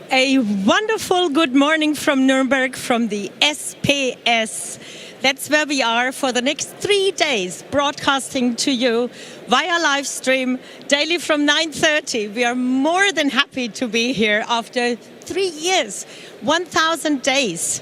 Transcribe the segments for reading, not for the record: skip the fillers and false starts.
A wonderful good morning from Nuremberg, from the SPS. That's where we are for the next 3 days, broadcasting to you via live stream daily from 9:30. We are more than happy to be here after 3 years. 1,000 days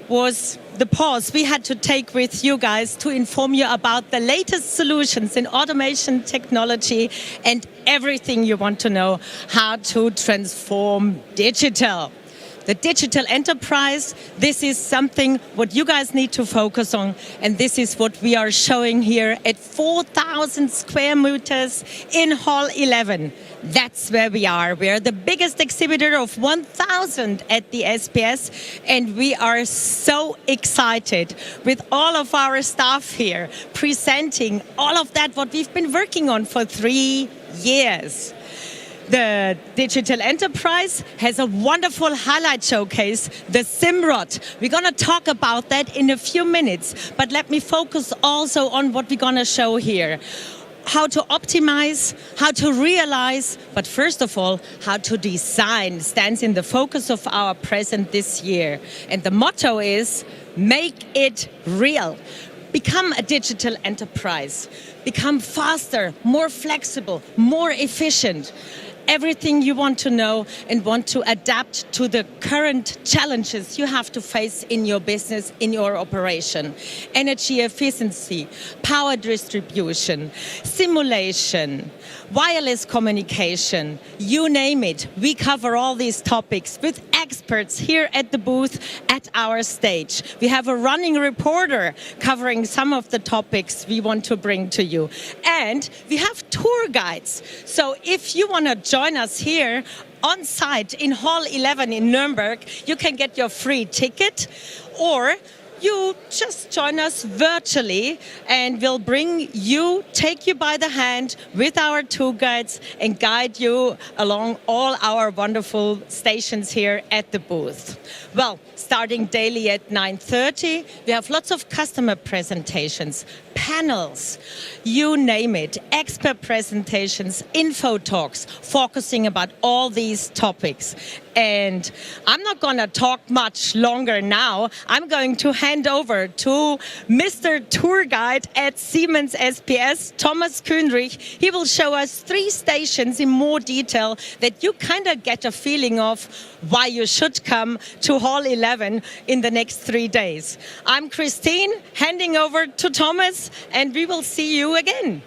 was the pause we had to take with you guys to inform you about the latest solutions in automation technology and everything you want to know how to transform digital. The digital enterprise, this is something what you guys need to focus on, and this is what we are showing here at 4,000 square meters in Hall 11. That's where we are. We are the biggest exhibitor of 1,000 at the SPS, and we are so excited with all of our staff here presenting all of that what we've been working on for 3 years. The digital enterprise has a wonderful highlight showcase, the SIMrod. We're going to talk about that in a few minutes, but let me focus also on what we're going to show here. How to optimize, how to realize, but first of all, how to design stands in the focus of our present this year. And the motto is, make it real. Become a digital enterprise. Become faster, more flexible, more efficient. Everything you want to know and want to adapt to the current challenges you have to face in your business, in your operation. Energy efficiency, power distribution, simulation, wireless communication, you name it. We cover all these topics with experts here at the booth at our stage. We have a running reporter covering some of the topics we want to bring to you. And we have tour guides. So if you want to join us here on site in Hall 11 in Nuremberg, you can get your free ticket, or you just join us virtually and we'll take you by the hand with our tour guides and guide you along all our wonderful stations here at the booth. Well, starting daily at 9:30, we have lots of customer presentations, panels, you name it, expert presentations, info talks, focusing about all these topics. And I'm not going to talk much longer now. I'm going to hand over to Mr. Tour Guide at Siemens SPS, Thomas Kühnrich. He will show us 3 stations in more detail that you kind of get a feeling of why you should come to Hall 11 in the next 3 days. I'm Christine, handing over to Thomas, and we will see you again.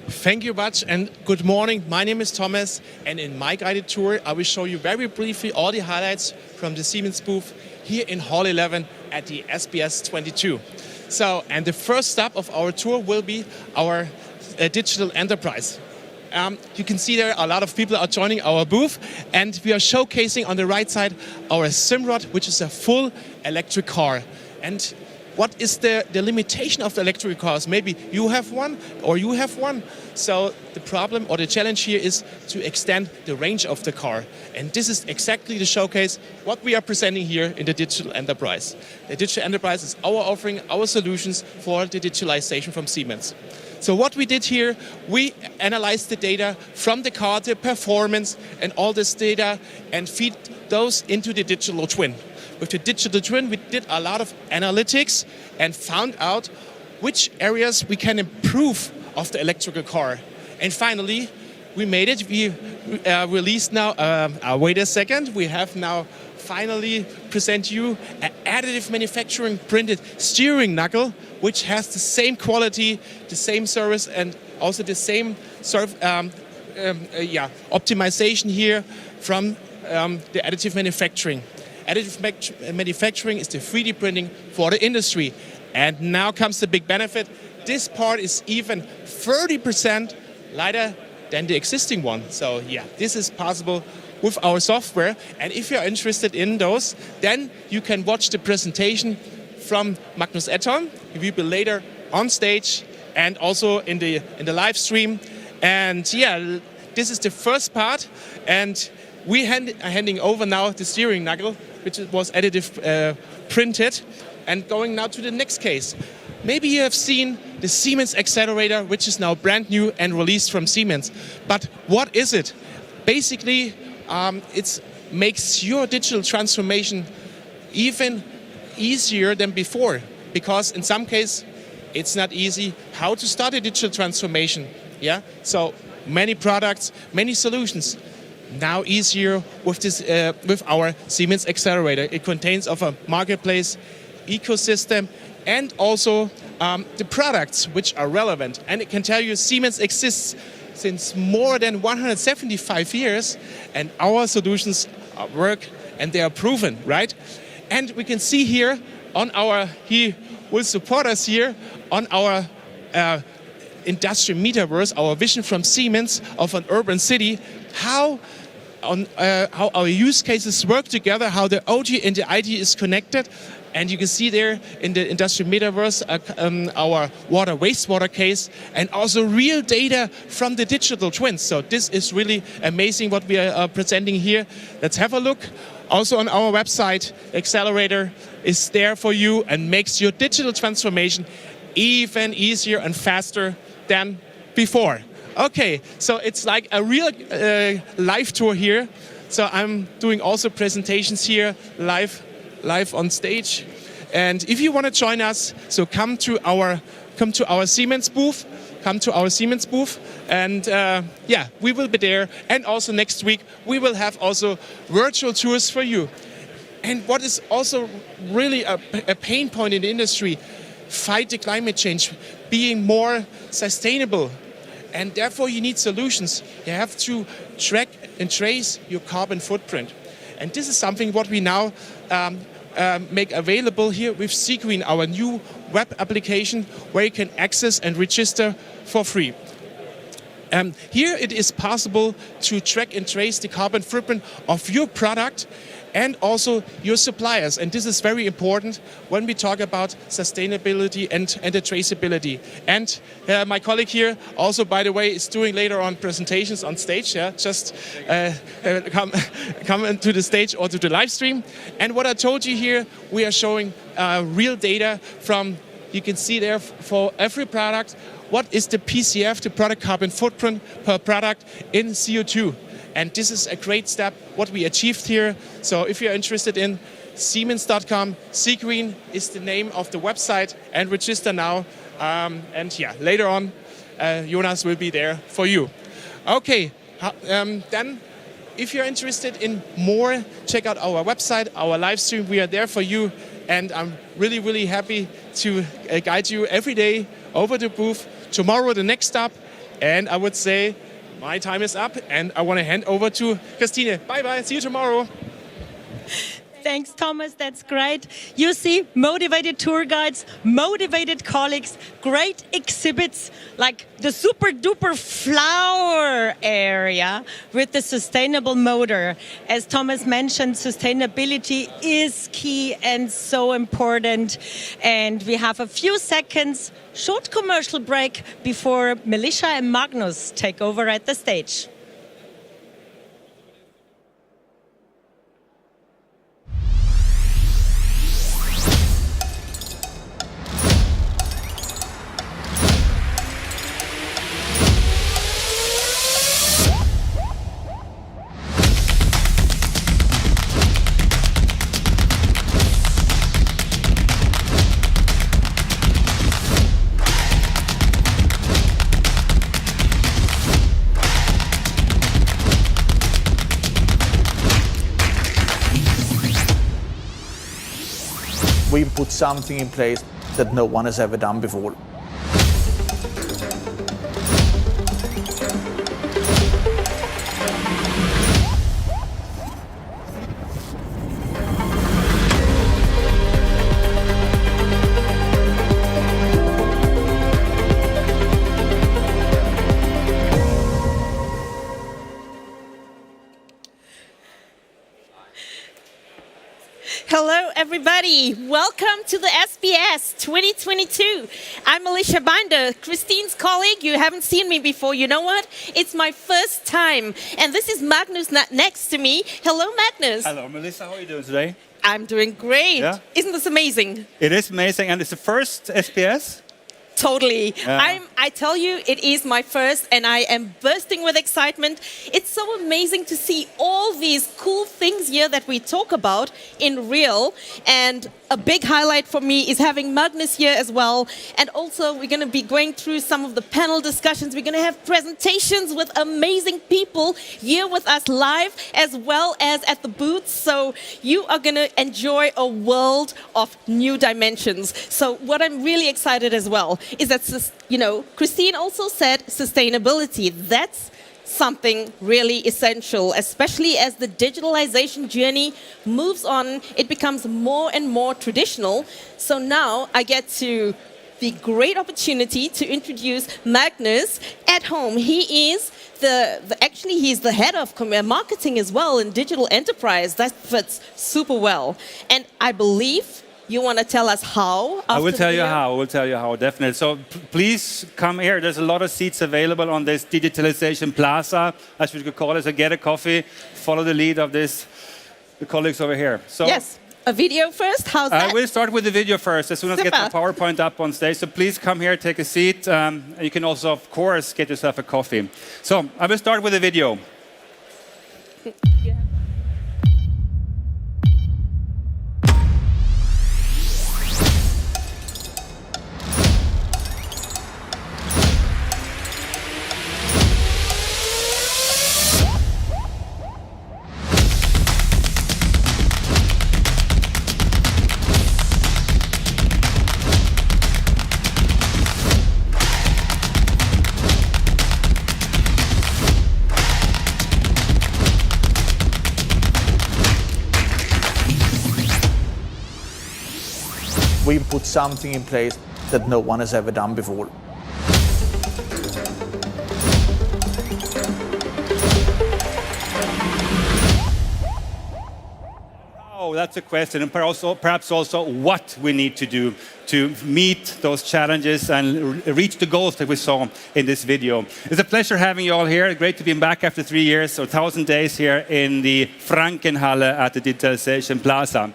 Thank you much and good morning. My name is Thomas, and in my guided tour I will show you very briefly all the highlights from the Siemens booth here in Hall 11 at the SPS 22. And the first stop of our tour will be our digital enterprise. You can see there a lot of people are joining our booth, and we are showcasing on the right side our SIMrod, which is a full electric car. And what is the limitation of the electric cars? Maybe you have one or you have one. So the problem or the challenge here is to extend the range of the car. And this is exactly the showcase what we are presenting here in the digital enterprise. The digital enterprise is our offering, our solutions for the digitalization from Siemens. So what we did here, we analyzed the data from the car, the performance and all this data, and feed those into the digital twin. With the digital twin, we did a lot of analytics and found out which areas we can improve of the electrical car. And finally, we made it. We released now, wait a second, we have now finally present you an additive manufacturing printed steering knuckle, which has the same quality, the same service, and also the same optimization here from the additive manufacturing. Additive manufacturing is the 3D printing for the industry. And now comes the big benefit. This part is even 30% lighter than the existing one. So yeah, this is possible with our software. And if you're interested in those, then you can watch the presentation from Magnus Etton. He will be later on stage and also in the live stream. And yeah, this is the first part. And we are handing over now the steering knuckle, which was additive printed. And going now to the next case. Maybe you have seen the Siemens Xcelerator, which is now brand new and released from Siemens. But what is it? Basically, it's makes your digital transformation even easier than before. Because in some cases, it's not easy how to start a digital transformation. Yeah, so many products, many solutions. Now easier with this, with our Siemens Xcelerator. It contains of a marketplace, ecosystem, and also the products which are relevant. And it can tell you Siemens exists since more than 175 years, and our solutions work and they are proven, right? And we can see here on our, he will support us here on our industrial metaverse, our vision from Siemens of an urban city, how our use cases work together, how the OT and the IT is connected. And you can see there in the industrial metaverse our water wastewater case and also real data from the digital twins. So this is really amazing what we are presenting here. Let's have a look. Also on our website, Xcelerator is there for you and makes your digital transformation even easier and faster than before. Okay, so it's like a real live tour here. So I'm doing also presentations here live on stage. And if you want to join us, so come to our Siemens booth. Come to our Siemens booth, and yeah, we will be there. And also next week we will have also virtual tours for you. And what is also really a pain point in the industry, fight the climate change, being more sustainable. And therefore you need solutions. You have to track and trace your carbon footprint. And this is something what we now make available here with SeaGreen, our new web application where you can access and register for free. Here it is possible to track and trace the carbon footprint of your product and also your suppliers. And this is very important when we talk about sustainability and the traceability. And my colleague here also, by the way, is doing later on presentations on stage. Yeah? Just come into the stage or to the live stream. And what I told you here, we are showing real data from, you can see there for every product, what is the PCF, the product carbon footprint per product in CO2. And this is a great step, what we achieved here. So if you're interested in Siemens.com, SeaGreen is the name of the website, and register now. And yeah, later on, Jonas will be there for you. Okay, then if you're interested in more, check out our website, our live stream. We are there for you. And I'm really, really happy to guide you every day over the booth. Tomorrow, the next stop. And I would say, my time is up, and I want to hand over to Christine. Bye-bye. See you tomorrow. Thanks, Thomas. That's great. You see, motivated tour guides, motivated colleagues, great exhibits like the super duper flower area with the sustainable motor. As Thomas mentioned, sustainability is key and so important. And we have a few seconds, short commercial break before Melissa and Magnus take over at the stage. We put something in place that no one has ever done before. Hello, everybody. Welcome to the SPS 2022. I'm Alicia Binder, Christine's colleague. You haven't seen me before. You know what? It's my first time. And this is Magnus next to me. Hello, Magnus. Hello, Melissa. How are you doing today? I'm doing great. Yeah? Isn't this amazing? It is amazing, and it's the first SPS. Totally. Yeah. I tell you, it is my first, and I am bursting with excitement. It's so amazing to see all these cool things here that we talk about in real. And a big highlight for me is having Magnus here as well. And also, we're going to be going through some of the panel discussions. We're going to have presentations with amazing people here with us live, as well as at the booths. So you are going to enjoy a world of new dimensions. So what I'm really excited as well is that, you know, Christine also said sustainability. That's something really essential, especially as the digitalization journey moves on. It becomes more and more traditional. So now I get to the great opportunity to introduce Magnus at home. He is actually he's the head of marketing as well in digital enterprise. That fits super well. And I believe you want to tell us how? I will tell you how. I will tell you how, definitely. So please come here. There's a lot of seats available on this digitalization plaza, as we could call it. So get a coffee, follow the lead of the colleagues over here. So yes, a video first. How's that? I will start with the video first, as soon as I get my PowerPoint up on stage. So please come here, take a seat. You can also, of course, get yourself a coffee. So I will start with the video. Yeah. We put something in place that no one has ever done before. Oh, that's a question, and perhaps also what we need to do to meet those challenges and reach the goals that we saw in this video. It's a pleasure having you all here. Great to be back after 3 years or 1,000 days here in the Frankenhalle at the Digitalization Plaza.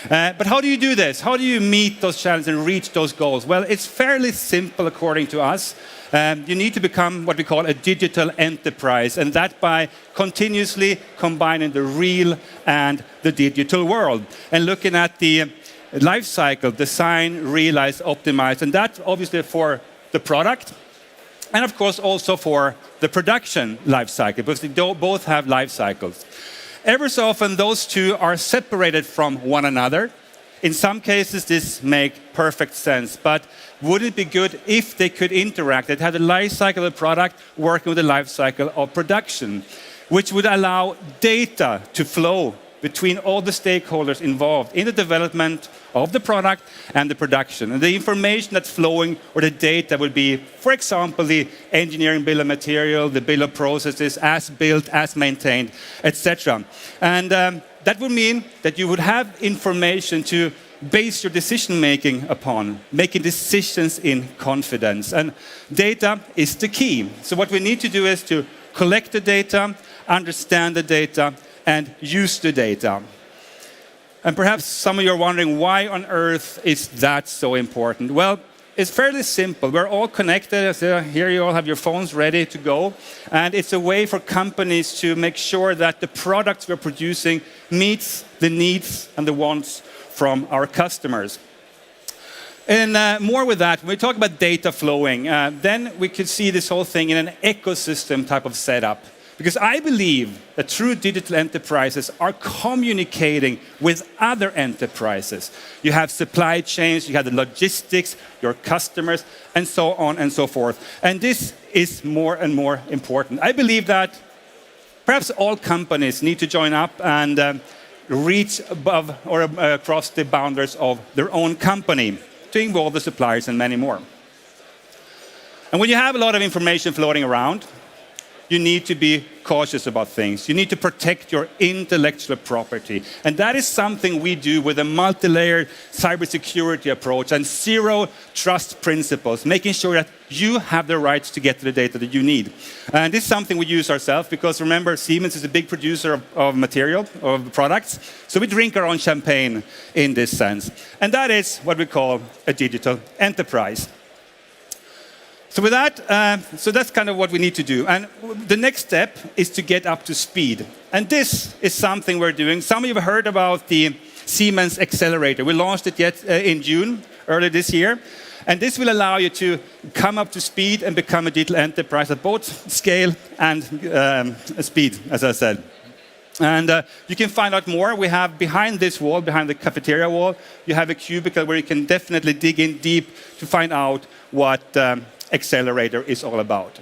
But how do you do this? How do you meet those challenges and reach those goals? Well, it's fairly simple according to us. You need to become what we call a digital enterprise, and that by continuously combining the real and the digital world. And looking at the life cycle, design, realize, optimize, and that obviously for the product, and of course also for the production life cycle, because they both have life cycles. Ever so often, those two are separated from one another. In some cases, this makes perfect sense, but would it be good if they could interact? They'd have the life cycle of the product working with the life cycle of production, which would allow data to flow between all the stakeholders involved in the development of the product and the production. And the information that's flowing, or the data, would be, for example, the engineering bill of material, the bill of processes, as built, as maintained, etc. And that would mean that you would have information to base your decision-making upon, making decisions in confidence. And data is the key. So what we need to do is to collect the data, understand the data, and use the data. And perhaps some of you are wondering, why on earth is that so important? Well, it's fairly simple. We're all connected. Here you all have your phones ready to go. And it's a way for companies to make sure that the products we're producing meets the needs and the wants from our customers. And more with that, when we talk about data flowing, then we could see this whole thing in an ecosystem type of setup. Because I believe that true digital enterprises are communicating with other enterprises. You have supply chains, you have the logistics, your customers, and so on and so forth. And this is more and more important. I believe that perhaps all companies need to join up and reach above or across the boundaries of their own company to involve the suppliers and many more. And when you have a lot of information floating around, you need to be cautious about things. You need to protect your intellectual property. And that is something we do with a multi-layered cybersecurity approach and zero trust principles, making sure that you have the rights to get to the data that you need. And this is something we use ourselves because, remember, Siemens is a big producer of material, of products. So we drink our own champagne in this sense. And that is what we call a digital enterprise. So with that, so that's kind of what we need to do. And the next step is to get up to speed. And this is something we're doing. Some of you have heard about the Siemens Xcelerator. We launched it in June, earlier this year. And this will allow you to come up to speed and become a digital enterprise at both scale and speed, as I said. And you can find out more. We have behind this wall, behind the cafeteria wall, you have a cubicle where you can definitely dig in deep to find out what Xcelerator is all about.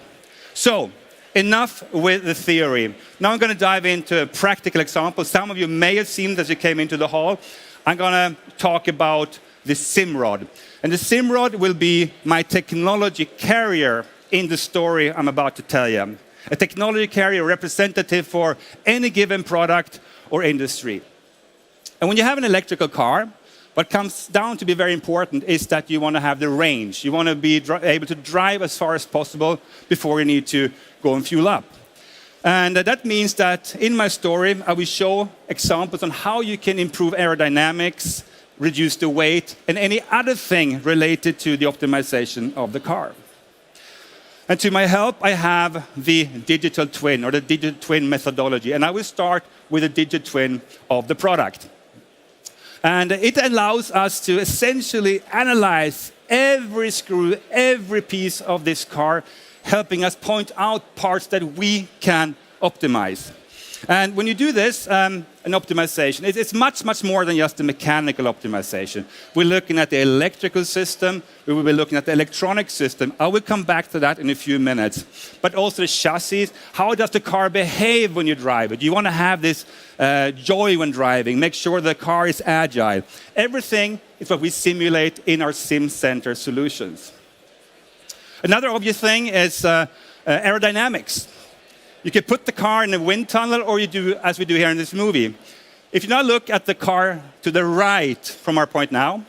So, enough with the theory. Now I'm going to dive into a practical example. Some of you may have seen this as you came into the hall. I'm going to talk about the SIMrod. And the SIMrod will be my technology carrier in the story I'm about to tell you. A technology carrier representative for any given product or industry. And when you have an electrical car, what comes down to be very important is that you want to have the range. You want to be able to drive as far as possible before you need to go and fuel up. And that means that in my story, I will show examples on how you can improve aerodynamics, reduce the weight, and any other thing related to the optimization of the car. And to my help, I have the digital twin, or the digital twin methodology. And I will start with a digital twin of the product. And it allows us to essentially analyze every screw, every piece of this car, helping us point out parts that we can optimize. And when you do this, an optimization, it's much, much more than just the mechanical optimization. We're looking at the electrical system, we will be looking at the electronic system. I will come back to that in a few minutes. But also the chassis, how does the car behave when you drive it? You want to have this joy when driving, make sure the car is agile. Everything is what we simulate in our Sim Center solutions. Another obvious thing is aerodynamics. You can put the car in a wind tunnel, or you do as we do here in this movie. If you now look at the car to the right from our point now,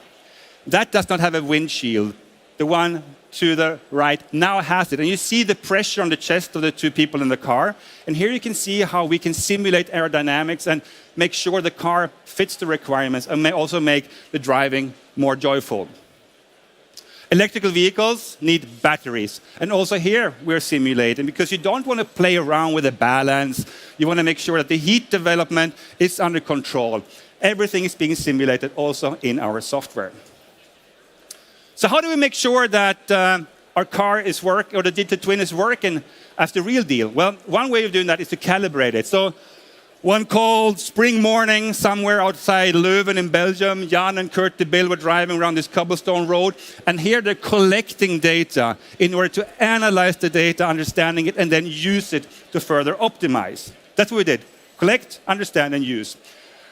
that does not have a windshield. The one to the right now has it. And you see the pressure on the chest of the two people in the car. And here you can see how we can simulate aerodynamics and make sure the car fits the requirements and may also make the driving more joyful. Electrical vehicles need batteries. And also here we're simulating because you don't want to play around with the balance. You want to make sure that the heat development is under control. Everything is being simulated also in our software. So how do we make sure that our car is working, or the digital twin is working as the real deal? Well, one way of doing that is to calibrate it. So one cold spring morning somewhere outside Leuven in Belgium, Jan and Kurt de Bill were driving around this cobblestone road, and here they're collecting data in order to analyze the data, understanding it, and then use it to further optimize. That's what we did. Collect, understand, and use.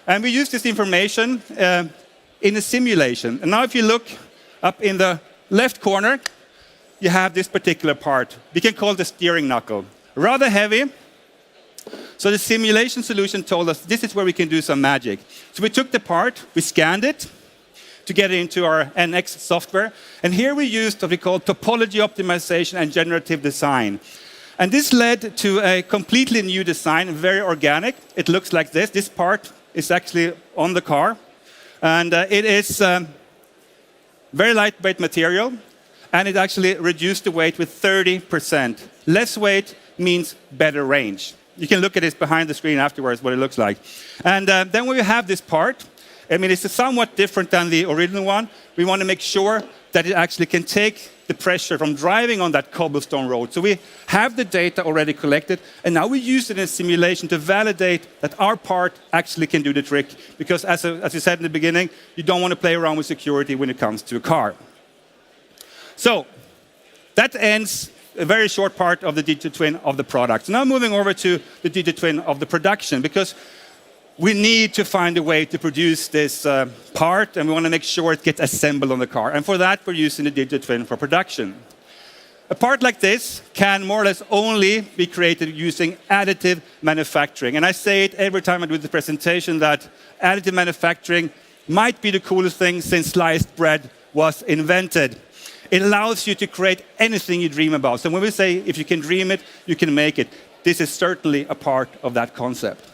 And we used this information in a simulation. And now if you look up in the left corner, you have this particular part. We can call it the steering knuckle. Rather heavy. So the simulation solution told us this is where we can do some magic. So we took the part, we scanned it to get it into our NX software. And here we used what we call topology optimization and generative design. And this led to a completely new design, very organic. It looks like this. This part is actually on the car. And it is very lightweight material. And it actually reduced the weight with 30%. Less weight means better range. You can look at this behind the screen afterwards, what it looks like. And then when we have this part, I mean, it's somewhat different than the original one. We want to make sure that it actually can take the pressure from driving on that cobblestone road. So we have the data already collected, and now we use it in a simulation to validate that our part actually can do the trick. Because as you said in the beginning, you don't want to play around with security when it comes to a car. So that ends a very short part of the digital twin of the product. Now moving over to the digital twin of the production, because we need to find a way to produce this part, and we want to make sure it gets assembled on the car. And for that, we're using the digital twin for production. A part like this can more or less only be created using additive manufacturing. And I say it every time I do the presentation that additive manufacturing might be the coolest thing since sliced bread was invented. It allows you to create anything you dream about. So when we say, if you can dream it, you can make it. This is certainly a part of that concept.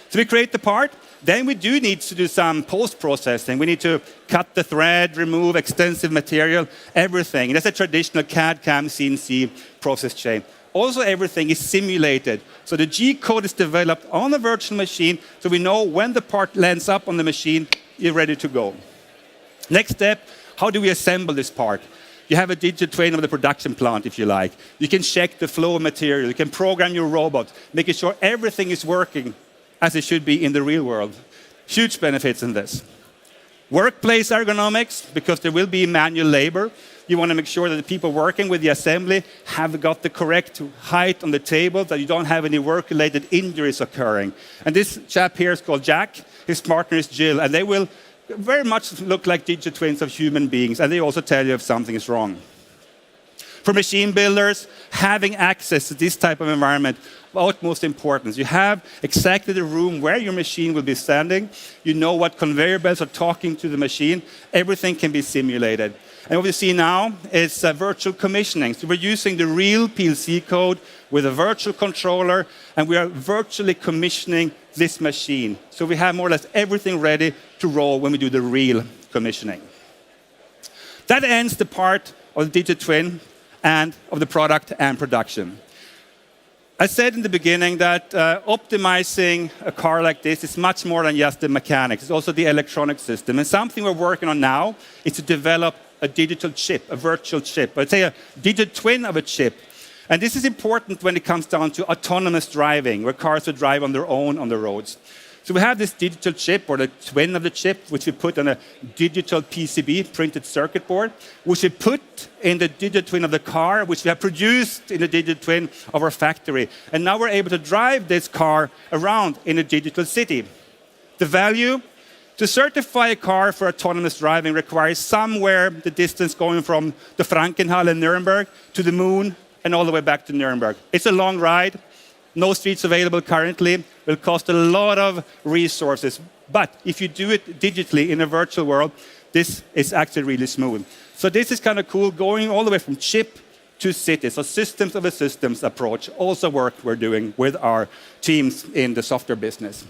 So we create the part, Then we do need to do some post-processing. We need to cut the thread, remove extensive material, everything. That's a traditional CAD, CAM, CNC process chain. Also, everything is simulated. So the G code is developed on a virtual machine, so we know when the part lands up on the machine, you're ready to go. Next step, how do we assemble this part? You have a digital twin of the production plant, if you like. You can check the flow of material. You can program your robot, making sure everything is working as it should be in the real world. Huge benefits in this. Workplace ergonomics, because there will be manual labor. You want to make sure that the people working with the assembly have got the correct height on the table, that you don't have any work-related injuries occurring. And this chap here is called Jack. His partner is Jill, and they will very much look like digital twins of human beings, and they also tell you if something is wrong. For machine builders, having access to this type of environment, of utmost importance. You have exactly the room where your machine will be standing. You know what conveyor belts are talking to the machine. Everything can be simulated. And what we see now is virtual commissioning. So we're using the real PLC code with a virtual controller, and we are virtually commissioning this machine. So we have more or less everything ready to roll when we do the real commissioning. That ends the part of the digital twin and of the product and production. I said in the beginning that optimizing a car like this is much more than just the mechanics. It's also the electronic system. And something we're working on now is to develop a digital chip, a virtual chip. I'd say a digital twin of a chip. And this is important when it comes down to autonomous driving, where cars will drive on their own on the roads. So we have this digital chip, or the twin of the chip, which we put on a digital PCB, printed circuit board, which we put in the digital twin of the car, which we have produced in the digital twin of our factory. And now we're able to drive this car around in a digital city. The value? To certify a car for autonomous driving requires somewhere the distance going from the Frankenhalle in Nuremberg to the moon and all the way back to Nuremberg. It's a long ride. No streets available currently. Will cost a lot of resources. But if you do it digitally in a virtual world, this is actually really smooth. So this is kind of cool, going all the way from chip to city. So systems of a systems approach. Also work we're doing with our teams in the software business.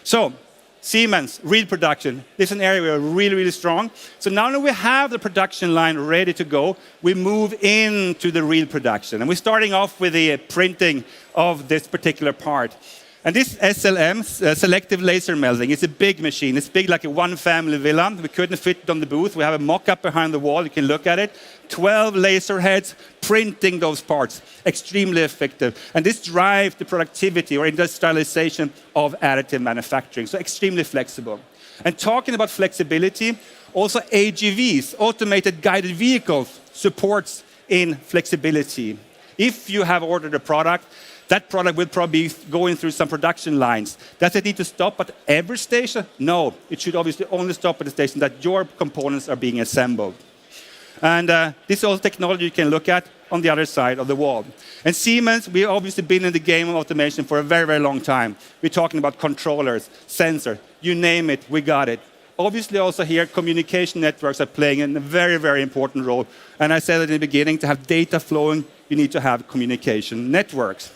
So Siemens, real production. This is an area where we're really, really strong. So now that we have the production line ready to go, we move into the real production. And we're starting off with the printing of this particular part. And this SLM, selective laser melting, it's a big machine. It's big like a one-family villa. We couldn't fit it on the booth. We have a mock-up behind the wall. You can look at it. 12 laser heads printing those parts. Extremely effective. And this drives the productivity or industrialization of additive manufacturing. So extremely flexible. And talking about flexibility, also AGVs, automated guided vehicles, supports in flexibility. If you have ordered a product, that product will probably be going through some production lines. Does it need to stop at every station? No. It should obviously only stop at the station that your components are being assembled. And this is also technology you can look at on the other side of the wall. And Siemens, we've obviously been in the game of automation for a very, very long time. We're talking about controllers, sensors, you name it, we got it. Obviously also here, communication networks are playing a very, very important role. And I said at the beginning, to have data flowing, you need to have communication networks.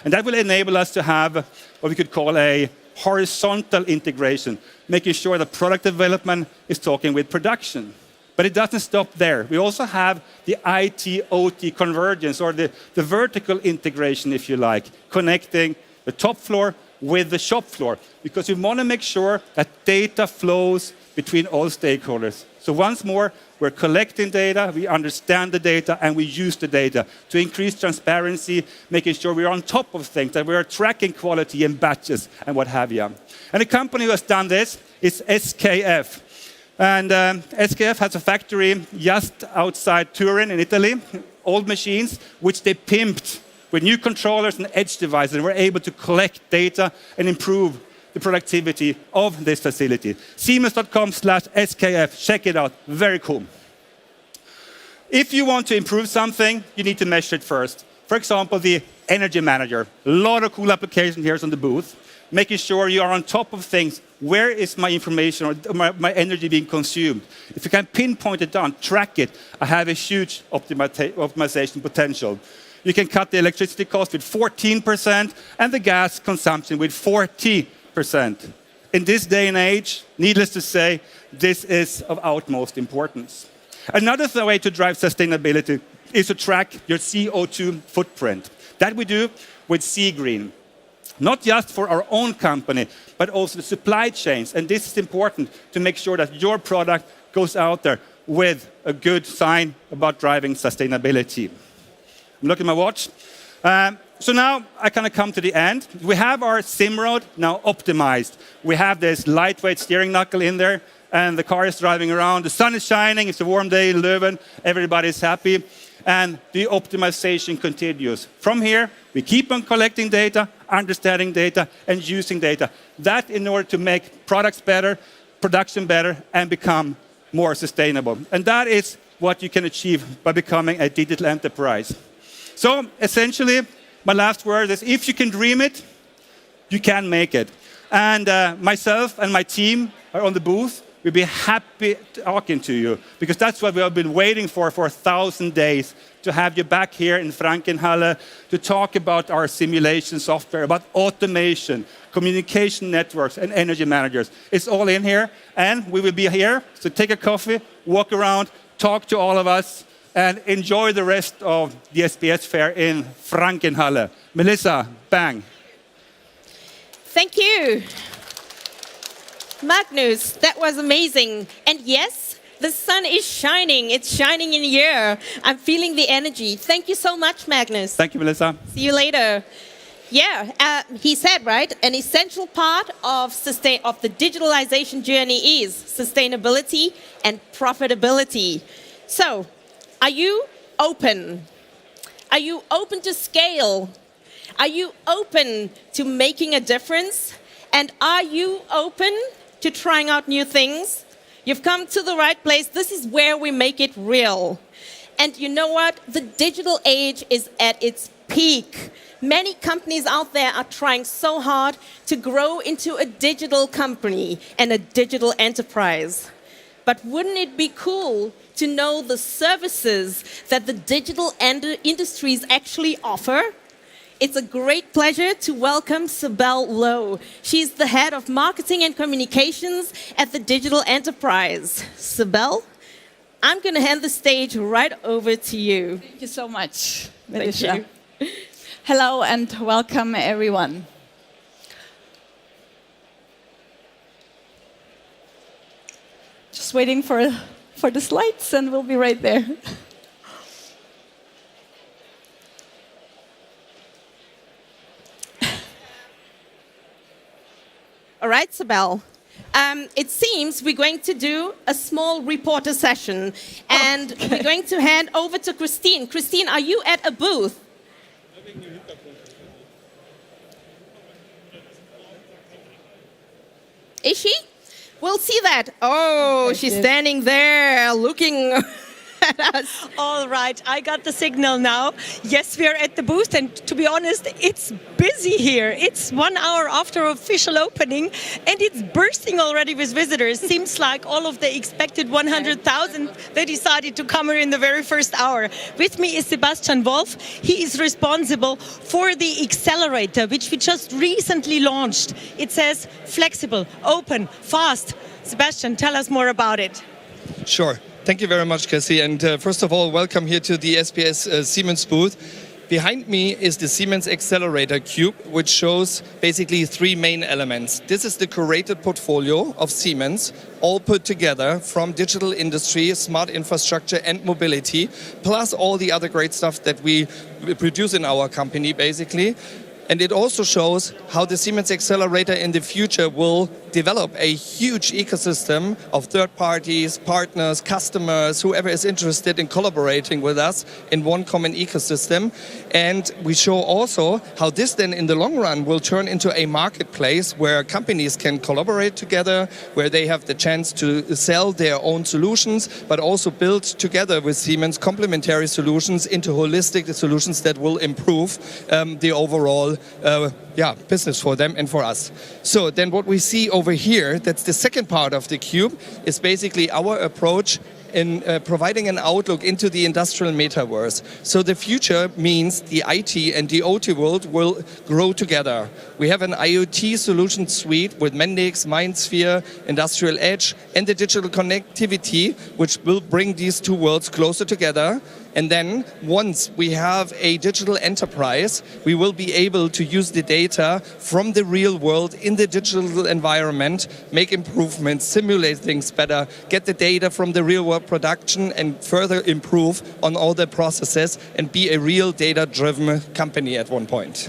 And that will enable us to have what we could call a horizontal integration, making sure that product development is talking with production. But it doesn't stop there. We also have the IT-OT convergence, or the vertical integration, if you like, connecting the top floor with the shop floor, because we want to make sure that data flows between all stakeholders. So once more, we're collecting data, we understand the data, and we use the data to increase transparency, making sure we're on top of things, that we're tracking quality in batches and what have you. And the company who has done this is SKF. And SKF has a factory just outside Turin in Italy, old machines, which they pimped with new controllers and edge devices, and were able to collect data and improve the productivity of this facility. Siemens.com/SKF, check it out, very cool. If you want to improve something, you need to measure it first. For example, the energy manager. A lot of cool applications here on the booth, making sure you are on top of things. Where is my information or my energy being consumed? If you can pinpoint it down, track it, I have a huge optimization potential. You can cut the electricity cost with 14% and the gas consumption with 40%. 100%. In this day and age, needless to say, this is of utmost importance. Another way to drive sustainability is to track your CO2 footprint. That we do with SeaGreen. Not just for our own company, but also the supply chains. And this is important to make sure that your product goes out there with a good sign about driving sustainability. I'm looking at my watch. So now I kind of come to the end. We have our SIMrod now optimized. We have this lightweight steering knuckle in there, and the car is driving around. The sun is shining. It's a warm day in Leuven. Everybody's happy. And the optimization continues. From here, we keep on collecting data, understanding data, and using data. That in order to make products better, production better, and become more sustainable. And that is what you can achieve by becoming a digital enterprise. So essentially, my last word is, if you can dream it, you can make it. And myself and my team are on the booth. We'll be happy talking to you, because that's what we have been waiting for 1,000 days, to have you back here in Frankenhalle to talk about our simulation software, about automation, communication networks, and energy managers. It's all in here, and we will be here. So take a coffee, walk around, talk to all of us, and enjoy the rest of the SPS fair in Frankenhalle. Melissa, bang. Thank you. Magnus, that was amazing. And yes, the sun is shining. It's shining in here. I'm feeling the energy. Thank you so much, Magnus. Thank you, Melissa. See you later. Yeah, he said, right, an essential part of the digitalization journey is sustainability and profitability. So, are you open? Are you open to scale? Are you open to making a difference? And are you open to trying out new things? You've come to the right place. This is where we make it real. And you know what? The digital age is at its peak. Many companies out there are trying so hard to grow into a digital company and a digital enterprise. But wouldn't it be cool to know the services that the digital industries actually offer? It's a great pleasure to welcome Sibel Lowe. She's the head of marketing and communications at the Digital Enterprise. Sibel, I'm going to hand the stage right over to you. Thank you so much, Thank Melissa. you. Hello and welcome, everyone. Just waiting for the slides, and we'll be right there. All right, Sibel. It seems we're going to do a small reporter session, and we're going to hand over to Christine. Christine, are you at a booth? Is she? We'll see that. Oh, she's standing there looking at us. All right, I got the signal now. Yes, we are at the booth, and to be honest, it's busy here. It's 1 hour after official opening, and it's bursting already with visitors. Seems like all of the expected 100,000, they decided to come here in the very first hour. With me is Sebastian Wolf. He is responsible for the Xcelerator, which we just recently launched. It says flexible, open, fast. Sebastian, tell us more about it. Sure. Thank you very much, Cassie. And first of all, welcome here to the SPS Siemens booth. Behind me is the Siemens Xcelerator Cube, which shows basically 3 main elements. This is the curated portfolio of Siemens, all put together from digital industry, smart infrastructure and mobility, plus all the other great stuff that we produce in our company, basically. And it also shows how the Siemens Xcelerator in the future will develop a huge ecosystem of third parties, partners, customers, whoever is interested in collaborating with us in one common ecosystem. And we show also how this then in the long run will turn into a marketplace where companies can collaborate together, where they have the chance to sell their own solutions, but also build together with Siemens complementary solutions into holistic solutions that will improve the overall business for them and for us. So then what we see over here, that's the second part of the cube, is basically our approach in providing an outlook into the industrial metaverse. So the future means the IT and the OT world will grow together. We have an IoT solution suite with Mendix, MindSphere, Industrial Edge, and the digital connectivity, which will bring these two worlds closer together. And then once we have a digital enterprise, we will be able to use the data from the real world in the digital environment, make improvements, simulate things better, get the data from the real world production and further improve on all the processes and be a real data-driven company at one point.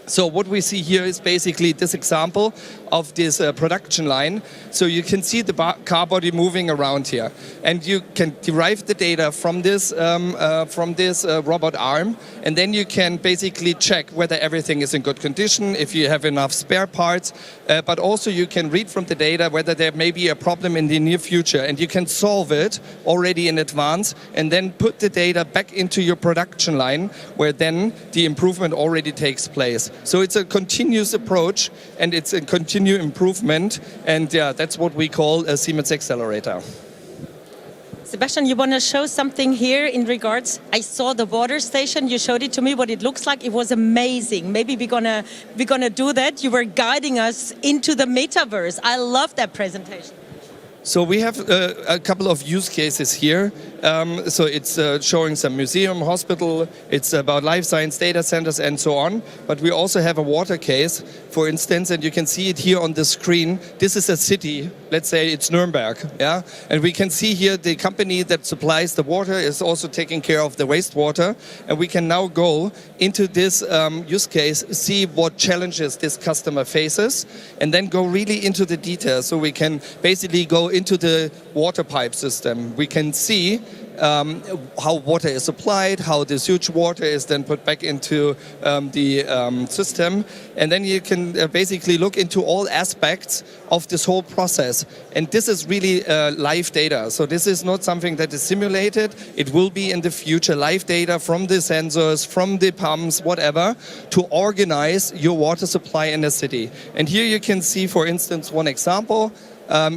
So what we see here is basically this example of this production line. So you can see the car body moving around here, and you can derive the data from this robot arm, and then you can basically check whether everything is in good condition, if you have enough spare parts, but also you can read from the data whether there may be a problem in the near future, and you can solve it already in advance, and then put the data back into your production line, where then the improvement already takes place. So it's a continuous approach, and it's a continuous improvement, and yeah, that's what we call a Siemens Xcelerator. Sebastian, you want to show something here in regards? I saw the water station. You showed it to me, what it looks like. It was amazing. Maybe we're gonna do that. You were guiding us into the metaverse. I love that presentation. So we have a couple of use cases here. So it's showing some museum, hospital, it's about life science data centers and so on. But we also have a water case, for instance, and you can see it here on the screen. This is a city, let's say it's Nuremberg, yeah? And we can see here the company that supplies the water is also taking care of the wastewater. And we can now go into this use case, see what challenges this customer faces, and then go really into the details. So we can basically go into the water pipe system. We can see how water is supplied, how the sewage water is then put back into the system. And then you can basically look into all aspects of this whole process. And this is really live data. So this is not something that is simulated. It will be in the future live data from the sensors, from the pumps, whatever, to organize your water supply in a city. And here you can see, for instance, one example.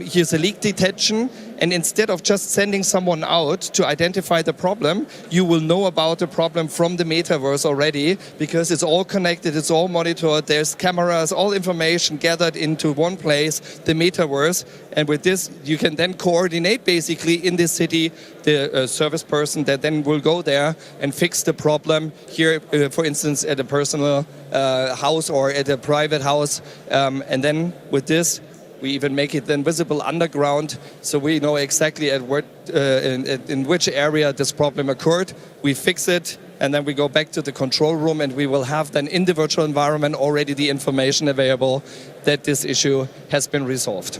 Here's a leak detection, and instead of just sending someone out to identify the problem, you will know about the problem from the metaverse already, because it's all connected, it's all monitored, there's cameras, all information gathered into one place, the metaverse, and with this you can then coordinate basically in this city the service person that then will go there and fix the problem here, for instance, at a personal house or at a private house, and then with this we even make it then visible underground, so we know exactly at what, in which area this problem occurred. We fix it, and then we go back to the control room, and we will have then in the virtual environment already the information available that this issue has been resolved.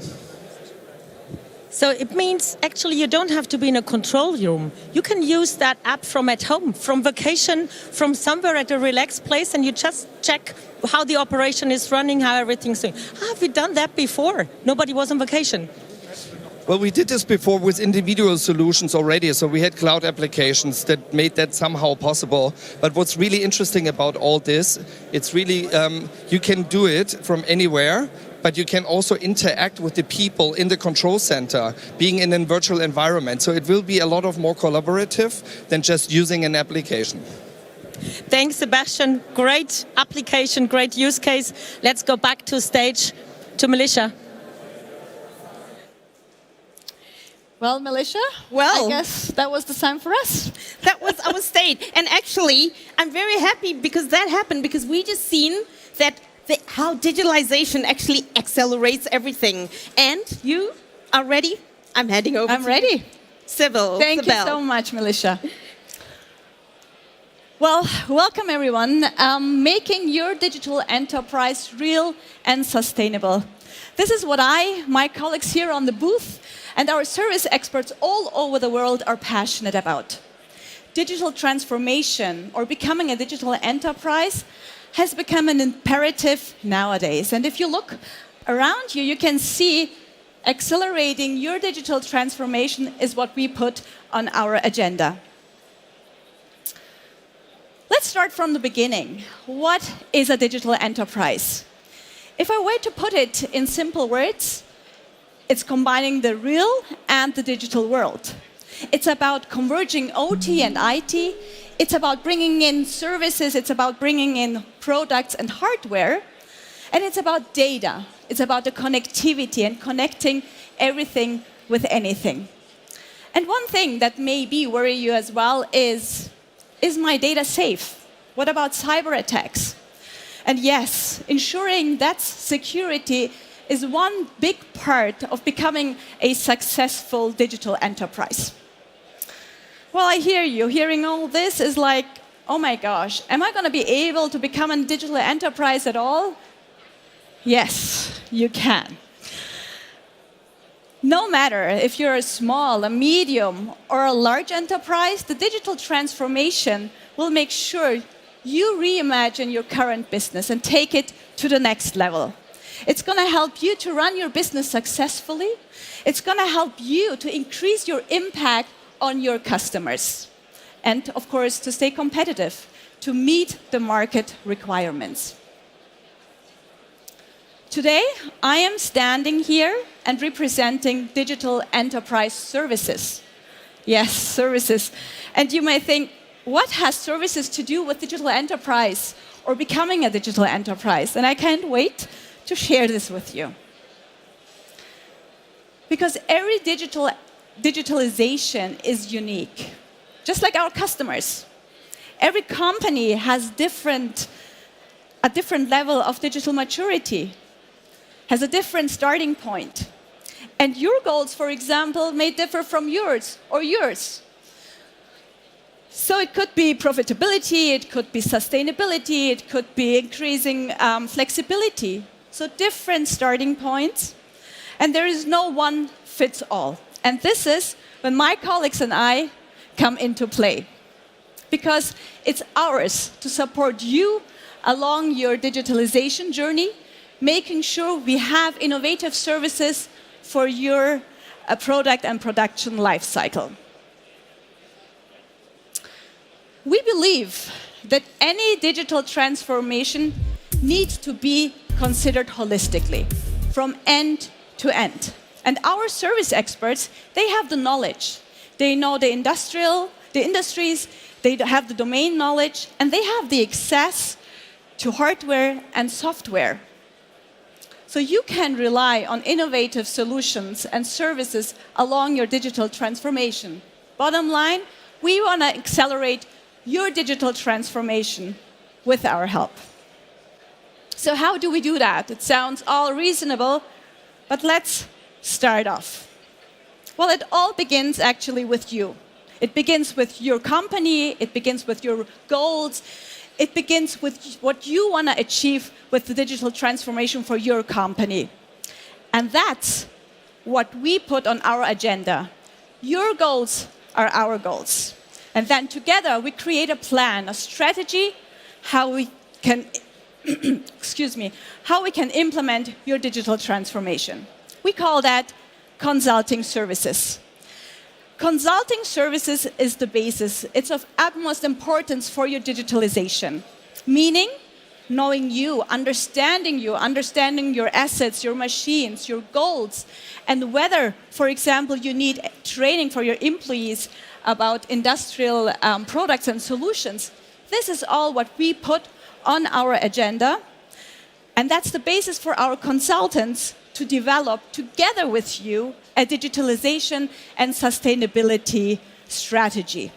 So it means actually you don't have to be in a control room. You can use that app from at home, from vacation, from somewhere at a relaxed place, and you just check how the operation is running, how everything's doing. How have we done that before? Nobody was on vacation. Well, we did this before with individual solutions already, so we had cloud applications that made that somehow possible. But what's really interesting about all this, it's really, you can do it from anywhere, but you can also interact with the people in the control center, being in a virtual environment. So it will be a lot of more collaborative than just using an application. Thanks, Sebastian. Great application, great use case. Let's go back to stage to Melissa. Well, Melissa, Well, I guess that was the time for us. that was our state. And actually, I'm very happy because that happened, because we just seen that how digitalization actually accelerates everything. And you are ready? I'm handing over I'm to ready. you. Sybil. Thank you so much, Melissa. Well, welcome everyone. Making your digital enterprise real and sustainable. This is what my colleagues here on the booth, and our service experts all over the world are passionate about. Digital transformation, or becoming a digital enterprise, has become an imperative nowadays. And if you look around you, you can see accelerating your digital transformation is what we put on our agenda. Let's start from the beginning. What is a digital enterprise? If I were to put it in simple words, It's combining the real and the digital world. It's about converging OT and IT. It's about bringing in services. It's about bringing in products and hardware. And it's about data. It's about the connectivity and connecting everything with anything. And one thing that may worry you as well is my data safe? What about cyber attacks? And yes, ensuring that security is one big part of becoming a successful digital enterprise. Well, I hear you. Hearing all this is like, oh my gosh, am I going to be able to become a digital enterprise at all? Yes, you can. No matter if you're a small, a medium, or a large enterprise, the digital transformation will make sure you reimagine your current business and take it to the next level. It's going to help you to run your business successfully. It's going to help you to increase your impact on your customers. And, of course, to stay competitive, to meet the market requirements. Today, I am standing here and representing digital enterprise services. Yes, services. And you may think, what has services to do with digital enterprise or becoming a digital enterprise? And I can't wait to share this with you. Because every digitalization is unique, just like our customers. Every company has a different level of digital maturity, has a different starting point. And your goals, for example, may differ from yours or yours. So it could be profitability, it could be sustainability, it could be increasing flexibility. So different starting points. And there is no one fits all. And this is when my colleagues and I come into play. Because it's ours to support you along your digitalization journey, making sure we have innovative services for your product and production lifecycle. We believe that any digital transformation needs to be considered holistically, from end to end. And our service experts, they have the knowledge. They know the industries, they have the domain knowledge, and they have the access to hardware and software. So you can rely on innovative solutions and services along your digital transformation. Bottom line, we want to accelerate your digital transformation with our help. So how do we do that? It sounds all reasonable, but let's start off. Well, it all begins actually with you. It begins with your company, it begins with your goals, it begins with what you want to achieve with the digital transformation for your company. And that's what we put on our agenda. Your goals are our goals. And then together we create a plan, a strategy, how we can, how we can implement your digital transformation. We call that consulting services. Consulting services is the basis. It's of utmost importance for your digitalization. Meaning, knowing you, understanding your assets, your machines, your goals, and whether, for example, you need training for your employees about industrial products and solutions. This is all what we put on our agenda. And that's the basis for our consultants to develop, together with you, a digitalization and sustainability strategy.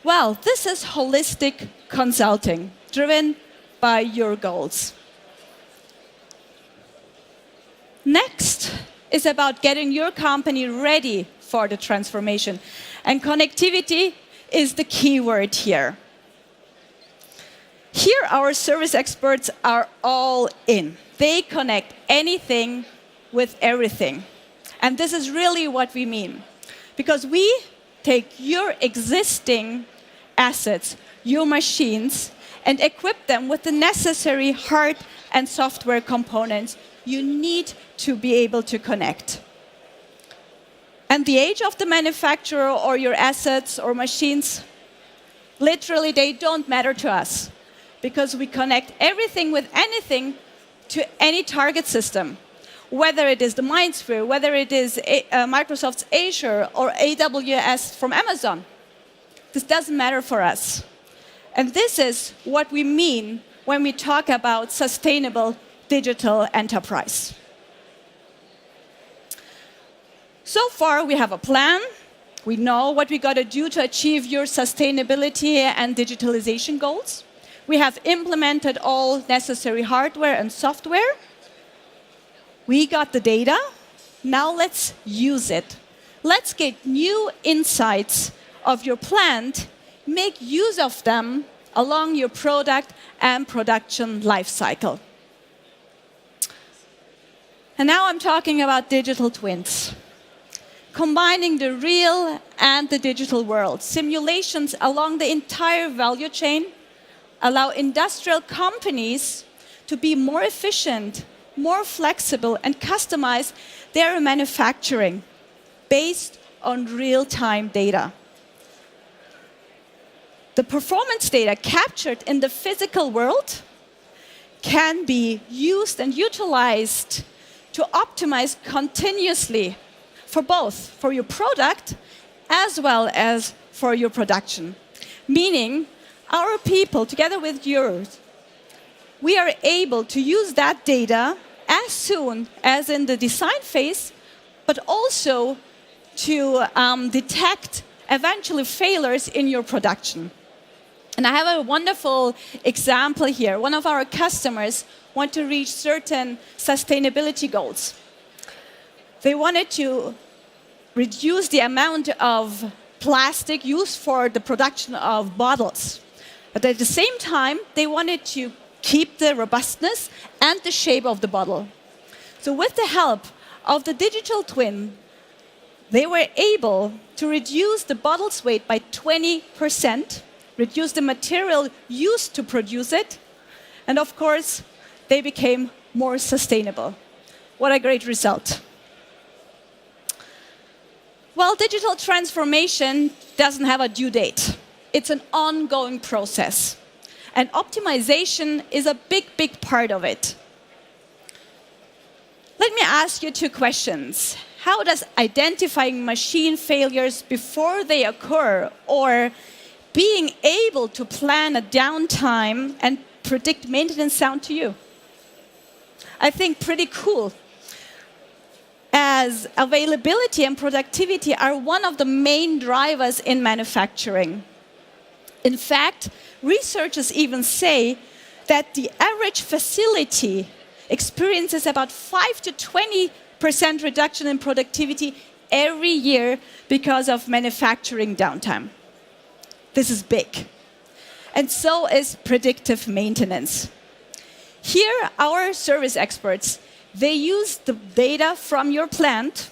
Well, this is holistic consulting, driven by your goals. Next is about getting your company ready for the transformation. And connectivity is the key word here. Here, our service experts are all in. They connect anything with everything. And this is really what we mean. Because we take your existing assets, your machines, and equip them with the necessary hard and software components you need to be able to connect. And the age of the manufacturer or your assets or machines, literally, they don't matter to us. Because we connect everything with anything to any target system. whether it is the MindSphere, whether it is Microsoft's Azure or AWS from Amazon. This doesn't matter for us. And this is what we mean when we talk about sustainable digital enterprise. So far, we have a plan. We know what we got to do to achieve your sustainability and digitalization goals. We have implemented all necessary hardware and software. We got the data. Now let's use it. Let's get new insights of your plant, make use of them along your product and production lifecycle. And now I'm talking about digital twins. Combining the real and the digital world. Simulations along the entire value chain allow industrial companies to be more efficient, more flexible, and customize their manufacturing based on real-time data. The performance data captured in the physical world can be used and utilized to optimize continuously for both, for your product as well as for your production. Meaning, our people, together with yours, we are able to use that data as soon as in the design phase, but also to detect eventually failures in your production. And I have a wonderful example here. One of our customers want to reach certain sustainability goals. They wanted to reduce the amount of plastic used for the production of bottles. But at the same time, they wanted to keep the robustness and the shape of the bottle. So with the help of the digital twin, they were able to reduce the bottle's weight by 20%, reduce the material used to produce it, and of course, they became more sustainable. What a great result. Well, digital transformation doesn't have a due date. It's an ongoing process. And optimization is a big, big part of it. Let me ask you two questions. How does identifying machine failures before they occur or being able to plan a downtime and predict maintenance sound to you? I think pretty cool, as availability and productivity are one of the main drivers in manufacturing. In fact, researchers even say that the average facility experiences about 5 to 20% reduction in productivity every year because of manufacturing downtime. This is big. And so is predictive maintenance. Here, our service experts, they use the data from your plant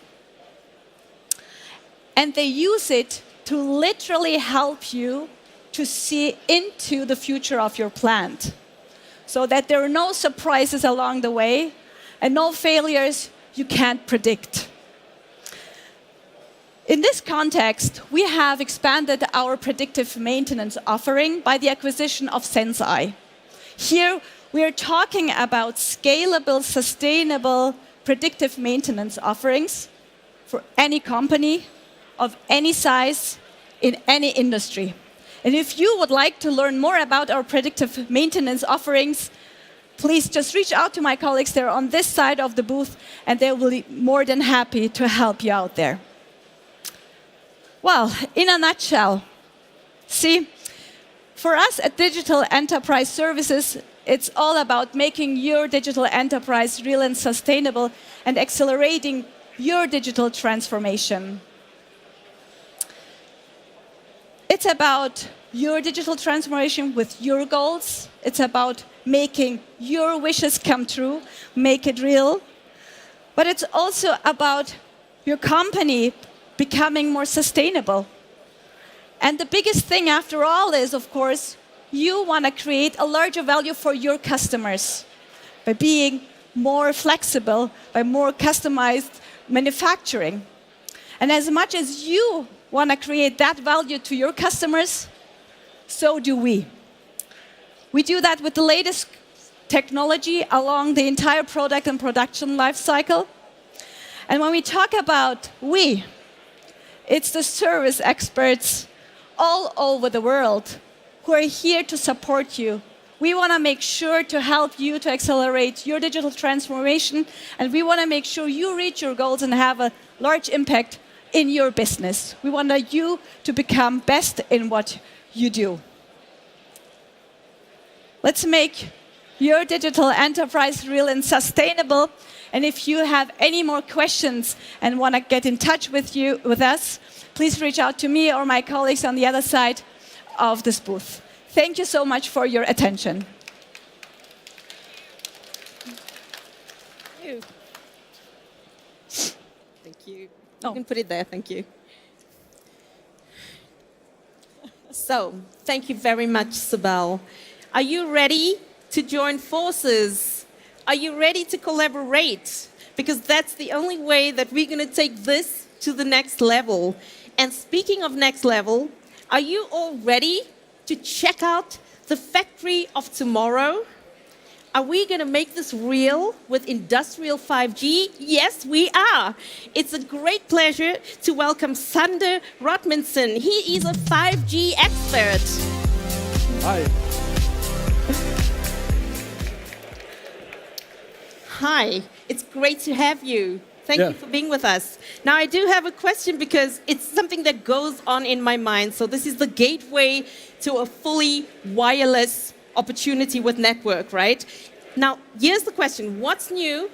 and they use it to literally help you to see into the future of your plant so that there are no surprises along the way and no failures you can't predict. In this context, we have expanded our predictive maintenance offering by the acquisition of Senseye. Here, we are talking about scalable, sustainable, predictive maintenance offerings for any company of any size in any industry. And if you would like to learn more about our predictive maintenance offerings, please just reach out to my colleagues. They're on this side of the booth, and they will be more than happy to help you out there. Well, in a nutshell, see, for us at Digital Enterprise Services, it's all about making your digital enterprise real and sustainable and accelerating your digital transformation. It's about your digital transformation with your goals. It's about making your wishes come true, make it real. But it's also about your company becoming more sustainable. And the biggest thing after all is, of course, you want to create a larger value for your customers by being more flexible, by more customized manufacturing. And as much as you want to create that value to your customers, so do we. We do that with the latest technology along the entire product and production lifecycle. And when we talk about we, it's the service experts all over the world who are here to support you. We want to make sure to help you to accelerate your digital transformation, and we want to make sure you reach your goals and have a large impact in your business. We want you to become best in what you do. Let's make your digital enterprise real and sustainable. And if you have any more questions and want to get in touch with us, please reach out to me or my colleagues on the other side of this booth. Thank you so much for your attention. Thank you. You can put it there, thank you. So, thank you very much, Sibel. Are you ready to join forces? Are you ready to collaborate? Because that's the only way that we're going to take this to the next level. And speaking of next level, are you all ready to check out the factory of tomorrow? Are we going to make this real with industrial 5G? Yes, we are. It's a great pleasure to welcome Sander Rodmanson. He is a 5G expert. Hi. Hi, it's great to have you. Thank you for being with us. Now, I do have a question because it's something that goes on in my mind. So this is the gateway to a fully wireless opportunity with network, right? Now, here's the question. What's new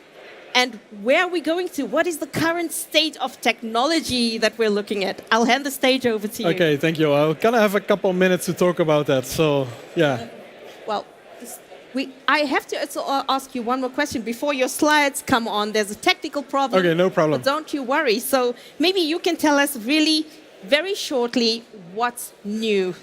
and where are we going to? What is the current state of technology that we're looking at? I'll hand the stage over to you. Okay, thank you. I'm going to have a couple of minutes to talk about that. So, yeah. Well, I have to also ask you one more question before your slides come on. There's a technical problem. Okay, no problem. But don't you worry. So maybe you can tell us really very shortly what's new.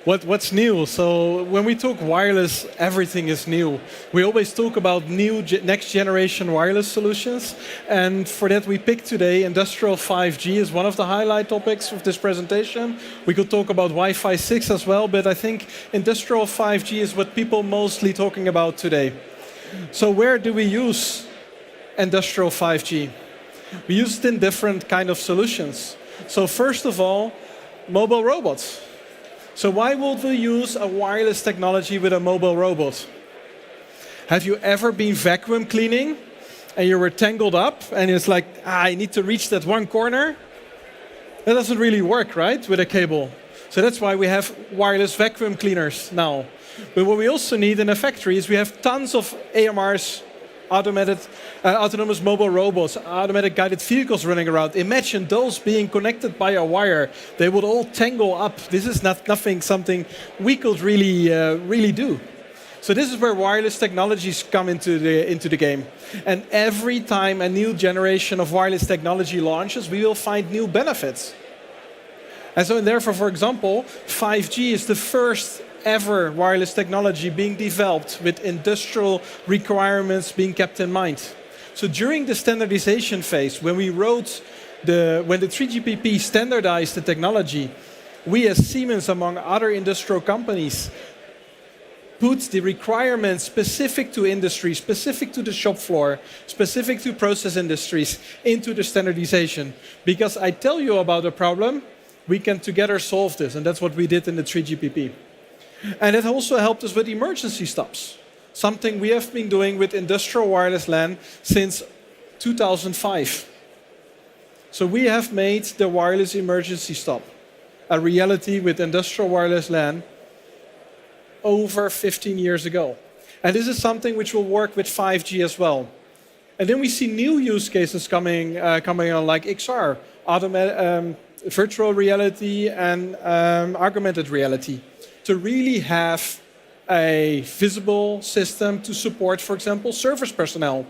What's new? So when we talk wireless, everything is new. We always talk about new next generation wireless solutions. And for that we picked today industrial 5G is one of the highlight topics of this presentation. We could talk about Wi-Fi 6 as well, but I think industrial 5G is what people mostly talking about today. So where do we use industrial 5G? We use it in different kind of solutions. So first of all, mobile robots. So why would we use a wireless technology with a mobile robot? Have you ever been vacuum cleaning and you were tangled up and it's like, I need to reach that one corner? That doesn't really work, right, with a cable. So that's why we have wireless vacuum cleaners now. But what we also need in a factory is we have tons of AMRs, autonomous mobile robots, automatic guided vehicles running around. Imagine those being connected by a wire. They would all tangle up. This is something we could really do. So this is where wireless technologies come into the game. And every time a new generation of wireless technology launches, we will find new benefits. And so therefore, for example, 5G is the first ever wireless technology being developed with industrial requirements being kept in mind. So during the standardization phase, when the 3GPP standardized the technology, we as Siemens, among other industrial companies, put the requirements specific to industry, specific to the shop floor, specific to process industries into the standardization. Because I tell you about a problem, we can together solve this, and that's what we did in the 3GPP. And it also helped us with emergency stops, something we have been doing with industrial wireless LAN since 2005. So we have made the wireless emergency stop a reality with industrial wireless LAN over 15 years ago. And this is something which will work with 5G as well. And then we see new use cases coming on, like XR, virtual reality and augmented reality, to really have a visible system to support, for example, service personnel.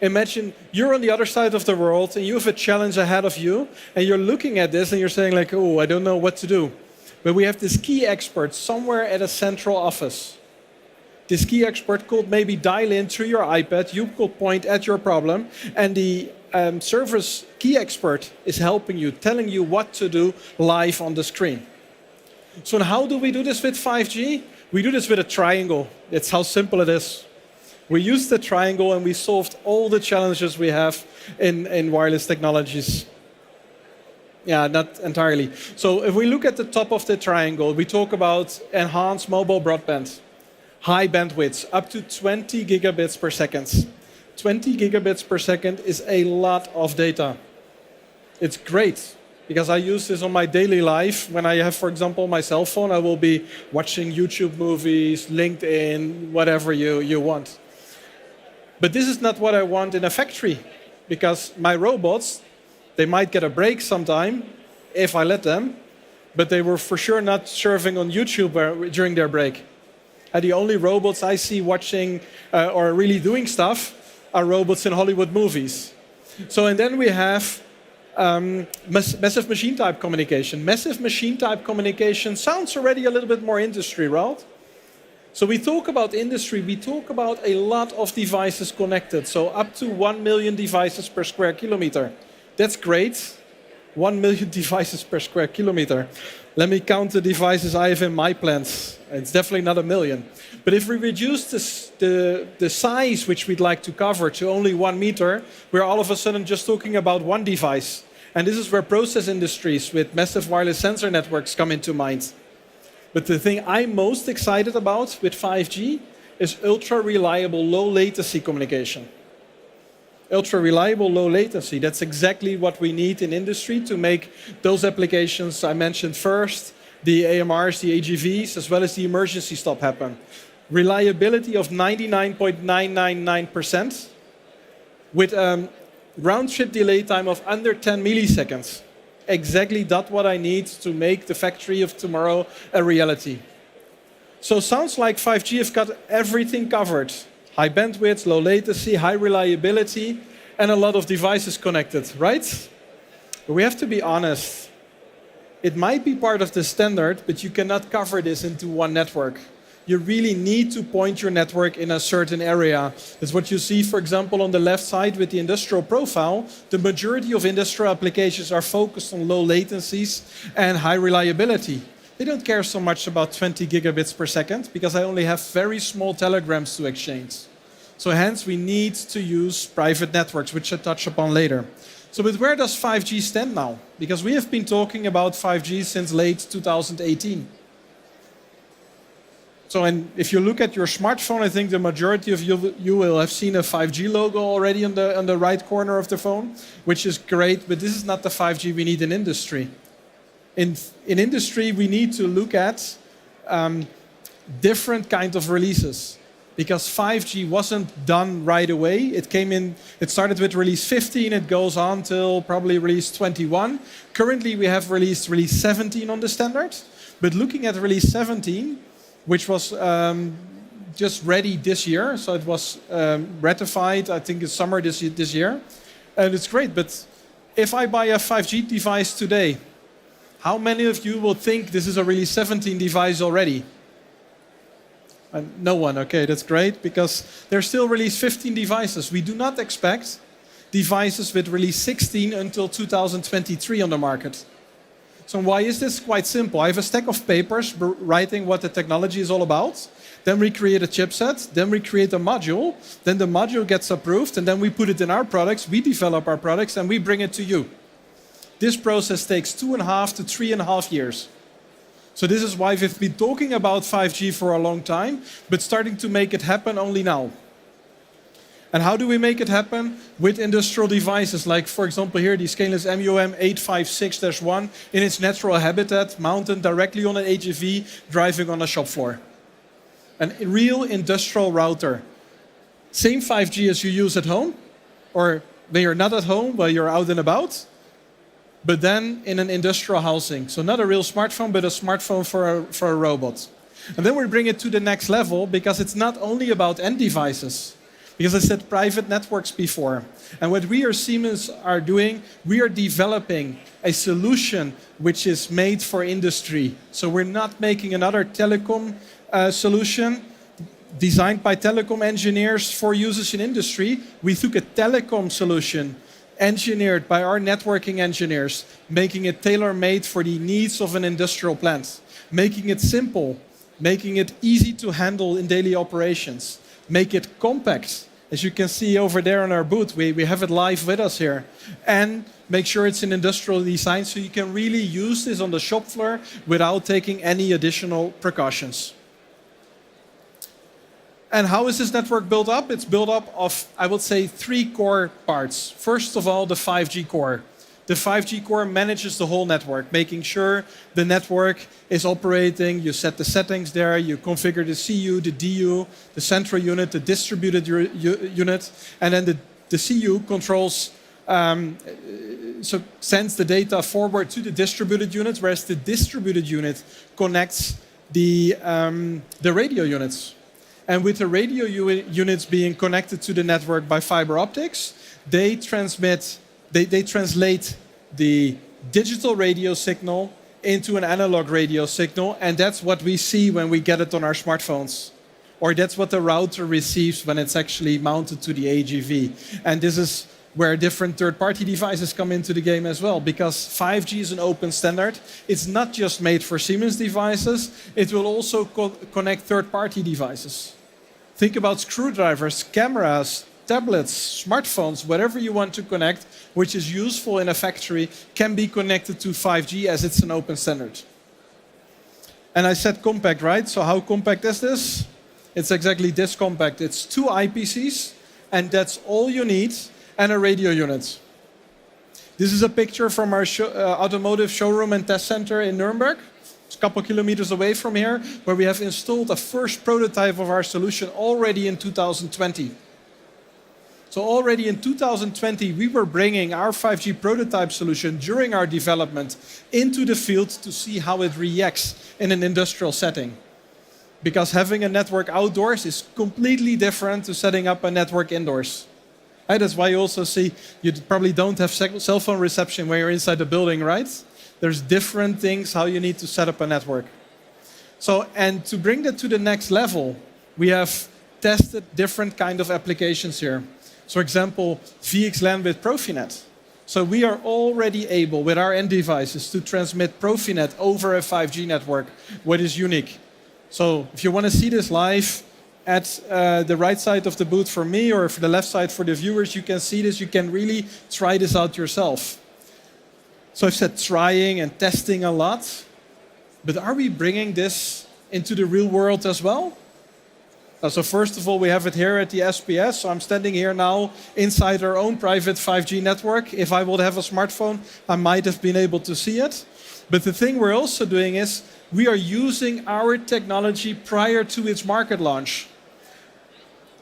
Imagine you're on the other side of the world and you have a challenge ahead of you and you're looking at this and you're saying like, oh, I don't know what to do. But we have this key expert somewhere at a central office. This key expert could maybe dial in through your iPad, you could point at your problem, and the service key expert is helping you, telling you what to do live on the screen. So how do we do this with 5G? We do this with a triangle. That's how simple it is. We used the triangle and we solved all the challenges we have in wireless technologies. Yeah, not entirely. So if we look at the top of the triangle, we talk about enhanced mobile broadband, high bandwidth, up to 20 gigabits per second. 20 gigabits per second is a lot of data. It's great, because I use this on my daily life. When I have, for example, my cell phone, I will be watching YouTube movies, LinkedIn, whatever you want. But this is not what I want in a factory, because my robots, they might get a break sometime, if I let them, but they were for sure not surfing on YouTube during their break. And the only robots I see watching or really doing stuff are robots in Hollywood movies. So, and then we have massive machine type communication. Massive machine type communication sounds already a little bit more industry, right? So we talk about industry, we talk about a lot of devices connected. So up to 1 million devices per square kilometer. That's great. 1 million devices per square kilometer. Let me count the devices I have in my plants. It's definitely not 1 million. But if we reduce the size which we'd like to cover to only 1 meter, we're all of a sudden just talking about one device. And this is where process industries with massive wireless sensor networks come into mind. But the thing I'm most excited about with 5G is ultra-reliable, low-latency communication. Ultra-reliable, low latency, that's exactly what we need in industry to make those applications I mentioned first, the AMRs, the AGVs, as well as the emergency stop happen. Reliability of 99.999% with round-trip delay time of under 10 milliseconds. Exactly that's what I need to make the factory of tomorrow a reality. So sounds like 5G has got everything covered. High bandwidth, low latency, high reliability, and a lot of devices connected, right? But we have to be honest. It might be part of the standard, but you cannot cover this into one network. You really need to point your network in a certain area. That's what you see, for example, on the left side with the industrial profile. The majority of industrial applications are focused on low latencies and high reliability. They don't care so much about 20 gigabits per second because I only have very small telegrams to exchange. So hence we need to use private networks, which I'll touch upon later. So but where does 5G stand now? Because we have been talking about 5G since late 2018. So and if you look at your smartphone, I think the majority of you will have seen a 5G logo already on the right corner of the phone, which is great, but this is not the 5G we need in industry. In industry, we need to look at different kinds of releases because 5G wasn't done right away. It started with release 15, it goes on till probably release 21. Currently, we have released release 17 on the standard, but looking at release 17, which was just ready this year, so it was ratified, I think, in summer this year, and it's great. But if I buy a 5G device today, how many of you will think this is a release 17 device already? No one, okay, that's great, because there's still release 15 devices. We do not expect devices with release 16 until 2023 on the market. So why is this? Quite simple. I have a stack of papers writing what the technology is all about. Then we create a chipset, then we create a module, then the module gets approved, and then we put it in our products, we develop our products, and we bring it to you. This process takes 2.5 to 3.5 years. So this is why we've been talking about 5G for a long time, but starting to make it happen only now. And how do we make it happen? With industrial devices, like for example here, the Scaleless MUM 856-1 in its natural habitat, mounted directly on an AGV, driving on a shop floor. A real industrial router. Same 5G as you use at home, or when you're not at home, while you're out and about, but then in an industrial housing. So not a real smartphone, but a smartphone for a robot. And then we bring it to the next level, because it's not only about end devices. Because I said private networks before. And what we as Siemens are doing, we are developing a solution which is made for industry. So we're not making another telecom solution designed by telecom engineers for users in industry. We took a telecom solution engineered by our networking engineers, making it tailor-made for the needs of an industrial plant, making it simple, making it easy to handle in daily operations, make it compact. As you can see over there on our booth, we have it live with us here. And make sure it's in industrial design so you can really use this on the shop floor without taking any additional precautions. And how is this network built up? It's built up of, I would say, 3 core parts. First of all, the 5G core. The 5G core manages the whole network, making sure the network is operating. You set the settings there, you configure the CU, the DU, the central unit, the distributed unit, and then the CU controls, so sends the data forward to the distributed unit, whereas the distributed unit connects the radio units. And with the radio units being connected to the network by fiber optics, they translate the digital radio signal into an analog radio signal, and that's what we see when we get it on our smartphones. Or that's what the router receives when it's actually mounted to the AGV. And this is where different third-party devices come into the game as well, because 5G is an open standard. It's not just made for Siemens devices, it will also connect third-party devices. Think about screwdrivers, cameras, tablets, smartphones, whatever you want to connect, which is useful in a factory, can be connected to 5G as it's an open standard. And I said compact, right? So how compact is this? It's exactly this compact. It's 2 IPCs, and that's all you need, and a radio unit. This is a picture from our automotive showroom and test center in Nuremberg. It's a couple kilometers away from here, where we have installed a first prototype of our solution already in 2020. So already in 2020, we were bringing our 5G prototype solution during our development into the field to see how it reacts in an industrial setting. Because having a network outdoors is completely different to setting up a network indoors. And that's why you also see you probably don't have cell phone reception when you're inside the building, right? There's different things how you need to set up a network. So, and to bring that to the next level, we have tested different kind of applications here. So, for example, VXLAN with Profinet. So we are already able, with our end devices, to transmit Profinet over a 5G network, what is unique. So if you want to see this live, at the right side of the booth for me, or for the left side for the viewers, you can see this. You can really try this out yourself. So I've said trying and testing a lot, but are we bringing this into the real world as well? So first of all, we have it here at the SPS. So I'm standing here now inside our own private 5G network. If I would have a smartphone, I might have been able to see it. But the thing we're also doing is we are using our technology prior to its market launch.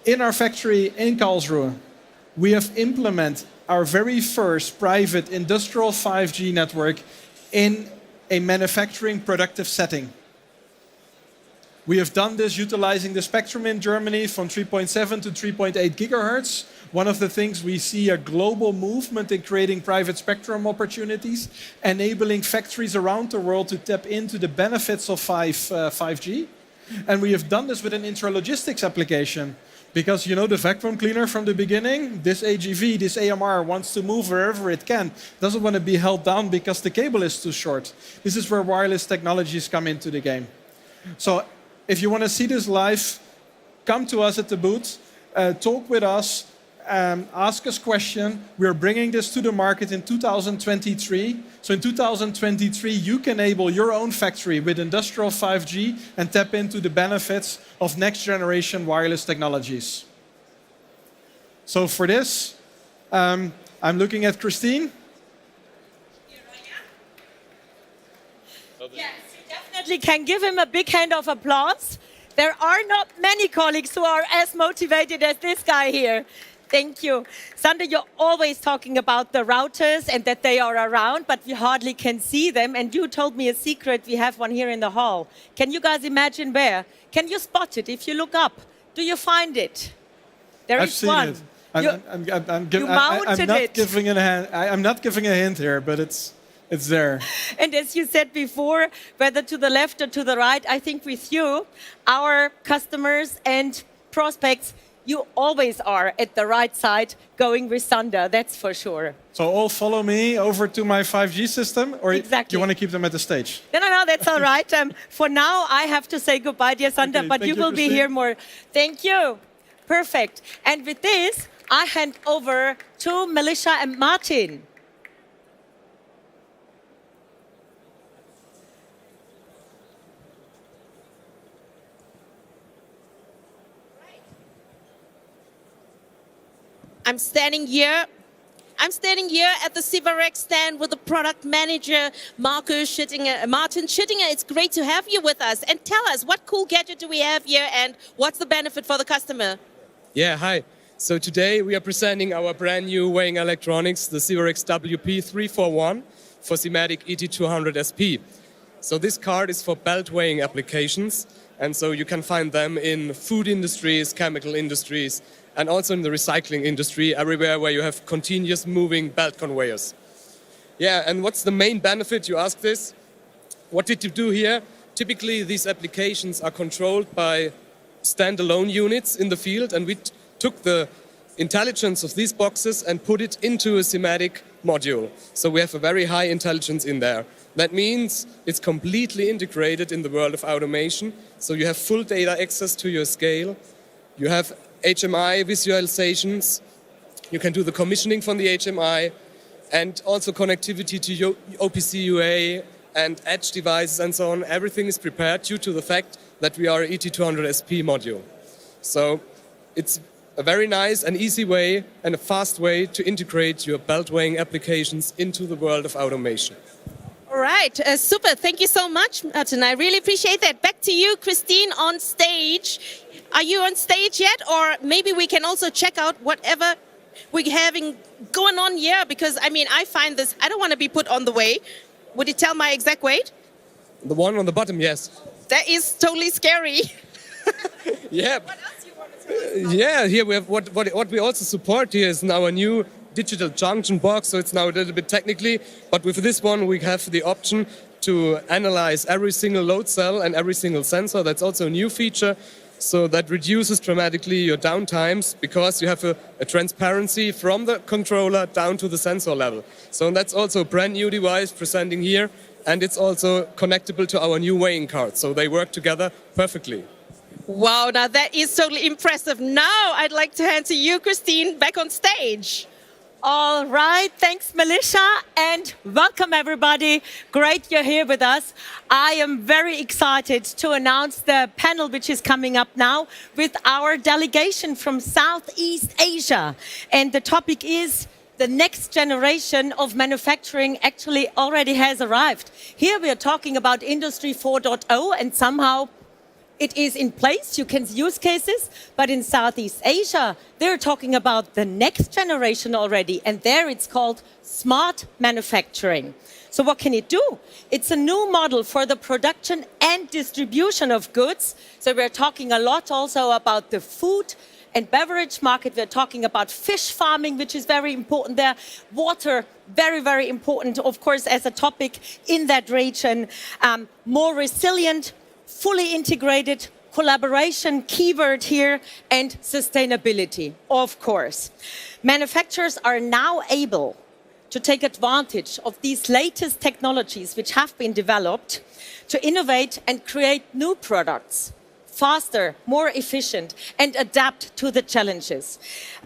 In our factory in Karlsruhe, we have implemented our very first private industrial 5G network in a manufacturing productive setting. We have done this utilizing the spectrum in Germany from 3.7 to 3.8 gigahertz. One of the things we see a global movement in creating private spectrum opportunities, enabling factories around the world to tap into the benefits of 5G. And we have done this with an intralogistics application. Because you know the vacuum cleaner from the beginning, this AGV, this AMR wants to move wherever it can. Doesn't want to be held down because the cable is too short. This is where wireless technologies come into the game. So if you want to see this live, come to us at the booth, talk with us, ask us questions. We're bringing this to the market in 2023. So in 2023, you can enable your own factory with industrial 5G and tap into the benefits of next generation wireless technologies. So for this, I'm looking at Christine. Yes, you definitely can give him a big hand of applause. There are not many colleagues who are as motivated as this guy here. Thank you. Sander, you're always talking about the routers and that they are around, but we hardly can see them. And you told me a secret. We have one here in the hall. Can you guys imagine where? Can you spot it if you look up? Do you find it? There is one. You mounted it. I'm not giving a hint here, but it's there. And as you said before, whether to the left or to the right, I think with you, our customers and prospects, you always are at the right side going with Sander, that's for sure. So all follow me over to my 5G system, or exactly. Do you want to keep them at the stage? No, that's all right. For now, I have to say goodbye, dear Sander, but you will be here more. Thank you. Perfect. And with this, I hand over to Melissa and Martin. I'm standing here at the Siemens stand with the product manager, Martin Schittinger. It's great to have you with us. And tell us, what cool gadget do we have here and what's the benefit for the customer? Yeah, hi. So today we are presenting our brand new weighing electronics, the Siemens WP341 for Simatic ET200 SP. So this card is for belt weighing applications. And so you can find them in food industries, chemical industries, and also in the recycling industry, everywhere where you have continuous moving belt conveyors. Yeah, and what's the main benefit, you ask this? What did you do here? Typically, these applications are controlled by standalone units in the field, and we took the intelligence of these boxes and put it into a Simatic module. So we have a very high intelligence in there. That means it's completely integrated in the world of automation. So you have full data access to your scale. You have HMI visualizations. You can do the commissioning from the HMI and also connectivity to OPC UA and edge devices and so on. Everything is prepared due to the fact that we are an ET200 SP module. So it's a very nice and easy way and a fast way to integrate your belt weighing applications into the world of automation. All right, super. Thank you so much, Martin. I really appreciate that. Back to you, Christine, on stage. Are you on stage yet? Or maybe we can also check out whatever we're having going on here, because I find this, I don't want to be put on the way. Would you tell my exact weight? The one on the bottom, yes. That is totally scary. Yeah. What else you want to tell us about? Yeah, here we have what we also support here is now a new digital junction box, so it's now a little bit technically, but with this one we have the option to analyze every single load cell and every single sensor. That's also a new feature, so that reduces dramatically your downtimes because you have a transparency from the controller down to the sensor level. So that's also a brand new device presenting here, and it's also connectable to our new weighing card, so they work together perfectly. Wow, now that is totally impressive. Now I'd like to hand to you, Christine, back on stage. All right, thanks, Melissa, and welcome everybody. Great you're here with us. I am very excited to announce the panel which is coming up now with our delegation from Southeast Asia. And the topic is the next generation of manufacturing actually already has arrived. Here we are talking about Industry 4.0, and somehow it is in place, you can use cases, but in Southeast Asia, they're talking about the next generation already, and there it's called smart manufacturing. So what can it do? It's a new model for the production and distribution of goods. So we're talking a lot also about the food and beverage market. We're talking about fish farming, which is very important there. Water, very, very important, of course, as a topic in that region. More resilient, fully integrated collaboration, keyword here, and sustainability, of course. Manufacturers are now able to take advantage of these latest technologies which have been developed to innovate and create new products faster, more efficient, and adapt to the challenges.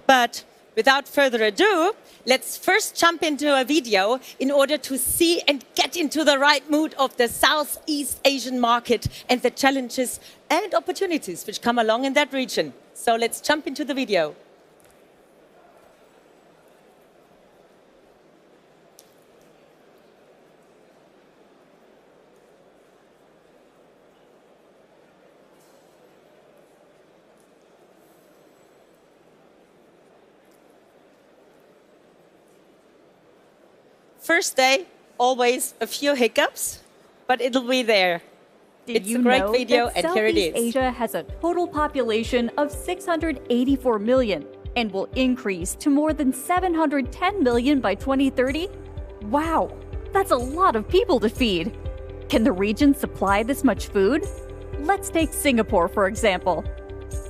But without further ado, let's first jump into a video in order to see and get into the right mood of the Southeast Asian market and the challenges and opportunities which come along in that region. So let's jump into the video. First day, always a few hiccups, but it'll be there. It's a great video, and here it is. Southeast Asia has a total population of 684 million and will increase to more than 710 million by 2030. Wow, that's a lot of people to feed. Can the region supply this much food? Let's take Singapore, for example.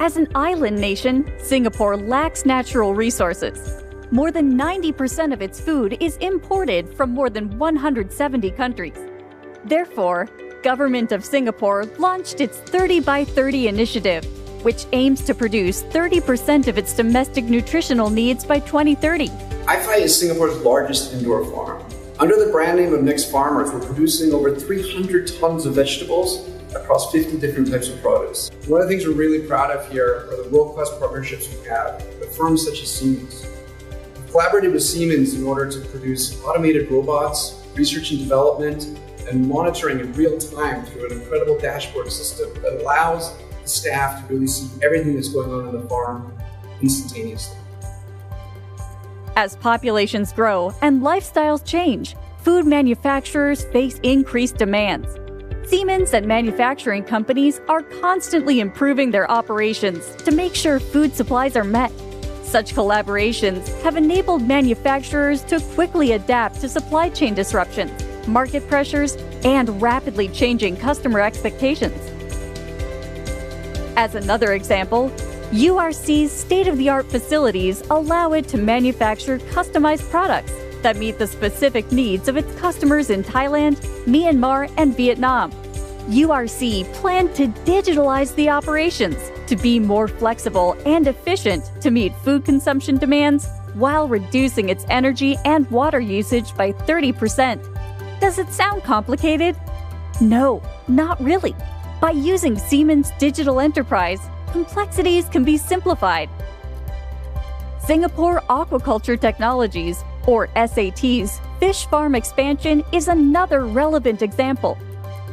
As an island nation, Singapore lacks natural resources. More than 90% of its food is imported from more than 170 countries. Therefore, Government of Singapore launched its 30 by 30 initiative, which aims to produce 30% of its domestic nutritional needs by 2030. IFI is Singapore's largest indoor farm. Under the brand name of Next Farmers, we're producing over 300 tons of vegetables across 50 different types of produce. One of the things we're really proud of here are the world-class partnerships we have with firms such as Siemens. We've collaborated with Siemens in order to produce automated robots, research and development, and monitoring in real time through an incredible dashboard system that allows the staff to really see everything that's going on the farm instantaneously. As populations grow and lifestyles change, food manufacturers face increased demands. Siemens and manufacturing companies are constantly improving their operations to make sure food supplies are met. Such collaborations have enabled manufacturers to quickly adapt to supply chain disruptions, market pressures, and rapidly changing customer expectations. As another example, URC's state-of-the-art facilities allow it to manufacture customized products that meet the specific needs of its customers in Thailand, Myanmar, and Vietnam. URC planned to digitalize the operations to be more flexible and efficient to meet food consumption demands while reducing its energy and water usage by 30%. Does it sound complicated? No, not really. By using Siemens Digital Enterprise, complexities can be simplified. Singapore Aquaculture Technologies, or SAT's, fish farm expansion is another relevant example.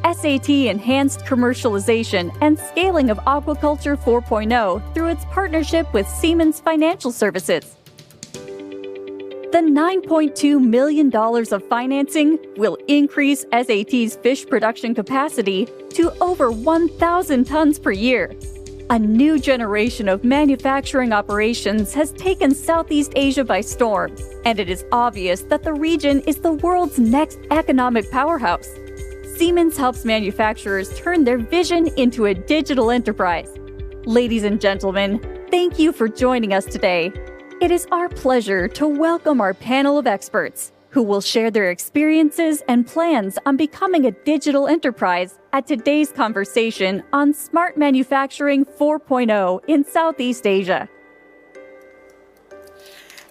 SAT enhanced commercialization and scaling of Aquaculture 4.0 through its partnership with Siemens Financial Services. The $9.2 million of financing will increase SAT's fish production capacity to over 1,000 tons per year. A new generation of manufacturing operations has taken Southeast Asia by storm, and it is obvious that the region is the world's next economic powerhouse. Siemens helps manufacturers turn their vision into a digital enterprise. Ladies and gentlemen, thank you for joining us today. It is our pleasure to welcome our panel of experts who will share their experiences and plans on becoming a digital enterprise at today's conversation on Smart Manufacturing 4.0 in Southeast Asia.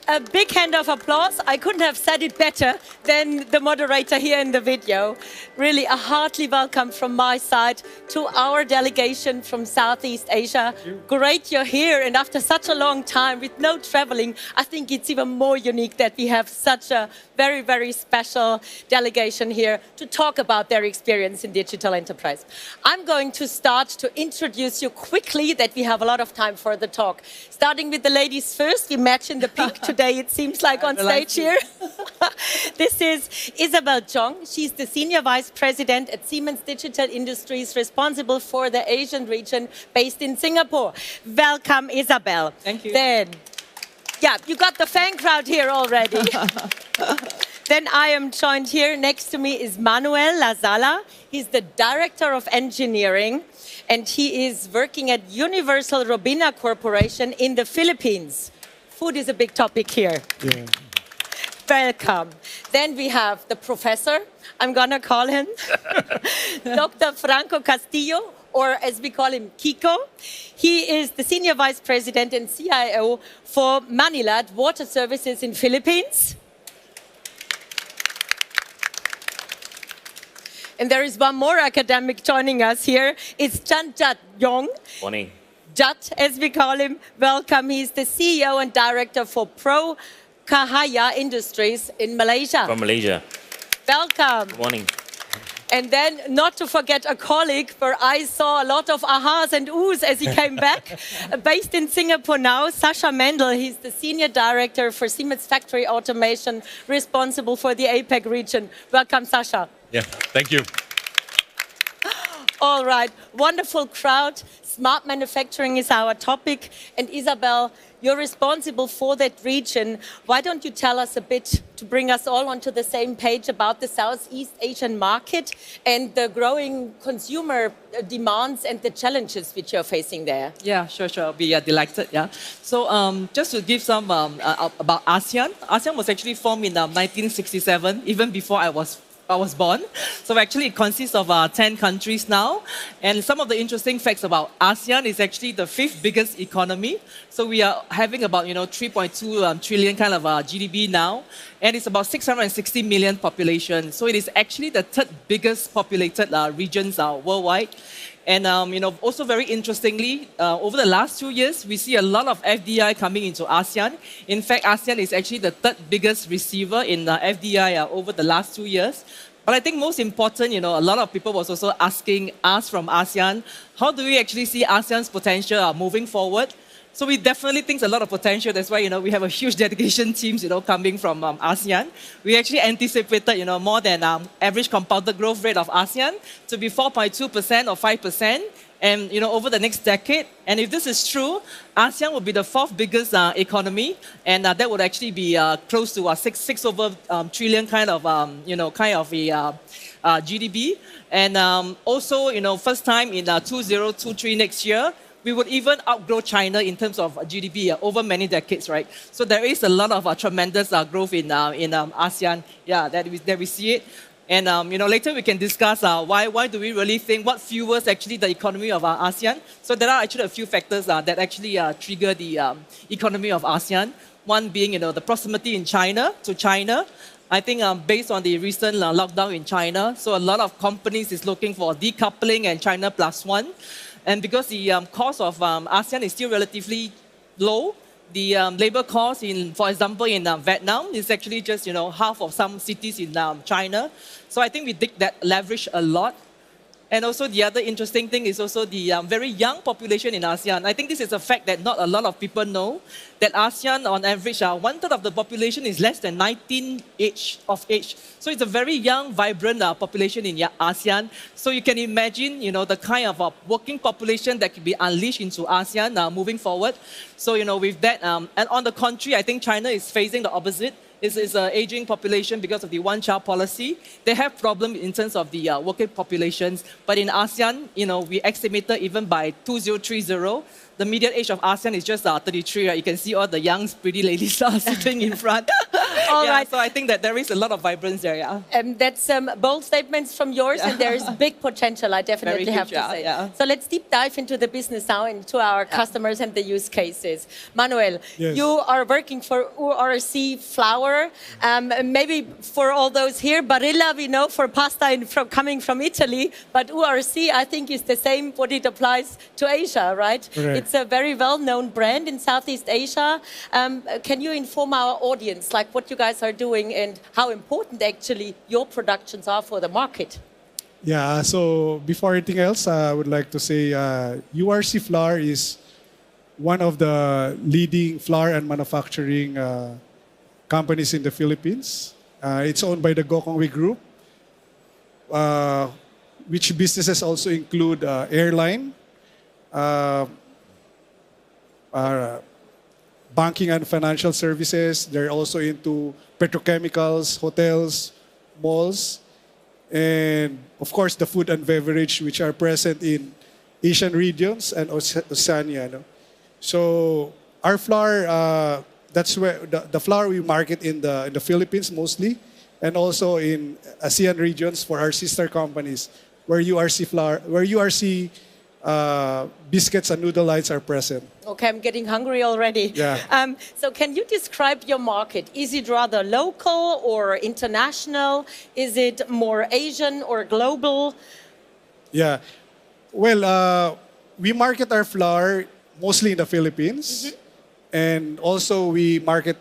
A big hand of applause. I couldn't have said it better than the moderator here in the video. Really a hearty welcome from my side to our delegation from Southeast Asia. Great you're here, and after such a long time with no traveling, I think it's even more unique that we have such a very, very special delegation here to talk about their experience in digital enterprise. I'm going to start to introduce you quickly that we have a lot of time for the talk. Starting with the ladies first, we match in the pink today, it seems like on stage here. This is Isabel Chong. She's the Senior Vice President at Siemens Digital Industries, responsible for the Asian region based in Singapore. Welcome, Isabel. Thank you. Then, yeah, you got the fan crowd here already. Then I am joined here, next to me is Manuel Lazala. He's the Director of Engineering, and he is working at Universal Robina Corporation in the Philippines. Food is a big topic here. Yeah. Welcome. Then we have the professor, I'm gonna call him, Dr. Franco Castillo, or as we call him, Kiko. He is the Senior Vice President and CIO for Manilad Water Services in Philippines. And there is one more academic joining us here. It's Chanjat Yong. Morning. Jat, as we call him, welcome. He's the CEO and Director for Pro Cahaya Industries in Malaysia. From Malaysia. Welcome. Good morning. And then, not to forget a colleague, where I saw a lot of ahas and oohs as he came back, based in Singapore now, Sascha Mendel. He's the Senior Director for Siemens Factory Automation, responsible for the APAC region. Welcome, Sascha. Yeah, thank you. All right, wonderful crowd. Smart manufacturing is our topic. And Isabel, you're responsible for that region. Why don't you tell us a bit to bring us all onto the same page about the Southeast Asian market and the growing consumer demands and the challenges which you're facing there? Yeah, sure. I'll be delighted. Yeah. So just to give some about ASEAN. ASEAN was actually formed in 1967, even before I was was born. So actually, it consists of 10 countries now. And some of the interesting facts about ASEAN is actually the 5th biggest economy. So we are having about 3.2 trillion kind of GDP now, and it's about 660 million population. So it is actually the 3rd biggest populated regions worldwide. And also very interestingly, over the last 2 years, we see a lot of FDI coming into ASEAN. In fact, ASEAN is actually the 3rd biggest receiver in FDI over the last 2 years. But I think most important, a lot of people was also asking us from ASEAN, how do we actually see ASEAN's potential moving forward? So we definitely think a lot of potential. That's why we have a huge dedication teams coming from ASEAN. We actually anticipated more than average compounded growth rate of ASEAN to be 4.2% or 5%, and over the next decade. And if this is true, ASEAN will be the 4th biggest economy, and that would actually be close to a six over trillion kind of GDP. And also first time in 2023 next year, we would even outgrow China in terms of GDP over many decades, right? So there is a lot of tremendous growth in ASEAN. Yeah, that we see it. And later we can discuss why do we really think what fuels actually the economy of ASEAN. So there are actually a few factors that actually trigger the economy of ASEAN. One being the proximity to China. I think based on the recent lockdown in China, so a lot of companies is looking for decoupling and China plus one. And because the cost of ASEAN is still relatively low, the labor cost, for example, in Vietnam is actually just half of some cities in China. So I think we dig that leverage a lot. And also the other interesting thing is also the very young population in ASEAN. I think this is a fact that not a lot of people know, that ASEAN on average, 1/3 of the population is less than 19 of age. So it's a very young, vibrant population in ASEAN. So you can imagine, the kind of working population that can be unleashed into ASEAN moving forward. So, with that, and on the contrary, I think China is facing the opposite. It's an aging population because of the one-child policy. They have problems in terms of the working populations. But in ASEAN, we estimated even by 2030, the median age of ASEAN is just 33. Right? You can see all the young, pretty ladies sitting in front. All right. So I think that there is a lot of vibrance there. Yeah. That's bold statements from yours, and there is big potential, I definitely have to say. Yeah. So let's deep dive into the business now, into our customers and the use cases. Manuel, Yes. you are working for URC Flour. Maybe for all those here, Barilla we know for pasta coming from Italy, but URC I think is the same what it applies to Asia, right? Correct. It's a very well-known brand in Southeast Asia. Can you inform our audience like what you guys are doing and how important actually your productions are for the market? Yeah, so before anything else, I would like to say URC Flour is one of the leading flour and manufacturing companies in the Philippines. It's owned by the Gokongwei Group, which businesses also include airline, banking and financial services. They're also into petrochemicals, hotels, malls, and of course the food and beverage, which are present in Asian regions and Oceania. No? So our flour, that's where the flour we market in the Philippines mostly, and also in ASEAN regions for our sister companies, where URC flour, where URC biscuits and noodle lights are present. Okay, I'm getting hungry already. Yeah. So can you describe your market? Is it rather local or international? Is it more Asian or global? Yeah. Well, we market our flour mostly in the Philippines. And also we market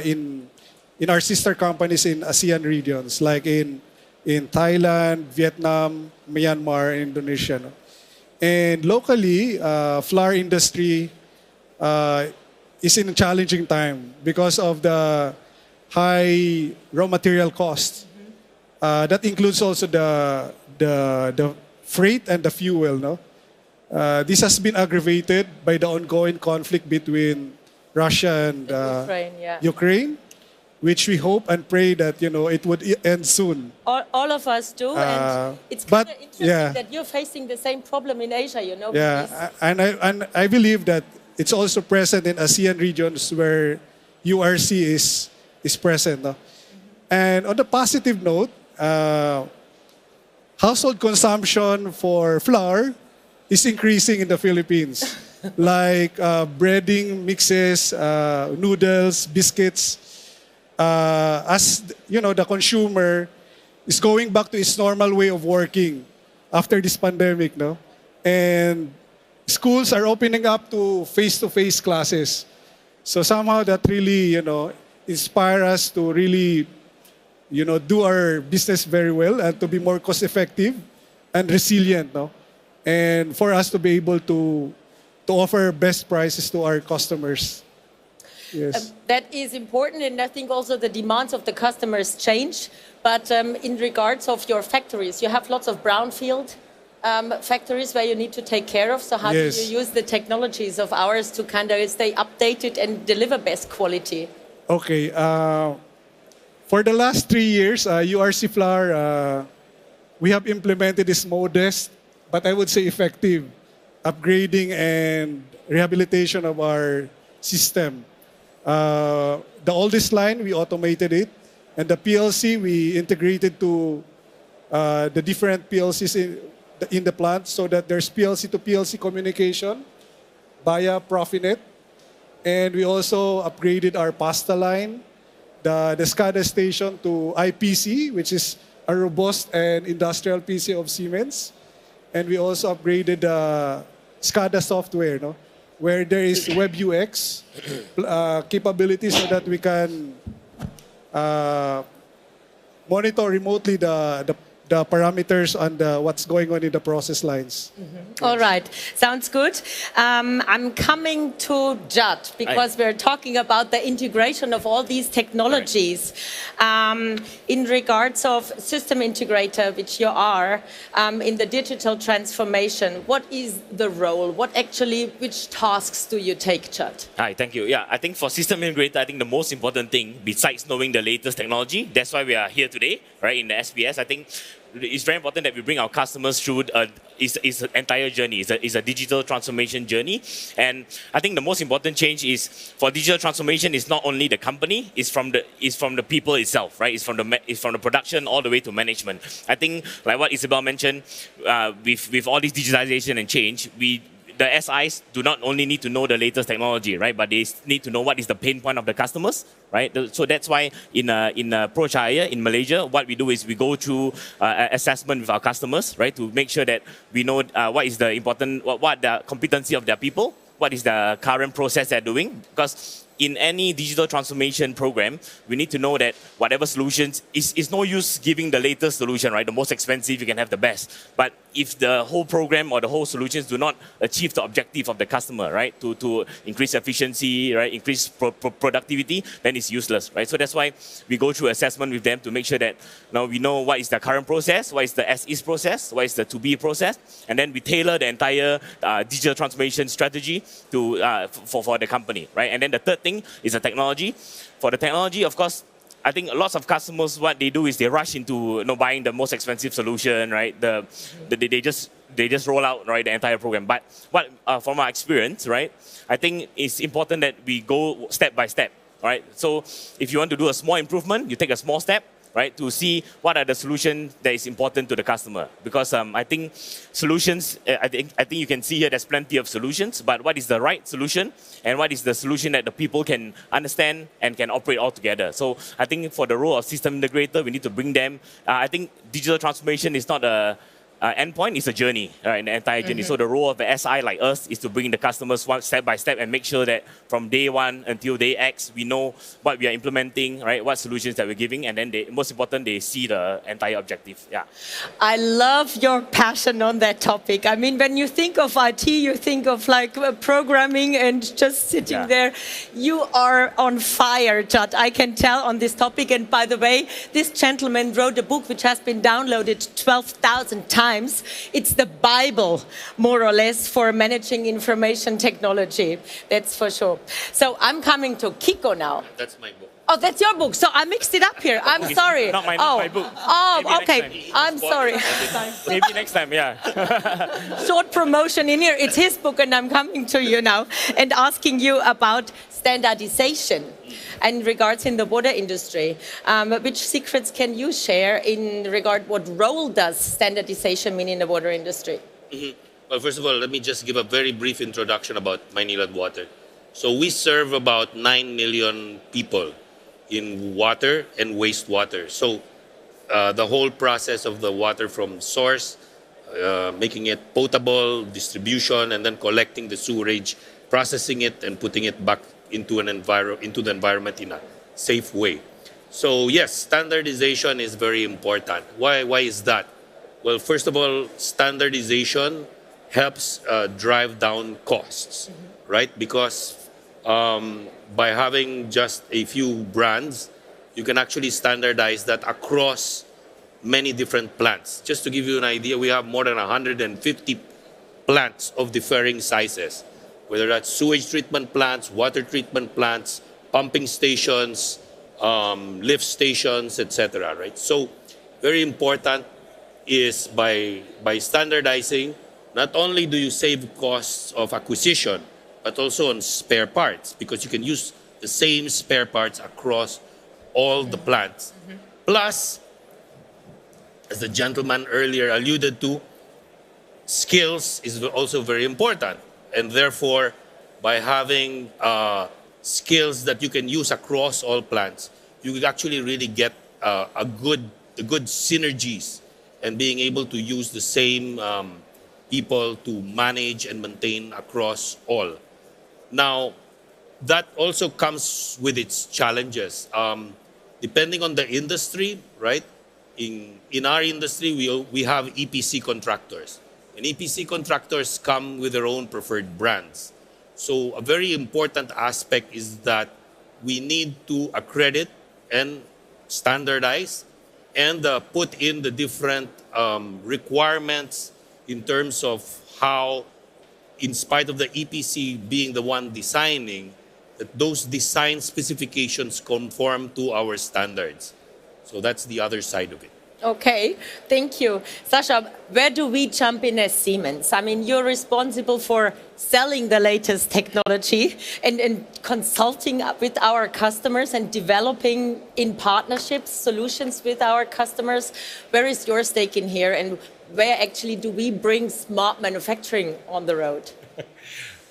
in our sister companies in ASEAN regions, like in Thailand, Vietnam, Myanmar, and Indonesia. No? And locally, flour industry is in a challenging time because of the high raw material costs. That includes also the freight and the fuel. No? This has been aggravated by the ongoing conflict between Russia and Ukraine, which we hope and pray that it would end soon. All of us do, and it's kind of interesting that you're facing the same problem in Asia. Yeah, and I believe that it's also present in ASEAN regions where URC is present. No? And on the positive note, household consumption for flour is increasing in the Philippines. Like breading mixes, noodles, biscuits. As you know, the consumer is going back to its normal way of working after this pandemic, no? And schools are opening up to face-to-face classes. So somehow that really, inspire us to really, do our business very well and to be more cost-effective and resilient, no? And for us to be able to offer best prices to our customers. Yes. That is important, and I think also the demands of the customers change. But in regards of your factories, you have lots of brownfield factories where you need to take care of. So how do you use the technologies of ours to kind of stay updated and deliver best quality? Okay. For the last 3 years, URC Flour, we have implemented this modest, but I would say effective, upgrading and rehabilitation of our system. The oldest line, we automated it. And the PLC, we integrated to the different PLCs in the plant so that there's PLC to PLC communication via Profinet. And we also upgraded our pasta line, the SCADA station to IPC, which is a robust and industrial PC of Siemens. And we also upgraded the SCADA software, no? Where there is web UX capabilities so that we can monitor remotely the parameters and what's going on in the process lines. All right, sounds good. I'm coming to Judd because we're talking about the integration of all these technologies. In regards of system integrator, which you are, in the digital transformation, what is the role? Which tasks do you take, Judd? Hi, thank you. Yeah, I think for system integrator, I think the most important thing, besides knowing the latest technology, that's why we are here today, right, in the SPS. I think it's very important that we bring our customers through it's an entire journey. It's a digital transformation journey. And I think the most important change is for digital transformation is not only the company, it's from the people itself, right? It's from the production all the way to management. I think like what Isabel mentioned, with all this digitalization and change, the SIs do not only need to know the latest technology, right? But they need to know what is the pain point of the customers, right? So that's why in ProChaya in Malaysia, what we do is we go through assessment with our customers, right? To make sure that we know what is the important, what the competency of their people, what is the current process they're doing. Because in any digital transformation program, we need to know that whatever solutions, it's no use giving the latest solution, right? The most expensive, you can have the best. But if the whole program or the whole solutions do not achieve the objective of the customer, right? To increase efficiency, right? Increase productivity, then it's useless, right? So that's why we go through assessment with them to make sure that now we know what is the current process, what is the as-is process, what is the to-be process, and then we tailor the entire digital transformation strategy to for the company, right? And then the third thing is the technology. For the technology, of course, I think lots of customers, what they do is they rush into buying the most expensive solution, right? They just roll out, right, the entire program. But from our experience, right, I think it's important that we go step by step, right? So if you want to do a small improvement, you take a small step, right, to see what are the solutions that is important to the customer. Because I think solutions, I think you can see here there's plenty of solutions, but what is the right solution and what is the solution that the people can understand and can operate all together. So I think for the role of system integrator, we need to bring them. I think digital transformation is not a endpoint, is a journey, right, an entire journey. So the role of the SI like us is to bring the customers one step by step and make sure that from day one until day X, we know what we are implementing, right, what solutions that we're giving, and then most important, they see the entire objective. Yeah. I love your passion on that topic. I mean, when you think of IT, you think of like programming and just sitting there. You are on fire, Judd. I can tell on this topic. And by the way, this gentleman wrote a book which has been downloaded 12,000 times. It's the Bible, more or less, for managing information technology. That's for sure. So I'm coming to Kiko now. That's my book. Oh, that's your book. So I mixed it up here. I'm sorry. Not my book. Oh, Maybe okay. next time. I'm sorry. Maybe next time, yeah. Short promotion in here. It's his book, and I'm coming to you now and asking you about standardization and regards in the water industry. Which secrets can you share in regard what role does standardization mean in the water industry? Well, first of all, let me just give a very brief introduction about Maynilad Water. So we serve about 9 million people in water and wastewater. So the whole process of the water from source, making it potable, distribution, and then collecting the sewerage, processing it, and putting it back into the environment in a safe way. So yes, standardization is very important. Why is that? Well, first of all, standardization helps drive down costs, right? Because by having just a few brands, you can actually standardize that across many different plants. Just to give you an idea, we have more than 150 plants of differing sizes, whether that's sewage treatment plants, water treatment plants, pumping stations, lift stations, etc. Right? So very important is by standardizing, not only do you save costs of acquisition, but also on spare parts, because you can use the same spare parts across all the plants. Plus, as the gentleman earlier alluded to, skills is also very important. And therefore, by having skills that you can use across all plants, you could actually really get a good synergies and being able to use the same people to manage and maintain across all. Now, that also comes with its challenges. Depending on the industry, right? In our industry, we have EPC contractors. And EPC contractors come with their own preferred brands. So a very important aspect is that we need to accredit and standardize and put in the different requirements in terms of how, in spite of the EPC being the one designing, that those design specifications conform to our standards. So that's the other side of it. Okay, thank you. Sasha, where do we jump in as Siemens? I mean, you're responsible for selling the latest technology and consulting with our customers and developing in partnerships solutions with our customers. Where is your stake in here, and where actually do we bring smart manufacturing on the road?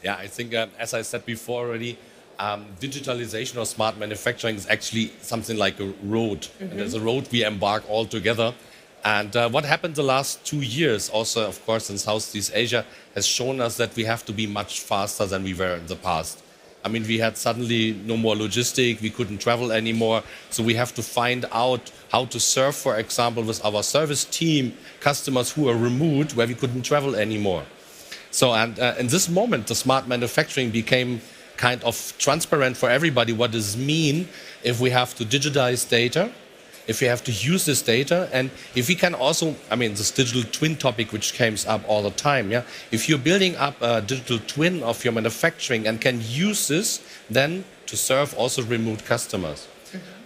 Yeah, I think, as I said before already, digitalization or smart manufacturing is actually something like a road. And as a road, we embark all together. And what happened the last 2 years, also, of course, in Southeast Asia, has shown us that we have to be much faster than we were in the past. I mean, we had suddenly no more logistic, we couldn't travel anymore. So we have to find out how to serve, for example, with our service team, customers who are remote, where we couldn't travel anymore. So, and in this moment, the smart manufacturing became kind of transparent for everybody what does it mean if we have to digitize data, if we have to use this data, and if we can also, I mean, this digital twin topic which comes up all the time, yeah? If you're building up a digital twin of your manufacturing and can use this then to serve also remote customers.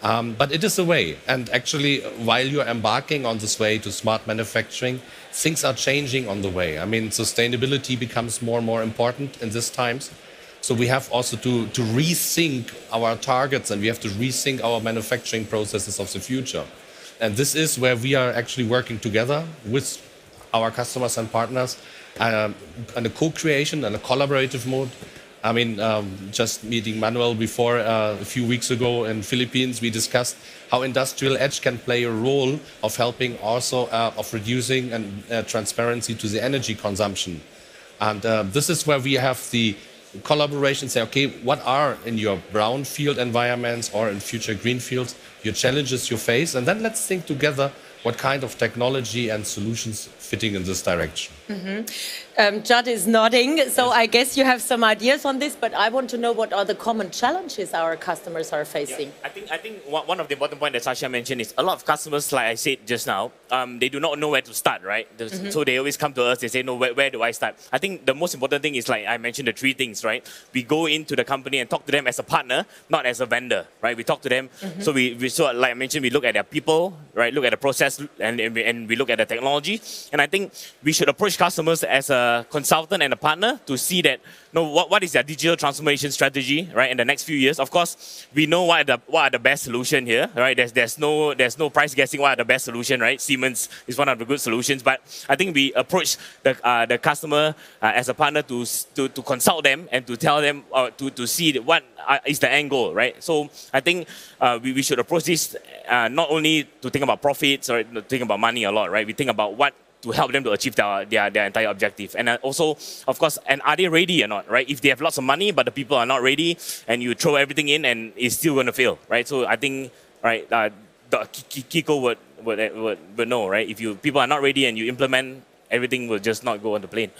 But it is a way, and actually while you're embarking on this way to smart manufacturing, things are changing on the way. I mean, sustainability becomes more and more important in these times. So we have also to rethink our targets, and we have to rethink our manufacturing processes of the future. And this is where we are actually working together with our customers and partners on a co-creation and a collaborative mode. I mean, just meeting Manuel before a few weeks ago in Philippines, we discussed how industrial edge can play a role of helping also of reducing and transparency to the energy consumption. And this is where we have the collaboration, say, okay, what are in your brownfield environments or in future greenfields your challenges you face, and then let's think together what kind of technology and solutions fitting in this direction. Judd is nodding, so I guess you have some ideas on this, but I want to know what are the common challenges our customers are facing. Yeah, I think one of the important points that Sasha mentioned is a lot of customers, like I said just now, they do not know where to start, right? So they always come to us, they say, no, where do I start? I think the most important thing is, like I mentioned, the three things, right? We go into the company and talk to them as a partner, not as a vendor, right? We talk to them, so so like I mentioned, we look at their people, right? Look at the process, and we look at the technology. And I think we should approach customers as a consultant and a partner to see that, what is their digital transformation strategy, right? In the next few years, of course, we know what are the best solution here, right? There's no price guessing what are the best solution, right? Siemens is one of the good solutions, but I think we approach the customer as a partner to consult them and to tell them to see what is the end goal, right? So I think we should approach this not only to think about profits or think about money a lot, right? We think about what to help them to achieve their entire objective. And also, of course, and are they ready or not, right? If they have lots of money, but the people are not ready, and you throw everything in and it's still going to fail, right? So I think, right, Kiko would know, right? If people are not ready and you implement, everything will just not go on the plane.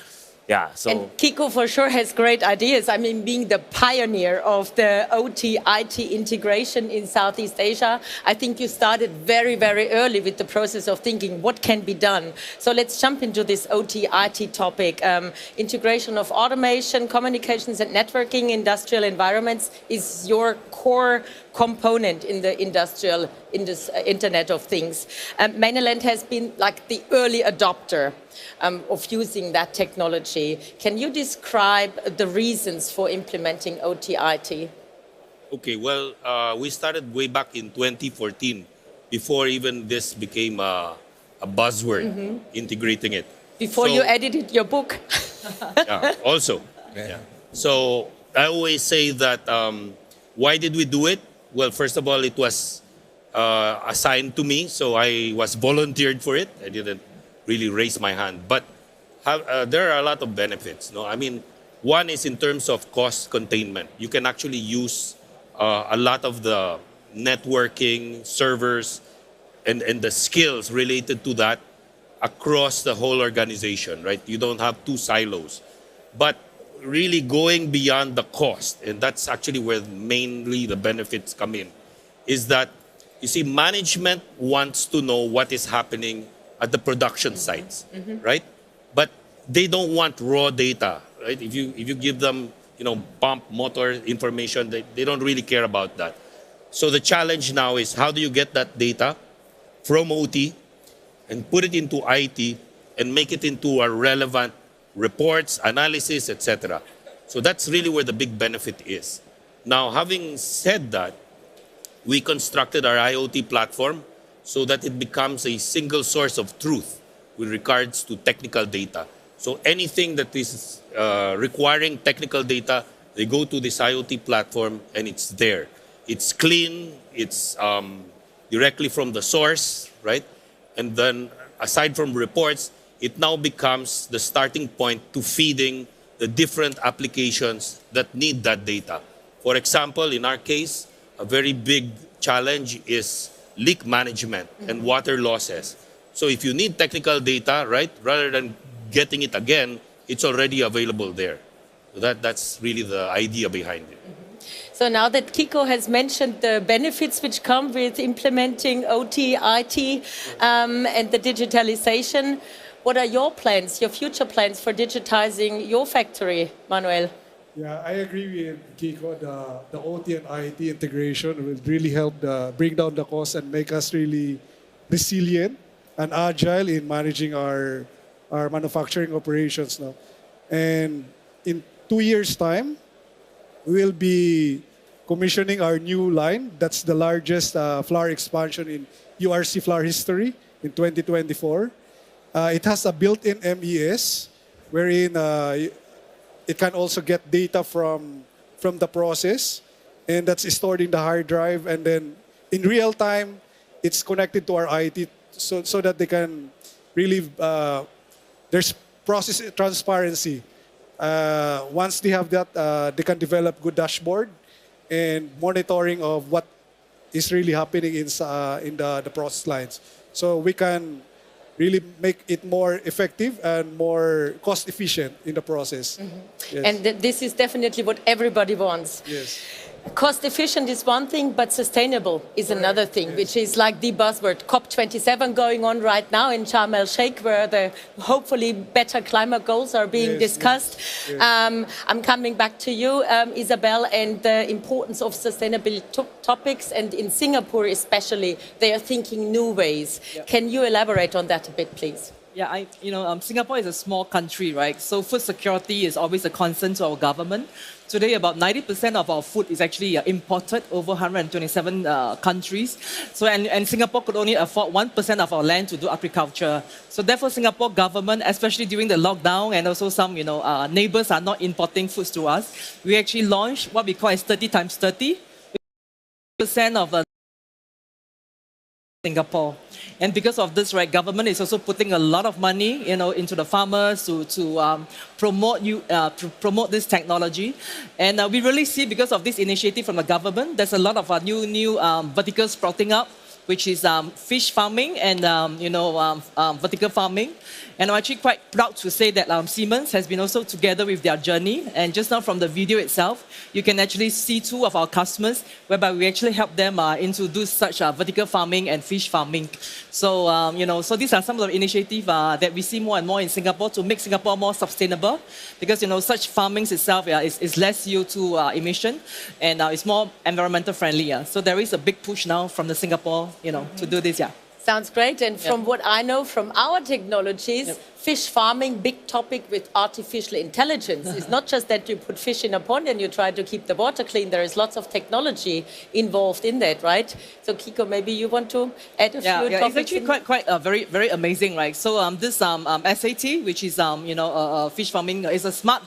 Yeah, so. And Kiko for sure has great ideas. I mean, being the pioneer of the OT IT integration in Southeast Asia, I think you started very, very early with the process of thinking what can be done. So let's jump into this OT IT topic. Integration of automation, communications and networking industrial environments is your core component in the Internet of Things. Mainland has been like the early adopter of using that technology. Can you describe the reasons for implementing OT-IT? Okay, well, we started way back in 2014, before even this became a buzzword, integrating it. Before you edited your book. Yeah, also. Yeah. So I always say that, why did we do it? Well, first of all, it was assigned to me, so I was volunteered for it. I didn't really raise my hand. But there are a lot of benefits. No? I mean, one is in terms of cost containment. You can actually use a lot of the networking, servers, and the skills related to that across the whole organization, right? You don't have two silos. But really going beyond the cost, and that's actually where mainly the benefits come in, is that, you see, management wants to know what is happening at the production sites, right? But they don't want raw data, right? If you give them, pump motor information, they don't really care about that. So the challenge now is, how do you get that data from OT and put it into IT and make it into a relevant reports, analysis, etc. So that's really where the big benefit is. Now, having said that, we constructed our IoT platform so that it becomes a single source of truth with regards to technical data. So anything that is requiring technical data, they go to this IoT platform and it's there. It's clean, it's directly from the source, right? And then aside from reports, it now becomes the starting point to feeding the different applications that need that data. For example, in our case, a very big challenge is leak management and water losses. So if you need technical data, right, rather than getting it again, it's already available there. So that's really the idea behind it. So now that Kiko has mentioned the benefits which come with implementing OT, IT, and the digitalization, what are your plans, your future plans for digitizing your factory, Manuel? Yeah, I agree with Kiko. The OT and IT integration will really help bring down the cost and make us really resilient and agile in managing our manufacturing operations now. And in 2 years' time, we will be commissioning our new line. That's the largest flour expansion in URC flour history in 2024. It has a built-in MES, wherein it can also get data from the process, and that's stored in the hard drive. And then in real time, it's connected to our IT so that they can really, there's process transparency. Once they have that, they can develop good dashboard and monitoring of what is really happening in the process lines. So we can really make it more effective and more cost efficient in the process. Yes. And this is definitely what everybody wants. Yes. Cost efficient is one thing, but sustainable is another thing, which is like the buzzword. COP27 going on right now in Sharm el Sheikh, where the hopefully better climate goals are being discussed. I'm coming back to you, Isabel, and the importance of sustainability topics. And in Singapore especially, they are thinking new ways. Can you elaborate on that a bit, please? Yeah, Singapore is a small country, right? So food security is always a concern to our government. Today, about 90% of our food is actually imported over 127 countries. So, and Singapore could only afford 1% of our land to do agriculture. So therefore, Singapore government, especially during the lockdown, and also some, neighbors are not importing foods to us. We actually launched what we call as 30 times 30%, of the Singapore. And because of this, right, government is also putting a lot of money, into the farmers to promote this technology. And we really see, because of this initiative from the government, there's a lot of new verticals sprouting up, which is fish farming and vertical farming. And I'm actually quite proud to say that Siemens has been also together with their journey. And just now from the video itself, you can actually see two of our customers, whereby we actually help them into do such vertical farming and fish farming. So, so these are some of the initiatives that we see more and more in Singapore to make Singapore more sustainable. Because, such farming itself is less CO2 emission and it's more environmental friendly. So there is a big push now from the Singapore, to do this. Sounds great. And from what I know from our technologies, fish farming, big topic with artificial intelligence. It's not just that you put fish in a pond and you try to keep the water clean. There is lots of technology involved in that, right? So Kiko, maybe you want to add a few topics? It's actually quite very, very amazing, right? So this SAT, which is fish farming, is a smart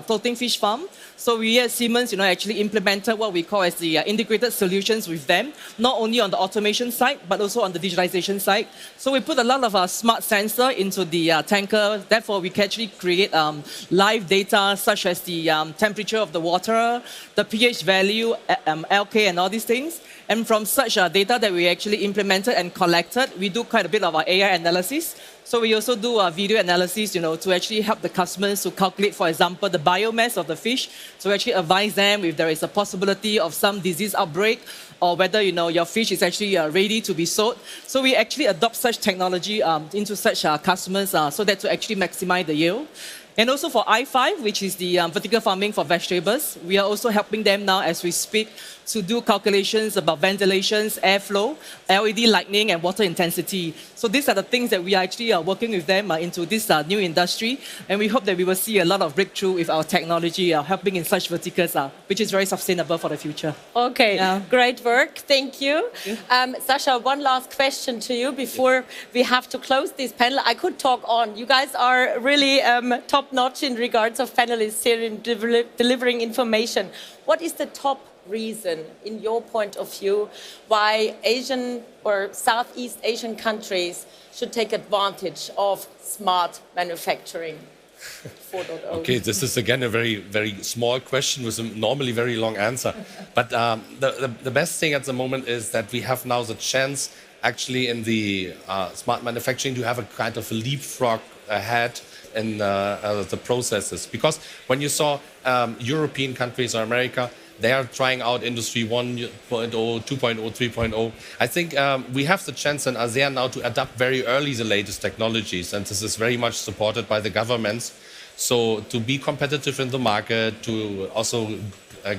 floating fish farm. So we at Siemens, actually implemented what we call as the integrated solutions with them, not only on the automation side, but also on the digitalization side. So we put a lot of smart sensor into the tanker. Therefore, we can actually create live data such as the temperature of the water, the pH value, LK, and all these things. And from such data that we actually implemented and collected, we do quite a bit of our AI analysis. So we also do video analysis, to actually help the customers to calculate, for example, the biomass of the fish, to actually advise them if there is a possibility of some disease outbreak, or whether your fish is actually ready to be sold. So we actually adopt such technology into such customers so that to actually maximize the yield. And also for i5, which is the vertical farming for vegetables, we are also helping them now as we speak to do calculations about ventilations, airflow, LED lighting, and water intensity. So these are the things that we are actually working with them into this new industry. And we hope that we will see a lot of breakthrough with our technology helping in such verticals, which is very sustainable for the future. Okay, great work. Thank you. Sasha, one last question to you before we have to close this panel. I could talk on. You guys are really top-notch in regards of panelists here in delivering information. What is the top reason, in your point of view, why Asian or Southeast Asian countries should take advantage of smart manufacturing 4.0? Okay, this is again a very, very small question with a normally very long answer. But the best thing at the moment is that we have now the chance, actually, in the smart manufacturing to have a kind of a leapfrog ahead in the processes. Because when you saw European countries or America, they are trying out Industry 1.0, 2.0, 3.0. I think we have the chance in ASEAN now to adapt very early the latest technologies, and this is very much supported by the governments. So to be competitive in the market, to also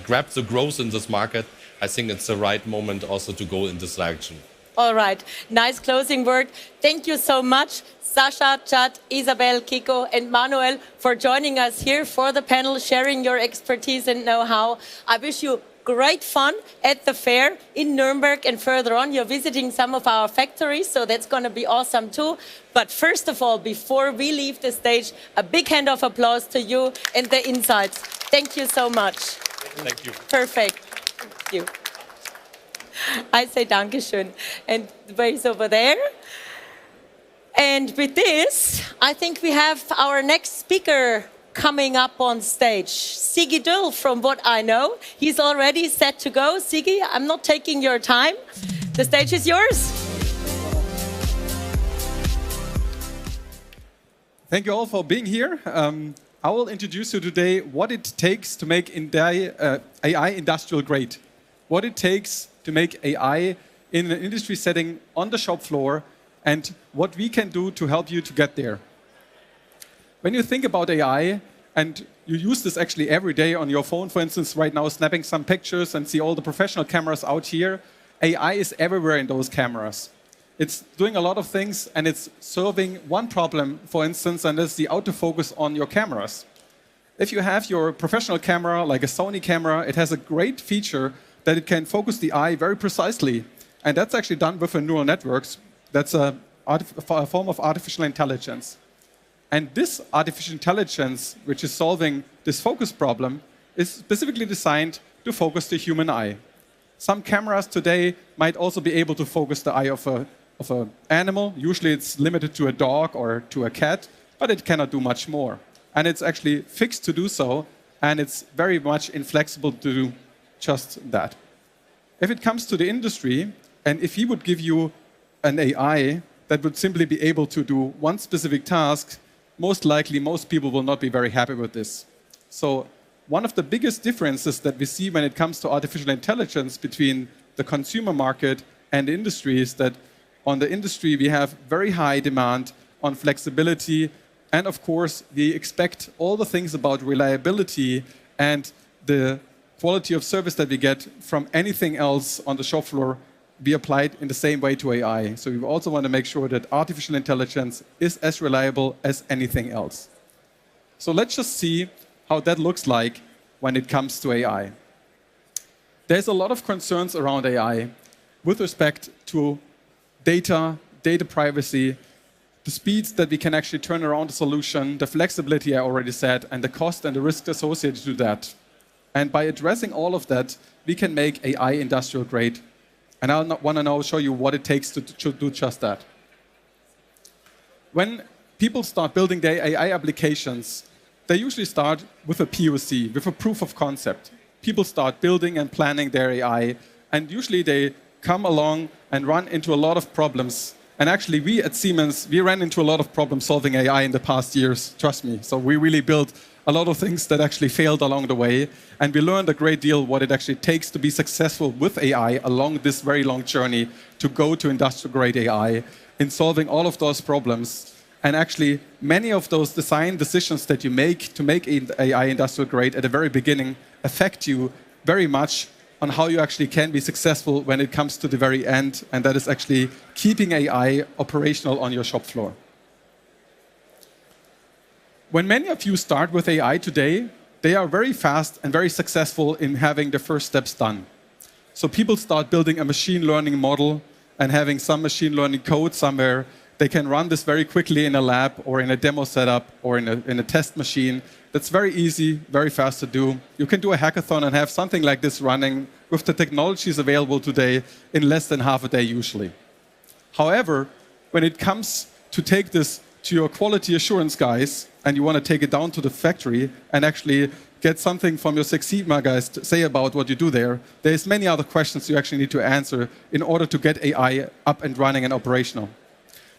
grab the growth in this market, I think it's the right moment also to go in this direction. All right, nice closing word. Thank you so much, Sasha, Chad, Isabel, Kiko, and Manuel, for joining us here for the panel, sharing your expertise and know-how. I wish you great fun at the fair in Nuremberg and further on. You're visiting some of our factories, so that's going to be awesome too. But first of all, before we leave the stage, a big hand of applause to you and the insights. Thank you so much. Thank you. Perfect. Thank you. I say Dankeschön. And the ways over there. And with this, I think we have our next speaker coming up on stage. Sigi Dull, from what I know. He's already set to go. Sigi, I'm not taking your time. The stage is yours. Thank you all for being here. I will introduce you today what it takes to make AI industrial grade, what it takes to make AI in an industry setting on the shop floor, and what we can do to help you to get there. When you think about AI, and you use this actually every day on your phone, for instance, right now snapping some pictures and see all the professional cameras out here, AI is everywhere in those cameras. It's doing a lot of things, and it's solving one problem, for instance, and that's the autofocus on your cameras. If you have your professional camera, like a Sony camera, it has a great feature that it can focus the eye very precisely. And that's actually done with neural networks. That's a form of artificial intelligence. And this artificial intelligence, which is solving this focus problem, is specifically designed to focus the human eye. Some cameras today might also be able to focus the eye of an animal. Usually it's limited to a dog or to a cat, but it cannot do much more. And it's actually fixed to do so, and it's very much inflexible to do just that. If it comes to the industry, and if he would give you an AI that would simply be able to do one specific task, most likely most people will not be very happy with this. So one of the biggest differences that we see when it comes to artificial intelligence between the consumer market and the industry is that on the industry we have very high demand on flexibility, and of course we expect all the things about reliability and the quality of service that we get from anything else on the shop floor be applied in the same way to AI. So we also want to make sure that artificial intelligence is as reliable as anything else. So let's just see how that looks like when it comes to AI. There's a lot of concerns around AI with respect to data privacy, the speeds that we can actually turn around a solution, the flexibility I already said, and the cost and the risk associated to that. And by addressing all of that, we can make AI industrial grade. And I want to now show you what it takes to do just that. When people start building their AI applications, they usually start with a POC, with a proof of concept. People start building and planning their AI, and usually they come along and run into a lot of problems. And actually, we at Siemens, we ran into a lot of problem solving AI in the past years, trust me. So we really built a lot of things that actually failed along the way. And we learned a great deal what it actually takes to be successful with AI along this very long journey to go to industrial grade AI in solving all of those problems. And actually, many of those design decisions that you make to make AI industrial grade at the very beginning affect you very much on how you actually can be successful when it comes to the very end, and that is actually keeping AI operational on your shop floor. When many of you start with AI today, they are very fast and very successful in having the first steps done. So people start building a machine learning model and having some machine learning code somewhere. They can run this very quickly in a lab or in a demo setup or in a test machine. That's very easy, very fast to do. You can do a hackathon and have something like this running with the technologies available today in less than half a day usually. However, when it comes to take this to your quality assurance guys and you want to take it down to the factory and actually get something from your Six Sigma guys to say about what you do there, there's many other questions you actually need to answer in order to get AI up and running and operational.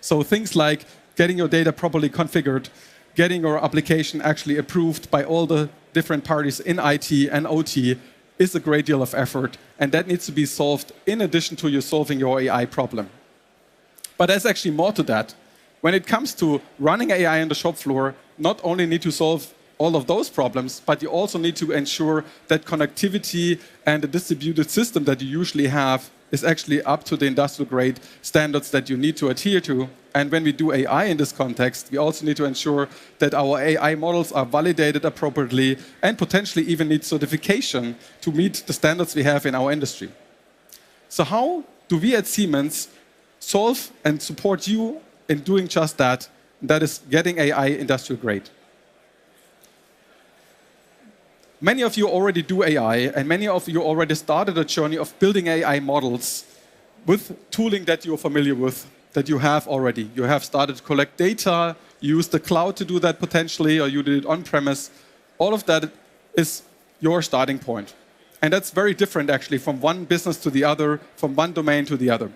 So things like getting your data properly configured, getting your application actually approved by all the different parties in IT and OT is a great deal of effort, and that needs to be solved in addition to you solving your AI problem. But there's actually more to that. When it comes to running AI on the shop floor, not only need to solve all of those problems, but you also need to ensure that connectivity and the distributed system that you usually have is actually up to the industrial grade standards that you need to adhere to. And when we do AI in this context, we also need to ensure that our AI models are validated appropriately and potentially even need certification to meet the standards we have in our industry. So how do we at Siemens solve and support you in doing just that? That is getting AI industrial grade. Many of you already do AI, and many of you already started a journey of building AI models with tooling that you're familiar with, that you have already. You have started to collect data, use the cloud to do that potentially, or you did it on-premise. All of that is your starting point. And that's very different actually from one business to the other, from one domain to the other.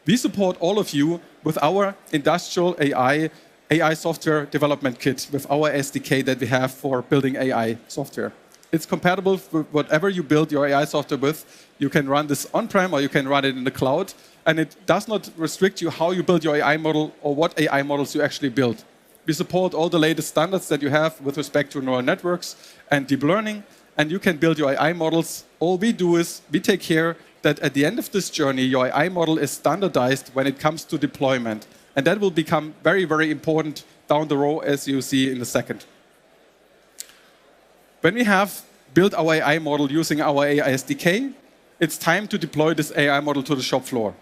We support all of you with our industrial AI AI software development kit with our SDK that we have for building AI software. It's compatible with whatever you build your AI software with. You can run this on-prem or you can run it in the cloud. And it does not restrict you how you build your AI model or what AI models you actually build. We support all the latest standards that you have with respect to neural networks and deep learning. And you can build your AI models. All we do is we take care that at the end of this journey, your AI model is standardized when it comes to deployment. And that will become very, very important down the road, as you see in a second. When we have built our AI model using our AI SDK, it's time to deploy this AI model to the shop floor.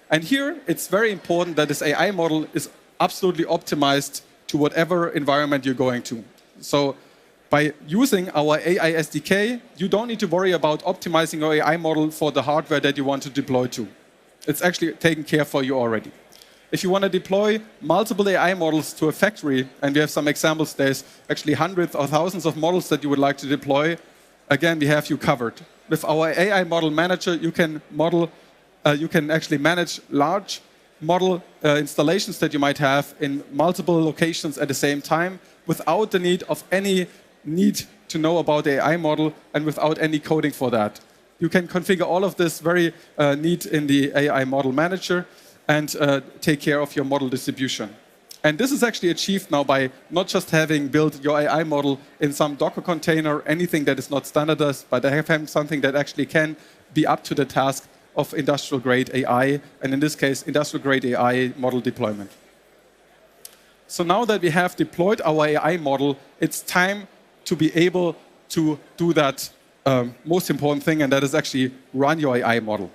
And here, it's very important that this AI model is absolutely optimized to whatever environment you're going to. So by using our AI SDK, you don't need to worry about optimizing your AI model for the hardware that you want to deploy to. It's actually taken care for you already. If you want to deploy multiple AI models to a factory, and we have some examples, there's actually hundreds or thousands of models that you would like to deploy, again, we have you covered. With our AI model manager, you can actually manage large model installations that you might have in multiple locations at the same time without the need of any need to know about the AI model and without any coding for that. You can configure all of this very neat in the AI model manager and take care of your model distribution. And this is actually achieved now by not just having built your AI model in some Docker container, anything that is not standardized, but having something that actually can be up to the task of industrial-grade AI, and in this case, industrial-grade AI model deployment. So now that we have deployed our AI model, it's time to be able to do that most important thing, and that is actually run your AI model.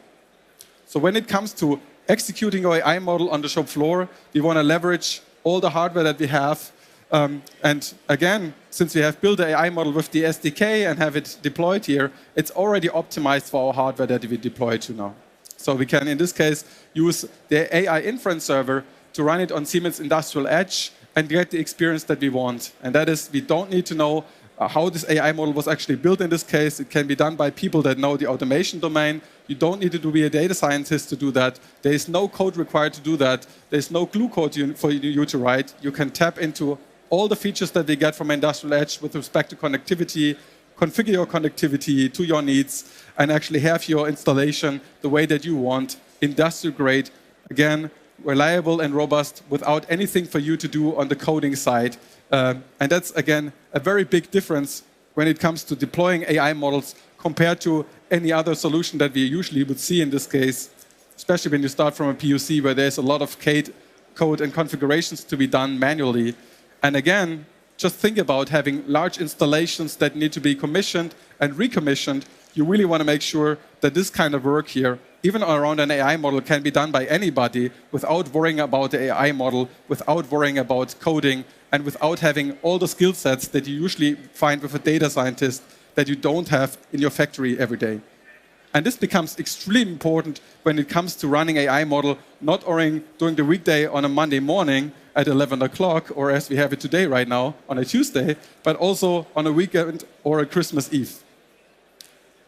So when it comes to executing your AI model on the shop floor, we want to leverage all the hardware that we have. And again, since we have built the AI model with the SDK and have it deployed here, it's already optimized for our hardware that we deploy to now. So we can, in this case, use the AI inference server to run it on Siemens Industrial Edge and get the experience that we want. And that is, we don't need to know how this AI model was actually built in this case. It can be done by people that know the automation domain. You don't need to be a data scientist to do that. There is no code required to do that. There's no glue code for you to write. You can tap into all the features that we get from Industrial Edge with respect to connectivity, configure your connectivity to your needs, and actually have your installation the way that you want, industrial grade, again, reliable and robust without anything for you to do on the coding side. And that's, again, a very big difference when it comes to deploying AI models compared to any other solution that we usually would see in this case, especially when you start from a POC where there's a lot of code and configurations to be done manually. And again, just think about having large installations that need to be commissioned and recommissioned. You really want to make sure that this kind of work here, even around an AI model, can be done by anybody without worrying about the AI model, without worrying about coding, and without having all the skill sets that you usually find with a data scientist that you don't have in your factory every day. And this becomes extremely important when it comes to running AI model, not only during the weekday on a Monday morning at 11 o'clock, or as we have it today right now on a Tuesday, but also on a weekend or a Christmas Eve.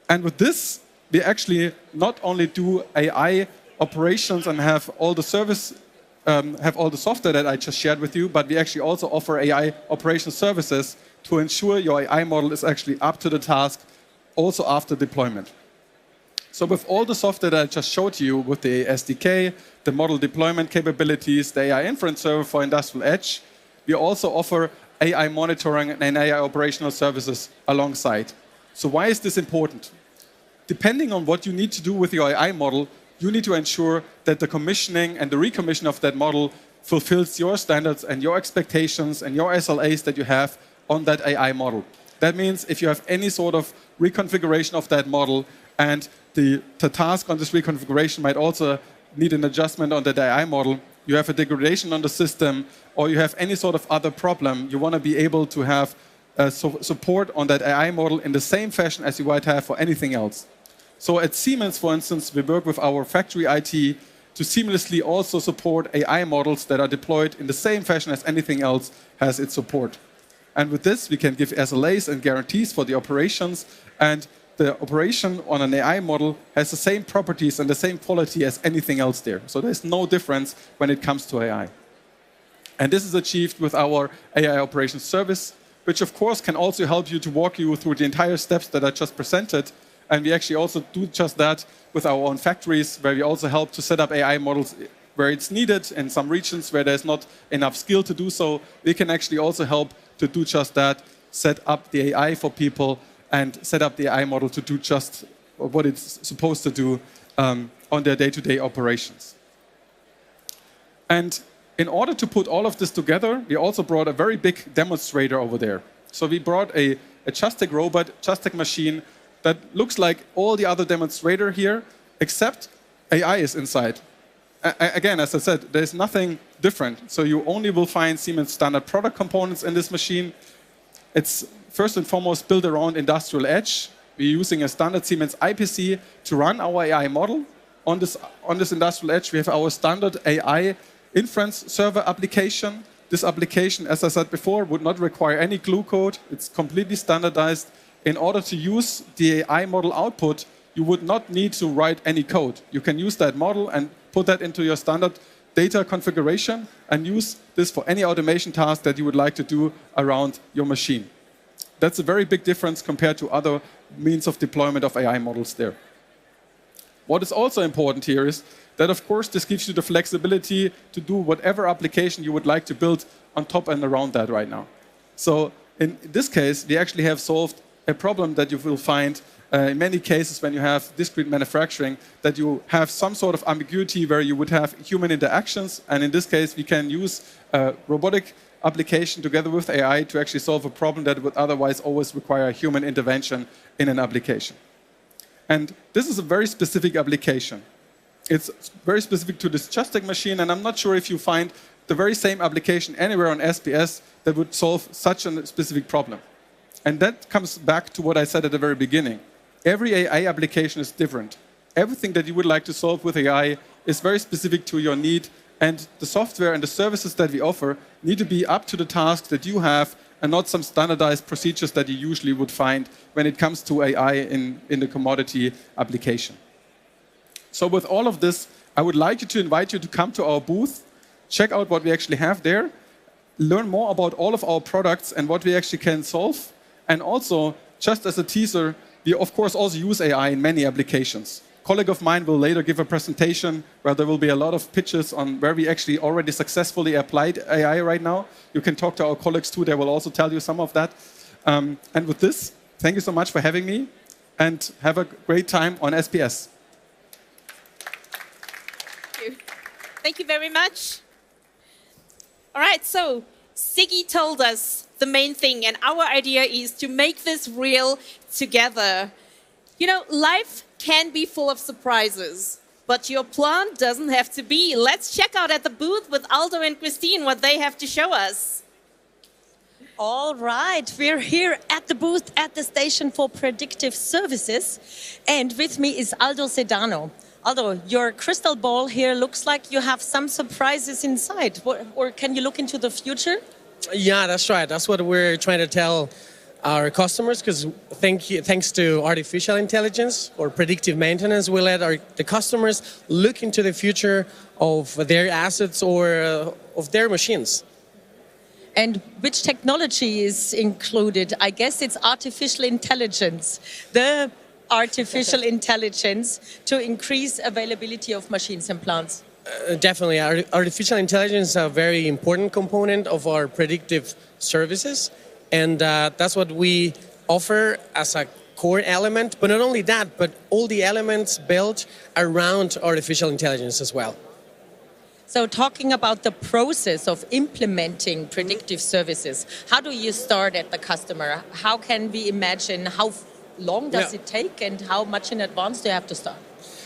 And with this, we actually not only do AI operations and have all the software that I just shared with you, but we actually also offer AI operation services to ensure your AI model is actually up to the task also after deployment. So with all the software that I just showed you with the SDK, the model deployment capabilities, the AI inference server for Industrial Edge, we also offer AI monitoring and AI operational services alongside. So why is this important? Depending on what you need to do with your AI model, you need to ensure that the commissioning and the recommissioning of that model fulfills your standards and your expectations and your SLAs that you have on that AI model. That means if you have any sort of reconfiguration of that model and the task on this reconfiguration might also need an adjustment on that AI model, you have a degradation on the system, or you have any sort of other problem, you want to be able to have support on that AI model in the same fashion as you might have for anything else. So at Siemens, for instance, we work with our factory IT to seamlessly also support AI models that are deployed in the same fashion as anything else has its support. And with this, we can give SLAs and guarantees for the operations, and the operation on an AI model has the same properties and the same quality as anything else there. So there's no difference when it comes to AI. And this is achieved with our AI operations service, which of course can also help you to walk you through the entire steps that I just presented. And we actually also do just that with our own factories, where we also help to set up AI models where it's needed. In some regions where there's not enough skill to do so, we can actually also help to do just that, set up the AI for people and set up the AI model to do just what it's supposed to do on their day-to-day operations. And in order to put all of this together, we also brought a very big demonstrator over there. So we brought a Just-Tech robot, Just-Tech machine that looks like all the other demonstrator here, except AI is inside. Again, as I said, there's nothing different. So you only will find Siemens standard product components in this machine. It's first and foremost built around industrial edge. We're using a standard Siemens IPC to run our AI model. On this industrial edge, we have our standard AI inference server application. This application, as I said before, would not require any glue code. It's completely standardized. In order to use the AI model output, you would not need to write any code. You can use that model and put that into your standard data configuration and use this for any automation task that you would like to do around your machine. That's a very big difference compared to other means of deployment of AI models there. What is also important here is that, of course, this gives you the flexibility to do whatever application you would like to build on top and around that right now. So in this case, we actually have solved a problem that you will find in many cases when you have discrete manufacturing, that you have some sort of ambiguity where you would have human interactions. And in this case, we can use a robotic application together with AI to actually solve a problem that would otherwise always require human intervention in an application. And this is a very specific application. It's very specific to this Just-Tech machine, and I'm not sure if you find the very same application anywhere on SPS that would solve such a specific problem. And that comes back to what I said at the very beginning. Every AI application is different. Everything that you would like to solve with AI is very specific to your need, and the software and the services that we offer need to be up to the task that you have and not some standardized procedures that you usually would find when it comes to AI in the commodity application. So with all of this, I would like to invite you to come to our booth, check out what we actually have there, learn more about all of our products and what we actually can solve. And also, just as a teaser, we of course also use AI in many applications. A colleague of mine will later give a presentation where there will be a lot of pitches on where we actually already successfully applied AI right now. You can talk to our colleagues too, they will also tell you some of that. And with this, thank you so much for having me and have a great time on SPS. Thank you very much. All right, so Siggy told us the main thing, and our idea is to make this real together. You know, life can be full of surprises, but your plan doesn't have to be. Let's check out at the booth with Aldo and Christine what they have to show us. All right, we're here at the booth at the station for predictive services, and with me is Aldo Sedano. Aldo, your crystal ball here looks like you have some surprises inside. Or can you look into the future? Yeah, that's right. That's what we're trying to tell our customers, because thanks to artificial intelligence or predictive maintenance, we let the customers look into the future of their assets or of their machines. And which technology is included? I guess it's artificial intelligence. The artificial intelligence to increase availability of machines and plants. Definitely. Artificial intelligence is a very important component of our predictive services. And that's what we offer as a core element. But not only that, but all the elements built around artificial intelligence as well. So talking about the process of implementing predictive services, how do you start at the customer? How can we imagine how long does it take and how much in advance do you have to start?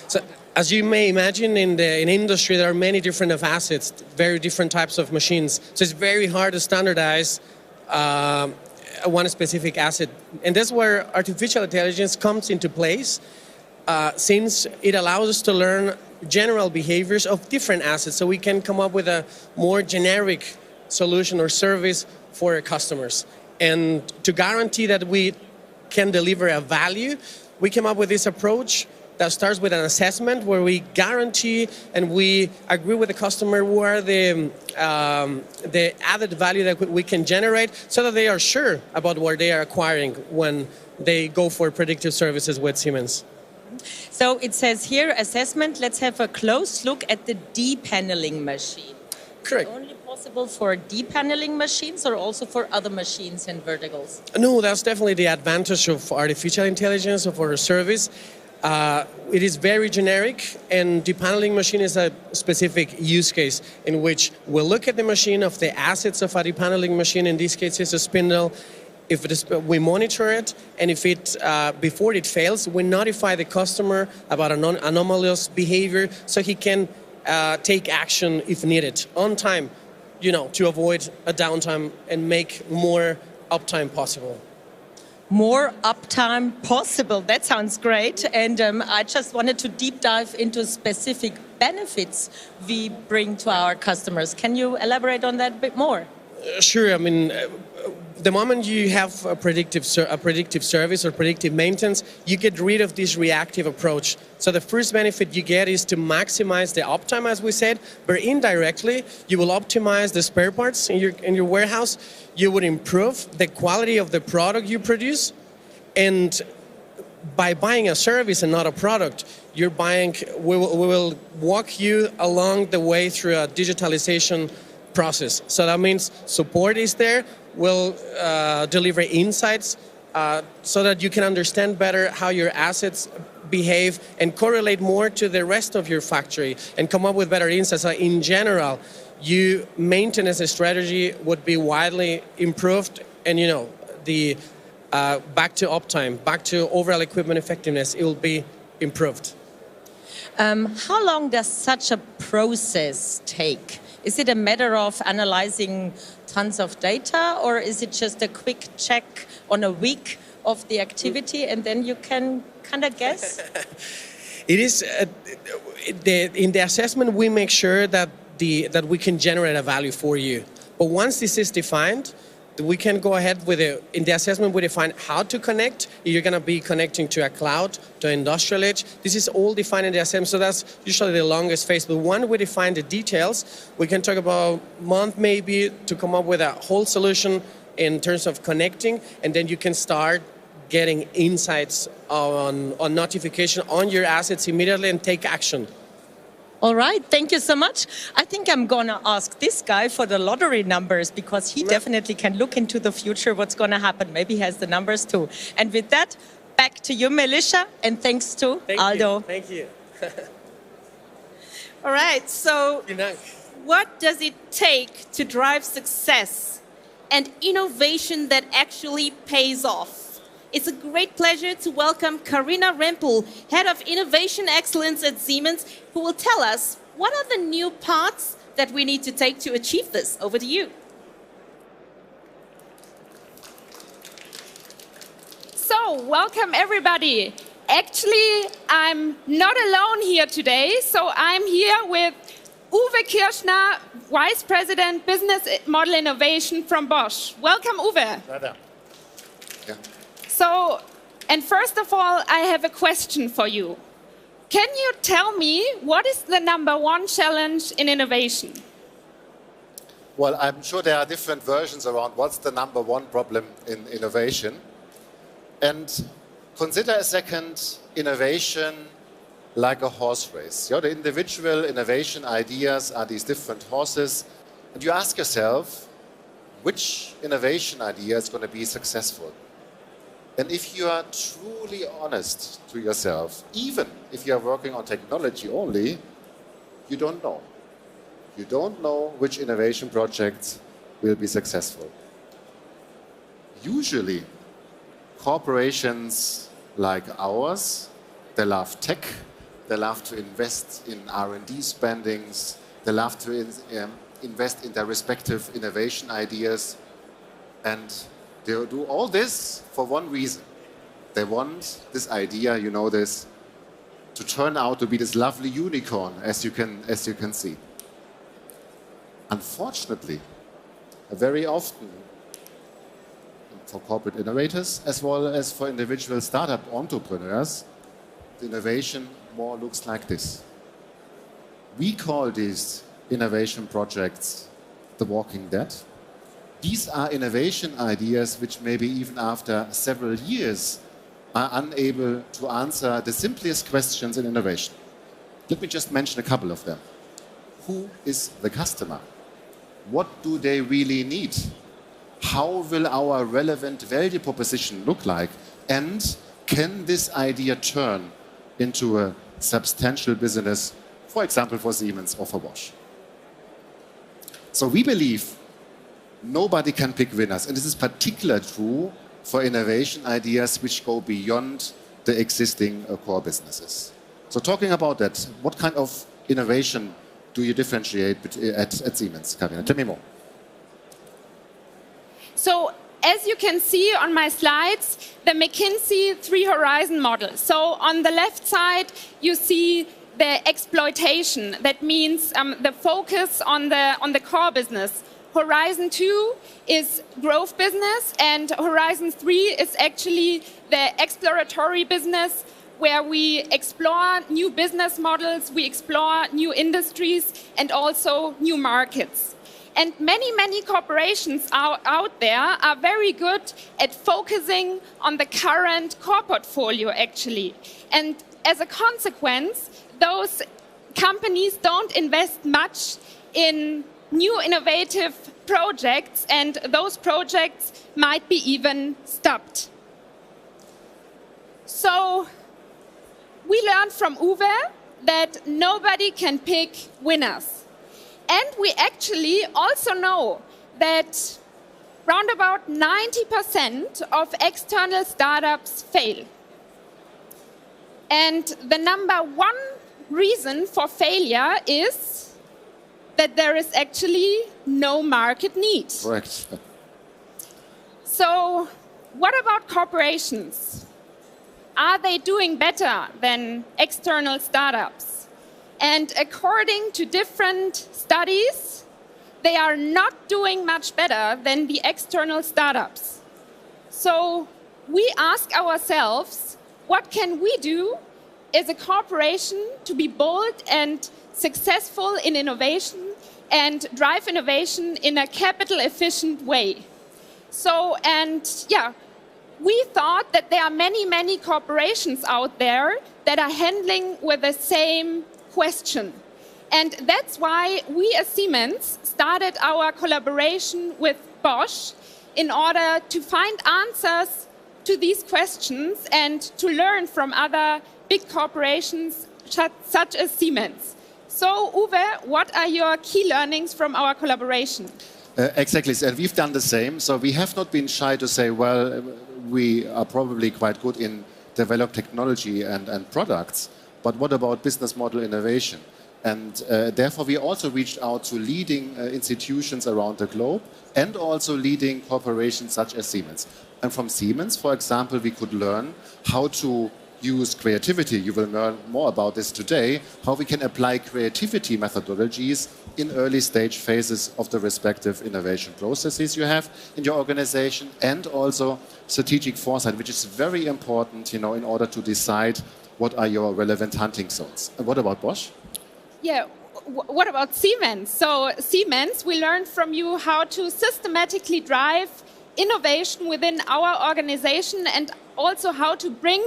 So, as you may imagine, in industry, there are many different assets, very different types of machines. So it's very hard to standardize one specific asset. And that's where artificial intelligence comes into place, since it allows us to learn general behaviors of different assets. So we can come up with a more generic solution or service for our customers. And to guarantee that we can deliver a value, we came up with this approach that starts with an assessment where we guarantee and we agree with the customer where the added value that we can generate so that they are sure about what they are acquiring when they go for predictive services with Siemens. So it says here, assessment. Let's have a close look at the depaneling machine. Correct. Only possible for depaneling machines or also for other machines and verticals? No, that's definitely the advantage of artificial intelligence of our service. It is very generic, and depaneling machine is a specific use case in which we'll look at the machine of the assets of a depaneling machine. In this case, it's a spindle. If it is, we monitor it, and if it before it fails, we notify the customer about an anomalous behavior, so he can take action if needed on time, to avoid a downtime and make more uptime possible. More uptime possible. That sounds great. And I just wanted to deep dive into specific benefits we bring to our customers. Can you elaborate on that a bit more? Sure. I mean, the moment you have a predictive service or predictive maintenance, you get rid of this reactive approach. So the first benefit you get is to maximize the uptime, as we said, but indirectly, you will optimize the spare parts in your warehouse. You would improve the quality of the product you produce. And by buying a service and not a product, we will walk you along the way through a digitalization process. So that means support is there. We'll deliver insights so that you can understand better how your assets behave and correlate more to the rest of your factory and come up with better insights. So in general, your maintenance strategy would be widely improved, and the back to uptime, back to overall equipment effectiveness, it will be improved. How long does such a process take? Is it a matter of analyzing tons of data, or is it just a quick check on a week of the activity and then you can kind of guess? It is in the assessment we make sure that we can generate a value for you. But once this is defined, we can go ahead with it. In the assessment, we define how to connect. You're going to be connecting to a cloud, to an industrial edge. This is all defined in the assessment, so that's usually the longest phase. But when we define the details, we can talk about a month maybe to come up with a whole solution in terms of connecting, and then you can start getting insights on notification on your assets immediately and take action. All right, thank you so much. I think I'm going to ask this guy for the lottery numbers, because he definitely can look into the future, what's going to happen. Maybe he has the numbers too. And with that, back to you, Melissa, and thanks to Aldo. Thank you. All right, so what does it take to drive success and innovation that actually pays off? It's a great pleasure to welcome Karina Rempel, Head of Innovation Excellence at Siemens, who will tell us what are the new paths that we need to take to achieve this. Over to you. So, welcome everybody. Actually, I'm not alone here today, so I'm here with Uwe Kirschner, Vice President Business Model Innovation from Bosch. Welcome, Uwe. Yeah. So, and first of all, I have a question for you. Can you tell me what is the #1 challenge in innovation? Well, I'm sure there are different versions around what's the #1 problem in innovation. And consider a second innovation like a horse race. The individual innovation ideas are these different horses. And you ask yourself, which innovation idea is going to be successful? And if you are truly honest to yourself, even if you are working on technology only, you don't know. You don't know which innovation projects will be successful. Usually, corporations like ours, they love tech, they love to invest in R&D spendings, they love to invest in their respective innovation ideas, and they do all this for one reason. They want this idea, you know this, to turn out to be this lovely unicorn, as you can see. Unfortunately, very often, for corporate innovators, as well as for individual startup entrepreneurs, the innovation more looks like this. We call these innovation projects the Walking Dead. These are innovation ideas which maybe even after several years are unable to answer the simplest questions in innovation. Let me just mention a couple of them. Who is the customer? What do they really need? How will our relevant value proposition look like? And can this idea turn into a substantial business, for example, for Siemens or for Bosch? So we believe nobody can pick winners. And this is particularly true for innovation ideas which go beyond the existing core businesses. So talking about that, what kind of innovation do you differentiate at Siemens, Karina? Tell me more. So as you can see on my slides, the McKinsey 3-horizon model. So on the left side, you see the exploitation. That means the focus on the core business. Horizon 2 is growth business, and Horizon 3 is actually the exploratory business, where we explore new business models, we explore new industries, and also new markets. And many, many corporations out there are very good at focusing on the current core portfolio, actually. And as a consequence, those companies don't invest much in new innovative projects, and those projects might be even stopped. So we learned from Uwe that nobody can pick winners. And we actually also know that round about 90% of external startups fail. And the number one reason for failure is that there is actually no market need. Correct. So what about corporations? Are they doing better than external startups? And according to different studies, they are not doing much better than the external startups. So we ask ourselves, what can we do as a corporation to be bold and successful in innovation and drive innovation in a capital efficient way? So, and yeah, we thought that there are many, many corporations out there that are handling with the same question. And that's why we as Siemens started our collaboration with Bosch in order to find answers to these questions and to learn from other big corporations such as Siemens. So, Uwe, what are your key learnings from our collaboration? Exactly, and we've done the same. So we have not been shy to say, well, we are probably quite good in develop technology and products, but what about business model innovation? And therefore, we also reached out to leading institutions around the globe and also leading corporations such as Siemens. And from Siemens, for example, we could learn how to use creativity. You will learn more about this today, how we can apply creativity methodologies in early stage phases of the respective innovation processes you have in your organization, and also strategic foresight, which is very important, in order to decide what are your relevant hunting zones. And what about Bosch? Yeah, what about Siemens? So Siemens, we learned from you how to systematically drive innovation within our organization and also how to bring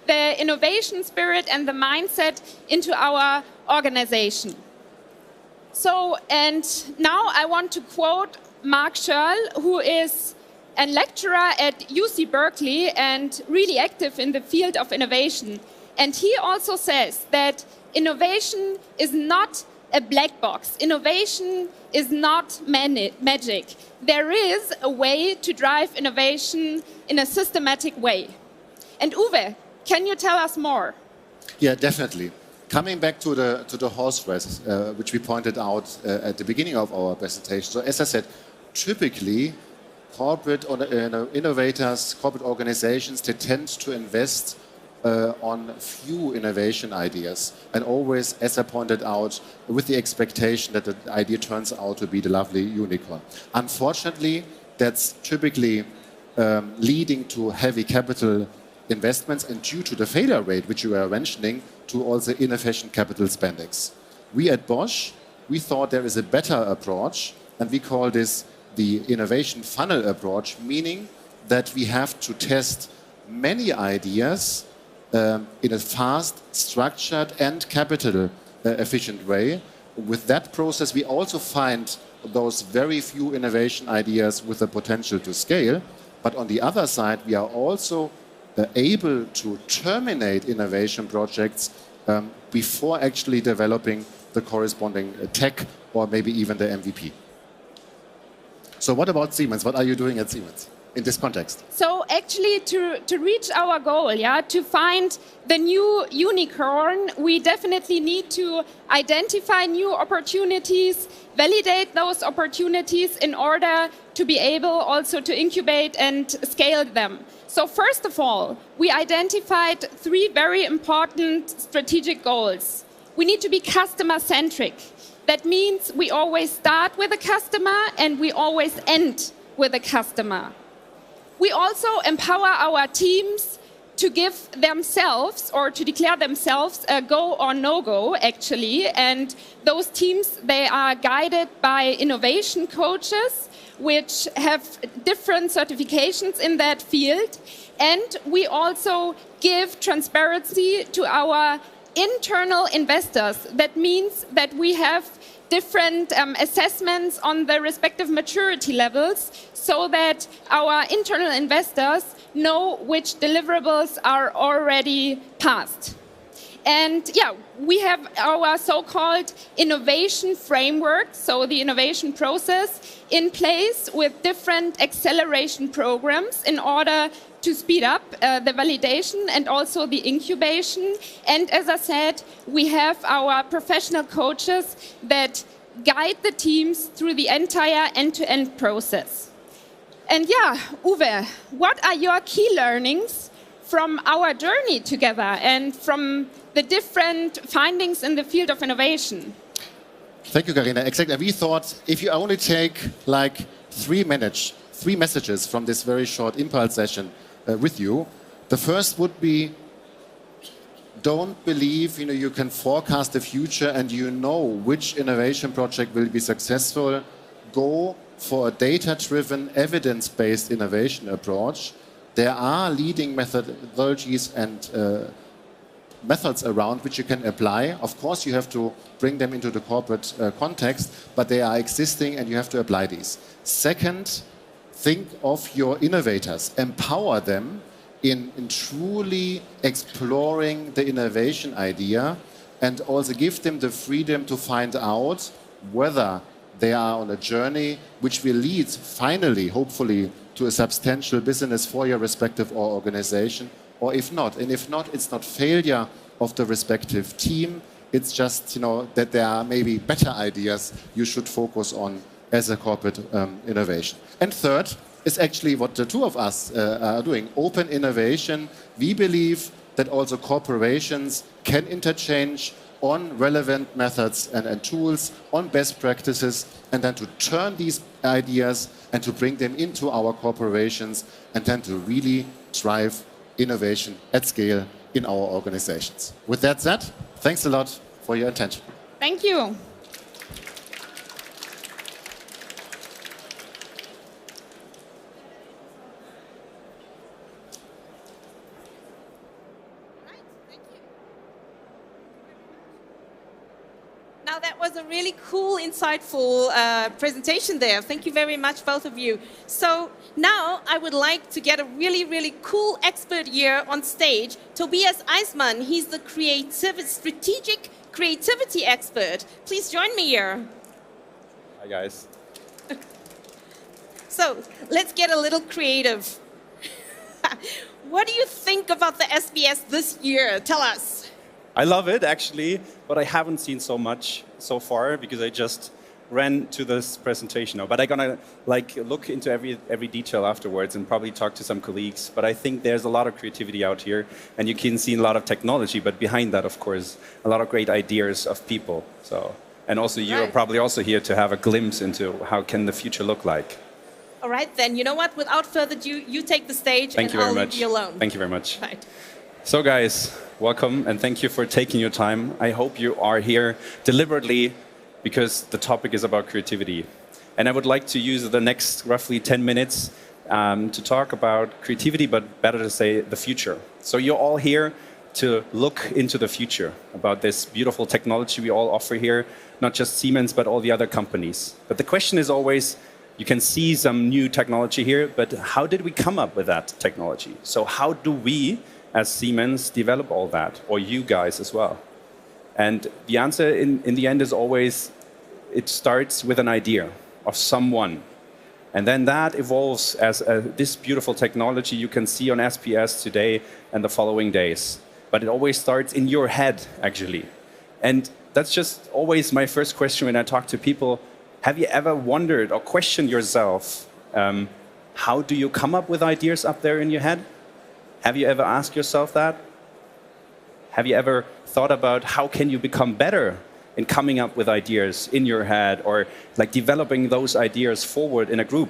the innovation spirit and the mindset into our organization. So, and now I want to quote Mark Schurl, who is a lecturer at UC Berkeley and really active in the field of innovation. And he also says that innovation is not a black box. Innovation is not magic. There is a way to drive innovation in a systematic way. And Uwe, can you tell us more? Yeah, definitely. Coming back to the horse race, which we pointed out at the beginning of our presentation. So as I said, typically corporate innovators, corporate organizations, they tend to invest on few innovation ideas, and always, as I pointed out, with the expectation that the idea turns out to be the lovely unicorn. Unfortunately, that's typically leading to heavy capital investments and due to the failure rate, which you were mentioning, to also inefficient capital spendings. We at Bosch, we thought there is a better approach, and we call this the innovation funnel approach, meaning that we have to test many ideas in a fast, structured, and capital efficient way. With that process, we also find those very few innovation ideas with the potential to scale. But on the other side, we are also able to terminate innovation projects before actually developing the corresponding tech or maybe even the MVP. So what about Siemens? What are you doing at Siemens in this context? So actually to reach our goal, to find the new unicorn, we definitely need to identify new opportunities, validate those opportunities in order to be able also to incubate and scale them. So first of all, we identified 3 very important strategic goals. We need to be customer-centric. That means we always start with a customer and we always end with a customer. We also empower our teams to give themselves or to declare themselves a go or no-go, actually. And those teams, they are guided by innovation coaches, which have different certifications in that field. And we also give transparency to our internal investors. That means that we have different assessments on the respective maturity levels so that our internal investors know which deliverables are already passed. And we have our so-called innovation framework, so the innovation process in place with different acceleration programs in order to speed up the validation and also the incubation. And as I said, we have our professional coaches that guide the teams through the entire end-to-end process. And Uwe, what are your key learnings from our journey together and from the different findings in the field of innovation? Thank you, Karina. Exactly. We thought if you only take like 3 messages from this very short impulse session with you, the first would be, don't believe you can forecast the future and you know which innovation project will be successful. Go for a data-driven, evidence-based innovation approach. There are leading methodologies and methods around which you can apply. Of course, you have to bring them into the corporate context, but they are existing and you have to apply these. Second, think of your innovators. Empower them in truly exploring the innovation idea and also give them the freedom to find out whether they are on a journey which will lead finally, hopefully, to a substantial business for your respective organization, or if not. And if not, it's not failure of the respective team. It's just that there are maybe better ideas you should focus on as a corporate innovation. And third is actually what the 2 of us are doing, open innovation. We believe that also corporations can interchange on relevant methods and tools, on best practices, and then to turn these ideas and to bring them into our corporations and then to really drive innovation at scale in our organizations. With that said, thanks a lot for your attention. Thank you. Now that was a really cool, insightful presentation there. Thank you very much, both of you. So now I would like to get a really, really cool expert here on stage. Tobias Eismann, he's the strategic creativity expert. Please join me here. Hi, guys. So let's get a little creative. What do you think about the SBS this year? Tell us. I love it, actually, but I haven't seen so much so far because I just ran to this presentation now. But I'm gonna look into every detail afterwards and probably talk to some colleagues. But I think there's a lot of creativity out here, and you can see a lot of technology. But behind that, of course, a lot of great ideas of people. So, and also you're probably also here to have a glimpse into how can the future look like. All right, then, you know what? Without further ado, you take the stage Thank and you very I'll much. leave you alone. Thank you very much. Right. So guys, welcome and thank you for taking your time. I hope you are here deliberately because the topic is about creativity. And I would like to use the next roughly 10 minutes to talk about creativity, but better to say the future. So you're all here to look into the future about this beautiful technology we all offer here, not just Siemens, but all the other companies. But the question is always, you can see some new technology here, but how did we come up with that technology? So how do we, as Siemens, develop all that, or you guys as well? And the answer in the end is always, it starts with an idea of someone. And then that evolves as this beautiful technology you can see on SPS today and the following days. But it always starts in your head, actually. And that's just always my first question when I talk to people. Have you ever wondered or questioned yourself, how do you come up with ideas up there in your head? Have you ever asked yourself that? Have you ever thought about how can you become better in coming up with ideas in your head, or like developing those ideas forward in a group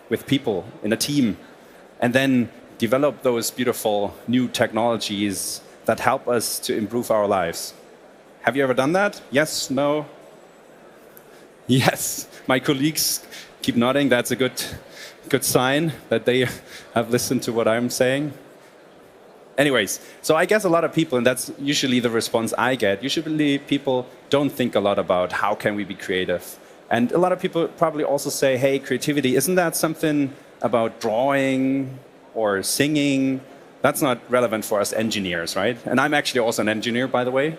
with people, in a team, and then develop those beautiful new technologies that help us to improve our lives? Have you ever done that? Yes? No? Yes. My colleagues keep nodding. That's a good sign that they have listened to what I'm saying. Anyways, so I guess a lot of people, and that's usually the response I get, usually people don't think a lot about how can we be creative. And a lot of people probably also say, hey, creativity, isn't that something about drawing or singing? That's not relevant for us engineers, right? And I'm actually also an engineer, by the way.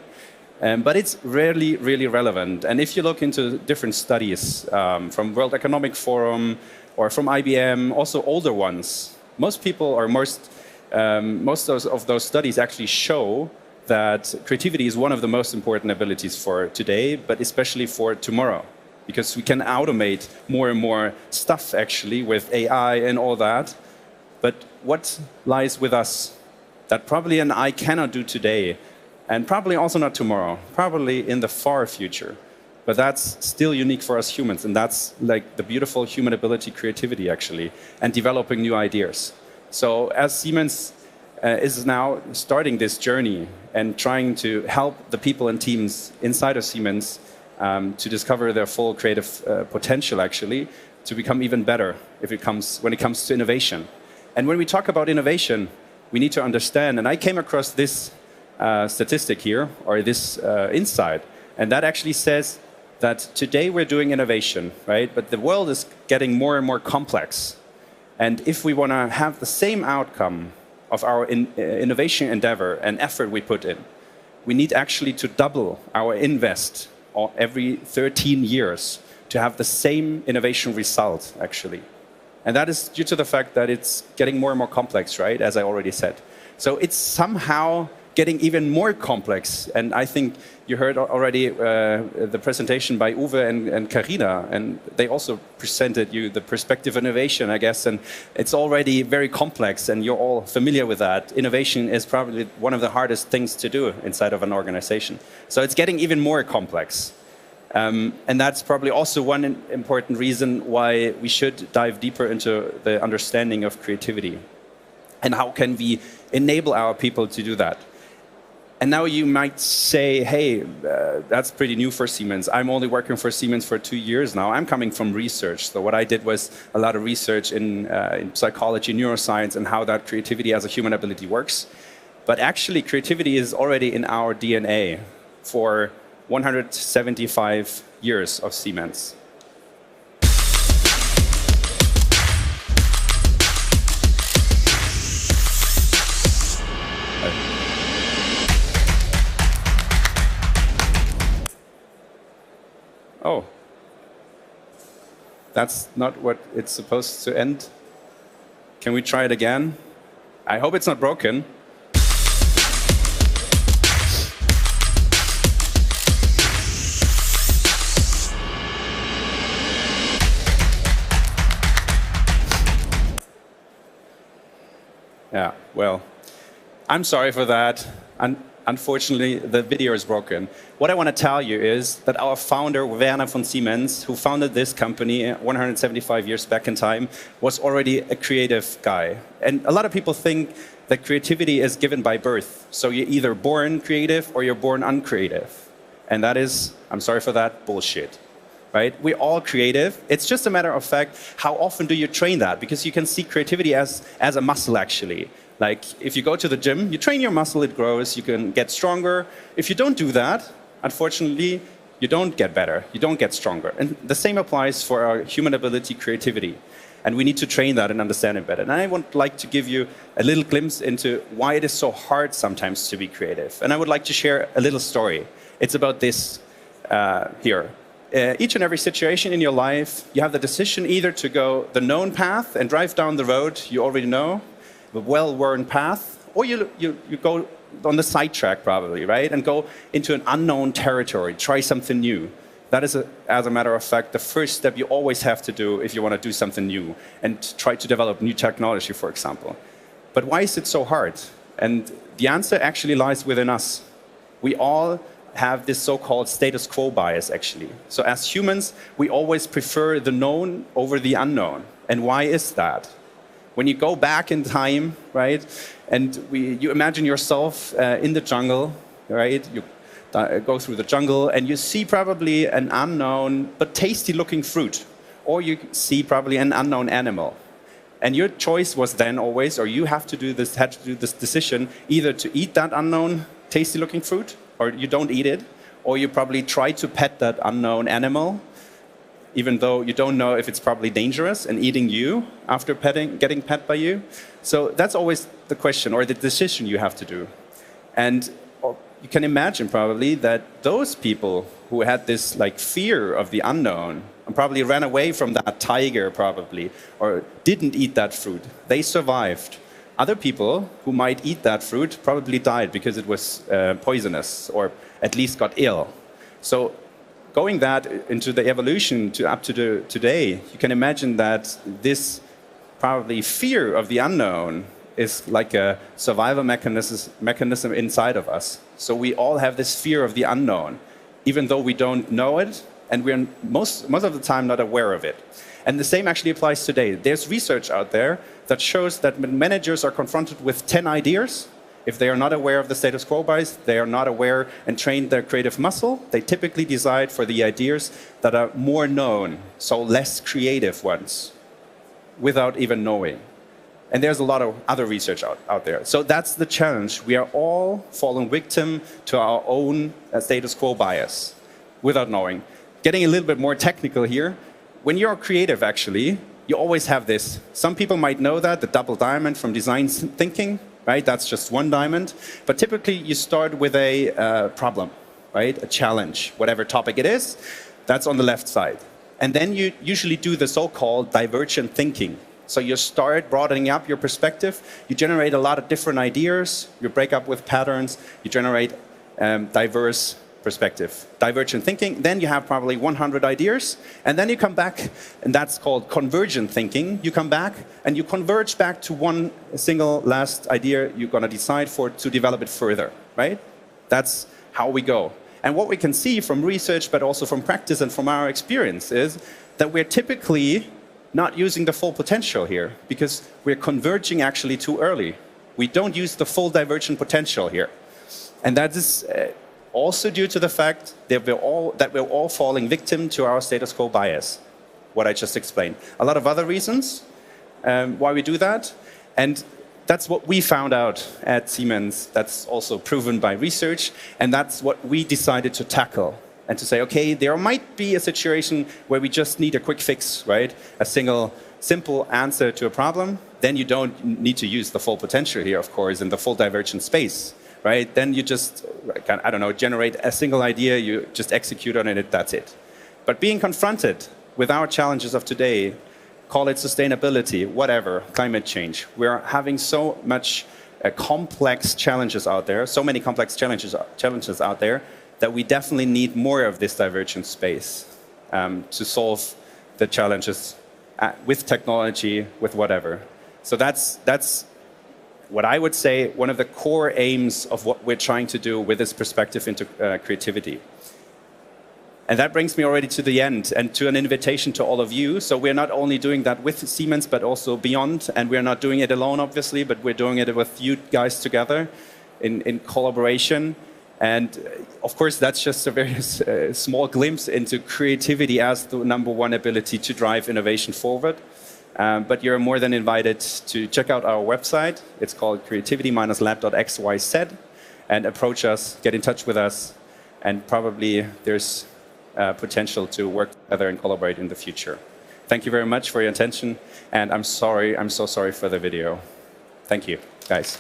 But it's really, really relevant. And if you look into different studies from World Economic Forum or from IBM, also older ones, most people, or most of those studies actually show that creativity is one of the most important abilities for today, but especially for tomorrow. Because we can automate more and more stuff, actually, with AI and all that. But what lies with us that probably an AI cannot do today, and probably also not tomorrow, probably in the far future. But that's still unique for us humans, and that's like the beautiful human ability, creativity, actually, and developing new ideas. So as Siemens is now starting this journey and trying to help the people and teams inside of Siemens to discover their full creative potential, actually, to become even better when it comes to innovation. And when we talk about innovation, we need to understand, and I came across this statistic here, or this insight, and that actually says that today we're doing innovation, right? But the world is getting more and more complex. And if we want to have the same outcome of our innovation endeavor and effort we put in, we need actually to double our invest every 13 years to have the same innovation result, actually. And that is due to the fact that it's getting more and more complex, right, as I already said. So it's somehow getting even more complex. And I think you heard already the presentation by Uwe and Karina, and they also presented you the perspective of innovation, I guess, and it's already very complex, and you're all familiar with that. Innovation is probably one of the hardest things to do inside of an organization. So it's getting even more complex. And that's probably also one important reason why we should dive deeper into the understanding of creativity. And how can we enable our people to do that? And now you might say, hey, that's pretty new for Siemens. I'm only working for Siemens for 2 years now. I'm coming from research. So what I did was a lot of research in psychology, neuroscience, and how that creativity as a human ability works. But actually, creativity is already in our DNA for 175 years of Siemens. Oh, that's not what it's supposed to end. Can we try it again? I hope it's not broken. Yeah, well, I'm sorry for that. And unfortunately, the video is broken. What I want to tell you is that our founder, Werner von Siemens, who founded this company 175 years back in time, was already a creative guy. And a lot of people think that creativity is given by birth. So you're either born creative or you're born uncreative. And that is, I'm sorry for that, bullshit. Right? We're all creative. It's just a matter of fact, how often do you train that? Because you can see creativity as a muscle, actually. Like, if you go to the gym, you train your muscle, it grows, you can get stronger. If you don't do that, unfortunately, you don't get better, you don't get stronger. And the same applies for our human ability, creativity. And we need to train that and understand it better. And I would like to give you a little glimpse into why it is so hard sometimes to be creative. And I would like to share a little story. It's about this here. Each and every situation in your life, you have the decision either to go the known path and drive down the road you already know, the well-worn path, or you go on the sidetrack probably, right? And go into an unknown territory, try something new. That is, as a matter of fact, the first step you always have to do if you want to do something new and try to develop new technology, for example. But why is it so hard? And the answer actually lies within us. We all have this so-called status quo bias, actually. So as humans, we always prefer the known over the unknown. And why is that? When you go back in time, right, and you imagine yourself in the jungle, right? You go through the jungle and you see probably an unknown but tasty-looking fruit, or you see probably an unknown animal. And your choice was then always, or you had to do this decision, either to eat that unknown tasty-looking fruit, or you don't eat it, or you probably try to pet that unknown animal, even though you don't know if it's probably dangerous and eating you after getting pet by you. So that's always the question or the decision you have to do. And you can imagine probably that those people who had this like fear of the unknown and probably ran away from that tiger probably, or didn't eat that fruit, they survived. Other people who might eat that fruit probably died because it was poisonous or at least got ill. So going that into the evolution up to today, you can imagine that this probably fear of the unknown is like a survival mechanism inside of us. So we all have this fear of the unknown, even though we don't know it, and we're most of the time not aware of it. And the same actually applies today. There's research out there that shows that when managers are confronted with 10 ideas, if they are not aware of the status quo bias, they are not aware and trained their creative muscle, they typically decide for the ideas that are more known, so less creative ones, without even knowing. And there's a lot of other research out there. So that's the challenge. We are all falling victim to our own status quo bias, without knowing. Getting a little bit more technical here, when you're creative, actually, you always have this. Some people might know that, the double diamond from design thinking, right? That's just one diamond. But typically, you start with a problem, right? A challenge, whatever topic it is, that's on the left side. And then you usually do the so-called divergent thinking. So you start broadening up your perspective, you generate a lot of different ideas, you break up with patterns, you generate diverse perspective. Divergent thinking, then you have probably 100 ideas, and then you come back, and that's called convergent thinking. You come back, and you converge back to one single last idea you're going to decide for to develop it further, right? That's how we go. And what we can see from research, but also from practice and from our experience, is that we're typically not using the full potential here, because we're converging actually too early. We don't use the full divergent potential here. And that is also due to the fact that we're all falling victim to our status quo bias, what I just explained. A lot of other reasons why we do that, and that's what we found out at Siemens. That's also proven by research, and that's what we decided to tackle. And to say, okay, there might be a situation where we just need a quick fix, right? A simple answer to a problem. Then you don't need to use the full potential here, of course, in the full divergent space, right? Then you just, I don't know, generate a single idea, you just execute on it, that's it. But being confronted with our challenges of today, call it sustainability, whatever, climate change, we're having so much complex challenges out there, so many complex challenges out there, that we definitely need more of this divergent space to solve the challenges with technology, with whatever. So that's what I would say, one of the core aims of what we're trying to do with this perspective into creativity. And that brings me already to the end and to an invitation to all of you. So we're not only doing that with Siemens, but also beyond. And we're not doing it alone, obviously, but we're doing it with you guys together in collaboration. And of course, that's just a very small glimpse into creativity as the #1 ability to drive innovation forward. But you're more than invited to check out our website. It's called creativity-lab.xyz, and approach us, get in touch with us, and probably there's potential to work together and collaborate in the future. Thank you very much for your attention, and I'm so sorry for the video. Thank you, guys.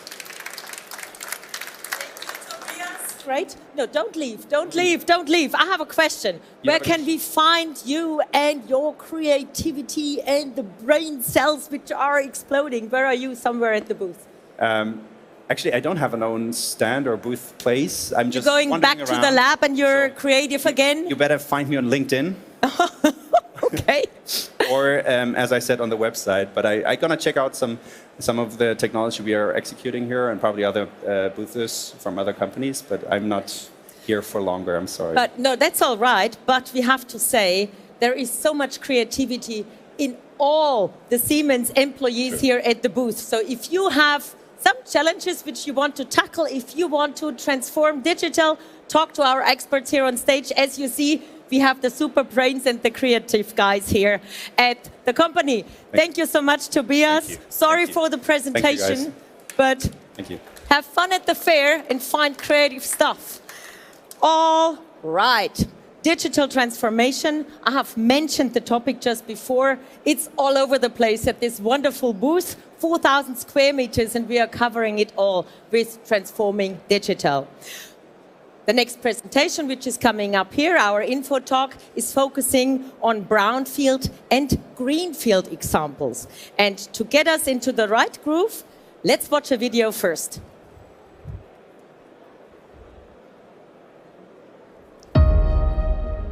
Great. No, don't leave, don't leave, don't leave. I have a question. Where can we find you and your creativity and the brain cells which are exploding? Where are you? Somewhere at the booth? Actually, I don't have an own stand or booth place. I'm just going back to the lab and you're creative again? You better find me on LinkedIn. Okay. Or, as I said, on the website. But I'm going to check out some of the technology we are executing here, and probably other booths from other companies. But I'm not here for longer, I'm sorry. But no, that's all right. But we have to say, there is so much creativity in all the Siemens employees here at the booth. So if you have some challenges which you want to tackle, if you want to transform digital, talk to our experts here on stage. As you see, we have the super brains and the creative guys here at the company. Thank you so much, Tobias. Sorry for the presentation, but have fun at the fair and find creative stuff. All right. Digital transformation. I have mentioned the topic just before. It's all over the place at this wonderful booth, 4,000 square meters, and we are covering it all with transforming digital. The next presentation, which is coming up here, our info talk, is focusing on brownfield and greenfield examples. And to get us into the right groove, let's watch a video first.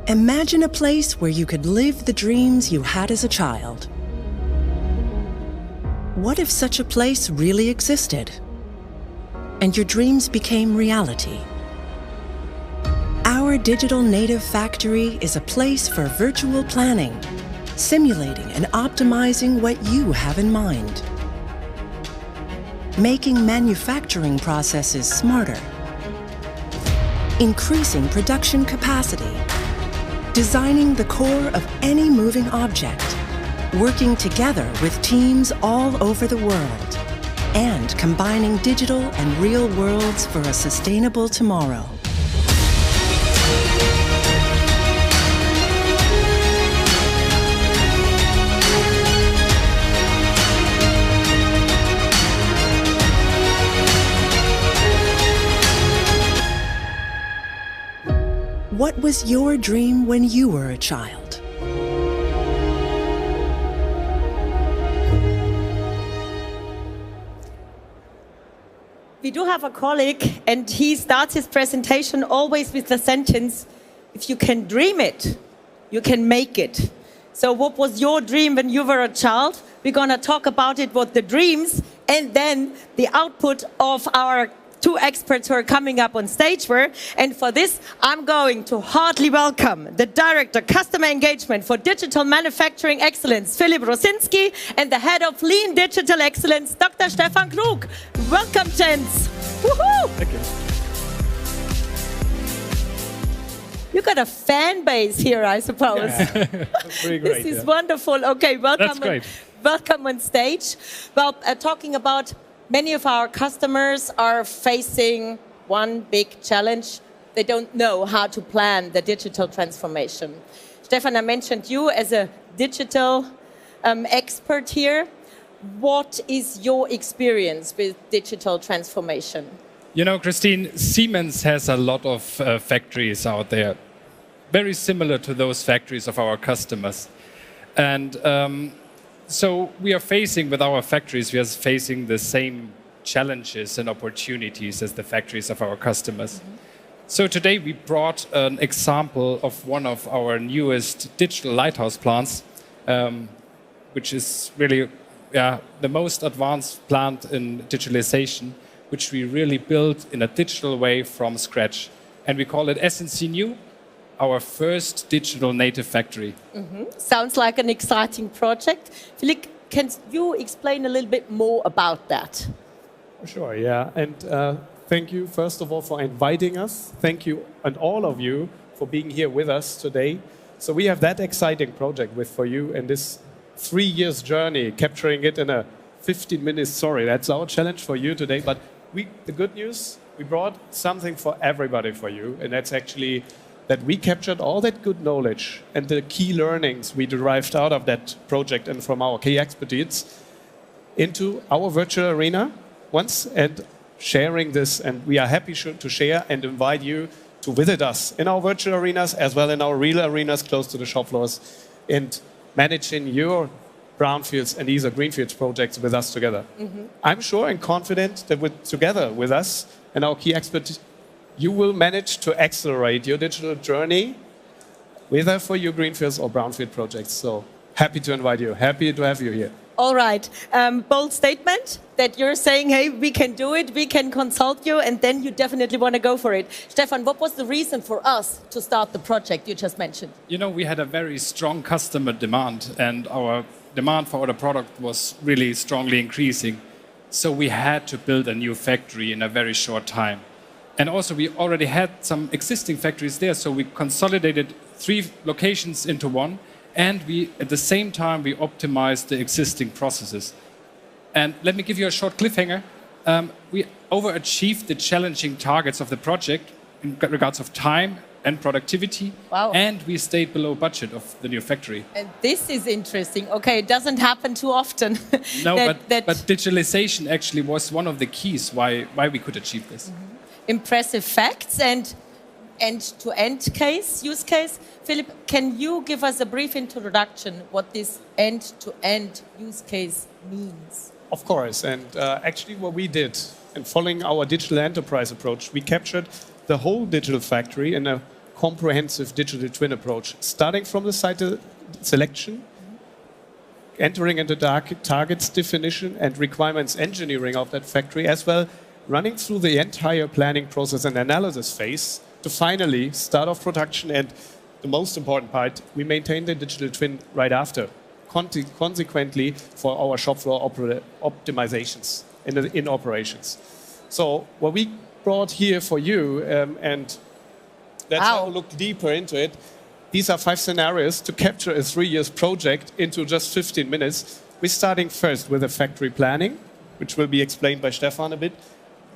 Imagine a place where you could live the dreams you had as a child. What if such a place really existed, and your dreams became reality? Our digital native factory is a place for virtual planning, simulating and optimizing what you have in mind. Making manufacturing processes smarter, increasing production capacity, designing the core of any moving object, working together with teams all over the world, and combining digital and real worlds for a sustainable tomorrow. What was your dream when you were a child? We do have a colleague, and he starts his presentation always with the sentence, if you can dream it, you can make it. So what was your dream when you were a child? We're going to talk about it, what the dreams, and then the output of our two experts who are coming up on stage were. And for this, I'm going to heartily welcome the Director, Customer Engagement for Digital Manufacturing Excellence, Philipp Rosinski, and the Head of Lean Digital Excellence, Dr. Stefan Krug. Welcome, gents. Woohoo! Thank you. You got a fan base here, I suppose. Yeah. Pretty great, This is wonderful. Okay, welcome. That's great. Welcome on stage. Well, talking about many of our customers are facing one big challenge. They don't know how to plan the digital transformation. Stefan, I mentioned you as a digital expert here. What is your experience with digital transformation? You know, Christine, Siemens has a lot of factories out there, very similar to those factories of our customers. And so we are facing, with our factories, we are facing the same challenges and opportunities as the factories of our customers. So today we brought an example of one of our newest digital lighthouse plants, which is really the most advanced plant in digitalization, which we really built in a digital way from scratch. And we call it SNC New, our first digital native factory. Sounds like an exciting project. Philippe, can you explain a little bit more about that? Sure, yeah. And thank you, first of all, for inviting us. Thank you, and all of you, for being here with us today. So we have that exciting project for you, and this 3 years journey, capturing it in a 15 minutes. Sorry, that's our challenge for you today. But the good news, we brought something for everybody for you, and that's actually that we captured all that good knowledge and the key learnings we derived out of that project and from our key expertise into our virtual arena once, and sharing this. And we are happy to share and invite you to visit us in our virtual arenas as well in our real arenas close to the shop floors, and managing your brownfields and these are greenfields projects with us together. I'm sure and confident that together with us and our key experts, you will manage to accelerate your digital journey, whether for your greenfields or brownfield projects. So happy to invite you, happy to have you here. All right. Bold statement that you're saying, hey, we can do it, we can consult you, and then you definitely want to go for it. Stefan, what was the reason for us to start the project you just mentioned? You know, we had a very strong customer demand, and our demand for our product was really strongly increasing. So we had to build a new factory in a very short time. And also we already had some existing factories there, so we consolidated 3 locations into one, and at the same time we optimized the existing processes. And let me give you a short cliffhanger. We overachieved the challenging targets of the project in regards of time and productivity, and we stayed below budget of the new factory. And this is interesting. Okay, it doesn't happen too often. No, but digitalization actually was one of the keys why we could achieve this. Impressive facts and end-to-end use case. Philippe, can you give us a brief introduction what this end-to-end use case means? Of course, and actually what we did, and following our digital enterprise approach, we captured the whole digital factory in a comprehensive digital twin approach, starting from the site selection, entering into targets definition and requirements engineering of that factory, as well running through the entire planning process and analysis phase to finally start off production. And the most important part, we maintain the digital twin right after, consequently for our shop floor optimizations in operations. So what we brought here for you, and let's have a look deeper into it. These are 5 scenarios to capture a 3 years project into just 15 minutes. We're starting first with the factory planning, which will be explained by Stefan a bit.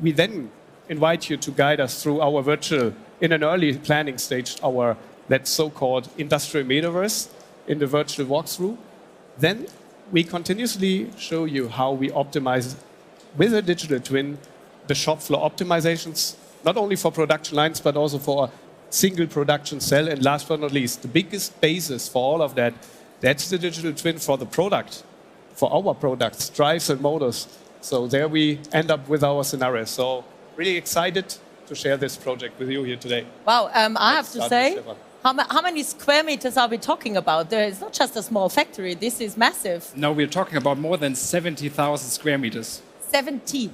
We then invite you to guide us through our virtual, in an early planning stage, our that's so-called industrial metaverse in the virtual walkthrough. Then we continuously show you how we optimize with a digital twin the shop floor optimizations, not only for production lines, but also for a single production cell. And last but not least, the biggest basis for all of that, that's the digital twin for the product, for our products, drives and motors. So there we end up with our scenario. So really excited to share this project with you here today. Wow, I have to say, how many square meters are we talking about? It's not just a small factory, this is massive. No, we're talking about more than 70,000 square meters. 70.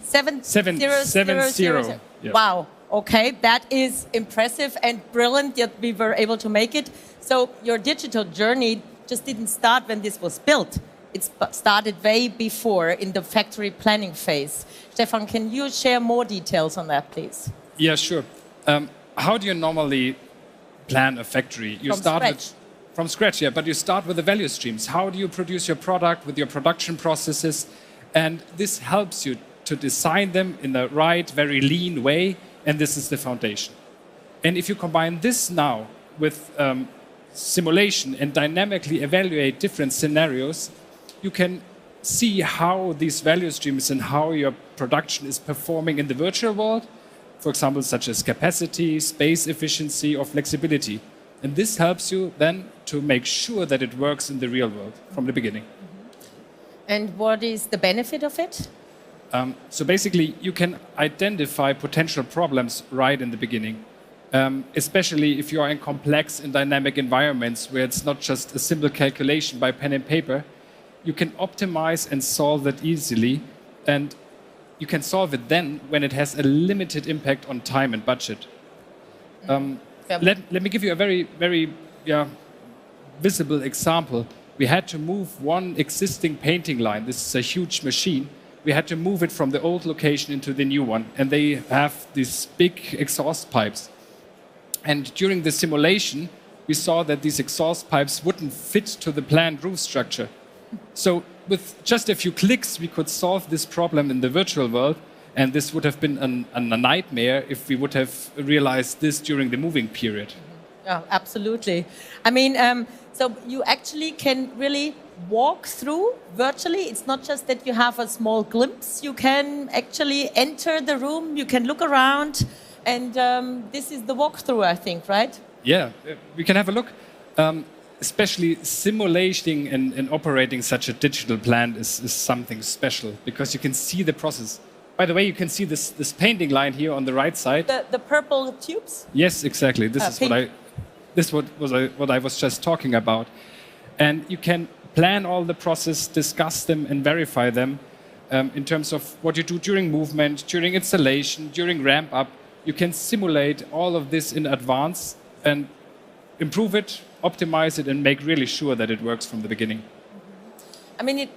Yeah. Wow, okay, that is impressive and brilliant that we were able to make it. So your digital journey just didn't start when this was built. It started way before in the factory planning phase. Stefan, can you share more details on that, please? Yeah, sure. How do you normally plan a factory? You start from scratch, yeah, but you start with the value streams. How do you produce your product with your production processes? And this helps you to design them in the right, very lean way, and this is the foundation. And if you combine this now with simulation and dynamically evaluate different scenarios, you can see how these value streams and how your production is performing in the virtual world, for example, such as capacity, space efficiency, or flexibility. And this helps you then to make sure that it works in the real world from the beginning. And what is the benefit of it? So basically, you can identify potential problems right in the beginning, especially if you are in complex and dynamic environments where it's not just a simple calculation by pen and paper. you can optimize and solve it easily, and you can solve it then when it has a limited impact on time and budget. Let me give you a very visible example. We had to move one existing painting line. This is a huge machine. We had to move it from the old location into the new one, and they have these big exhaust pipes. And during the simulation, we saw that these exhaust pipes wouldn't fit to the planned roof structure. So with just a few clicks, we could solve this problem in the virtual world, and this would have been a nightmare if we would have realized this during the moving period. Yeah, absolutely. I mean, so you actually can really walk through virtually. It's not just that you have a small glimpse. You can actually enter the room, you can look around, and this is the walkthrough, I think, right? Yeah, we can have a look. Especially simulating and operating such a digital plant is something special because you can see the process. By the way, you can see this painting line here on the right side. The purple tubes? Yes, exactly. This is what I was just talking about. And you can plan all the process, discuss them and verify them in terms of what you do during movement, during installation, during ramp up. You can simulate all of this in advance and improve it, optimize it, and make really sure that it works from the beginning. I mean, it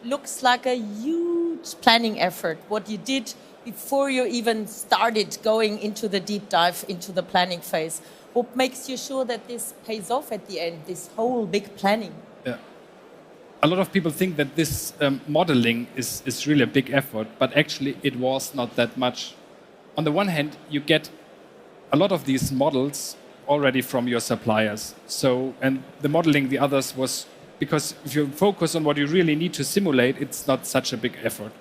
looks like a huge planning effort, what you did before you even started going into the deep dive, into the planning phase. What makes you sure that this pays off at the end, this whole big planning? Yeah. A lot of people think that this modeling is really a big effort, but actually it was not that much. On the one hand, you get a lot of these models already from your suppliers. So, and the modeling the others was because if you focus on what you really need to simulate, it's not such a big effort.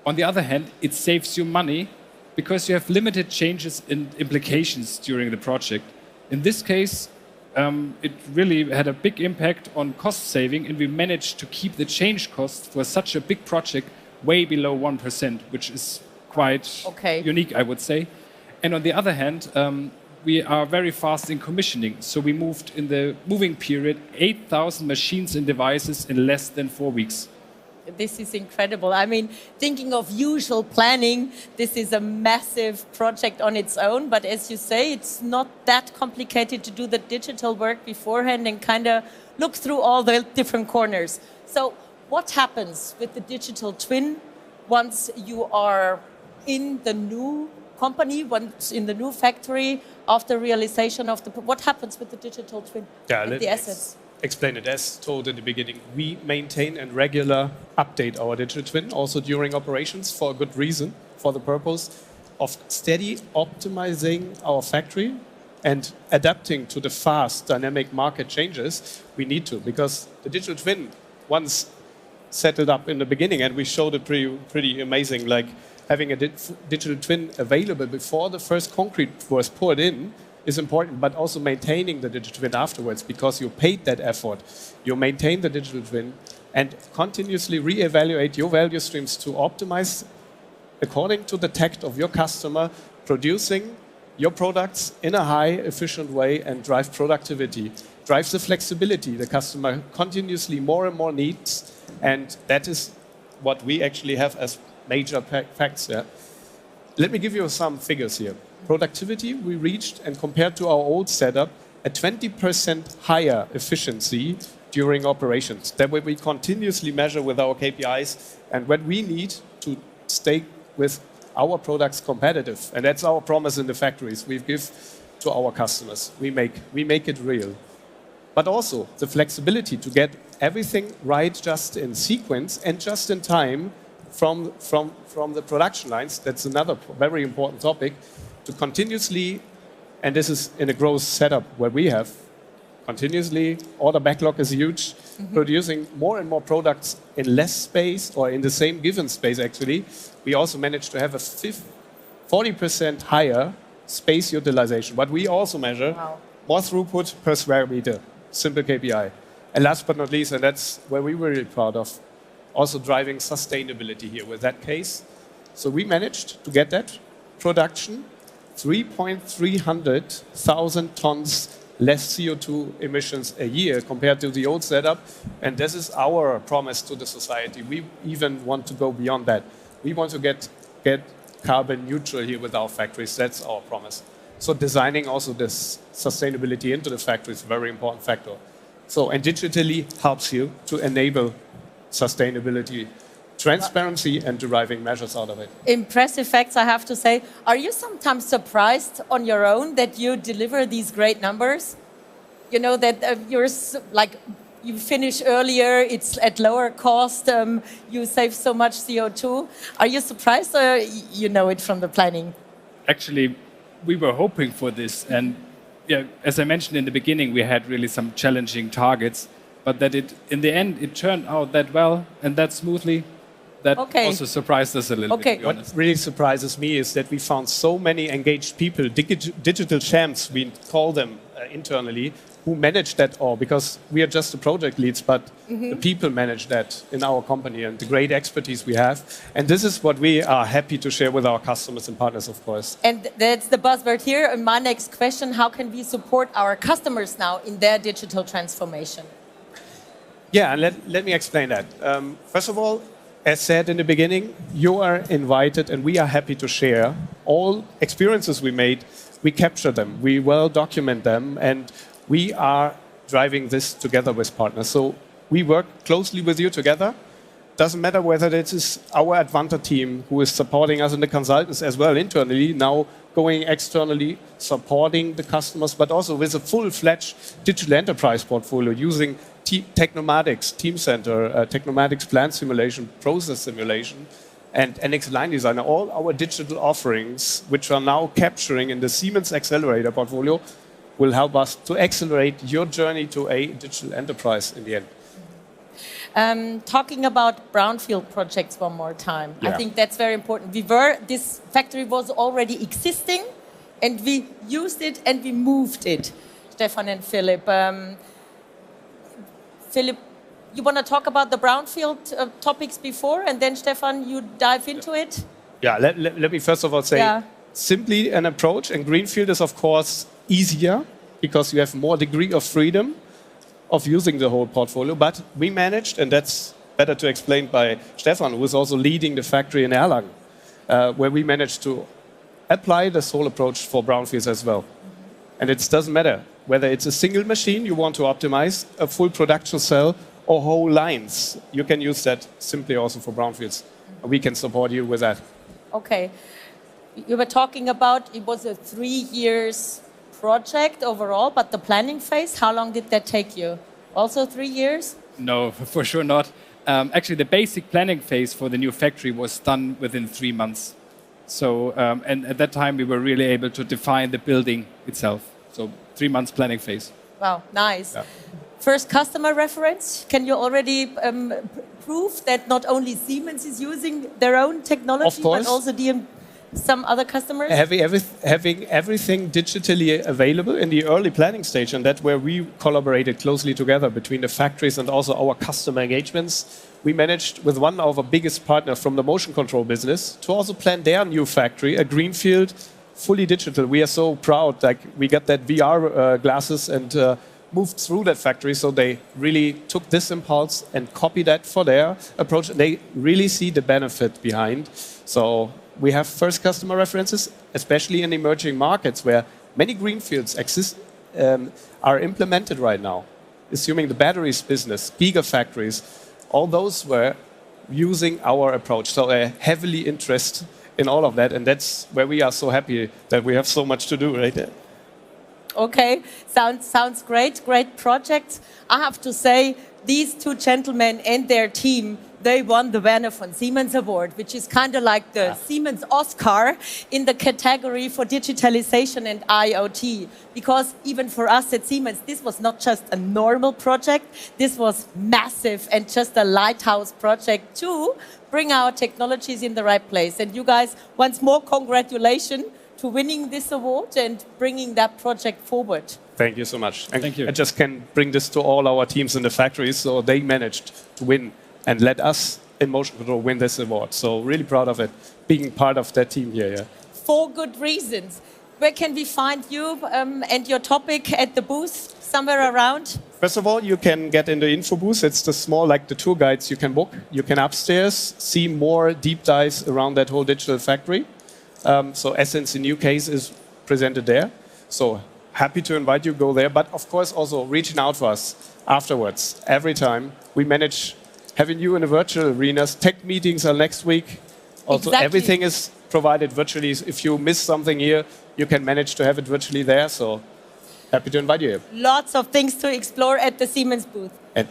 On the other hand, it saves you money because you have limited changes and implications during the project. In this case, it really had a big impact on cost saving, and we managed to keep the change cost for such a big project way below 1%, which is quite unique, I would say. And on the other hand, we are very fast in commissioning. So we moved in the moving period 8,000 machines and devices in less than 4 weeks. This is incredible. I mean, thinking of usual planning, this is a massive project on its own. But as you say, it's not that complicated to do the digital work beforehand and kind of look through all the different corners. So what happens with the digital twin once you are in the new company, once in the new factory, after realization of the... What happens with the digital twin and the assets? Explain it. As told in the beginning, we maintain and regular update our digital twin also during operations for a good reason, for the purpose of steady optimizing our factory and adapting to the fast dynamic market changes we need to, because the digital twin, once set it up in the beginning, and we showed it pretty amazing, like having a digital twin available before the first concrete was poured in is important, but also maintaining the digital twin afterwards, because you paid that effort. You maintain the digital twin and continuously re-evaluate your value streams to optimize according to the tact of your customer, producing your products in a high efficient way and drive productivity, drives the flexibility the customer continuously more and more needs, and that is what we actually have as major facts there. Let me give you some figures here. Productivity, we reached, and compared to our old setup, a 20% higher efficiency during operations. That way we continuously measure with our KPIs and what we need to stay with our products competitive. And that's our promise in the factories we give to our customers. We make it real. But also the flexibility to get everything right just in sequence and just in time from the production lines. That's another very important topic. To continuously, and this is in a growth setup where we have continuously, order backlog is huge, producing more and more products in less space or in the same given space actually. We also managed to have a 40% higher space utilization. But we also measure more throughput per square meter, simple KPI. And last but not least, and that's where we were really proud of, also driving sustainability here with that case. So we managed to get that production 3,300,000 tons less CO2 emissions a year compared to the old setup. And this is our promise to the society. We even want to go beyond that. We want to get carbon neutral here with our factories. That's our promise. So designing also this sustainability into the factory is a very important factor. So, and digitally helps you to enable sustainability, transparency, and deriving measures out of it. Impressive facts, I have to say. Are you sometimes surprised on your own that you deliver these great numbers? You know, that you finish earlier, it's at lower cost, you save so much CO2. Are you surprised, or you know it from the planning? Actually, we were hoping for this, and yeah, as I mentioned in the beginning, we had really some challenging targets, but that in the end it turned out that well and that smoothly. That also surprised us a little bit, to be honest. What really surprises me is that we found so many engaged people, digital champs, we call them internally, who manage that all, because we are just the project leads, but the people manage that in our company and the great expertise we have. And this is what we are happy to share with our customers and partners, of course. And that's the buzzword here. And my next question, how can we support our customers now in their digital transformation? Yeah, and let me explain that. First of all, as said in the beginning, you are invited and we are happy to share all experiences we made. We capture them, we well document them, and we are driving this together with partners. So we work closely with you together. Doesn't matter whether it is our Advanta team who is supporting us and the consultants as well internally, now going externally, supporting the customers, but also with a full-fledged digital enterprise portfolio using Technomatics, Teamcenter, Technomatics plant simulation, process simulation, and NX Line Designer, all our digital offerings, which are now capturing in the Siemens Xcelerator portfolio, will help us to accelerate your journey to a digital enterprise in the end. Talking about brownfield projects one more time, I think that's very important. This factory was already existing, and we used it and we moved it. Stefan and Philip. Philip, you want to talk about the brownfield topics before, and then Stefan, you dive into it? Yeah, let me first of all say, simply an approach, and greenfield is of course easier because you have more degree of freedom of using the whole portfolio, but we managed, and that's better to explain by Stefan, who is also leading the factory in Erlangen, where we managed to apply this whole approach for brownfields as well. And it doesn't matter whether it's a single machine you want to optimize, a full production cell, or whole lines. You can use that simply also for brownfields. We can support you with that. Okay. You were talking about it was a 3 years project overall, but the planning phase, how long did that take you? Also 3 years? No, for sure not. Actually, the basic planning phase for the new factory was done within 3 months. So, and at that time, we were really able to define the building itself. So 3 months planning phase. Wow, nice. Yeah. First customer reference, can you already prove that not only Siemens is using their own technology, but also some other customers? Having everything digitally available in the early planning stage, and that's where we collaborated closely together between the factories and also our customer engagements. We managed with one of our biggest partners from the motion control business to also plan their new factory, a greenfield, fully digital. We are so proud, like we got that VR glasses and moved through that factory. So they really took this impulse and copied that for their approach. They really see the benefit behind. So we have first customer references, especially in emerging markets where many greenfields are implemented right now. Assuming the batteries business, gigafactories, all those were using our approach. So a heavily interest in all of that, and that's where we are so happy that we have so much to do right there. Okay, sounds great, great project. I have to say, these two gentlemen and their team, they won the Werner von Siemens Award, which is kind of like the Siemens Oscar in the category for digitalization and IoT. Because even for us at Siemens, this was not just a normal project, this was massive and just a lighthouse project to bring our technologies in the right place. And you guys, once more, congratulations to winning this award and bringing that project forward. Thank you so much. And thank you. I just can bring this to all our teams in the factories, so they managed to win and let us in Motion Control win this award. So really proud of it, being part of that team here. Yeah. For good reasons. Where can we find you and your topic at the booth? Somewhere around? First of all, you can get in the info booth. It's the small, like the tour guides you can book. You can upstairs see more deep dives around that whole digital factory. So Essence in new case is presented there. So happy to invite you, go there. But of course also reaching out to us afterwards. Every time we manage having you in the virtual arenas. Tech meetings are next week. Also everything is provided virtually. If you miss something here, you can manage to have it virtually there. So happy to invite you here. Lots of things to explore at the Siemens booth. And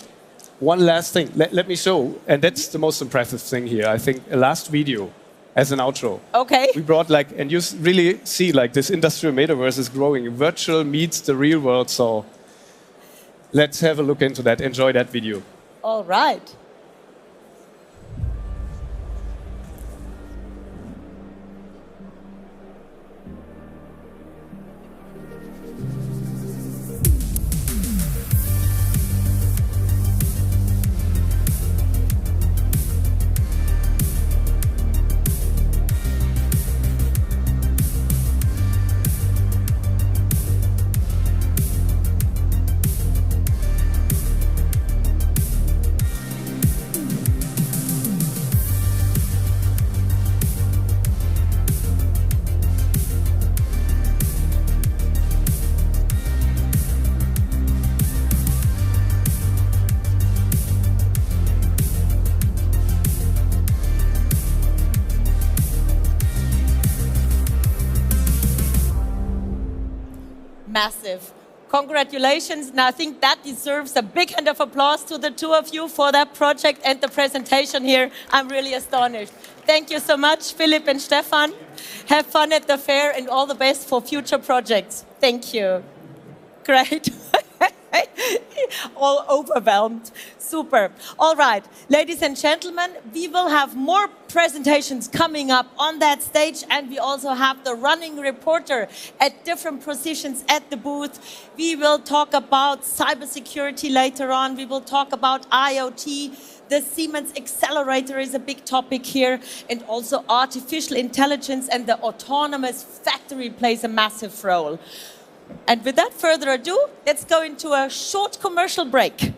one last thing, let me show, and that's the most impressive thing here. I think a last video as an outro. Okay. We brought and you really see this industrial metaverse is growing. Virtual meets the real world, so let's have a look into that. Enjoy that video. All right. Massive. Congratulations, and I think that deserves a big hand of applause to the two of you for that project and the presentation here. I'm really astonished. Thank you so much, Philipp and Stefan. Have fun at the fair and all the best for future projects. Thank you. Great. All overwhelmed. Super. All right, ladies and gentlemen, we will have more presentations coming up on that stage, and we also have the running reporter at different positions at the booth. We will talk about cybersecurity later on. We will talk about IoT. The Siemens Xcelerator is a big topic here, and also artificial intelligence and the autonomous factory plays a massive role. And without further ado, let's go into a short commercial break.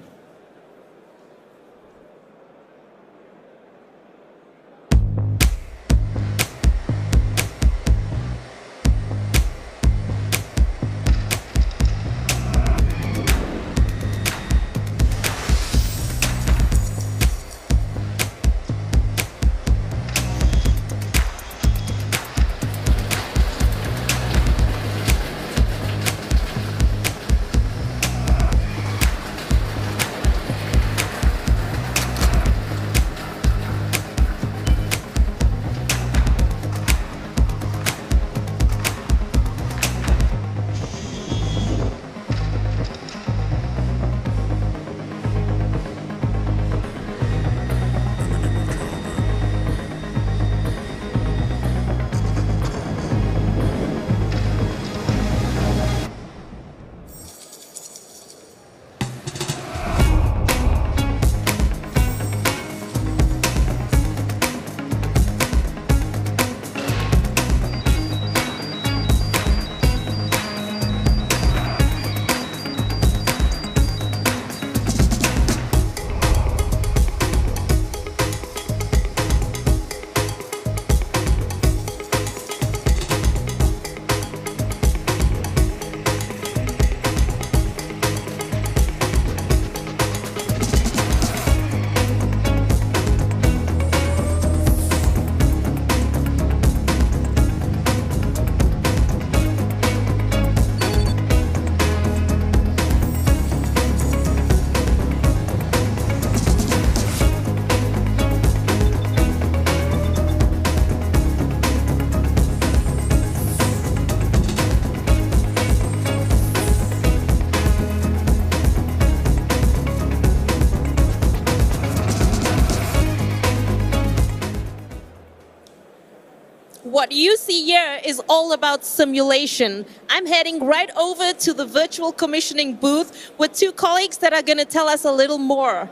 What you see here is all about simulation. I'm heading right over to the virtual commissioning booth with two colleagues that are going to tell us a little more.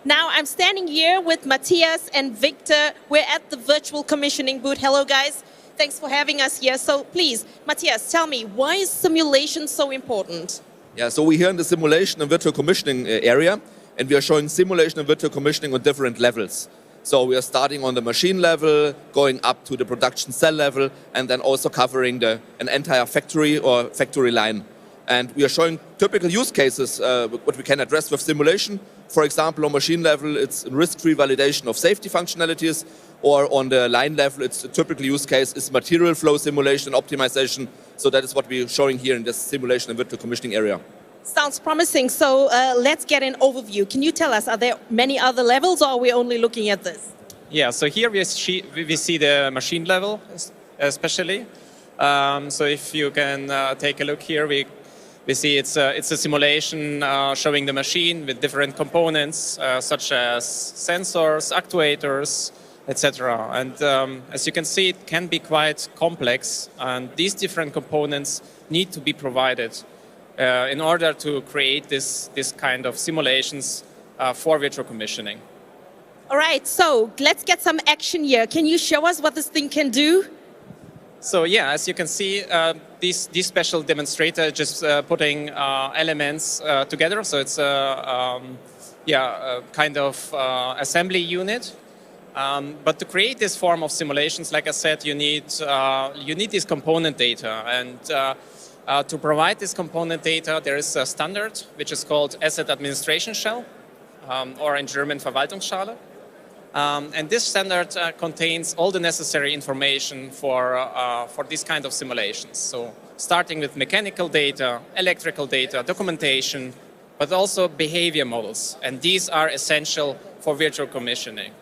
Now I'm standing here with Matthias and Victor. We're at the virtual commissioning booth. Hello guys. Thanks for having us here. So please, Matthias, tell me, why is simulation so important? Yeah, so we're here in the simulation and virtual commissioning area, and we are showing simulation and virtual commissioning on different levels. So we are starting on the machine level, going up to the production cell level, and then also covering an entire factory or factory line. And we are showing typical use cases, what we can address with simulation. For example, on machine level, it's risk-free validation of safety functionalities, or on the line level, it's a typical use case is material flow simulation and optimization. So that is what we're showing here in this simulation and virtual commissioning area. Sounds promising. So let's get an overview. Can you tell us, are there many other levels, or are we only looking at this? Yeah, so here we see the machine level, especially. So if you can take a look here, we see it's a simulation showing the machine with different components, such as sensors, actuators, etc. And as you can see, it can be quite complex, and these different components need to be provided in order to create this kind of simulations for virtual commissioning. All right, so let's get some action here. Can you show us what this thing can do? So yeah, as you can see, this special demonstrator just putting elements together. So it's a kind of assembly unit. But to create this form of simulations, like I said, you need this component data. And to provide this component data, there is a standard which is called Asset Administration Shell, or in German Verwaltungsschale. And this standard contains all the necessary information for this kind of simulations. So starting with mechanical data, electrical data, documentation, but also behavior models. And these are essential for virtual commissioning.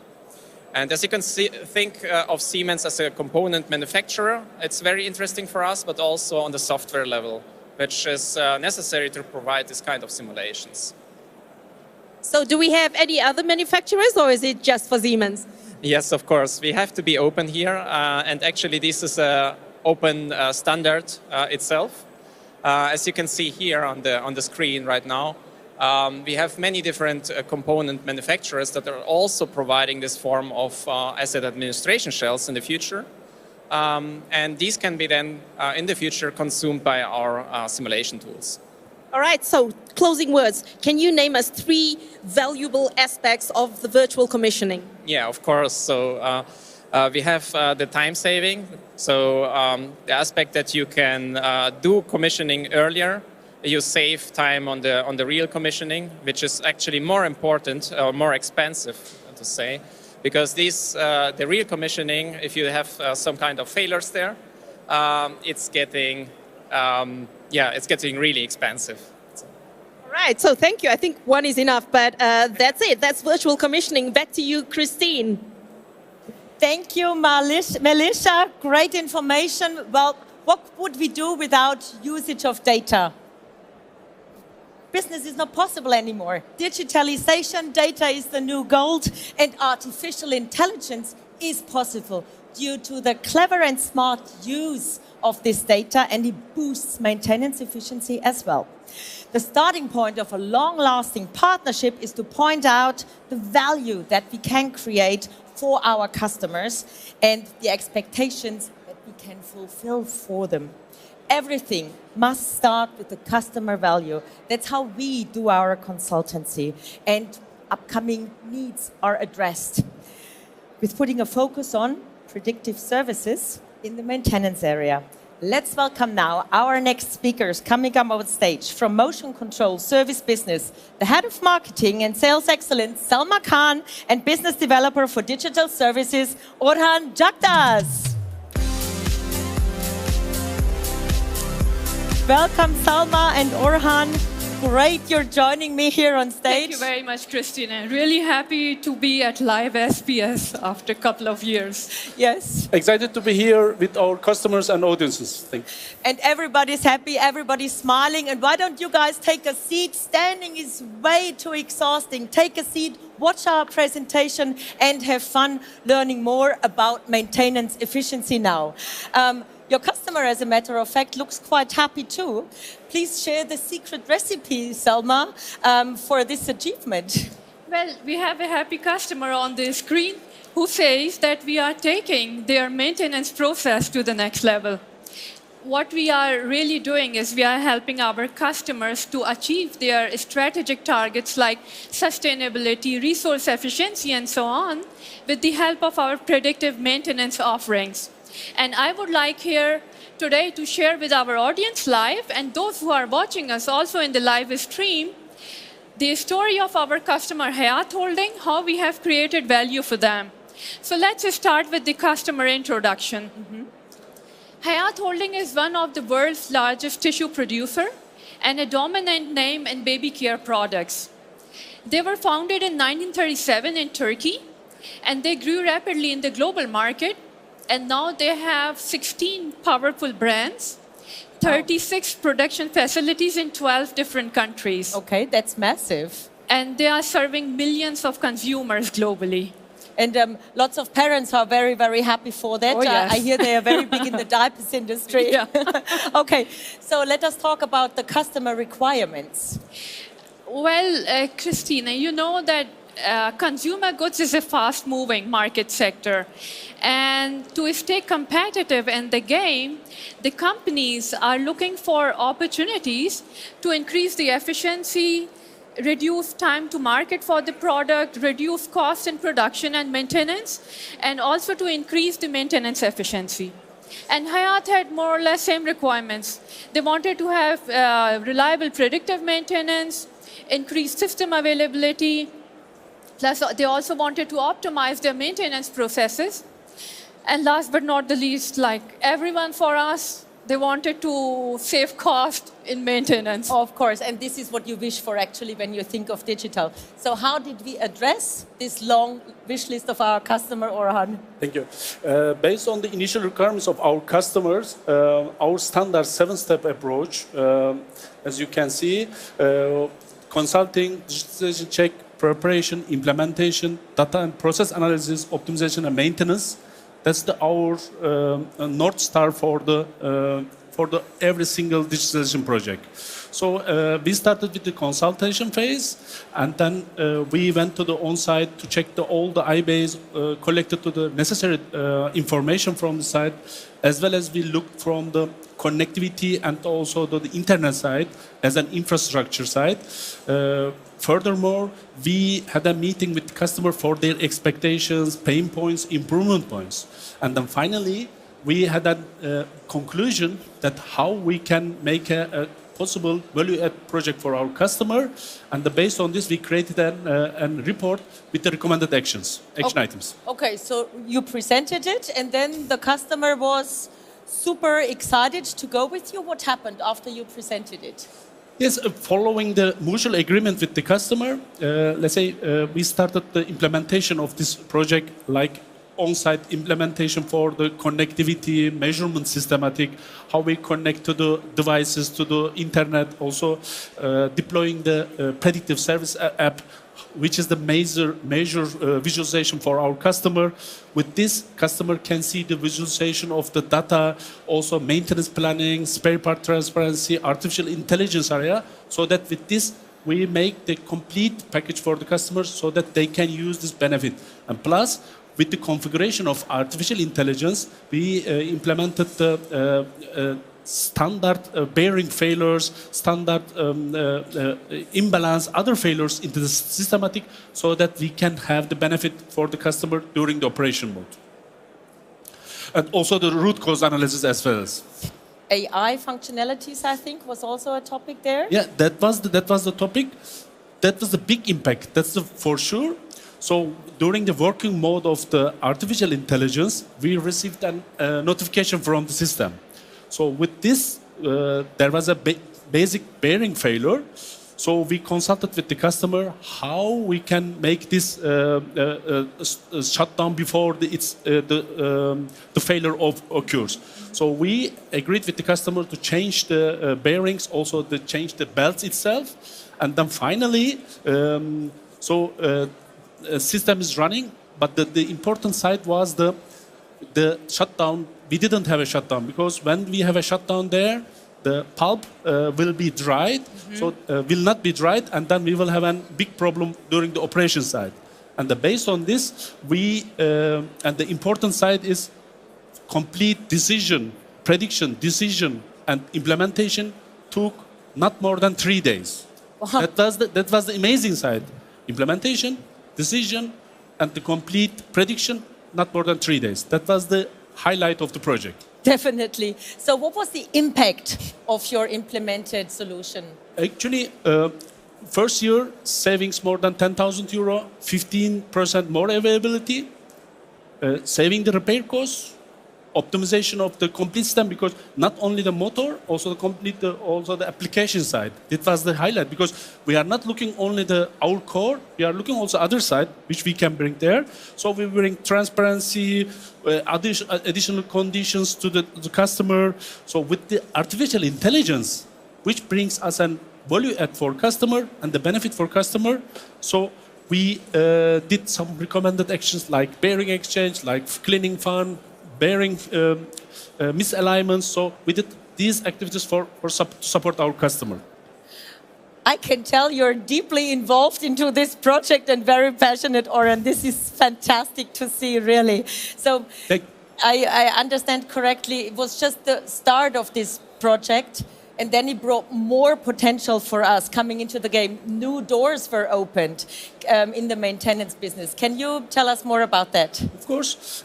And as you can see, think of Siemens as a component manufacturer. It's very interesting for us, but also on the software level, which is necessary to provide this kind of simulations. So do we have any other manufacturers, or is it just for Siemens? Yes, of course. We have to be open here. And actually, this is an open standard itself. As you can see here on the screen right now, we have many different component manufacturers that are also providing this form of asset administration shells in the future. And these can be then, in the future, consumed by our simulation tools. All right, so closing words. Can you name us 3 valuable aspects of the virtual commissioning? Yeah, of course. So we have the time saving. So the aspect that you can do commissioning earlier. You save time on the real commissioning, which is actually more important or more expensive to say, because the real commissioning, if you have some kind of failures there, it's getting really expensive. All right, so thank you. I think 1 is enough, but that's it. That's virtual commissioning. Back to you, Christine. Thank you, Melissa. Great information. Well, what would we do without usage of data? Business is not possible anymore. Digitalization, data is the new gold, and artificial intelligence is possible due to the clever and smart use of this data, and it boosts maintenance efficiency as well. The starting point of a long-lasting partnership is to point out the value that we can create for our customers and the expectations that we can fulfill for them. Everything must start with the customer value. That's how we do our consultancy, and upcoming needs are addressed with putting a focus on predictive services in the maintenance area. Let's welcome now our next speakers coming up on stage from Motion Control Service Business, the Head of Marketing and Sales Excellence, Salma Khan, and Business Developer for Digital Services, Orhan Jagdas. Welcome, Salma and Orhan. Great you're joining me here on stage. Thank you very much, Christina. Really happy to be at Live SPS after a couple of years. Yes. Excited to be here with our customers and audiences. Thank you. And everybody's happy, everybody's smiling. And why don't you guys take a seat? Standing is way too exhausting. Take a seat, watch our presentation, and have fun learning more about maintenance efficiency now. Your customer, as a matter of fact, looks quite happy too. Please share the secret recipe, Salma, for this achievement. Well, we have a happy customer on the screen. who says that we are taking their maintenance process to the next level. What we are really doing is we are helping our customers to achieve their strategic targets like sustainability, resource efficiency, and so on, with the help of our predictive maintenance offerings. And I would like here today to share with our audience live and those who are watching us also in the live stream, the story of our customer Hayat Holding, how we have created value for them. So let's start with the customer introduction. Hayat Holding is one of the world's largest tissue producer and a dominant name in baby care products. They were founded in 1937 in Turkey, and they grew rapidly in the global market, and now they have 16 powerful brands, 36 production facilities in 12 different countries. Okay, that's massive. And they are serving millions of consumers globally. And lots of parents are very, very happy for that. Oh, yes. I hear they are very big in the diapers industry. Yeah. Okay, so let us talk about the customer requirements. Well, Christina, you know that consumer goods is a fast-moving market sector. And to stay competitive in the game, the companies are looking for opportunities to increase the efficiency, reduce time to market for the product, reduce cost in production and maintenance, and also to increase the maintenance efficiency. And Hayat had more or less same requirements. They wanted to have reliable predictive maintenance, increased system availability, plus they also wanted to optimize their maintenance processes. And last but not the least, like everyone for us, they wanted to save cost in maintenance. Of course, and this is what you wish for actually when you think of digital. So how did we address this long wish list of our customer, Orhan? Thank you. Based on the initial requirements of our customers, our standard 7-step approach, as you can see, consulting, digitalization check, preparation, implementation, data and process analysis, optimization and maintenance. That's our North Star for the every single digitalization project. So we started with the consultation phase, and then we went to the on-site to check all the iBase, collected to the necessary information from the site, as well as we looked from the connectivity and also the internet side as an infrastructure side. Furthermore, we had a meeting with the customer for their expectations, pain points, improvement points. And then finally, we had a conclusion that how we can make a possible value-add project for our customer. And based on this, we created a report with the recommended action items. Okay, so you presented it, and then the customer was super excited to go with you. What happened after you presented it? Yes, following the mutual agreement with the customer, let's say we started the implementation of this project, like on-site implementation for the connectivity, measurement systematic, how we connect to the devices, to the internet, also deploying the predictive service app, which is the major visualization for our customer. With this, customer can see the visualization of the data, also maintenance planning, spare part transparency, artificial intelligence area, so that with this, we make the complete package for the customers so that they can use this benefit. And plus, with the configuration of artificial intelligence, we implemented the standard bearing failures, standard imbalance, other failures into the systematic so that we can have the benefit for the customer during the operation mode. And also the root cause analysis as well as. AI functionalities, I think, was also a topic there. Yeah, that was the topic. That was the big impact. That's for sure. So during the working mode of the artificial intelligence, we received a notification from the system. So with this, there was a basic bearing failure. So we consulted with the customer how we can make this shut down before the failure occurs. So we agreed with the customer to change the bearings, also to change the belts itself, and then finally, system is running. But the important side was the shutdown. We didn't have a shutdown because when we have a shutdown there, the pulp will be dried, so will not be dried, and then we will have a big problem during the operation side. And based on this, and the important side is complete decision, prediction, decision, and implementation took not more than 3 days. Wow. That was the amazing side. Implementation, decision, and the complete prediction, not more than 3 days. That was the highlight of the project. Definitely. So what was the impact of your implemented solution? Actually, first year, savings more than 10,000 euro, 15% more availability, saving the repair costs, optimization of the complete system, because not only the motor, also also the application side. It was the highlight, because we are not looking only our core, we are looking also other side, which we can bring there. So we bring transparency, additional conditions to the customer. So with the artificial intelligence, which brings us an value add for customer and the benefit for customer. So we did some recommended actions like bearing exchange, like cleaning fund, bearing misalignments. So we did these activities to support our customer. I can tell you're deeply involved into this project and very passionate, Oren. This is fantastic to see, really. So I understand correctly, it was just the start of this project, and then it brought more potential for us coming into the game. New doors were opened in the maintenance business. Can you tell us more about that? Of course.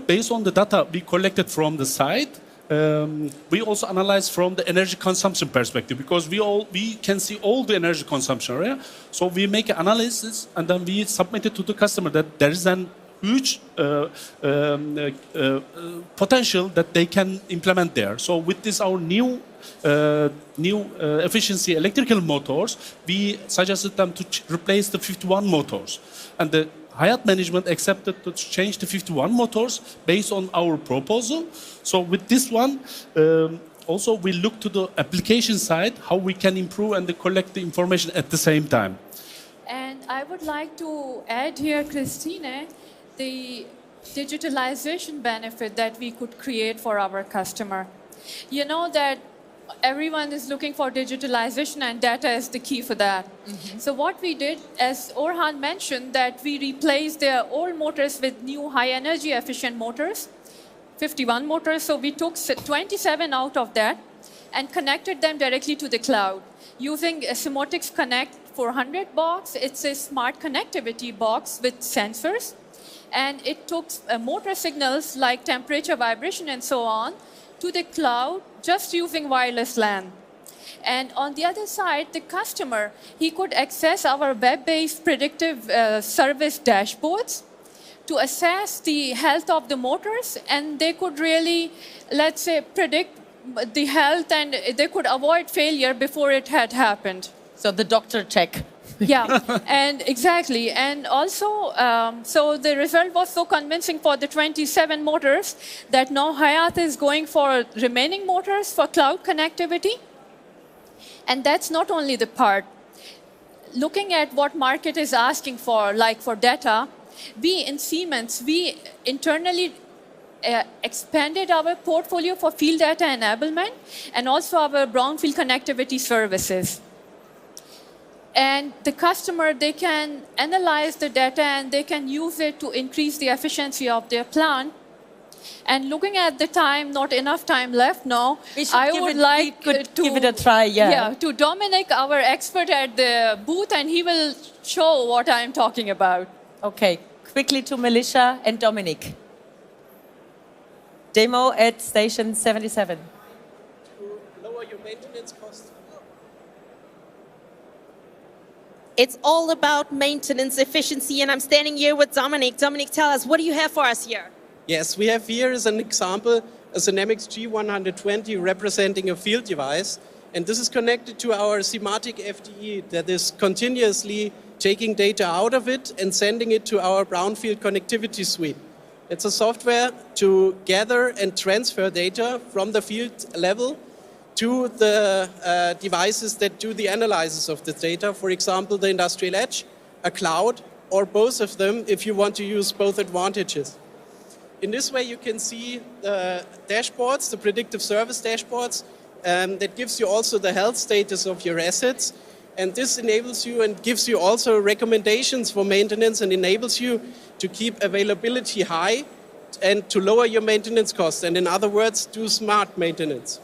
Based on the data we collected from the site, we also analyze from the energy consumption perspective, because we can see all the energy consumption. Yeah? So we make an analysis and then we submit it to the customer that there is an huge potential that they can implement there. So with this, our new efficiency electrical motors, we suggested them to replace the 51 motors, and the Hayat management accepted to change the 51 motors based on our proposal. So with this one, also we look to the application side, how we can improve and collect the information at the same time. And I would like to add here, Christine, the digitalization benefit that we could create for our customer. You know that everyone is looking for digitalization, and data is the key for that. Mm-hmm. So what we did, as Orhan mentioned, that we replaced their old motors with new high energy efficient motors, 51 motors. So we took 27 out of that and connected them directly to the cloud using a Siemens Connect 400 box. It's a smart connectivity box with sensors, and it took motor signals like temperature, vibration, and so on to the cloud just using wireless LAN. And on the other side, the customer, he could access our web-based predictive service dashboards to assess the health of the motors, and they could really, let's say, predict the health, and they could avoid failure before it had happened. So the doctor check. Yeah, and exactly. And also, so the result was so convincing for the 27 motors that now Hayat is going for remaining motors for cloud connectivity. And that's not only the part. Looking at what market is asking for, like for data, we in Siemens, we internally expanded our portfolio for field data enablement and also our brownfield connectivity services. And the customer, they can analyze the data and they can use it to increase the efficiency of their plant. And looking at the time, not enough time left now, I would like to give it a try, yeah, to Dominic, our expert at the booth, and he will show what I'm talking about. Okay, quickly to Melissa and Dominic. Demo at station 77. To lower your maintenance costs. It's all about maintenance efficiency, and I'm standing here with Dominic. Dominic, tell us, what do you have for us here? Yes, we have here as an example a Siemens G120 representing a field device, and this is connected to our Simatic FDE that is continuously taking data out of it and sending it to our brownfield connectivity suite. It's a software to gather and transfer data from the field level to the devices that do the analysis of the data, for example, the industrial edge, a cloud, or both of them if you want to use both advantages. In this way, you can see the dashboards, the predictive service dashboards, that gives you also the health status of your assets. And this enables you and gives you also recommendations for maintenance and enables you to keep availability high and to lower your maintenance costs. And in other words, do smart maintenance.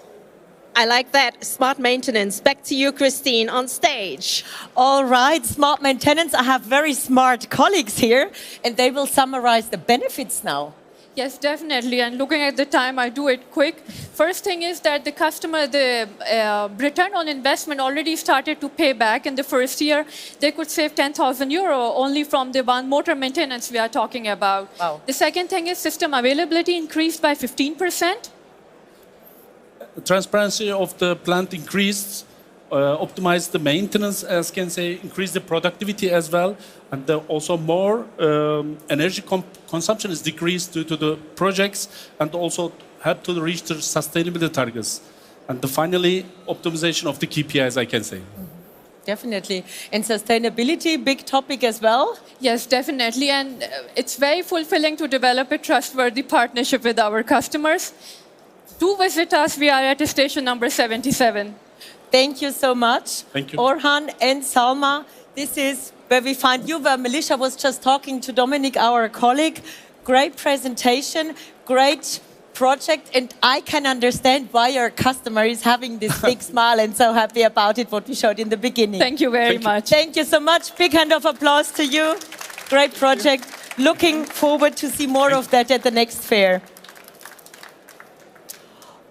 I like that, smart maintenance. Back to you, Christine, on stage. All right, smart maintenance. I have very smart colleagues here, and they will summarize the benefits now. Yes, definitely. And looking at the time, I do it quick. First thing is that the customer, the return on investment already started to pay back in the first year. They could save 10,000 euro only from the one motor maintenance we are talking about. Wow. The second thing is system availability increased by 15%. Transparency of the plant increased, optimize the maintenance, as can say, increase the productivity as well, and also more energy consumption is decreased due to the projects, and also help to reach the sustainability targets. And finally, optimization of the KPIs, I can say. Definitely. And sustainability, big topic as well? Yes, definitely. And it's very fulfilling to develop a trustworthy partnership with our customers. Do visit us. We are at station number 77. Thank you so much. Thank you. Orhan and Salma, this is where we find you, where Melissa was just talking to Dominic, our colleague. Great presentation, great project, and I can understand why your customer is having this big smile and so happy about it, what we showed in the beginning. Thank you very much. Thank you so much. Big hand of applause to you. Great project. Looking forward to see more of that at the next fair.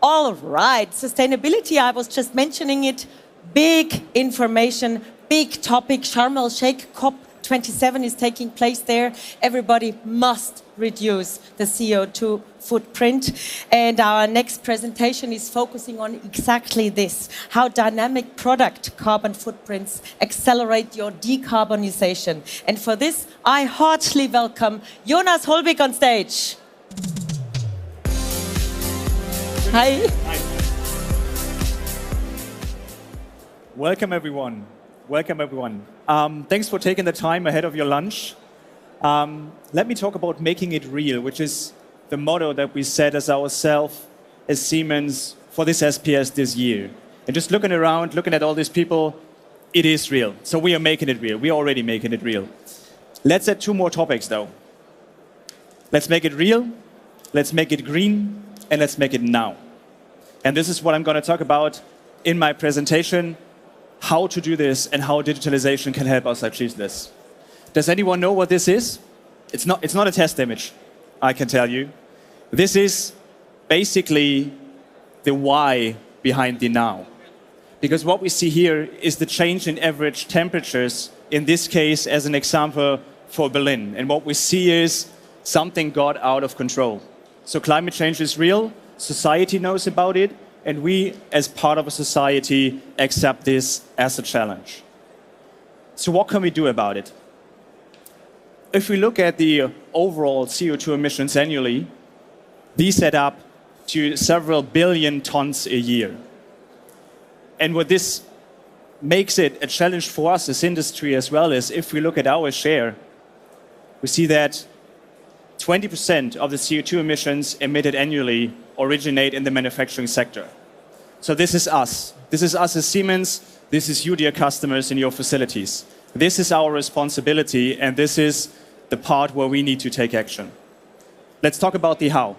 All right, sustainability, I was just mentioning it. Big information, big topic. Sharm el-Sheikh COP27 is taking place there. Everybody must reduce the CO2 footprint. And our next presentation is focusing on exactly this, how dynamic product carbon footprints accelerate your decarbonization. And for this, I heartily welcome Jonas Holbig on stage. Hi. Welcome, everyone. Welcome, everyone. Thanks for taking the time ahead of your lunch. Let me talk about making it real, which is the motto that we set as ourselves as Siemens for this SPS this year. And just looking around, looking at all these people, it is real. So we are making it real. We are already making it real. Let's add two more topics, though. Let's make it real, let's make it green, and let's make it now. And this is what I'm going to talk about in my presentation, how to do this and how digitalization can help us achieve this. Does anyone know what this is? It's not a test image, I can tell you. This is basically the why behind the now. Because what we see here is the change in average temperatures, in this case as an example for Berlin. And what we see is something got out of control. So climate change is real, society knows about it, and we, as part of a society, accept this as a challenge. So what can we do about it? If we look at the overall CO2 emissions annually, these add up to several billion tons a year. And what this makes it a challenge for us as industry as well is, if we look at our share, we see that 20% of the CO2 emissions emitted annually originate in the manufacturing sector. So this is us. This is us as Siemens. This is you, dear customers, in your facilities. This is our responsibility, and this is the part where we need to take action. Let's talk about the how.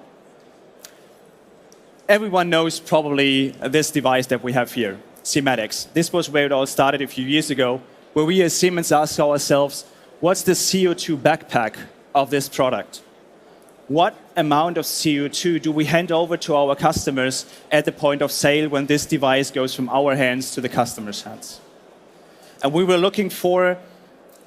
Everyone knows probably this device that we have here, Siemens. This was where it all started a few years ago, where we as Siemens asked ourselves, what's the CO2 backpack of this product? What amount of CO2 do we hand over to our customers at the point of sale when this device goes from our hands to the customer's hands? And we were looking for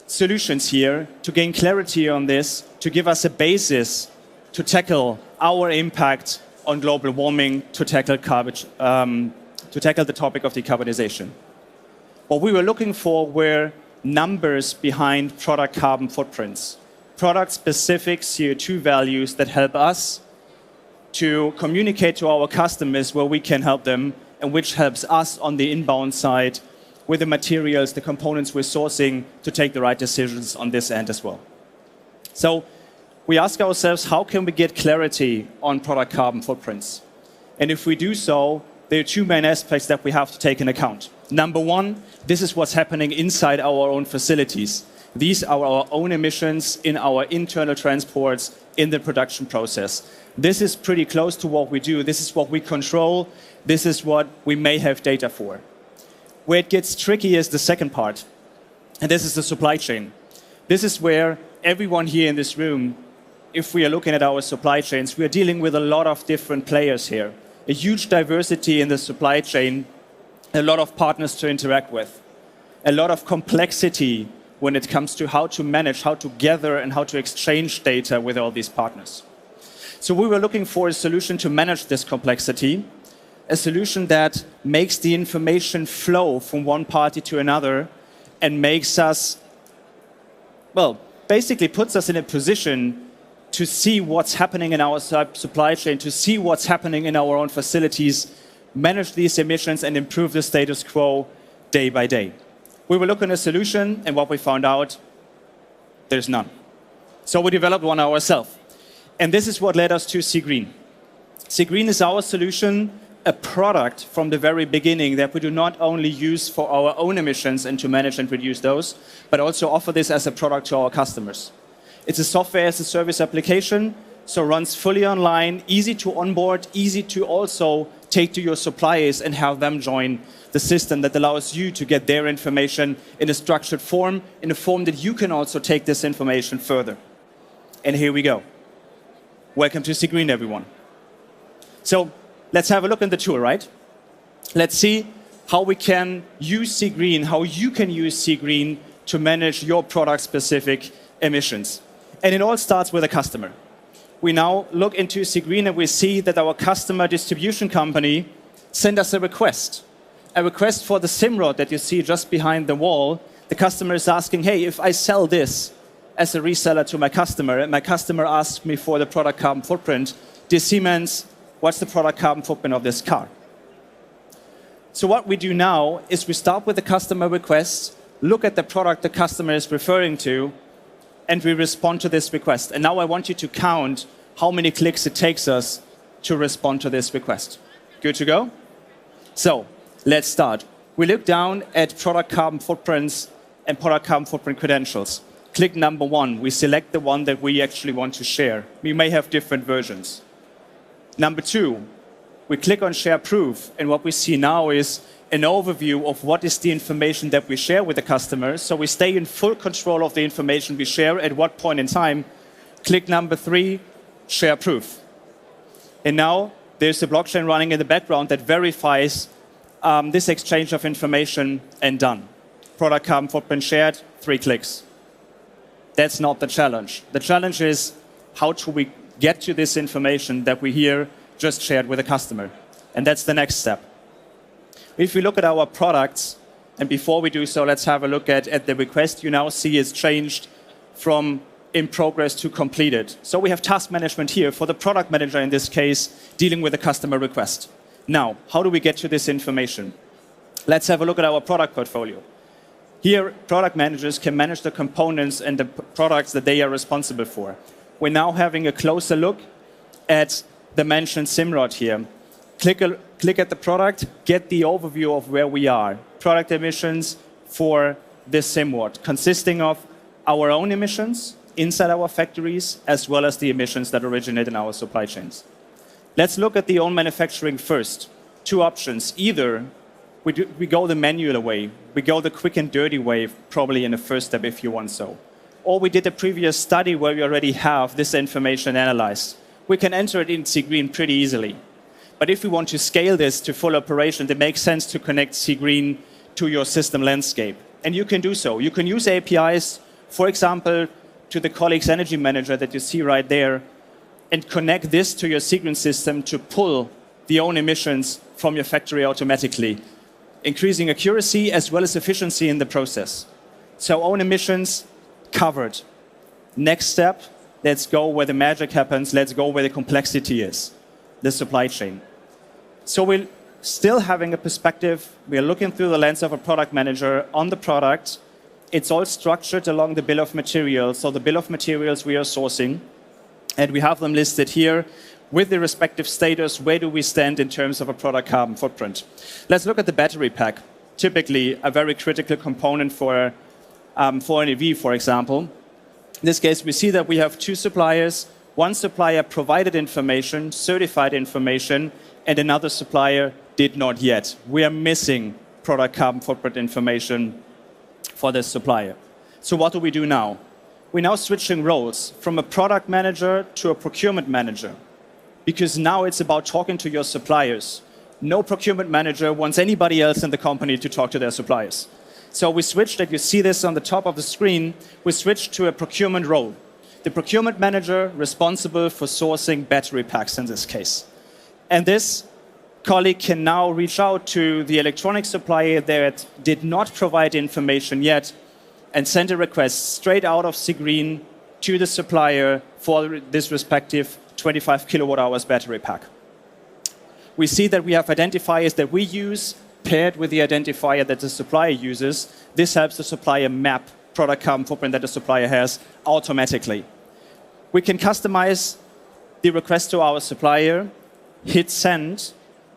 solutions here to gain clarity on this, to give us a basis to tackle our impact on global warming, to tackle the topic of decarbonization. What we were looking for were numbers behind product carbon footprints. Product-specific CO2 values that help us to communicate to our customers where we can help them, and which helps us on the inbound side with the materials, the components we're sourcing to take the right decisions on this end as well. So we ask ourselves, how can we get clarity on product carbon footprints? And if we do so, there are two main aspects that we have to take into account. Number one, this is what's happening inside our own facilities. These are our own emissions in our internal transports in the production process. This is pretty close to what we do. This is what we control. This is what we may have data for. Where it gets tricky is the second part, and this is the supply chain. This is where everyone here in this room, if we are looking at our supply chains, we are dealing with a lot of different players here. A huge diversity in the supply chain, a lot of partners to interact with, a lot of complexity when it comes to how to manage, how to gather, and how to exchange data with all these partners. So we were looking for a solution to manage this complexity, a solution that makes the information flow from one party to another and makes us, well, basically puts us in a position to see what's happening in our supply chain, to see what's happening in our own facilities, manage these emissions, and improve the status quo day by day. We were looking at a solution, and what we found out, there's none. So we developed one ourselves. And this is what led us to SiGreen. SiGreen is our solution, a product from the very beginning that we do not only use for our own emissions and to manage and reduce those, but also offer this as a product to our customers. It's a software as a service application, so runs fully online, easy to onboard, easy to also take to your suppliers and have them join the system that allows you to get their information in a structured form, in a form that you can also take this information further. And here we go. Welcome to SiGreen, everyone. So let's have a look at the tool, right? Let's see how we can use SiGreen, how you can use SiGreen to manage your product-specific emissions. And it all starts with a customer. We now look into SiGreen and we see that our customer distribution company sent us a request for the SIMrod that you see just behind the wall. The customer is asking, hey, if I sell this as a reseller to my customer, and my customer asks me for the product carbon footprint, dear Siemens, what's the product carbon footprint of this car? So what we do now is we start with the customer request, look at the product the customer is referring to, and we respond to this request. And now I want you to count how many clicks it takes us to respond to this request. Good to go? So let's start. We look down at product carbon footprints and product carbon footprint credentials. Click number one. We select the one that we actually want to share. We may have different versions. Number two, we click on share proof. And what we see now is an overview of what is the information that we share with the customer. So we stay in full control of the information we share at what point in time. Click number three, share proof. And now there's a blockchain running in the background that verifies this exchange of information, and done. Product carbon footprint shared, 3 clicks. That's not the challenge. The challenge is how do we get to this information that we here just shared with the customer. And that's the next step. If we look at our products, and before we do so, let's have a look at the request. You now see it's changed from in progress to completed. So we have task management here for the product manager, in this case, dealing with a customer request. Now, how do we get to this information? Let's have a look at our product portfolio. Here, product managers can manage the components and the products that they are responsible for. We're now having a closer look at the mentioned SIMrod here. Click at the product, get the overview of where we are. Product emissions for this SIMrod, consisting of our own emissions inside our factories, as well as the emissions that originate in our supply chains. Let's look at the own manufacturing first. 2 options. Either we go the manual way, we go the quick and dirty way, probably in the first step if you want so. Or we did a previous study where we already have this information analyzed. We can enter it in SiGreen pretty easily. But if we want to scale this to full operation, it makes sense to connect SiGreen to your system landscape. And you can do so. You can use APIs, for example, to the colleague's energy manager that you see right there, and connect this to your SiGreen system to pull the own emissions from your factory automatically, increasing accuracy as well as efficiency in the process. So own emissions covered. Next step, let's go where the magic happens. Let's go where the complexity is, the supply chain. So we're still having a perspective. We're looking through the lens of a product manager on the product. It's all structured along the bill of materials. So the bill of materials we are sourcing, and we have them listed here. with the respective status, where do we stand in terms of a product carbon footprint. Let's look at the battery pack, typically a very critical component for an EV, for example. In this case, we see that we have two suppliers. One supplier provided information, certified information, and another supplier did not yet. We are missing product carbon footprint information for this supplier. So what do we do now? We're now switching roles from a product manager to a procurement manager, because now it's about talking to your suppliers. No procurement manager wants anybody else in the company to talk to their suppliers. So we switched, and you see this on the top of the screen, we switched to a procurement role. The procurement manager responsible for sourcing battery packs in this case. And this colleague can now reach out to the electronic supplier that did not provide information yet and send a request straight out of SIGREEN to the supplier for this respective 25 kilowatt hours battery pack. We see that we have identifiers that we use paired with the identifier that the supplier uses. This helps the supplier map product carbon footprint that the supplier has automatically. We can customize the request to our supplier, hit send,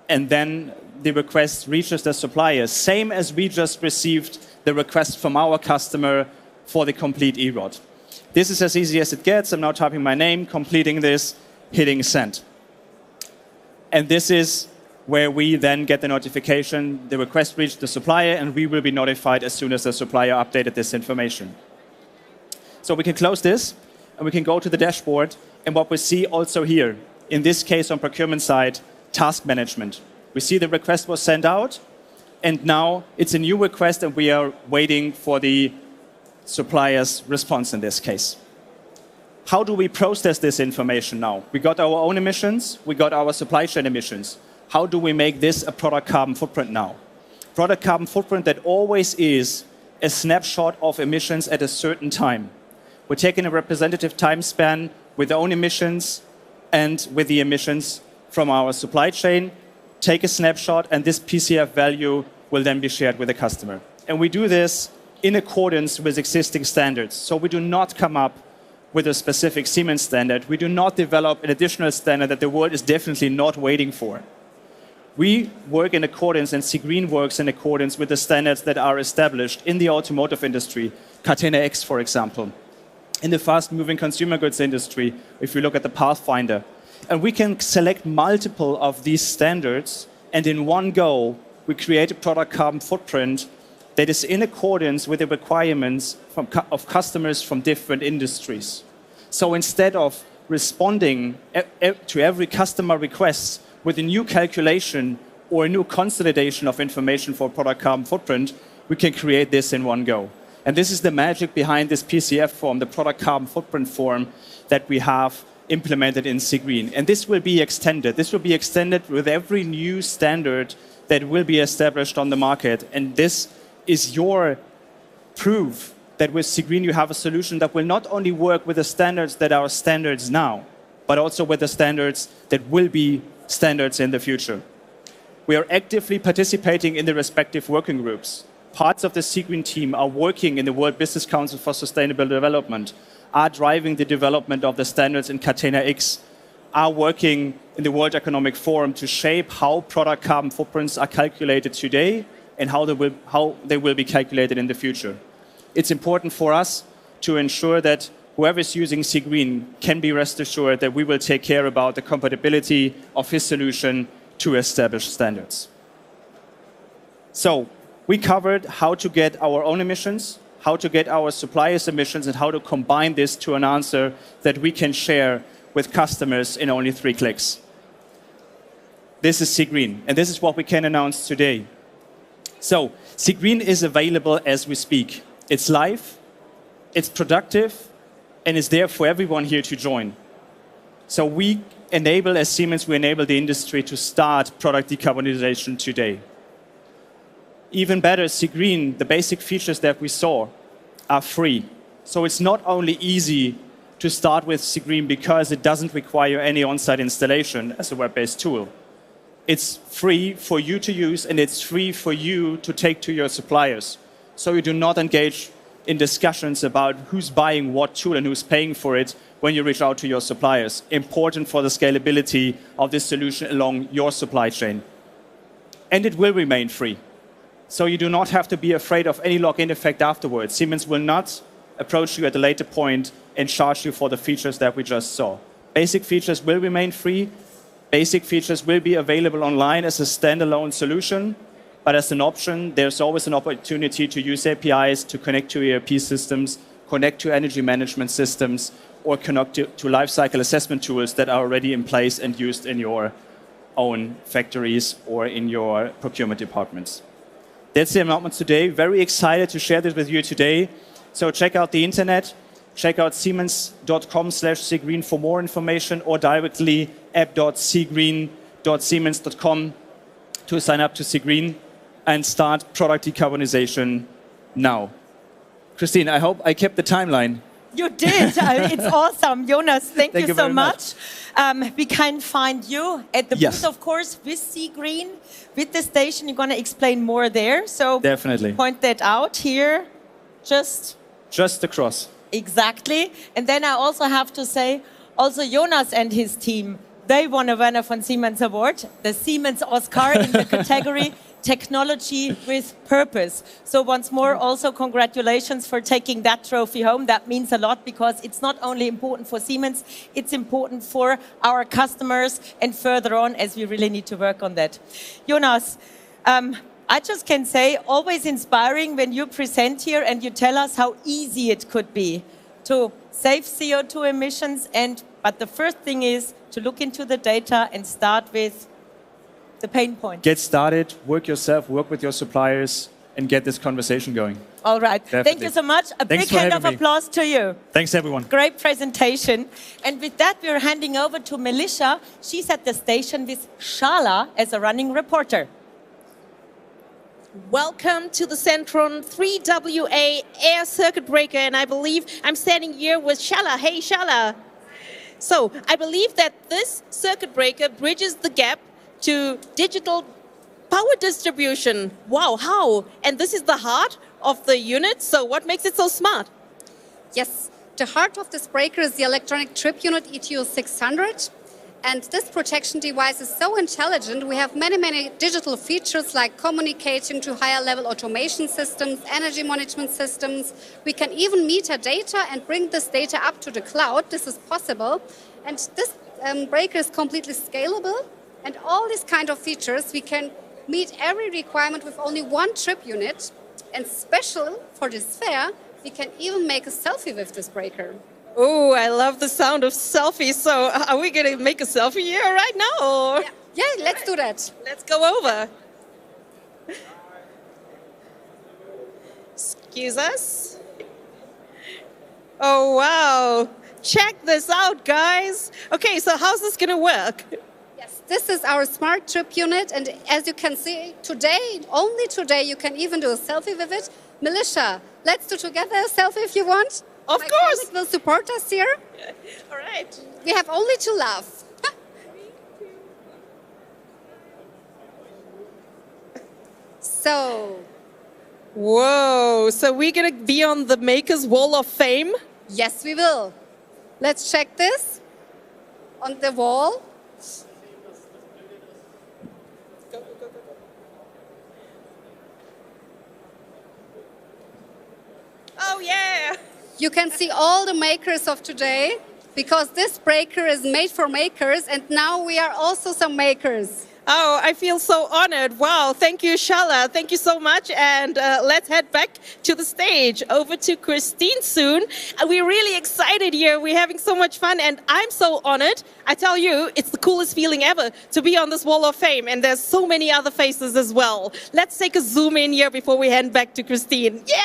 and then the request reaches the supplier, same as we just received the request from our customer for the complete eRod. This is as easy as it gets. I'm now typing my name, completing this, hitting send. And this is where we then get the notification, the request reached the supplier, and we will be notified as soon as the supplier updated this information. So we can close this, and we can go to the dashboard, and what we see also here, in this case on procurement side, task management. We see the request was sent out, and now it's a new request, and we are waiting for the supplier's response in this case. How do we process this information now? We got our own emissions, we got our supply chain emissions. How do we make this a product carbon footprint now? Product carbon footprint that always is a snapshot of emissions at a certain time. We're taking a representative time span with our own emissions and with the emissions from our supply chain, take a snapshot, and this PCF value will then be shared with the customer. And we do this in accordance with existing standards. So we do not come up with a specific Siemens standard. We do not develop an additional standard that the world is definitely not waiting for. We work in accordance, and SIGREEN works in accordance with the standards that are established in the automotive industry, Catena X, for example, in the fast-moving consumer goods industry, if we look at the Pathfinder. And we can select multiple of these standards, and in one go, we create a product carbon footprint that is in accordance with the requirements of customers from different industries. So instead of responding to every customer request with a new calculation or a new consolidation of information for product carbon footprint, we can create this in one go. And this is the magic behind this PCF form, the product carbon footprint form that we have implemented in SIGREEN. And this will be extended. This will be extended with every new standard that will be established on the market. And this is your proof that with SIGREEN you have a solution that will not only work with the standards that are standards now, but also with the standards that will be standards in the future. We are actively participating in the respective working groups. Parts of the SIGREEN team are working in the World Business Council for Sustainable Development, are driving the development of the standards in Catena X, are working in the World Economic Forum to shape how product carbon footprints are calculated today and how they will be calculated in the future. It's important for us to ensure that whoever is using SIGREEN can be rest assured that we will take care about the compatibility of his solution to established standards. So we covered how to get our own emissions, how to get our suppliers' emissions, and how to combine this to an answer that we can share with customers in only 3 clicks. This is SIGREEN, and this is what we can announce today. So SIGREEN is available as we speak. It's live, it's productive, and it's there for everyone here to join. So we enable, as Siemens, we enable the industry to start product decarbonization today. Even better, SIGREEN, the basic features that we saw, are free. So it's not only easy to start with SIGREEN because it doesn't require any on-site installation as a web-based tool. It's free for you to use, and it's free for you to take to your suppliers. So you do not engage in discussions about who's buying what tool and who's paying for it when you reach out to your suppliers. Important for the scalability of this solution along your supply chain. And it will remain free. So you do not have to be afraid of any login effect afterwards. Siemens will not approach you at a later point and charge you for the features that we just saw. Basic features will remain free. Basic features will be available online as a standalone solution. But as an option, there's always an opportunity to use APIs to connect to ERP systems, connect to energy management systems, or connect to lifecycle assessment tools that are already in place and used in your own factories or in your procurement departments. That's the announcement today. Very excited to share this with you today. So check out the internet, check out siemens.com/cgreen for more information, or directly app.cgreen.siemens.com to sign up to cgreen and start product decarbonization now. Christine, I hope I kept the timeline. You did. It's awesome. Jonas, thank you so very much. We can find you at the booth, of course, with cgreen, with the station. You're going to explain more there. So definitely point that out here. Just across. Exactly. And then I also have to say, also Jonas and his team, they won a Werner von Siemens Award, the Siemens Oscar in the category Technology with Purpose. So once more, also congratulations for taking that trophy home. That means a lot because it's not only important for Siemens, it's important for our customers and further on as we really need to work on that. Jonas, I just can say always inspiring when you present here and you tell us how easy it could be to save CO2 emissions. But the first thing is to look into the data and start with the pain point. Get started, work yourself, work with your suppliers, and get this conversation going. All right. Definitely. Thank you so much. A Thanks big hand of applause to you. Thanks, everyone. Great presentation. And with that, we're handing over to Melissa. She's at the station with Shala as a running reporter. Welcome to the Centron 3WA air circuit breaker, and I believe I'm standing here with Shala. Hey, Shala. So I believe that this circuit breaker bridges the gap to digital power distribution. Wow, how? And this is the heart of the unit, so what makes it so smart? Yes, the heart of this breaker is the electronic trip unit ETU600. And this protection device is so intelligent. We have many digital features like communicating to higher level automation systems, energy management systems. We can even meter data and bring this data up to the cloud. This is possible. And this breaker is completely scalable. And all these kind of features, we can meet every requirement with only one trip unit. And special for this fair, we can even make a selfie with this breaker. Oh, I love the sound of selfies. So are we going to make a selfie here right now? Or? Yeah, let's do that. Let's go over. Excuse us. Oh, wow. Check this out, guys. Okay, so how's this going to work? Yes, this is our smart trip unit. And as you can see, today, only today, you can even do a selfie with it. Melissa, let's do together a selfie if you want. Of My course. colleague will support us here. All right. We have only to laugh. So. Whoa, so we're going to be on the Maker's Wall of Fame? Yes, we will. Let's check this on the wall. Oh, yeah. You can see all the makers of today because this breaker is made for makers, and now we are also some makers. Oh, I feel so honored. Wow, thank you, Shala. Thank you so much. And let's head back to the stage. Over to Christine soon. We're really excited here. We're having so much fun, and I'm so honored. I tell you, it's the coolest feeling ever to be on this Wall of Fame, and there's so many other faces as well. Let's take a zoom in here before we hand back to Christine. Yeah!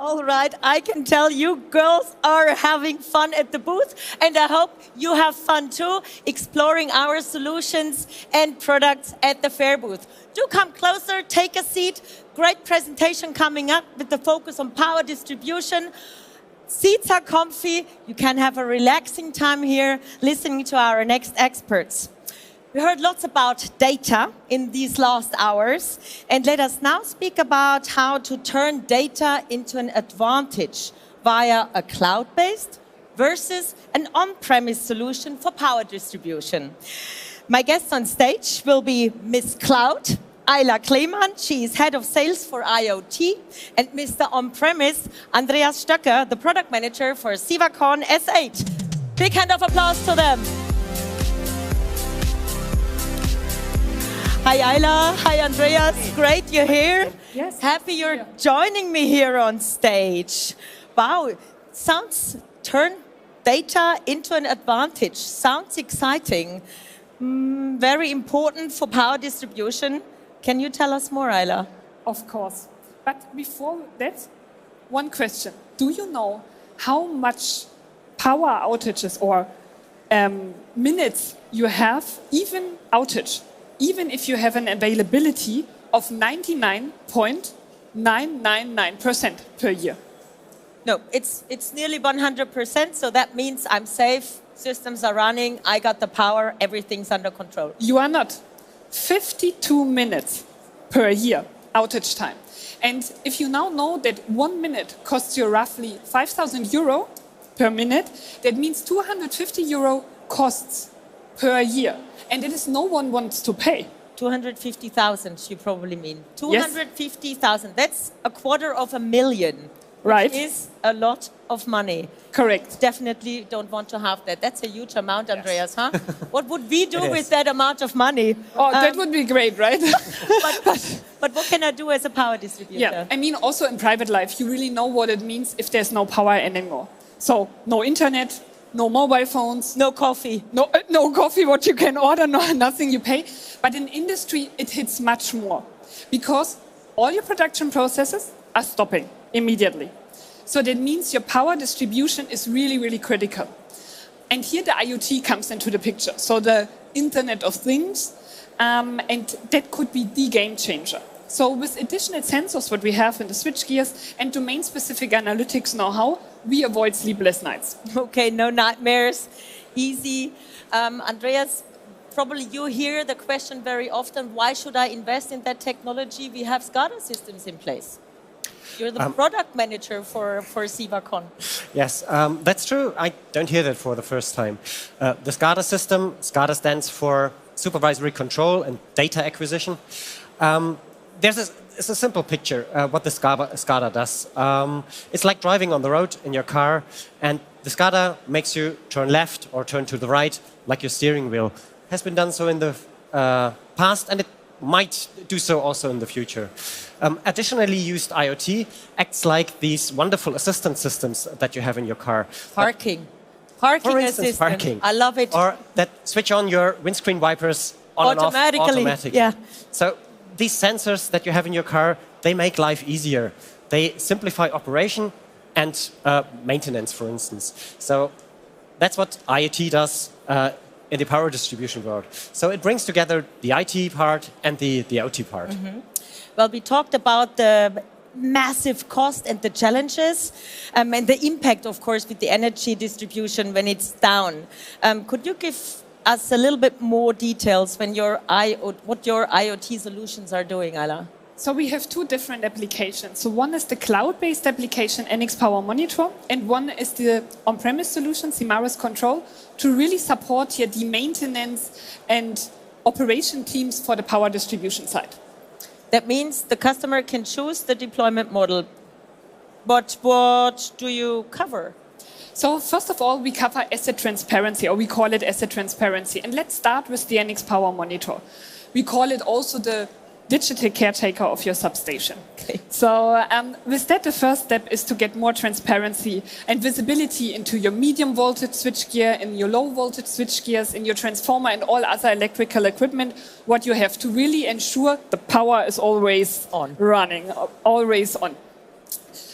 All right, I can tell you girls are having fun at the booth, and I hope you have fun too, exploring our solutions and products at the fair booth. Do come closer, take a seat. Great presentation coming up with the focus on power distribution. Seats are comfy. You can have a relaxing time here listening to our next experts. We heard lots about data in these last hours, and let us now speak about how to turn data into an advantage via a cloud-based versus an on-premise solution for power distribution. My guests on stage will be Miss Cloud, Ayla Kleemann, she is head of sales for IoT, and Mr. On-premise, Andreas Stöcker, the product manager for Sivacon S8. Big hand of applause to them. Hi Ayla, hi Andreas, great you're here. Yes. Happy you're joining me here on stage. Wow, sounds turn data into an advantage. Sounds exciting. Very important for power distribution. Can you tell us more, Ayla? Of course. But before that, one question. Do you know how much power outages or minutes you have, even if you have an availability of 99.999% per year? No, it's nearly 100%, so that means I'm safe, systems are running, I got the power, everything's under control. You are not. 52 minutes per year outage time. And if you now know that 1 minute costs you roughly 5,000 euro per minute, that means 250 euro costs per year. And it is no one wants to pay. 250,000, you probably mean. 250,000, that's $250,000. Right. Which is a lot of money. Correct. Definitely don't want to have that. That's a huge amount, Andreas, huh? What would we do with that amount of money? Oh, that would be great, right? but what can I do as a power distributor? Yeah, I mean, also in private life, you really know what it means if there's no power anymore. So, no internet, no mobile phones. No coffee. No coffee, what you can order, nothing you pay. But in industry, it hits much more. Because all your production processes are stopping immediately. So that means your power distribution is really, really critical. And here the IoT comes into the picture. So the Internet of Things, and that could be the game changer. So with additional sensors, what we have in the switchgears and domain-specific analytics know-how, we avoid sleepless nights. Okay, no nightmares, easy. Andreas, probably you hear the question very often, why should I invest in that technology? We have SCADA systems in place. You're the product manager for Sivacon. Yes, that's true. I don't hear that for the first time. The SCADA system, SCADA stands for Supervisory Control and Data Acquisition. It's a simple picture what the SCADA does. It's like driving on the road in your car, and the SCADA makes you turn left or turn to the right, like your steering wheel. Has been done so in the past, and it might do so also in the future. Additionally, used IoT acts like these wonderful assistant systems that you have in your car. Parking assistant. Parking. I love it. Or that switch on your windscreen wipers on and off automatically. Yeah. So these sensors that you have in your car, they make life easier. They simplify operation and maintenance, for instance. So that's what IoT does in the power distribution world. So it brings together the IT part and the OT part. Mm-hmm. Well, we talked about the massive cost and the challenges and the impact, of course, with the energy distribution when it's down. Could you give us a little bit more details when what your IoT solutions are doing, Ayla? So we have two different applications. So one is the cloud-based application, NX Power Monitor, and one is the on-premise solution, Simaris Control, to really support here the maintenance and operation teams for the power distribution side. That means the customer can choose the deployment model. But what do you cover? So first of all, we cover asset transparency, or we call it asset transparency. And let's start with the NX Power Monitor. We call it also the digital caretaker of your substation. Okay. So with that, the first step is to get more transparency and visibility into your medium voltage switchgear, in your low voltage switchgears, in your transformer and all other electrical equipment, what you have to really ensure the power is always on, running, always on.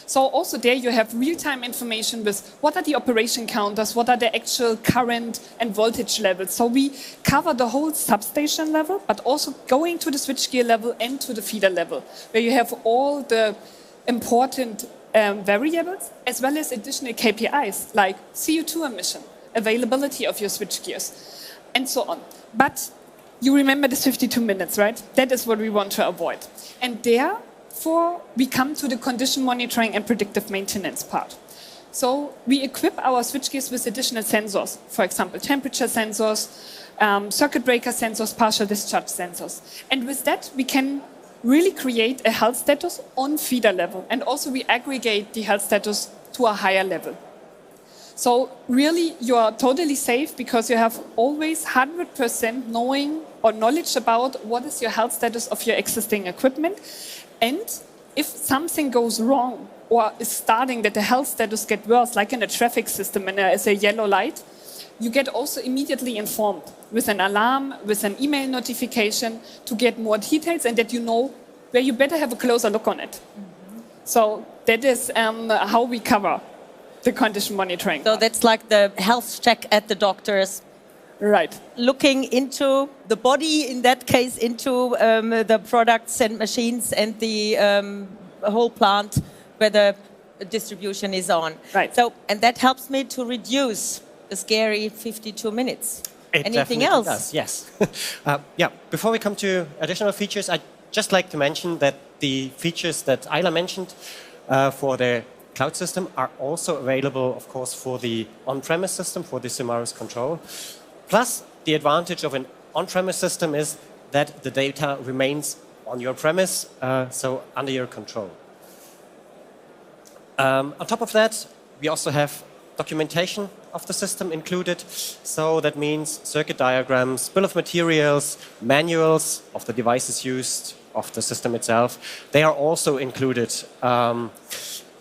So also there you have real-time information with what are the operation counters, what are the actual current and voltage levels. So we cover the whole substation level, but also going to the switchgear level and to the feeder level, where you have all the important variables, as well as additional KPIs like CO2 emission, availability of your switchgears, and so on. But you remember this 52 minutes, right? That is what we want to avoid. And therefore, we come to the condition monitoring and predictive maintenance part. So we equip our switchgears with additional sensors, for example, temperature sensors, circuit breaker sensors, partial discharge sensors. And with that, we can really create a health status on feeder level. And also we aggregate the health status to a higher level. So really, you are totally safe because you have always 100% knowing or knowledge about what is your health status of your existing equipment. And if something goes wrong or is starting that the health status gets worse, like in a traffic system and there is a yellow light, you get also immediately informed with an alarm, with an email notification to get more details and that you know where you better have a closer look on it. So that is how we cover the condition monitoring. So that's like the health check at the doctors. Right. Looking into the body, in that case, into the products and machines and the whole plant where the distribution is on. Right. So, and that helps me to reduce the scary 52 minutes. Anything else? Does, yes. Yeah. Before we come to additional features, I'd just like to mention that the features that Ayla mentioned for the cloud system are also available, of course, for the on-premise system, for the Siemens control. Plus, the advantage of an on-premise system is that the data remains on your premise, so under your control. On top of that, we also have documentation of the system included. So that means circuit diagrams, bill of materials, manuals of the devices used, of the system itself. They are also included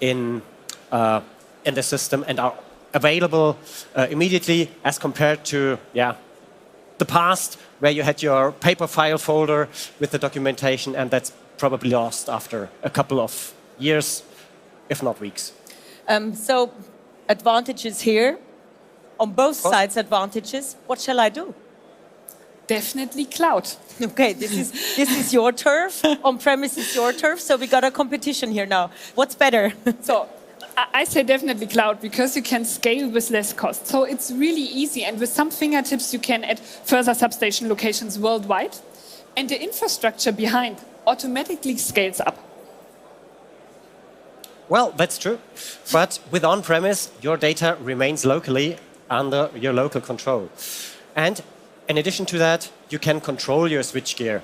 in the system and are available immediately as compared to the past where you had your paper file folder with the documentation and that's probably lost after a couple of years, if not weeks. So advantages here, on both sides advantages. What shall I do? Definitely cloud. Okay, this is your turf. On-premise is your turf. So we got a competition here now. What's better? So I say definitely cloud because you can scale with less cost. So it's really easy. And with some fingertips, you can add further substation locations worldwide. And the infrastructure behind automatically scales up. Well, that's true. But with on-premise, your data remains locally under your local control. And in addition to that, you can control your switchgear,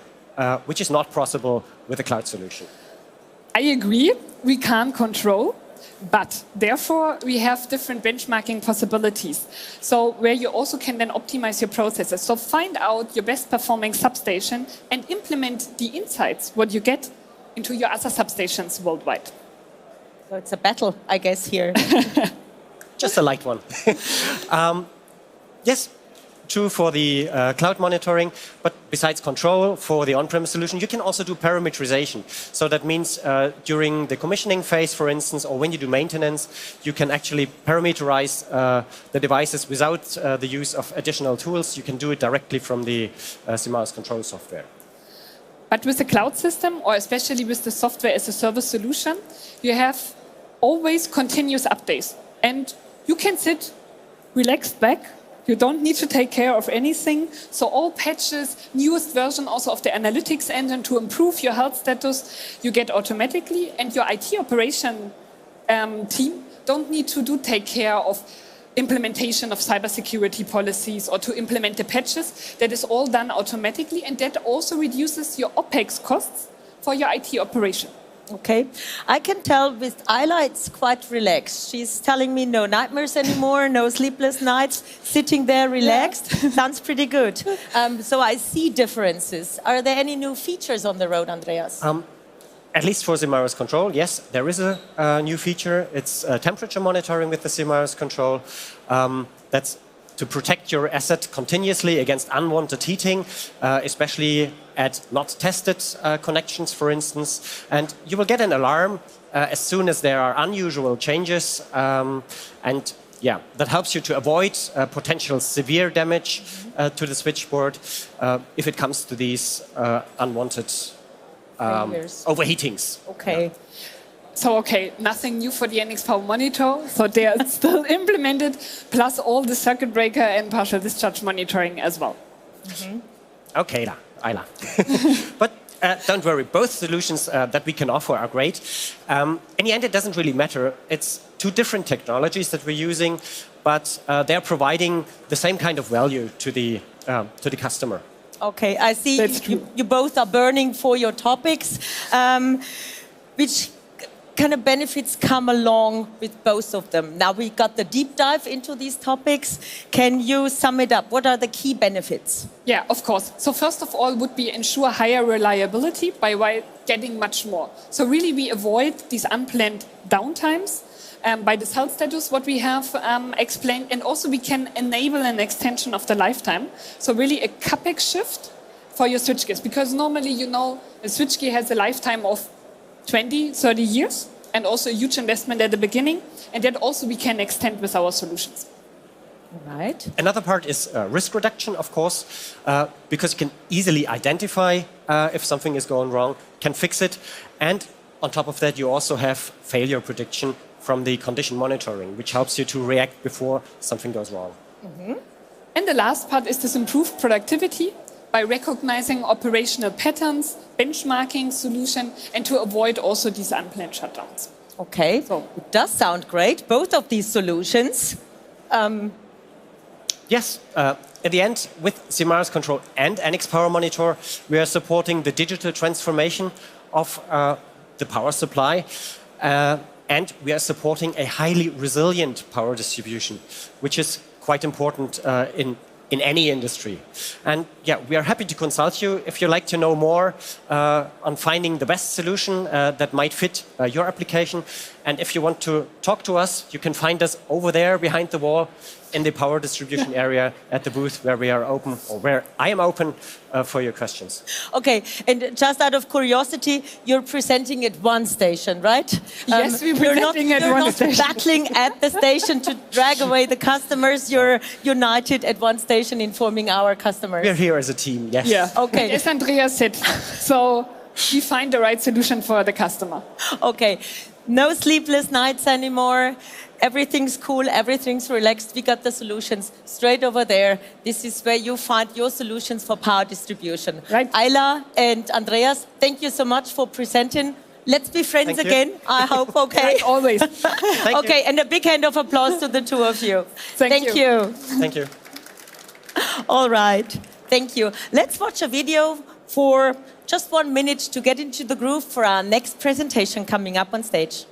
which is not possible with a cloud solution. I agree, we can't control, but therefore we have different benchmarking possibilities. So where you also can then optimize your processes. So find out your best performing substation and implement the insights, what you get, into your other substations worldwide. So it's a battle, I guess, here. Just a light one. Yes, true for the cloud monitoring, but besides control for the on-premise solution, you can also do parameterization. So that means during the commissioning phase, for instance, or when you do maintenance, you can actually parameterize the devices without the use of additional tools. You can do it directly from the Siemens control software. But with the cloud system, or especially with the software as a service solution, you have always continuous updates. And you can sit relaxed back. You don't need to take care of anything. So all patches, newest version also of the analytics engine to improve your health status, you get automatically. And your IT operation team don't need to take care of implementation of cybersecurity policies or to implement the patches. That is all done automatically. And that also reduces your OPEX costs for your IT operation. Okay, I can tell with Ayla it's quite relaxed. She's telling me no nightmares anymore, no sleepless nights, sitting there relaxed. Yeah. Sounds pretty good. So I see differences. Are there any new features on the road, Andreas? At least for Siemens control, yes, there is a new feature. It's temperature monitoring with the Siemens control. That's to protect your asset continuously against unwanted heating, especially at not tested connections, for instance. And you will get an alarm as soon as there are unusual changes. And yeah, that helps you to avoid potential severe damage to the switchboard if it comes to these unwanted overheatings. Okay. Yeah. So, okay, nothing new for the NX Power Monitor. So they are still implemented, plus all the circuit breaker and partial discharge monitoring as well. Mm-hmm. Okay, Ayla. But don't worry, both solutions that we can offer are great. In the end, it doesn't really matter. It's two different technologies that we're using, but they're providing the same kind of value to the customer. Okay, I see you both are burning for your topics. Which kind of benefits come along with both of them? Now we got the deep dive into these topics. Can you sum it up? What are the key benefits? Yeah, of course. So first of all would be ensure higher reliability by getting much more. So really we avoid these unplanned downtimes by this health status, what we have explained, and also we can enable an extension of the lifetime. So really a CapEx shift for your switchgears, because normally, you know, a switchgear has a lifetime of 20, 30 years, and also a huge investment at the beginning, and that also we can extend with our solutions. Right. Another part is risk reduction, of course, because you can easily identify if something is going wrong, can fix it, and on top of that, you also have failure prediction from the condition monitoring, which helps you to react before something goes wrong. Mm-hmm. And the last part is this improved productivity by recognizing operational patterns, benchmarking solution, and to avoid also these unplanned shutdowns. Okay, so it does sound great, both of these solutions. Yes, at the end, with Siemens Control and NX Power Monitor, we are supporting the digital transformation of the power supply. And we are supporting a highly resilient power distribution, which is quite important in any industry. And yeah, we are happy to consult you if you like to know more on finding the best solution that might fit your application. And if you want to talk to us, you can find us over there behind the wall in the power distribution area at the booth where we are open, or where I am open for your questions. Okay, and just out of curiosity, you're presenting at one station, right? Yes, we're presenting at one station. You're not battling at the station to drag away the customers. You're united at one station informing our customers. We're here as a team, yes. Yeah, okay. As Andreas said, so we find the right solution for the customer. Okay, no sleepless nights anymore. Everything's cool, everything's relaxed. We got the solutions straight over there. This is where you find your solutions for power distribution. Right. Ayla and Andreas, thank you so much for presenting. Let's be friends again, I hope, okay? Yeah, always. Okay, and a big hand of applause to the two of you. Thank you. Thank you. All right, thank you. Let's watch a video for just 1 minute to get into the groove for our next presentation coming up on stage.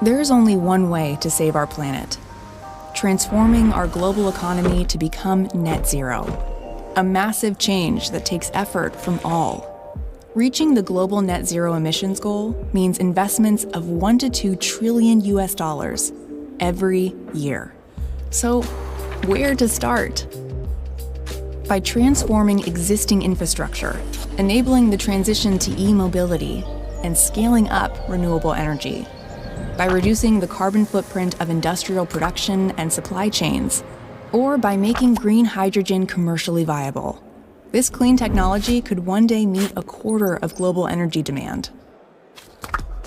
There is only one way to save our planet: transforming our global economy to become net zero. A massive change that takes effort from all. Reaching the global net zero emissions goal means investments of $1 to $2 trillion every year. So, where to start? By transforming existing infrastructure, enabling the transition to e-mobility, and scaling up renewable energy. By reducing the carbon footprint of industrial production and supply chains, or by making green hydrogen commercially viable. This clean technology could one day meet a quarter of global energy demand.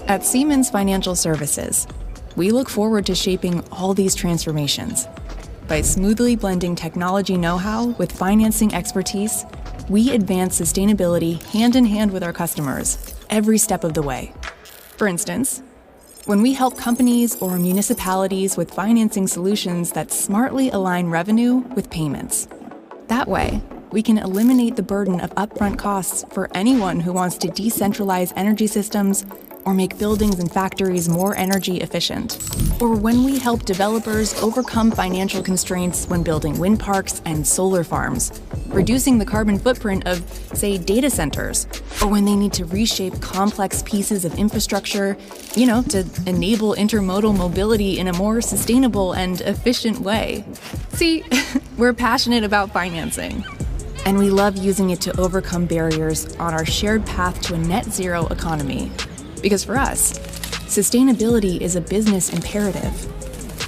At Siemens Financial Services, we look forward to shaping all these transformations. By smoothly blending technology know-how with financing expertise, we advance sustainability hand in hand with our customers every step of the way. For instance, when we help companies or municipalities with financing solutions that smartly align revenue with payments. That way, we can eliminate the burden of upfront costs for anyone who wants to decentralize energy systems or make buildings and factories more energy efficient, or when we help developers overcome financial constraints when building wind parks and solar farms, reducing the carbon footprint of, say, data centers, or when they need to reshape complex pieces of infrastructure, to enable intermodal mobility in a more sustainable and efficient way. See, we're passionate about financing, and we love using it to overcome barriers on our shared path to a net zero economy. Because for us, sustainability is a business imperative.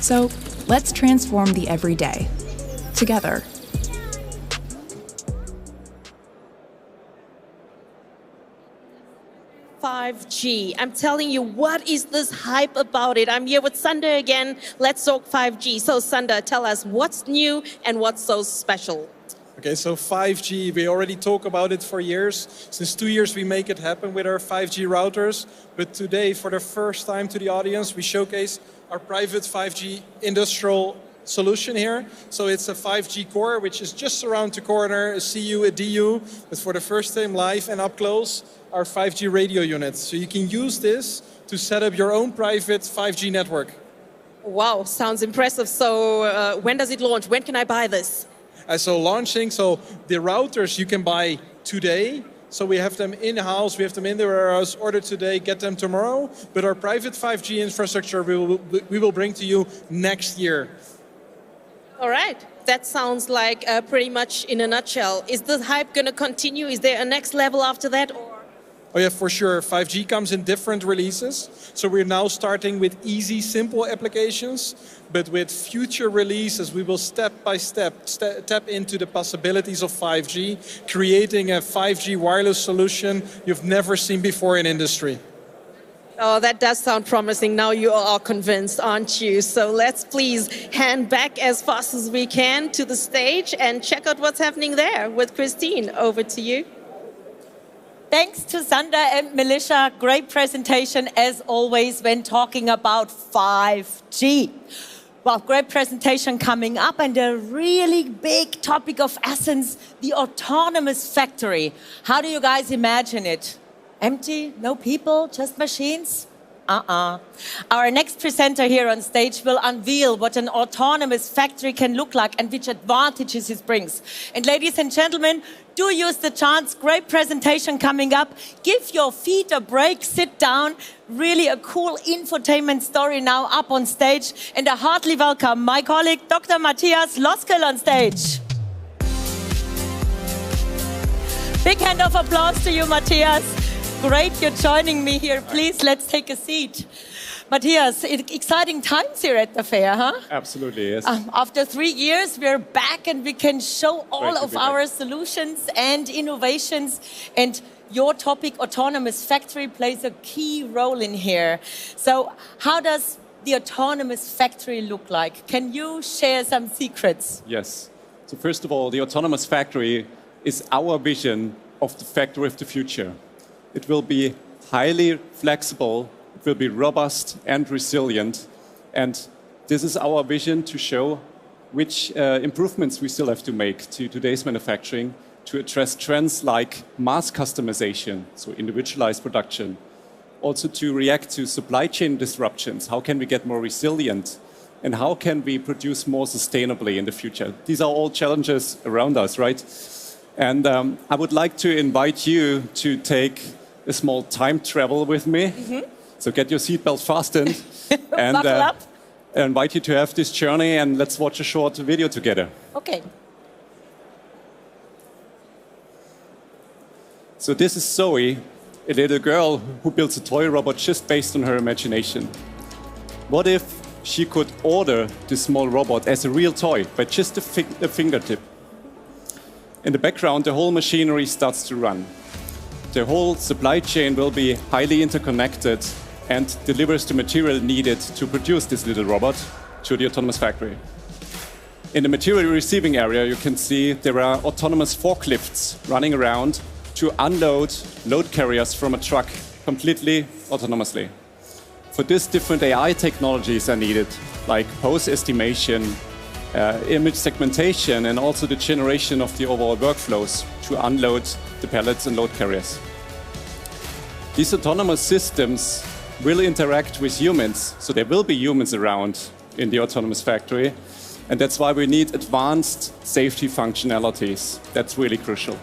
So let's transform the everyday, together. I'm telling you, what is this hype about it? I'm here with Sander again. Let's talk 5G. So Sander, tell us what's new and what's so special. Okay, so 5G, we already talk about it for years. Since 2 years, we make it happen with our 5G routers. But today, for the first time to the audience, we showcase our private 5G industrial solution here. So it's a 5G core, which is just around the corner, a CU, a DU, but for the first time live and up close, our 5G radio units. So you can use this to set up your own private 5G network. Wow, sounds impressive. So when does it launch? When can I buy this? So the routers you can buy today. So we have them in-house, we have them in the warehouse, order today, get them tomorrow. But our private 5G infrastructure we will bring to you next year. All right, that sounds like pretty much in a nutshell. Is the hype going to continue? Is there a next level after that? Oh yeah, for sure. 5G comes in different releases. So we're now starting with easy, simple applications. But with future releases, we will step by step tap into the possibilities of 5G, creating a 5G wireless solution you've never seen before in industry. Oh, that does sound promising. Now you are all convinced, aren't you? So let's please hand back as fast as we can to the stage and check out what's happening there with Christine. Over to you. Thanks to Sander and Melissa. Great presentation as always when talking about 5G. Well, great presentation coming up and a really big topic of essence, the autonomous factory. How do you guys imagine it? Empty, no people, just machines? Our next presenter here on stage will unveil what an autonomous factory can look like and which advantages it brings. And ladies and gentlemen, do use the chance. Great presentation coming up. Give your feet a break, sit down. Really a cool infotainment story now up on stage. And a heartily welcome my colleague, Dr. Matthias Loskel on stage. Big hand of applause to you, Matthias. Great, you're joining me here. Please, let's take a seat. Matthias, exciting times here at the fair, huh? Absolutely, yes. After 3 years, we're back and we can show all of our solutions and innovations. And your topic, autonomous factory, plays a key role in here. So how does the autonomous factory look like? Can you share some secrets? Yes. So first of all, the autonomous factory is our vision of the factory of the future. It will be highly flexible, it will be robust and resilient. And this is our vision to show which improvements we still have to make to today's manufacturing to address trends like mass customization, so individualized production. Also to react to supply chain disruptions. How can we get more resilient? And how can we produce more sustainably in the future? These are all challenges around us, right? And I would like to invite you to take a small time travel with me. So get your seatbelt fastened. And buckle up. I invite you to have this journey and let's watch a short video together. Okay. So this is Zoe, a little girl who builds a toy robot just based on her imagination. What if she could order this small robot as a real toy by just a fingertip? In the background, the whole machinery starts to run. The whole supply chain will be highly interconnected and delivers the material needed to produce this little robot to the autonomous factory. In the material receiving area, you can see there are autonomous forklifts running around to unload load carriers from a truck completely autonomously. For this, different AI technologies are needed, like pose estimation, image segmentation, and also the generation of the overall workflows to unload the pallets and load carriers. These autonomous systems will interact with humans, so there will be humans around in the autonomous factory, and that's why we need advanced safety functionalities. That's really crucial.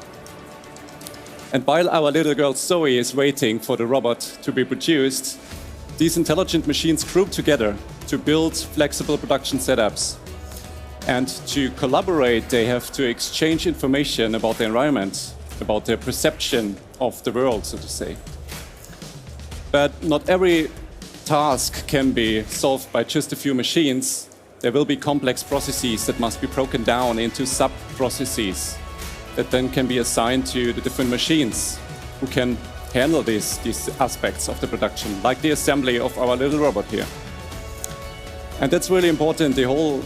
And while our little girl Zoe is waiting for the robot to be produced, these intelligent machines group together to build flexible production setups. And to collaborate, they have to exchange information about the environment, about their perception of the world, so to say. But not every task can be solved by just a few machines. There will be complex processes that must be broken down into sub-processes that then can be assigned to the different machines who can handle these aspects of the production, like the assembly of our little robot here. And that's really important. The whole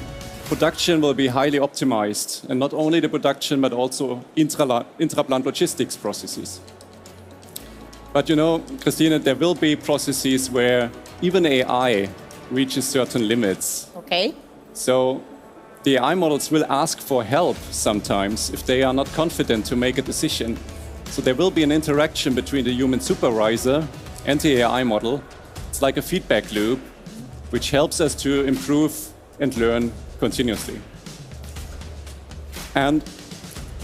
production will be highly optimized, and not only the production, but also intra-plant logistics processes. But you know, Christina, there will be processes where even AI reaches certain limits. Okay. So the AI models will ask for help sometimes if they are not confident to make a decision. So there will be an interaction between the human supervisor and the AI model. It's like a feedback loop, which helps us to improve and learn continuously. And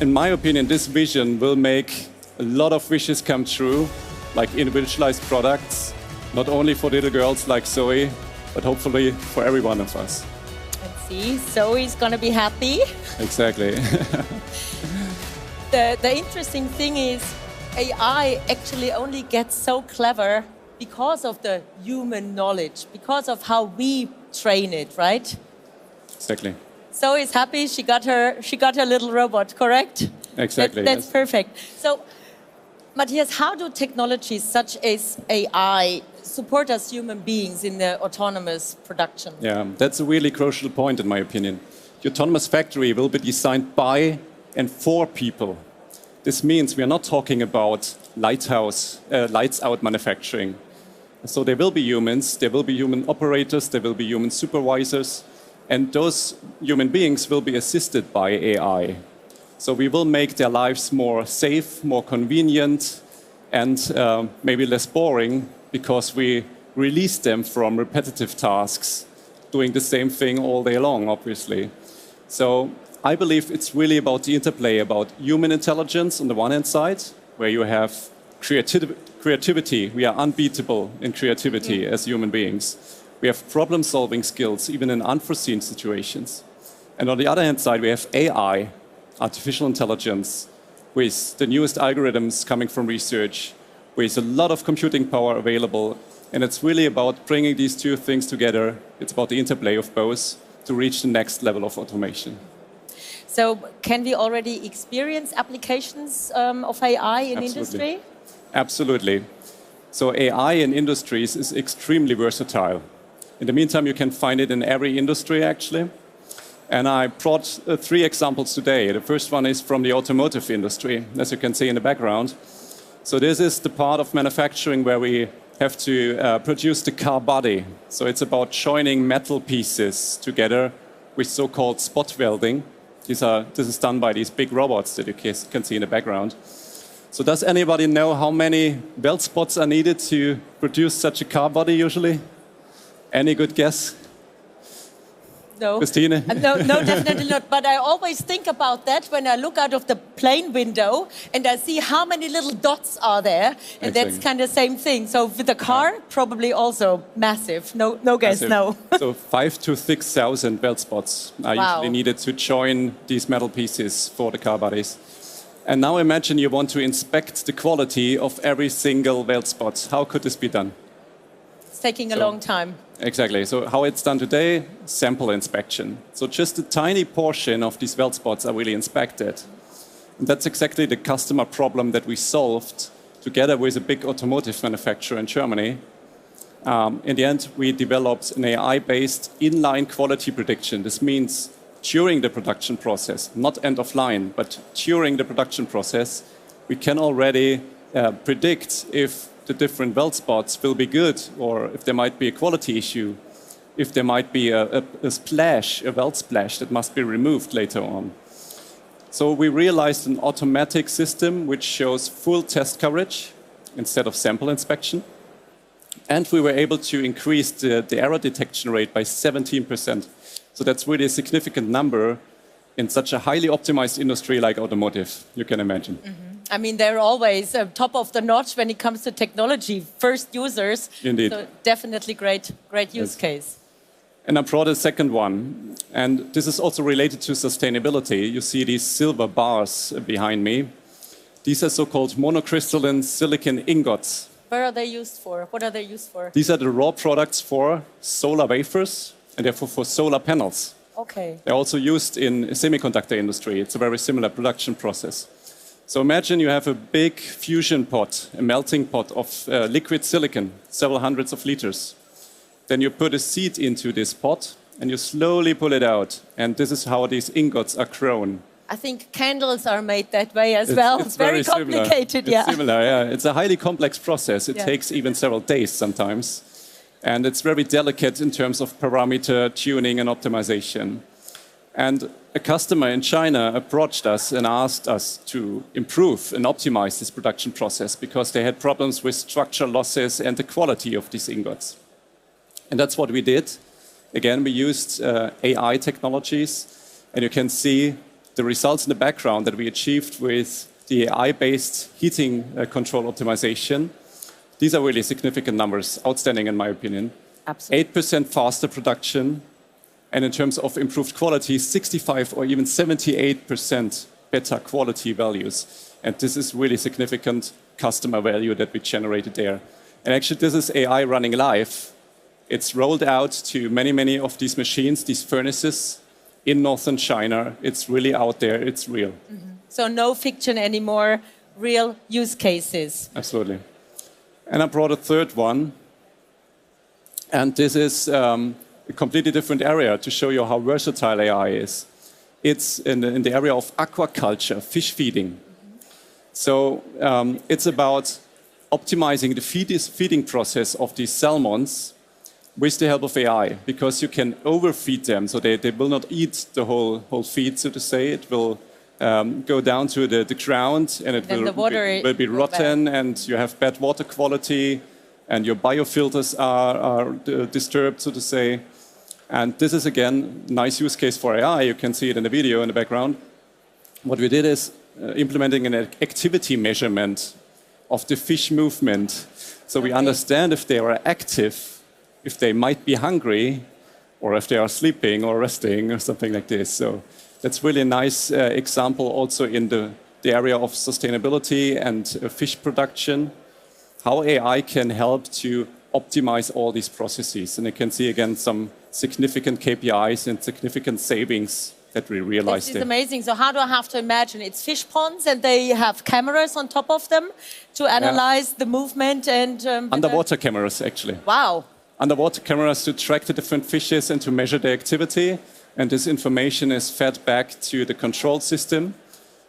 in my opinion, this vision will make a lot of wishes come true, like individualized products, not only for little girls like Zoe, but hopefully for every one of us. Let's see, Zoe's gonna be happy. Exactly. The interesting thing is AI actually only gets so clever because of the human knowledge, because of how we train it, right? Exactly. Zoe's happy she got her little robot, correct? Exactly. That's yes. perfect. So, Matthias, how do technologies such as AI support us human beings in the autonomous production? Yeah, that's a really crucial point in my opinion. The autonomous factory will be designed by and for people. This means we are not talking about lights out manufacturing. So there will be humans, there will be human operators, there will be human supervisors, and those human beings will be assisted by AI. So we will make their lives more safe, more convenient, and maybe less boring, because we release them from repetitive tasks, doing the same thing all day long, obviously. So I believe it's really about the interplay about human intelligence on the one hand side, where you have creativity. We are unbeatable in creativity as human beings. We have problem-solving skills, even in unforeseen situations. And on the other hand side, we have AI, artificial intelligence, with the newest algorithms coming from research, with a lot of computing power available. And it's really about bringing these two things together. It's about the interplay of both to reach the next level of automation. So can we already experience applications of AI in industry? Absolutely. So AI in industries is extremely versatile. In the meantime, you can find it in every industry, actually. And I brought 3 examples today. The first one is from the automotive industry, as you can see in the background. So this is the part of manufacturing where we have to produce the car body. So it's about joining metal pieces together with so-called spot welding. This is done by these big robots that you can see in the background. So does anybody know how many weld spots are needed to produce such a car body usually? Any good guess? No. Christine? No, definitely not. But I always think about that when I look out of the plane window and I see how many little dots are there. And that's kind of the same thing. So with the car, probably also massive. No guess, massive. no. So 5,000 to 6,000 weld spots are usually needed to join these metal pieces for the car bodies. And now imagine you want to inspect the quality of every single weld spot. How could this be done? It's taking a long time. Exactly. So how it's done today, sample inspection. So just a tiny portion of these weld spots are really inspected. And that's exactly the customer problem that we solved together with a big automotive manufacturer in Germany. In the end, we developed an AI-based inline quality prediction. This means during the production process, not end of line, but during the production process, we can already predict if the different weld spots will be good, or if there might be a quality issue, if there might be a splash, a weld splash that must be removed later on. So we realized an automatic system which shows full test coverage instead of sample inspection. And we were able to increase the error detection rate by 17%. So that's really a significant number in such a highly optimized industry like automotive, you can imagine. I mean, they're always top of the notch when it comes to technology, first users. Indeed. So definitely great use case. And I brought a second one, and this is also related to sustainability. You see these silver bars behind me. These are so-called monocrystalline silicon ingots. Where are they used for? What are they used for? These are the raw products for solar wafers and therefore for solar panels. Okay. They're also used in the semiconductor industry. It's a very similar production process. So imagine you have a big fusion pot, a melting pot of liquid silicon, several hundreds of liters. Then you put a seed into this pot and you slowly pull it out. And this is how these ingots are grown. I think candles are made that way as well. It's very complicated, It's similar, yeah. It's a highly complex process. It Yeah. takes even several days sometimes. And it's very delicate in terms of parameter tuning and optimization. And a customer in China approached us and asked us to improve and optimize this production process because they had problems with structural losses and the quality of these ingots. And that's what we did. Again, we used AI technologies, and you can see the results in the background that we achieved with the AI-based heating control optimization. These are really significant numbers, outstanding in my opinion. Absolutely. 8% faster production, and in terms of improved quality, 65 or even 78% better quality values. And this is really significant customer value that we generated there. And actually, this is AI running live. It's rolled out to many, many of these machines, these furnaces in northern China. It's really out there, it's real. So no fiction anymore, real use cases. Absolutely. And I brought a third one. And this is a completely different area to show you how versatile AI is. It's in the area of aquaculture, fish feeding. So it's about optimizing the feeding process of these salmons with the help of AI, because you can overfeed them, so they will not eat the whole feed, so to say. It will go down to the ground, and it will be rotten, and you have bad water quality, and your biofilters are disturbed, so to say. And this is, again, a nice use case for AI. You can see it in the video in the background. What we did is implementing an activity measurement of the fish movement. So we understand if they are active, if they might be hungry, or if they are sleeping or resting or something like this. So that's really a nice example also in the area of sustainability and fish production, how AI can help to optimize all these processes. And you can see again some significant KPIs and significant savings that we realized. This is amazing. So how do I have to imagine? It's fish ponds and they have cameras on top of them to analyze the movement and... underwater cameras, actually. Wow. Underwater cameras to track the different fishes and to measure their activity. And this information is fed back to the control system.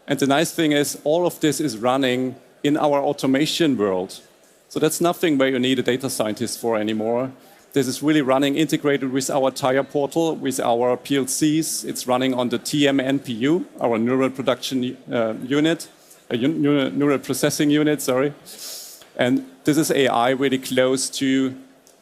And the nice thing is all of this is running in our automation world. So that's nothing where you need a data scientist for anymore. This is really running integrated with our tire portal, with our PLCs. It's running on the TM NPU, our neural production unit, neural processing unit, sorry. And this is AI really close to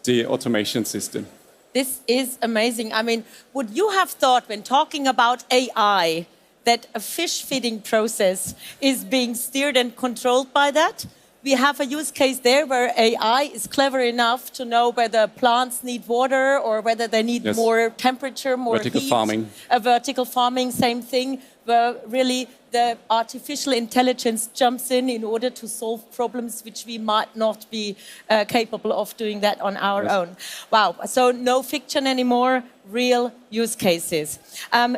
the automation system. This is amazing. I mean, would you have thought when talking about AI that a fish feeding process is being steered and controlled by that? We have a use case there where AI is clever enough to know whether plants need water or whether they need more temperature, more vertical heat. farming. Vertical farming, same thing, where really the artificial intelligence jumps in order to solve problems which we might not be capable of doing that on our own. Wow, so no fiction anymore, real use cases.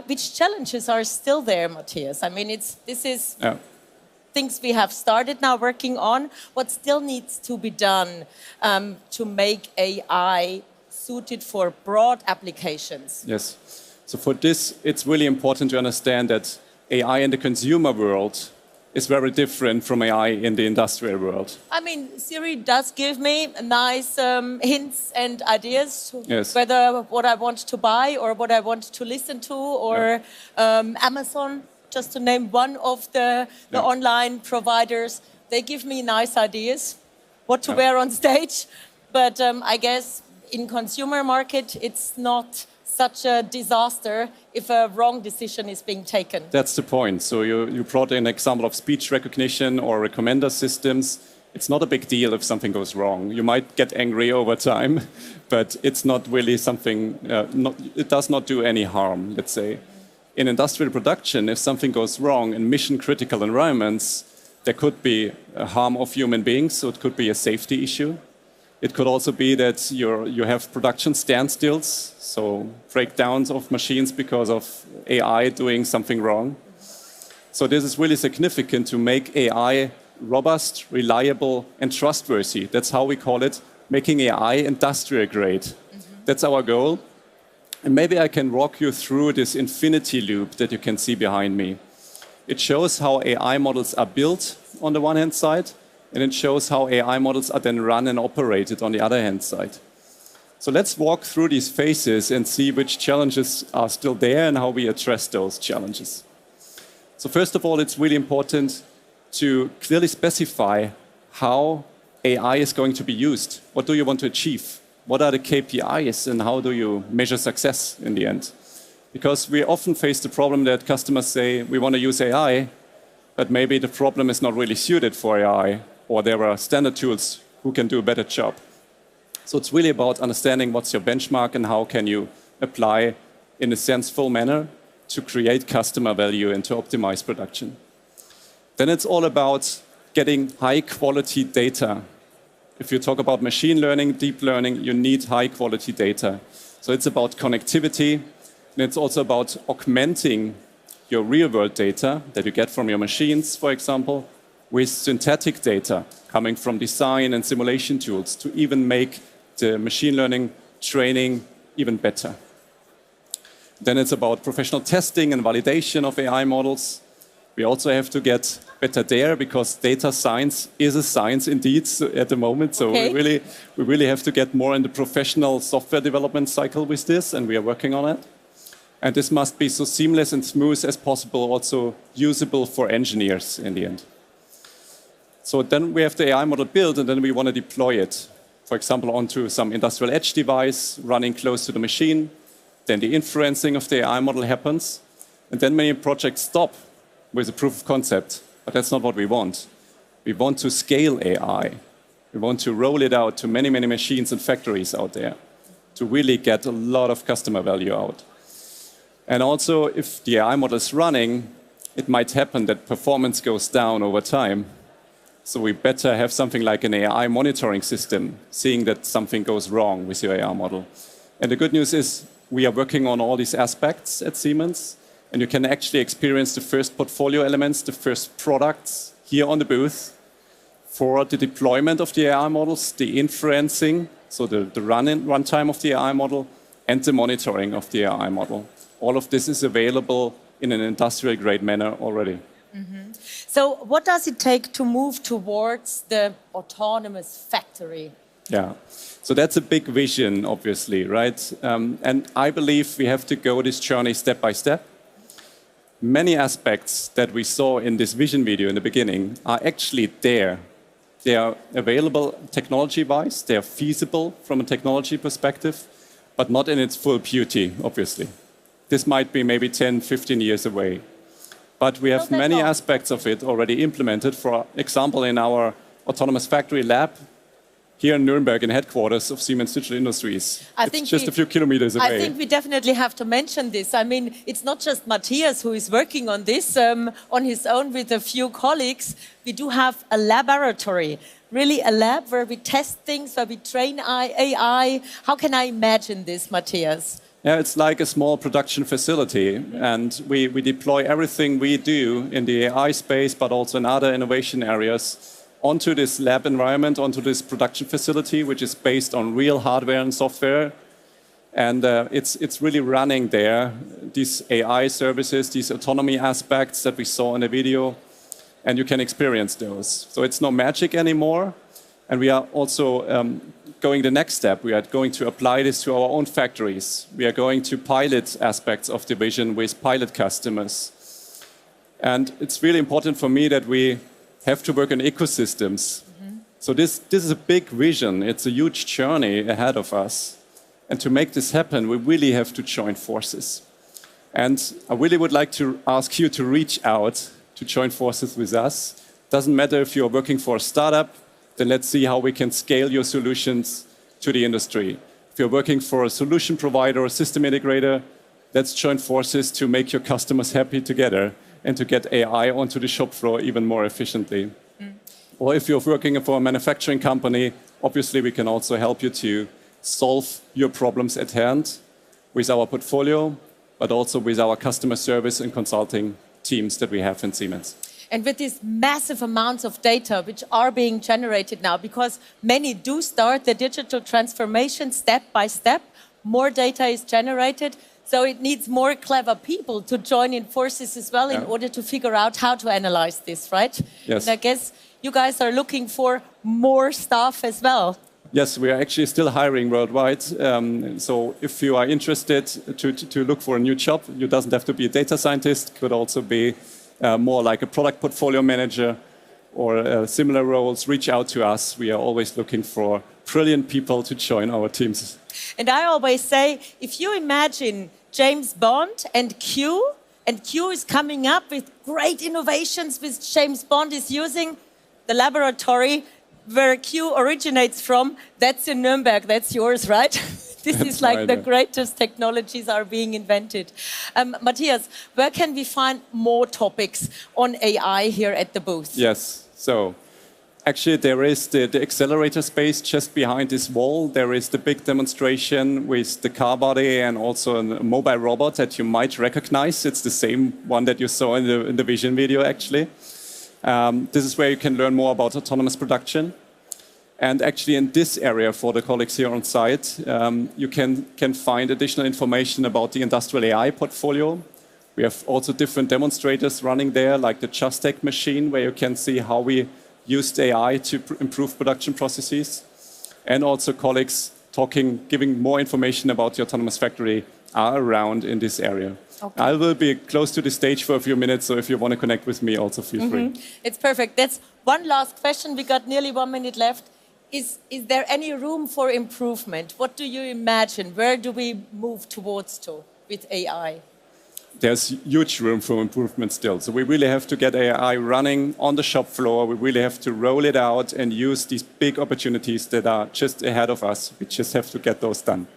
Which challenges are still there, Matthias? I mean, this is... things we have started now working on. What still needs to be done to make AI suited for broad applications? Yes. So for this, it's really important to understand that AI in the consumer world is very different from AI in the industrial world. I mean, Siri does give me nice hints and ideas to whether what I want to buy or what I want to listen to, or Amazon, just to name one of the online providers. They give me nice ideas. what to wear on stage. But I guess in consumer market, it's not such a disaster if a wrong decision is being taken. That's the point. So you brought in an example of speech recognition or recommender systems. It's not a big deal if something goes wrong. You might get angry over time, but it's not really something, it does not do any harm, let's say. In industrial production, if something goes wrong in mission-critical environments, there could be a harm of human beings, so it could be a safety issue. It could also be that you have production standstills, so breakdowns of machines because of AI doing something wrong. So this is really significant to make AI robust, reliable, and trustworthy. That's how we call it, making AI industrial grade. That's our goal. And maybe I can walk you through this infinity loop that you can see behind me. It shows how AI models are built on the one hand side, and it shows how AI models are then run and operated on the other hand side. So let's walk through these phases and see which challenges are still there and how we address those challenges. So first of all, it's really important to clearly specify how AI is going to be used. What do you want to achieve? What are the KPIs and how do you measure success in the end? Because we often face the problem that customers say, we want to use AI, but maybe the problem is not really suited for AI, or there are standard tools who can do a better job. So it's really about understanding what's your benchmark and how can you apply in a senseful manner to create customer value and to optimize production. Then it's all about getting high quality data. If you talk about machine learning, deep learning, you need high quality data. So it's about connectivity, and it's also about augmenting your real world data that you get from your machines, for example, with synthetic data coming from design and simulation tools to even make the machine learning training even better. Then it's about professional testing and validation of AI models. We also have to get better there because data science is a science indeed at the moment. So we really have to get more in the professional software development cycle with this, and we are working on it. And this must be so seamless and smooth as possible, also usable for engineers in the end. So then we have the AI model built, and then we want to deploy it, for example, onto some industrial edge device running close to the machine. Then the inferencing of the AI model happens, and then many projects stop with a proof of concept. But that's not what we want. We want to scale AI. We want to roll it out to many, many machines and factories out there to really get a lot of customer value out. And also, if the AI model is running, it might happen that performance goes down over time. So we better have something like an AI monitoring system, seeing that something goes wrong with your AI model. And the good news is we are working on all these aspects at Siemens, and you can actually experience the first portfolio elements, the first products here on the booth for the deployment of the AI models, the inferencing, so the runtime of the AI model, and the monitoring of the AI model. All of this is available in an industrial grade manner already. So what does it take to move towards the autonomous factory? Yeah, so that's a big vision, obviously, right? And I believe we have to go this journey step by step. Many aspects that we saw in this vision video in the beginning are actually there. They are available technology-wise, they are feasible from a technology perspective, but not in its full beauty, obviously. This might be maybe 10, 15 years away. But we have many aspects of it already implemented. For example, in our autonomous factory lab, here in Nuremberg, in headquarters of Siemens Digital Industries. It's just a few kilometers away. I think we definitely have to mention this. I mean, it's not just Matthias who is working on this on his own with a few colleagues. We do have a laboratory, really a lab where we test things, where we train AI. How can I imagine this, Matthias? Yeah, it's like a small production facility, and we deploy everything we do in the AI space, but also in other innovation areas, onto this lab environment, onto this production facility, which is based on real hardware and software. And it's really running there, these AI services, these autonomy aspects that we saw in the video, and you can experience those. So it's no magic anymore. And we are also going the next step. We are going to apply this to our own factories. We are going to pilot aspects of the vision with pilot customers. And it's really important for me that we have to work on ecosystems. So this is a big vision. It's a huge journey ahead of us. And to make this happen, we really have to join forces. And I really would like to ask you to reach out to join forces with us. Doesn't matter if you're working for a startup, then let's see how we can scale your solutions to the industry. If you're working for a solution provider or system integrator, let's join forces to make your customers happy together and to get AI onto the shop floor even more efficiently. Or if you're working for a manufacturing company, obviously we can also help you to solve your problems at hand with our portfolio, but also with our customer service and consulting teams that we have in Siemens. And with these massive amounts of data which are being generated now, because many do start the digital transformation step by step, more data is generated. So it needs more clever people to join in forces as well in order to figure out how to analyze this, right? Yes. And I guess you guys are looking for more staff as well. Yes, we are actually still hiring worldwide. So if you are interested to look for a new job, you doesn't have to be a data scientist, could also be more like a product portfolio manager or similar roles. Reach out to us. We are always looking for brilliant people to join our teams. And I always say, if you imagine James Bond and Q is coming up with great innovations which James Bond is using, the laboratory where Q originates from, that's in Nuremberg, that's yours, right? This is like the greatest technologies are being invented. Matthias, where can we find more topics on AI here at the booth? Yes, so actually there is the accelerator space just behind this wall. There is the big demonstration with the car body and also a mobile robot that you might recognize. It's the same one that you saw in the vision video actually. This is where you can learn more about autonomous production. And actually in this area for the colleagues here on site, you can find additional information about the industrial AI portfolio. We have also different demonstrators running there, like the Just Take machine, where you can see how we used AI to improve production processes. And also colleagues giving more information about the autonomous factory are around in this area. Okay. I will be close to the stage for a few minutes, so if you want to connect with me, also feel free. It's perfect. That's one last question. We got nearly 1 minute left. Is there any room for improvement? What do you imagine? Where do we move towards to with AI? There's huge room for improvement still. So we really have to get AI running on the shop floor. We really have to roll it out and use these big opportunities that are just ahead of us. We just have to get those done.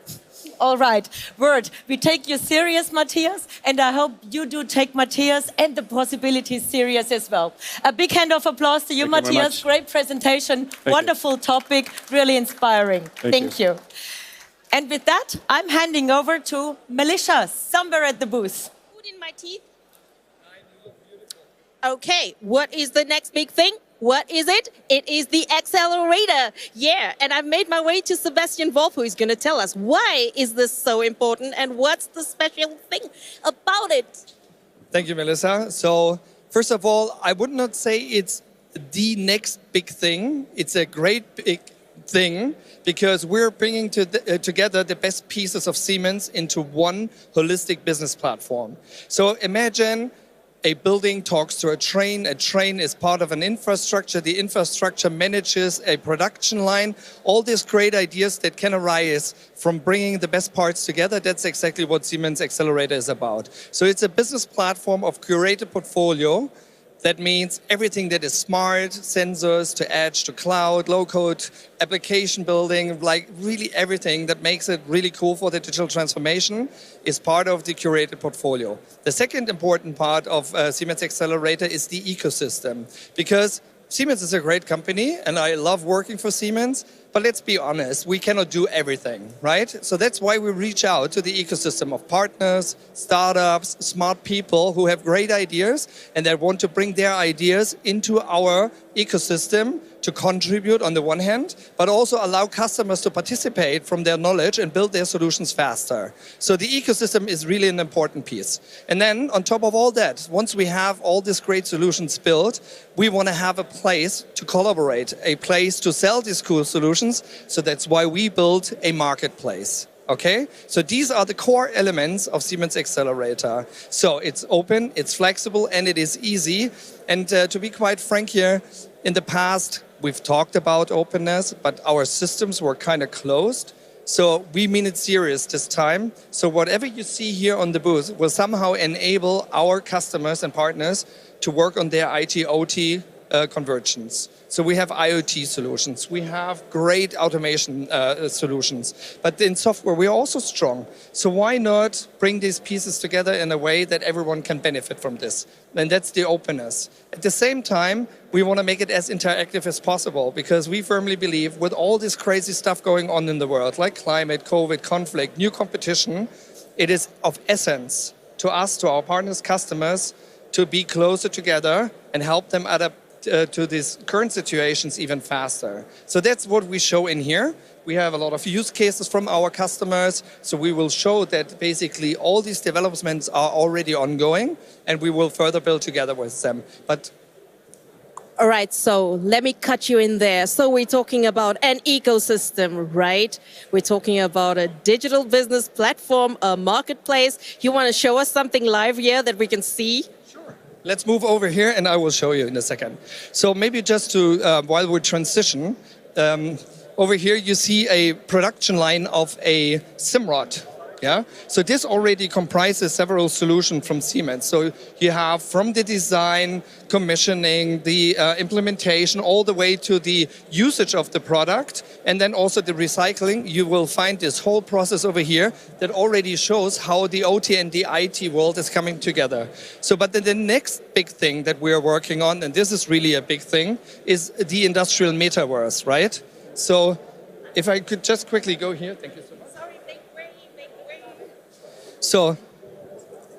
All right, Word, we take you serious, Matthias, and I hope you do take Matthias and the possibilities serious as well. A big hand of applause to you, Matthias. Great presentation, wonderful topic, really inspiring. Thank you. And with that, I'm handing over to Melissa, somewhere at the booth. Food in my teeth. Okay, what is the next big thing? What is it? It is the accelerator. Yeah, and I've made my way to Sebastian Wolf, who is going to tell us why is this so important and what's the special thing about it. Thank you, Melissa. So, first of all, I would not say it's the next big thing. It's a great big thing because we're bringing together the best pieces of Siemens into one holistic business platform. So imagine a building talks to a train is part of an infrastructure, the infrastructure manages a production line, all these great ideas that can arise from bringing the best parts together, that's exactly what Siemens Xcelerator is about. So it's a business platform of curated portfolio. That means everything that is smart, sensors to edge to cloud, low-code, application building, like really everything that makes it really cool for the digital transformation is part of the curated portfolio. The second important part of Siemens Xcelerator is the ecosystem, because Siemens is a great company and I love working for Siemens, but let's be honest, we cannot do everything, right? So that's why we reach out to the ecosystem of partners, startups, smart people who have great ideas and that want to bring their ideas into our ecosystem to contribute on the one hand, but also allow customers to participate from their knowledge and build their solutions faster. So the ecosystem is really an important piece. And then on top of all that, once we have all these great solutions built, we want to have a place to collaborate, a place to sell these cool solutions. So that's why we built a marketplace. Okay, so these are the core elements of Siemens Xcelerator. So it's open, it's flexible, and it is easy. And to be quite frank here, in the past, we've talked about openness, but our systems were kind of closed. So we mean it serious this time. So whatever you see here on the booth will somehow enable our customers and partners to work on their IT/OT convergence. So we have IoT solutions, we have great automation solutions, but in software we're also strong. So why not bring these pieces together in a way that everyone can benefit from this? And that's the openness. At the same time, we want to make it as interactive as possible because we firmly believe with all this crazy stuff going on in the world, like climate, COVID, conflict, new competition, it is of essence to us, to our partners, customers, to be closer together and help them adapt to these current situations even faster. So that's what we show in here. We have a lot of use cases from our customers. So we will show that basically all these developments are already ongoing and we will further build together with them. But all right, so let me cut you in there. So we're talking about an ecosystem, right? We're talking about a digital business platform, a marketplace. You want to show us something live here that we can see? Let's move over here and I will show you in a second. So maybe just to, while we transition, over here you see a production line of a SIMrod. Yeah? So this already comprises several solutions from Siemens. So you have from the design, commissioning, the implementation, all the way to the usage of the product, and then also the recycling. You will find this whole process over here that already shows how the OT and the IT world is coming together. So, but then the next big thing that we are working on, and this is really a big thing, is the industrial metaverse, right? So if I could just quickly go here, thank you so much. So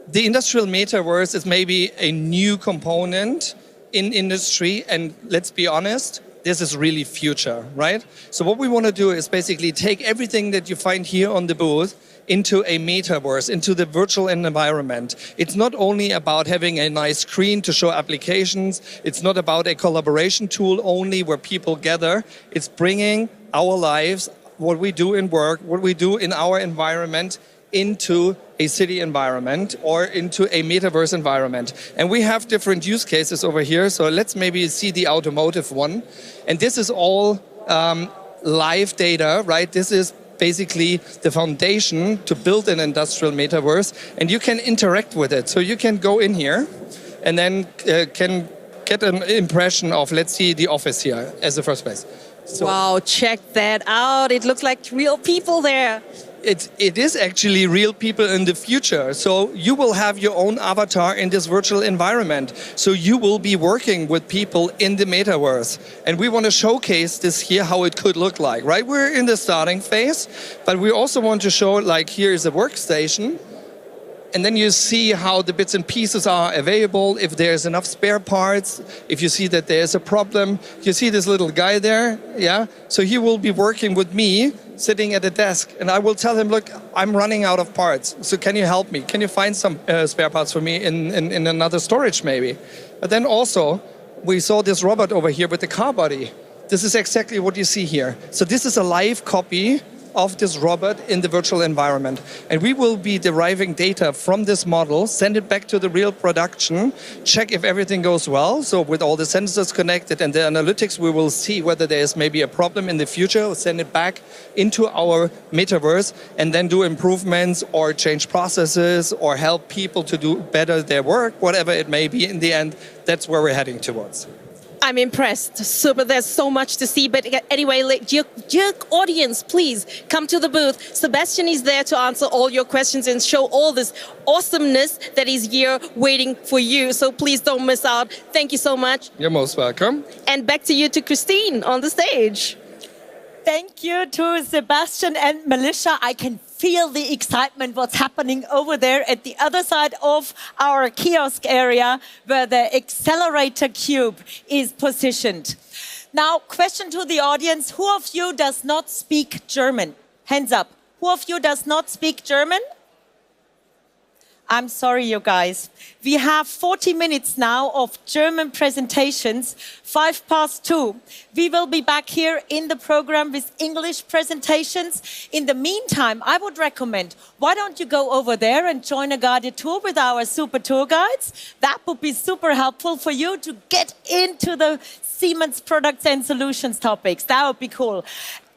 the industrial metaverse is maybe a new component in industry, and let's be honest, this is really future, right? So what we want to do is basically take everything that you find here on the booth into a metaverse, into the virtual environment. It's not only about having a nice screen to show applications, it's not about a collaboration tool only where people gather, it's bringing our lives, what we do in work, what we do in our environment, into a city environment or into a metaverse environment. And we have different use cases over here. So let's maybe see the automotive one. And this is all live data, right? This is basically the foundation to build an industrial metaverse. And you can interact with it. So you can go in here and then can get an impression of, let's see, the office here as the first place. So, wow, check that out. It looks like real people there. It is actually real people in the future. So you will have your own avatar in this virtual environment. So you will be working with people in the metaverse. And we want to showcase this here, how it could look like, right? We're in the starting phase, but we also want to show, like, here is a workstation. And then you see how the bits and pieces are available, if there's enough spare parts, if you see that there's a problem. You see this little guy there, yeah? So he will be working with me, sitting at a desk, and I will tell him, look, I'm running out of parts, so can you help me? Can you find some spare parts for me in another storage maybe? But then also, we saw this robot over here with the car body. This is exactly what you see here. So this is a live copy of this robot in the virtual environment. And we will be deriving data from this model, send it back to the real production, check if everything goes well. So with all the sensors connected and the analytics, we will see whether there is maybe a problem in the future, send it back into our metaverse, and then do improvements or change processes or help people to do better their work, whatever it may be. In the end, that's where we're heading towards. I'm impressed. Super, there's so much to see. But anyway, dear audience, please come to the booth. Sebastian is there to answer all your questions and show all this awesomeness that is here waiting for you. So please don't miss out. Thank you so much. You're most welcome. And back to you, to Christine on the stage. Thank you to Sebastian and Melissa. I can feel the excitement what's happening over there at the other side of our kiosk area where the accelerator cube is positioned. Now, question to the audience. Who of you does not speak German? Hands up. Who of you does not speak German? I'm sorry, you guys. We have 40 minutes now of German presentations, 2:05. We will be back here in the program with English presentations. In the meantime, I would recommend, why don't you go over there and join a guided tour with our super tour guides? That would be super helpful for you to get into the Siemens Products and Solutions topics. That would be cool.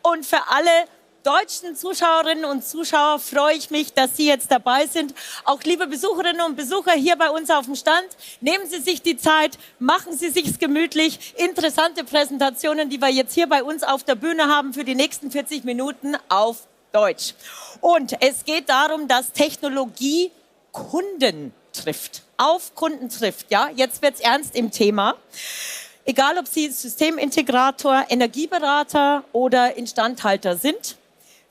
Und für alle deutschen Zuschauerinnen und Zuschauer freue ich mich, dass Sie jetzt dabei sind. Auch liebe Besucherinnen und Besucher hier bei uns auf dem Stand, nehmen Sie sich die Zeit, machen Sie sich's gemütlich. Interessante Präsentationen, die wir jetzt hier bei uns auf der Bühne haben für die nächsten 40 Minuten auf Deutsch. Und es geht darum, dass Technologie Kunden trifft, auf Kunden trifft. Ja, jetzt wird's ernst im Thema. Egal, ob Sie Systemintegrator, Energieberater oder Instandhalter sind.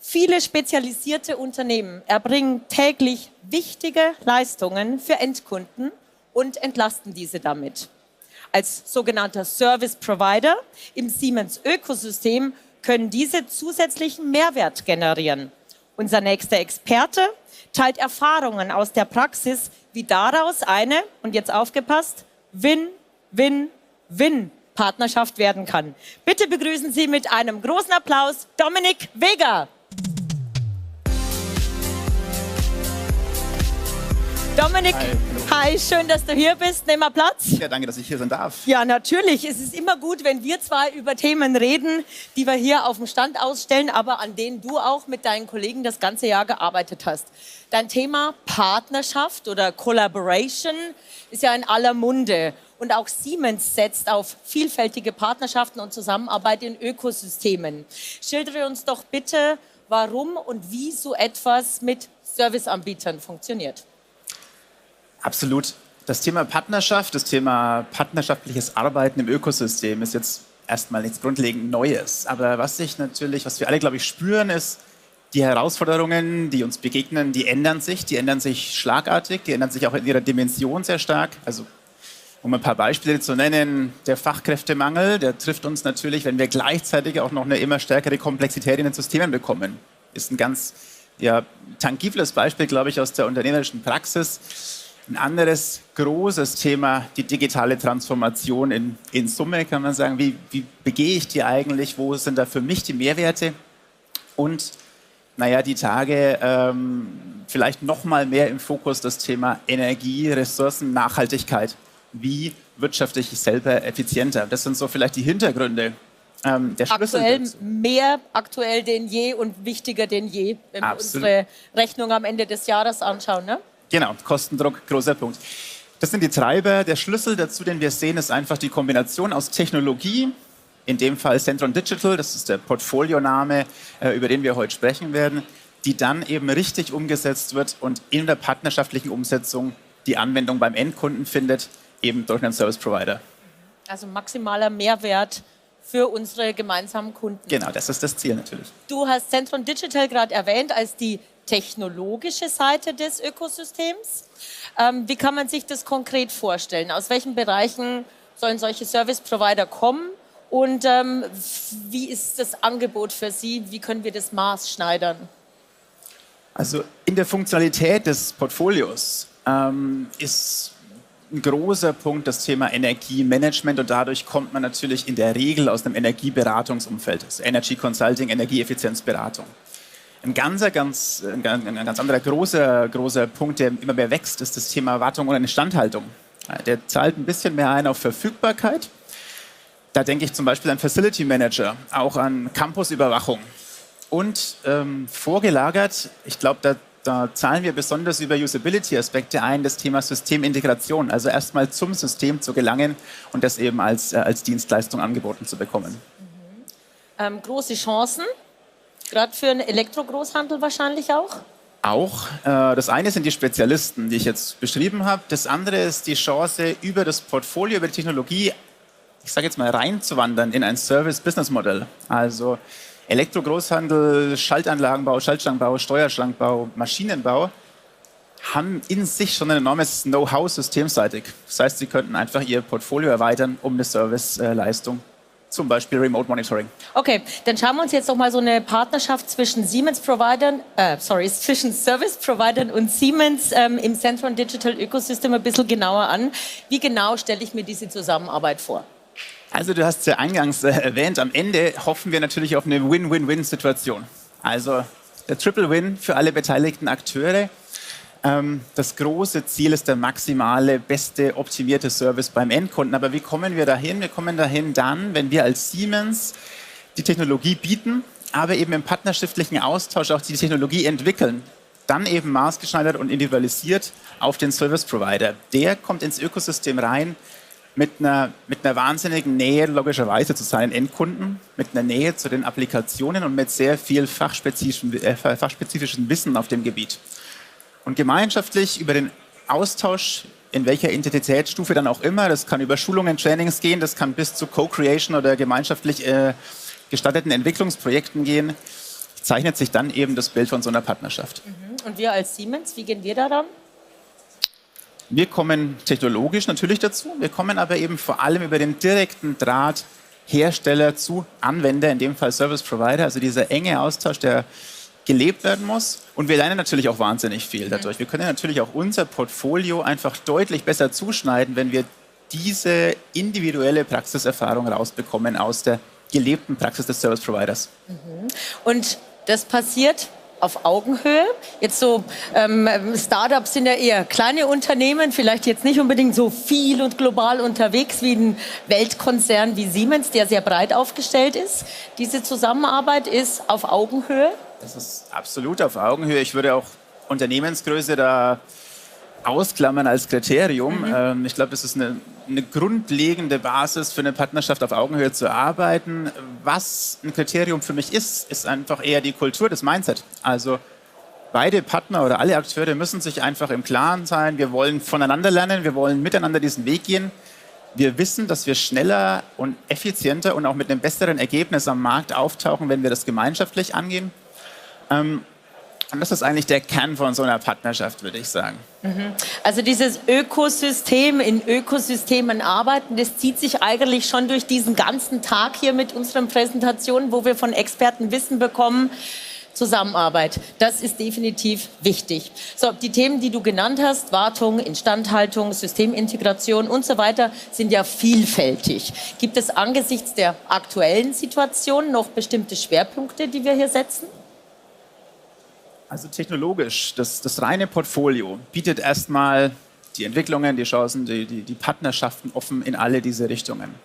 Viele spezialisierte Unternehmen erbringen täglich wichtige Leistungen für Endkunden und entlasten diese damit. Als sogenannter Service Provider im Siemens Ökosystem können diese zusätzlichen Mehrwert generieren. Unser nächster Experte teilt Erfahrungen aus der Praxis, wie daraus eine, und jetzt aufgepasst, Win-Win-Win-Partnerschaft werden kann. Bitte begrüßen Sie mit einem großen Applaus Dominik Weger. Dominik, hi, schön, dass du hier bist. Nimm mal Platz. Ja, danke, dass ich hier sein darf. Ja, natürlich. Es ist immer gut, wenn wir zwei über Themen reden, die wir hier auf dem Stand ausstellen, aber an denen du auch mit deinen Kollegen das ganze Jahr gearbeitet hast. Dein Thema Partnerschaft oder Collaboration ist ja in aller Munde. Und auch Siemens setzt auf vielfältige Partnerschaften und Zusammenarbeit in Ökosystemen. Schildere uns doch bitte, warum und wie so etwas mit Serviceanbietern funktioniert. Absolut. Das Thema Partnerschaft, das Thema partnerschaftliches Arbeiten im Ökosystem ist jetzt erstmal nichts grundlegend Neues. Aber was wir alle, glaube ich, spüren, ist, die Herausforderungen, die uns begegnen, die ändern sich schlagartig, die ändern sich auch in ihrer Dimension sehr stark. Also, um ein paar Beispiele zu nennen, der Fachkräftemangel, der trifft uns natürlich, wenn wir gleichzeitig auch noch eine immer stärkere Komplexität in den Systemen bekommen. Ist ein ganz tangibles Beispiel, glaube ich, aus der unternehmerischen Praxis. Ein anderes großes Thema, die digitale Transformation in Summe, kann man sagen. Wie begehe ich die eigentlich? Wo sind da für mich die Mehrwerte? Und die Tage vielleicht noch mal mehr im Fokus das Thema Energie, Ressourcen, Nachhaltigkeit. Wie wirtschafte ich selber effizienter? Das sind so vielleicht die Hintergründe. Der Schlüssel mehr aktuell denn je und wichtiger denn je, wenn wir unsere Rechnung am Ende des Jahres anschauen, ne? Genau, Kostendruck, großer Punkt. Das sind die Treiber. Der Schlüssel dazu, den wir sehen, ist einfach die Kombination aus Technologie, in dem Fall Centron Digital, das ist der Portfolioname, über den wir heute sprechen werden, die dann eben richtig umgesetzt wird und in der partnerschaftlichen Umsetzung die Anwendung beim Endkunden findet, eben durch einen Service Provider. Also maximaler Mehrwert für unsere gemeinsamen Kunden. Genau, das ist das Ziel natürlich. Du hast Centron Digital gerade erwähnt als die technologische Seite des Ökosystems. Wie kann man sich das konkret vorstellen? Aus welchen Bereichen sollen solche Service-Provider kommen? Und wie ist das Angebot für Sie? Wie können wir das maßschneidern? Also in der Funktionalität des Portfolios ist ein großer Punkt das Thema Energiemanagement und dadurch kommt man natürlich in der Regel aus einem Energieberatungsumfeld, also Energy Consulting, Energieeffizienzberatung. Ein ganz anderer großer Punkt, der immer mehr wächst, ist das Thema Wartung und Instandhaltung. Der zahlt ein bisschen mehr ein auf Verfügbarkeit. Da denke ich zum Beispiel an Facility Manager, auch an Campusüberwachung. Und vorgelagert, ich glaube, da zahlen wir besonders über Usability-Aspekte ein, das Thema Systemintegration. Also erstmal zum System zu gelangen und das eben als Dienstleistung angeboten zu bekommen. Große Chancen. Gerade für einen Elektrogroßhandel wahrscheinlich auch? Auch. Das eine sind die Spezialisten, die ich jetzt beschrieben habe. Das andere ist die Chance, über das Portfolio, über die Technologie, ich sage jetzt mal, reinzuwandern in ein Service-Business-Modell. Also Elektrogroßhandel, Schaltanlagenbau, Schaltschrankenbau, Steuerschrankbau, Maschinenbau haben in sich schon ein enormes Know-how systemseitig. Das heißt, sie könnten einfach ihr Portfolio erweitern, um eine Serviceleistung Zum Beispiel Remote Monitoring. Okay, dann schauen wir uns jetzt noch mal so eine Partnerschaft zwischen zwischen Service-Providern und Siemens im Central Digital Ökosystem ein bisschen genauer an. Wie genau stelle ich mir diese Zusammenarbeit vor? Also du hast es ja eingangs erwähnt, am Ende hoffen wir natürlich auf eine Win-Win-Win-Situation. Also der Triple Win für alle beteiligten Akteure. Das große Ziel ist der maximale, beste, optimierte Service beim Endkunden. Aber wie kommen wir dahin? Wir kommen dahin dann, wenn wir als Siemens die Technologie bieten, aber eben im partnerschaftlichen Austausch auch die Technologie entwickeln. Dann eben maßgeschneidert und individualisiert auf den Service Provider. Der kommt ins Ökosystem rein mit einer wahnsinnigen Nähe logischerweise zu seinen Endkunden, mit einer Nähe zu den Applikationen und mit sehr viel fachspezifischen Wissen auf dem Gebiet. Und gemeinschaftlich über den Austausch, in welcher Intensitätsstufe dann auch immer, das kann über Schulungen, Trainings gehen, das kann bis zu Co-Creation oder gemeinschaftlich gestalteten Entwicklungsprojekten gehen, zeichnet sich dann eben das Bild von so einer Partnerschaft. Und wir als Siemens, wie gehen wir daran? Wir kommen technologisch natürlich dazu, wir kommen aber eben vor allem über den direkten Draht Hersteller zu Anwender, in dem Fall Service Provider, also dieser enge Austausch, der gelebt werden muss. Und wir lernen natürlich auch wahnsinnig viel dadurch. Wir können natürlich auch unser Portfolio einfach deutlich besser zuschneiden, wenn wir diese individuelle Praxiserfahrung rausbekommen aus der gelebten Praxis des Service Providers. Und das passiert auf Augenhöhe. Jetzt so Startups sind ja eher kleine Unternehmen, vielleicht jetzt nicht unbedingt so viel und global unterwegs wie ein Weltkonzern wie Siemens, der sehr breit aufgestellt ist. Diese Zusammenarbeit ist auf Augenhöhe. Das ist absolut auf Augenhöhe. Ich würde auch Unternehmensgröße da ausklammern als Kriterium. Ich glaube, das ist eine grundlegende Basis für eine Partnerschaft auf Augenhöhe zu arbeiten. Was ein Kriterium für mich ist einfach eher die Kultur, das Mindset. Also beide Partner oder alle Akteure müssen sich einfach im Klaren sein, wir wollen voneinander lernen, wir wollen miteinander diesen Weg gehen. Wir wissen, dass wir schneller und effizienter und auch mit einem besseren Ergebnis am Markt auftauchen, wenn wir das gemeinschaftlich angehen. Und das ist eigentlich der Kern von so einer Partnerschaft, würde ich sagen. Also dieses Ökosystem, in Ökosystemen arbeiten, das zieht sich eigentlich schon durch diesen ganzen Tag hier mit unseren Präsentationen, wo wir von Experten Wissen bekommen. Zusammenarbeit, das ist definitiv wichtig. So, die Themen, die du genannt hast, Wartung, Instandhaltung, Systemintegration und so weiter, sind ja vielfältig. Gibt es angesichts der aktuellen Situation noch bestimmte Schwerpunkte, die wir hier setzen? Also technologisch, das reine Portfolio bietet erstmal die Entwicklungen, die Chancen, die Partnerschaften offen in alle diese Richtungen.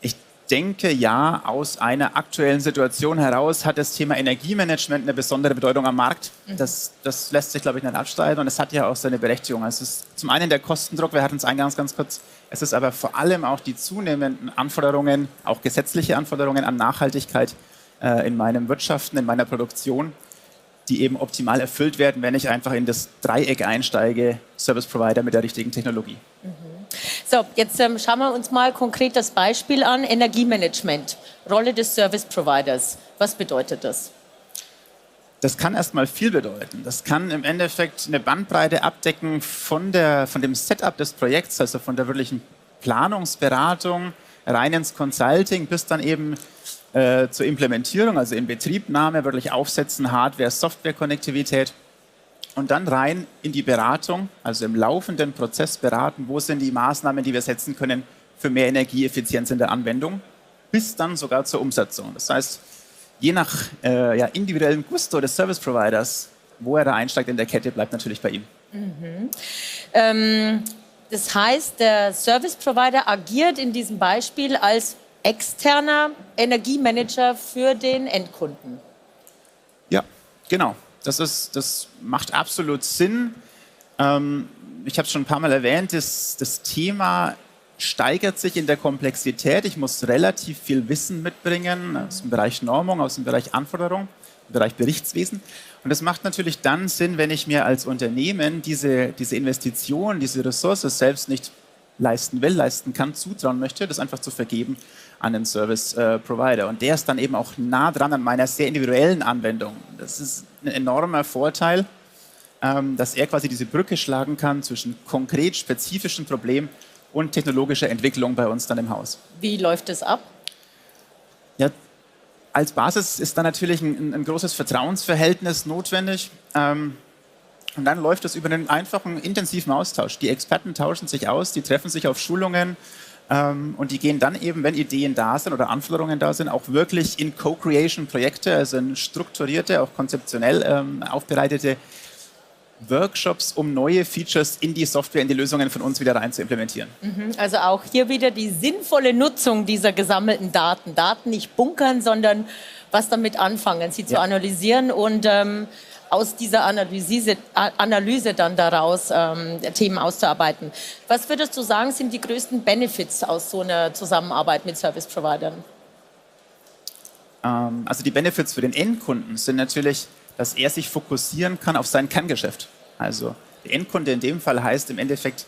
Ich denke, ja, aus einer aktuellen Situation heraus hat das Thema Energiemanagement eine besondere Bedeutung am Markt. Das lässt sich, glaube ich, nicht abstreiten und es hat ja auch seine Berechtigung. Es ist zum einen der Kostendruck, wir hatten es eingangs ganz kurz, es ist aber vor allem auch die zunehmenden Anforderungen, auch gesetzliche Anforderungen an Nachhaltigkeit in meinem Wirtschaften, in meiner Produktion, die eben optimal erfüllt werden, wenn ich einfach in das Dreieck einsteige, Service Provider mit der richtigen Technologie. So, jetzt schauen wir uns mal konkret das Beispiel an, Energiemanagement, Rolle des Service Providers. Was bedeutet das? Das kann erstmal viel bedeuten. Das kann im Endeffekt eine Bandbreite abdecken von dem Setup des Projekts, also von der wirklichen Planungsberatung rein ins Consulting bis dann eben zur Implementierung, also in Betriebnahme, wirklich aufsetzen, Hardware, Software-Konnektivität und dann rein in die Beratung, also im laufenden Prozess beraten, wo sind die Maßnahmen, die wir setzen können für mehr Energieeffizienz in der Anwendung, bis dann sogar zur Umsetzung. Das heißt, je nach individuellen Gusto des Service Providers, wo er da einsteigt in der Kette, bleibt natürlich bei ihm. Das heißt, der Service Provider agiert in diesem Beispiel als externer Energiemanager für den Endkunden. Ja, genau. Das macht absolut Sinn. Ich habe es schon ein paar Mal erwähnt, das Thema steigert sich in der Komplexität. Ich muss relativ viel Wissen mitbringen aus dem Bereich Normung, aus dem Bereich Anforderung, im Bereich Berichtswesen. Und das macht natürlich dann Sinn, wenn ich mir als Unternehmen diese Investition, diese Ressource selbst nicht leisten kann, zutrauen möchte, das einfach zu vergeben an den Service Provider. Und der ist dann eben auch nah dran an meiner sehr individuellen Anwendung. Das ist ein enormer Vorteil, dass er quasi diese Brücke schlagen kann zwischen konkret spezifischen Problemen und technologischer Entwicklung bei uns dann im Haus. Wie läuft das ab? als Basis ist dann natürlich ein großes Vertrauensverhältnis notwendig. Und dann läuft es über einen einfachen, intensiven Austausch. Die Experten tauschen sich aus, die treffen sich auf Schulungen und die gehen dann eben, wenn Ideen da sind oder Anforderungen da sind, auch wirklich in Co-Creation-Projekte, also in strukturierte, auch konzeptionell aufbereitete Workshops, um neue Features in die Software, in die Lösungen von uns wieder rein zu implementieren. Also auch hier wieder die sinnvolle Nutzung dieser gesammelten Daten. Daten nicht bunkern, sondern was damit anfangen, sie zu analysieren und aus dieser Analyse dann daraus Themen auszuarbeiten. Was würdest du sagen, sind die größten Benefits aus so einer Zusammenarbeit mit Service-Providern? Also die Benefits für den Endkunden sind natürlich, dass er sich fokussieren kann auf sein Kerngeschäft. Also der Endkunde in dem Fall heißt im Endeffekt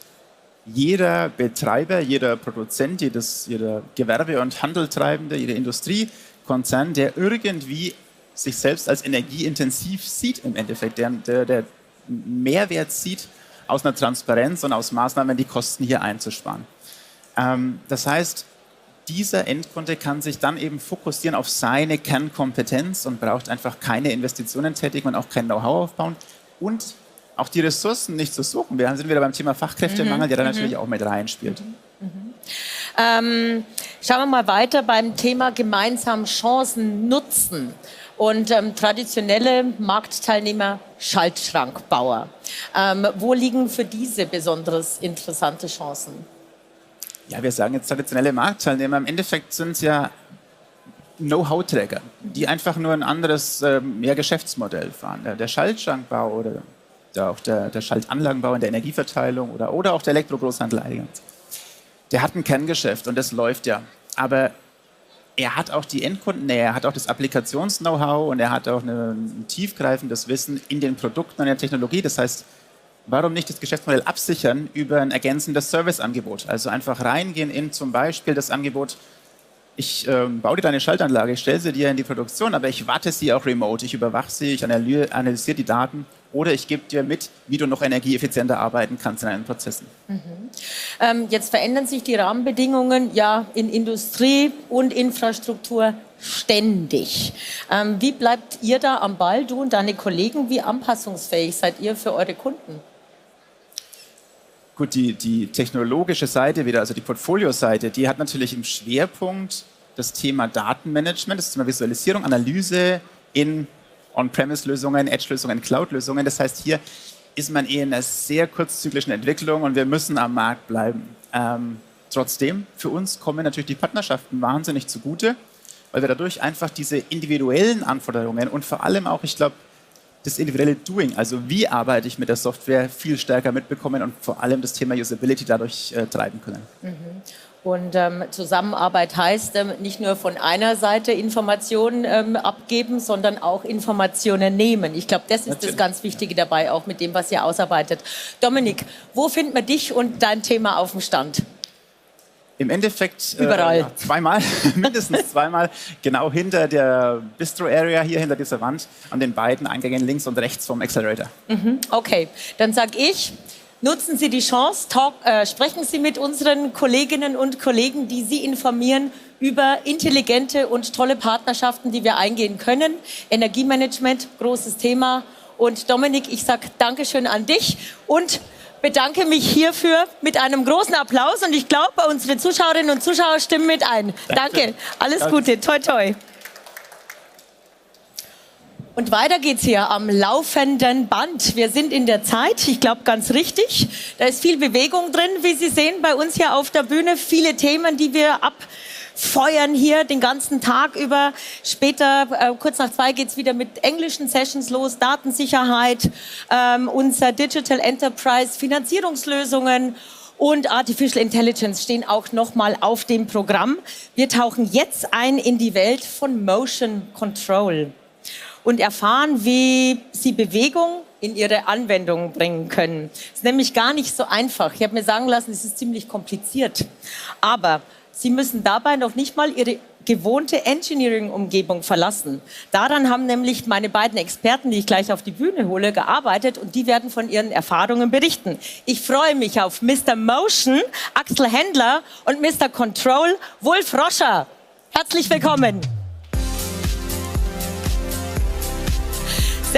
jeder Betreiber, jeder Produzent, jeder Gewerbe- und Handeltreibende, jeder Industriekonzern, der irgendwie sich selbst als energieintensiv sieht im Endeffekt, der Mehrwert sieht aus einer Transparenz und aus Maßnahmen, die Kosten hier einzusparen. Das heißt, dieser Endkunde kann sich dann eben fokussieren auf seine Kernkompetenz und braucht einfach keine Investitionen tätigen und auch kein Know-how aufbauen und auch die Ressourcen nicht zu suchen. Wir sind wieder beim Thema Fachkräftemangel, der da natürlich auch mit reinspielt. Schauen wir mal weiter beim Thema Gemeinsam Chancen nutzen. Und traditionelle Marktteilnehmer, Schaltschrankbauer. Wo liegen für diese besonders interessante Chancen? Ja, wir sagen jetzt traditionelle Marktteilnehmer. Im Endeffekt sind es ja Know-how-Träger, die einfach nur ein anderes Geschäftsmodell fahren. Der Schaltschrankbau oder auch der Schaltanlagenbau in der Energieverteilung oder auch der Elektrogroßhandel eigens. Der hat ein Kerngeschäft und das läuft ja. Aber er hat auch die Endkundennähe, er hat auch das Applikations-Know-how und er hat auch ein tiefgreifendes Wissen in den Produkten und der Technologie. Das heißt, warum nicht das Geschäftsmodell absichern über ein ergänzendes Serviceangebot? Also einfach reingehen in zum Beispiel das Angebot, ich baue dir deine Schaltanlage, ich stelle sie dir in die Produktion, aber ich warte sie auch remote, ich überwache sie, ich analysiere die Daten oder ich gebe dir mit, wie du noch energieeffizienter arbeiten kannst in deinen Prozessen. Jetzt verändern sich die Rahmenbedingungen ja in Industrie und Infrastruktur ständig. Wie bleibt ihr da am Ball, du und deine Kollegen? Wie anpassungsfähig seid ihr für eure Kunden? Gut, die technologische Seite wieder, also die Portfolio-Seite, die hat natürlich im Schwerpunkt das Thema Datenmanagement, das Thema Visualisierung, Analyse in On-Premise-Lösungen, Edge-Lösungen, Cloud-Lösungen. Das heißt, hier ist man in einer sehr kurzzyklischen Entwicklung und wir müssen am Markt bleiben. Trotzdem, für uns kommen natürlich die Partnerschaften wahnsinnig zugute, weil wir dadurch einfach diese individuellen Anforderungen und vor allem auch, ich glaube, das individuelle Doing, also wie arbeite ich mit der Software, viel stärker mitbekommen und vor allem das Thema Usability dadurch treiben können. Und Zusammenarbeit heißt nicht nur von einer Seite Informationen abgeben, sondern auch Informationen nehmen. Ich glaube, das ist das ganz Wichtige dabei, auch mit dem, was ihr ausarbeitet. Dominik, wo findet man dich und dein Thema auf dem Stand? Im Endeffekt überall. Zweimal, mindestens zweimal, genau hinter der Bistro-Area, hier hinter dieser Wand, an den beiden Eingängen links und rechts vom Xcelerator. Okay, dann sage ich, nutzen Sie die Chance, sprechen Sie mit unseren Kolleginnen und Kollegen, die Sie informieren über intelligente und tolle Partnerschaften, die wir eingehen können. Energiemanagement, großes Thema. Und Dominik, ich sage Dankeschön an dich und bedanke mich hierfür mit einem großen Applaus und ich glaube, unsere Zuschauerinnen und Zuschauer stimmen mit ein. Danke, alles Gute, toi toi. Und weiter geht's hier am laufenden Band. Wir sind in der Zeit, ich glaube ganz richtig. Da ist viel Bewegung drin, wie Sie sehen, bei uns hier auf der Bühne. Viele Themen, die wir abfeuern hier den ganzen Tag über. Später, kurz nach 2, geht's wieder mit englischen Sessions los. Datensicherheit, unser Digital Enterprise, Finanzierungslösungen und Artificial Intelligence stehen auch nochmal auf dem Programm. Wir tauchen jetzt ein in die Welt von Motion Control und erfahren, wie Sie Bewegung in Ihre Anwendungen bringen können. Das ist nämlich gar nicht so einfach. Ich habe mir sagen lassen, es ist ziemlich kompliziert. Aber Sie müssen dabei noch nicht mal Ihre gewohnte Engineering-Umgebung verlassen. Daran haben nämlich meine beiden Experten, die ich gleich auf die Bühne hole, gearbeitet und die werden von ihren Erfahrungen berichten. Ich freue mich auf Mr. Motion, Axel Händler und Mr. Control, Wolf Roscher. Herzlich willkommen.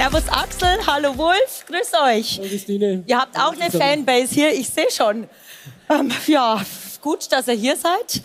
Servus Axel, hallo Wolf, grüß euch. Hallo Christine. Ihr habt auch eine Fanbase hier, ich sehe schon. Ja, gut, dass ihr hier seid.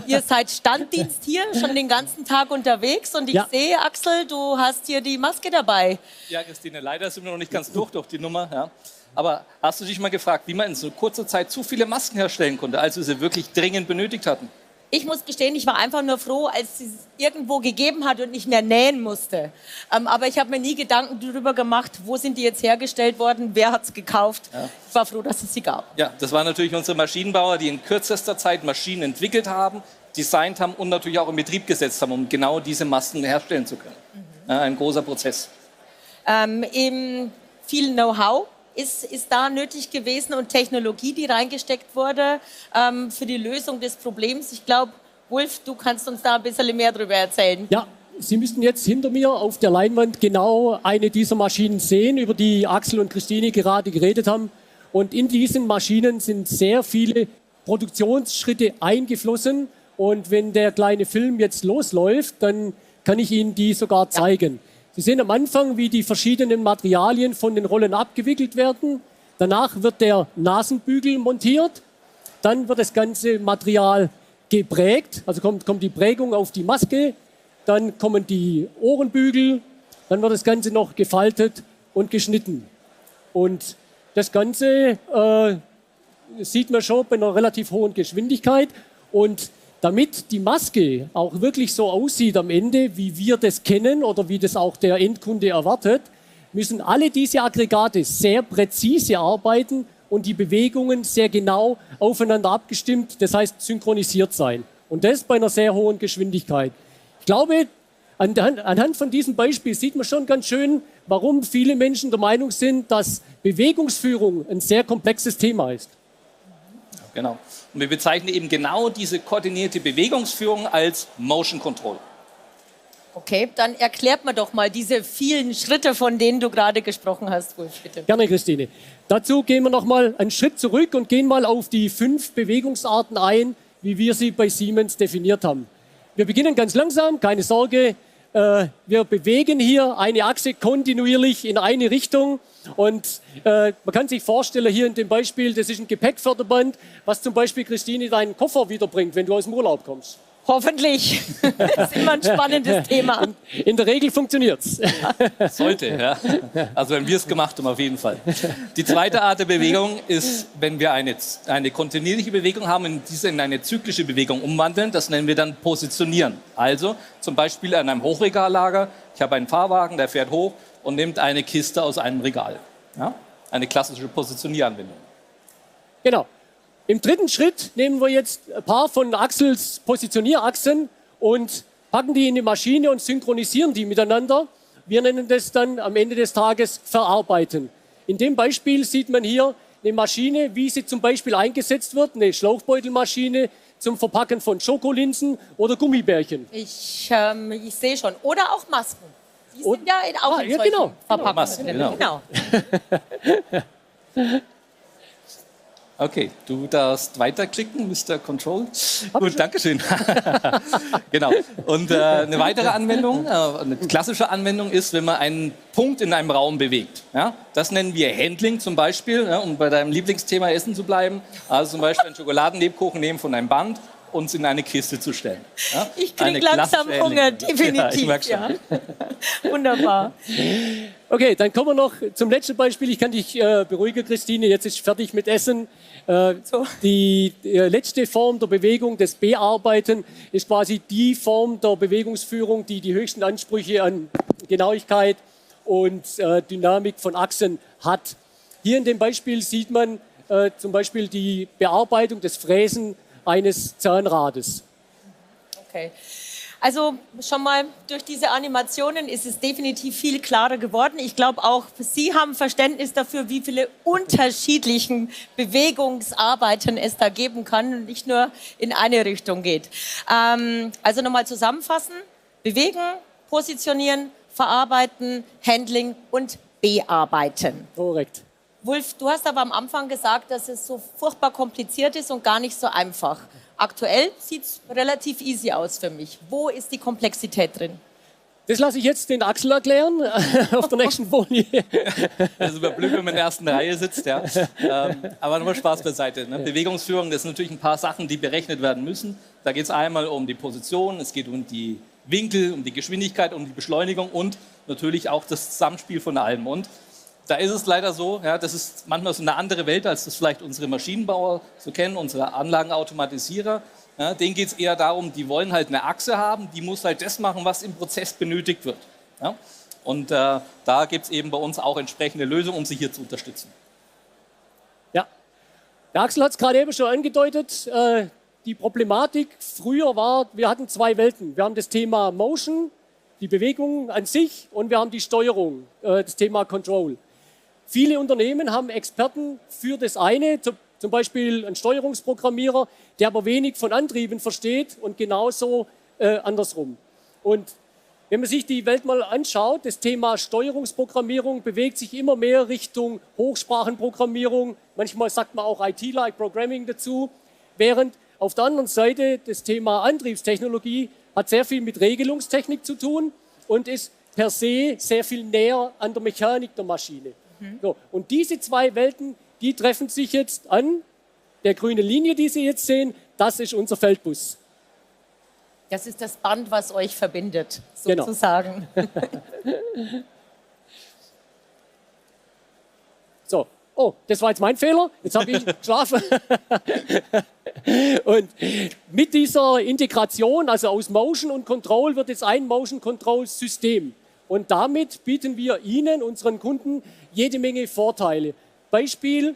Ihr seid Standdienst hier, schon den ganzen Tag unterwegs. Und ich sehe, Axel, du hast hier die Maske dabei. Ja, Christine, leider sind wir noch nicht ganz durch die Nummer. Ja. Aber hast du dich mal gefragt, wie man in so kurzer Zeit so viele Masken herstellen konnte, als wir sie wirklich dringend benötigt hatten? Ich muss gestehen, ich war einfach nur froh, als es irgendwo gegeben hat und nicht mehr nähen musste. Aber ich habe mir nie Gedanken darüber gemacht, wo sind die jetzt hergestellt worden, wer hat es gekauft. Ja. Ich war froh, dass es sie gab. Ja, das waren natürlich unsere Maschinenbauer, die in kürzester Zeit Maschinen entwickelt haben, designt haben und natürlich auch in Betrieb gesetzt haben, um genau diese Masken herstellen zu können. Ja, ein großer Prozess. Viel Know-how ist da nötig gewesen und Technologie, die reingesteckt wurde für die Lösung des Problems. Ich glaube, Wolf, du kannst uns da ein bisschen mehr darüber erzählen. Ja, Sie müssten jetzt hinter mir auf der Leinwand genau eine dieser Maschinen sehen, über die Axel und Christine gerade geredet haben. Und in diesen Maschinen sind sehr viele Produktionsschritte eingeflossen. Und wenn der kleine Film jetzt losläuft, dann kann ich Ihnen die sogar zeigen. Sie sehen am Anfang, wie die verschiedenen Materialien von den Rollen abgewickelt werden. Danach wird der Nasenbügel montiert. Dann wird das ganze Material geprägt, also kommt die Prägung auf die Maske. Dann kommen die Ohrenbügel. Dann wird das Ganze noch gefaltet und geschnitten. Und das Ganze sieht man schon bei einer relativ hohen Geschwindigkeit. Und damit die Maske auch wirklich so aussieht am Ende, wie wir das kennen oder wie das auch der Endkunde erwartet, müssen alle diese Aggregate sehr präzise arbeiten und die Bewegungen sehr genau aufeinander abgestimmt, das heißt synchronisiert sein. Und das bei einer sehr hohen Geschwindigkeit. Ich glaube, anhand von diesem Beispiel sieht man schon ganz schön, warum viele Menschen der Meinung sind, dass Bewegungsführung ein sehr komplexes Thema ist. Genau. Und wir bezeichnen eben genau diese koordinierte Bewegungsführung als Motion Control. Okay, dann erklärt mir doch mal diese vielen Schritte, von denen du gerade gesprochen hast, Wolf, bitte. Gerne, Christine. Dazu gehen wir noch mal einen Schritt zurück und gehen mal auf die 5 Bewegungsarten ein, wie wir sie bei Siemens definiert haben. Wir beginnen ganz langsam, keine Sorge. Wir bewegen hier eine Achse kontinuierlich in eine Richtung. Und man kann sich vorstellen, hier in dem Beispiel, das ist ein Gepäckförderband, was zum Beispiel, Christine, deinen Koffer wiederbringt, wenn du aus dem Urlaub kommst. Hoffentlich. Das ist immer ein spannendes Thema. In der Regel funktioniert's. Sollte, ja. Also wenn wir es gemacht haben, auf jeden Fall. Die zweite Art der Bewegung ist, wenn wir eine kontinuierliche Bewegung haben und diese in eine zyklische Bewegung umwandeln, das nennen wir dann Positionieren. Also zum Beispiel an einem Hochregallager, ich habe einen Fahrwagen, der fährt hoch und nimmt eine Kiste aus einem Regal. Ja? Eine klassische Positionieranwendung. Genau. Im dritten Schritt nehmen wir jetzt ein paar von Axels Positionierachsen und packen die in die Maschine und synchronisieren die miteinander. Wir nennen das dann am Ende des Tages Verarbeiten. In dem Beispiel sieht man hier eine Maschine, wie sie zum Beispiel eingesetzt wird, eine Schlauchbeutelmaschine zum Verpacken von Schokolinsen oder Gummibärchen. Ich sehe schon. Oder auch Masken. Die sind ja auch in solchen genau. Verpackungen. Masken, Genau. Okay, du darfst weiterklicken, Mr. Control. Gut, danke schön. Genau. Und eine weitere Anwendung, eine klassische Anwendung ist, wenn man einen Punkt in einem Raum bewegt. Ja? Das nennen wir Handling zum Beispiel, ja, um bei deinem Lieblingsthema Essen zu bleiben. Also zum Beispiel einen Schokoladenlebkuchen nehmen von einem Band und es in eine Kiste zu stellen. Ja? Ich kriege langsam Hunger, definitiv. Ja, ich merke schon. Ja. Wunderbar. Okay, dann kommen wir noch zum letzten Beispiel. Ich kann dich beruhigen, Christine, jetzt ist fertig mit Essen. Die letzte Form der Bewegung, das Bearbeiten, ist quasi die Form der Bewegungsführung, die die höchsten Ansprüche an Genauigkeit und Dynamik von Achsen hat. Hier in dem Beispiel sieht man zum Beispiel die Bearbeitung des Fräsen eines Zahnrades. Okay. Also schon mal durch diese Animationen ist es definitiv viel klarer geworden. Ich glaube auch, Sie haben Verständnis dafür, wie viele unterschiedlichen Bewegungsarbeiten es da geben kann und nicht nur in eine Richtung geht. Also nochmal zusammenfassen: Bewegen, positionieren, verarbeiten, Handling und bearbeiten. Korrekt. Wolf, du hast aber am Anfang gesagt, dass es so furchtbar kompliziert ist und gar nicht so einfach. Aktuell sieht es relativ easy aus für mich. Wo ist die Komplexität drin? Das lasse ich jetzt den Axel erklären auf der nächsten Folie. Das ist immer blöd, wenn man in der ersten Reihe sitzt. Ja. Aber nochmal Spaß beiseite. Ne? Bewegungsführung, das sind natürlich ein paar Sachen, die berechnet werden müssen. Da geht es einmal um die Position, es geht um die Winkel, um die Geschwindigkeit, um die Beschleunigung und natürlich auch das Zusammenspiel von allem. Und da ist es leider so, ja, das ist manchmal so eine andere Welt, als das vielleicht unsere Maschinenbauer so kennen, unsere Anlagenautomatisierer. Ja, denen geht es eher darum, die wollen halt eine Achse haben, die muss halt das machen, was im Prozess benötigt wird. Ja? Und da gibt es eben bei uns auch entsprechende Lösungen, um sie hier zu unterstützen. Ja, der Axel hat es gerade eben schon angedeutet. Die Problematik früher war, wir hatten zwei Welten. Wir haben das Thema Motion, die Bewegung an sich, und wir haben die Steuerung, das Thema Control. Viele Unternehmen haben Experten für das eine, zum Beispiel ein Steuerungsprogrammierer, der aber wenig von Antrieben versteht, und genauso andersrum. Und wenn man sich die Welt mal anschaut, das Thema Steuerungsprogrammierung bewegt sich immer mehr Richtung Hochsprachenprogrammierung. Manchmal sagt man auch IT-like Programming dazu. Während auf der anderen Seite das Thema Antriebstechnologie hat sehr viel mit Regelungstechnik zu tun und ist per se sehr viel näher an der Mechanik der Maschine. So, und diese zwei Welten, die treffen sich jetzt an. Der grüne Linie, die Sie jetzt sehen, das ist unser Feldbus. Das ist das Band, was euch verbindet, sozusagen. Genau. So, oh, das war jetzt mein Fehler. Jetzt habe ich geschlafen. Und mit dieser Integration, also aus Motion und Control, wird jetzt ein Motion-Control-System. Und damit bieten wir Ihnen, unseren Kunden, jede Menge Vorteile. Beispiel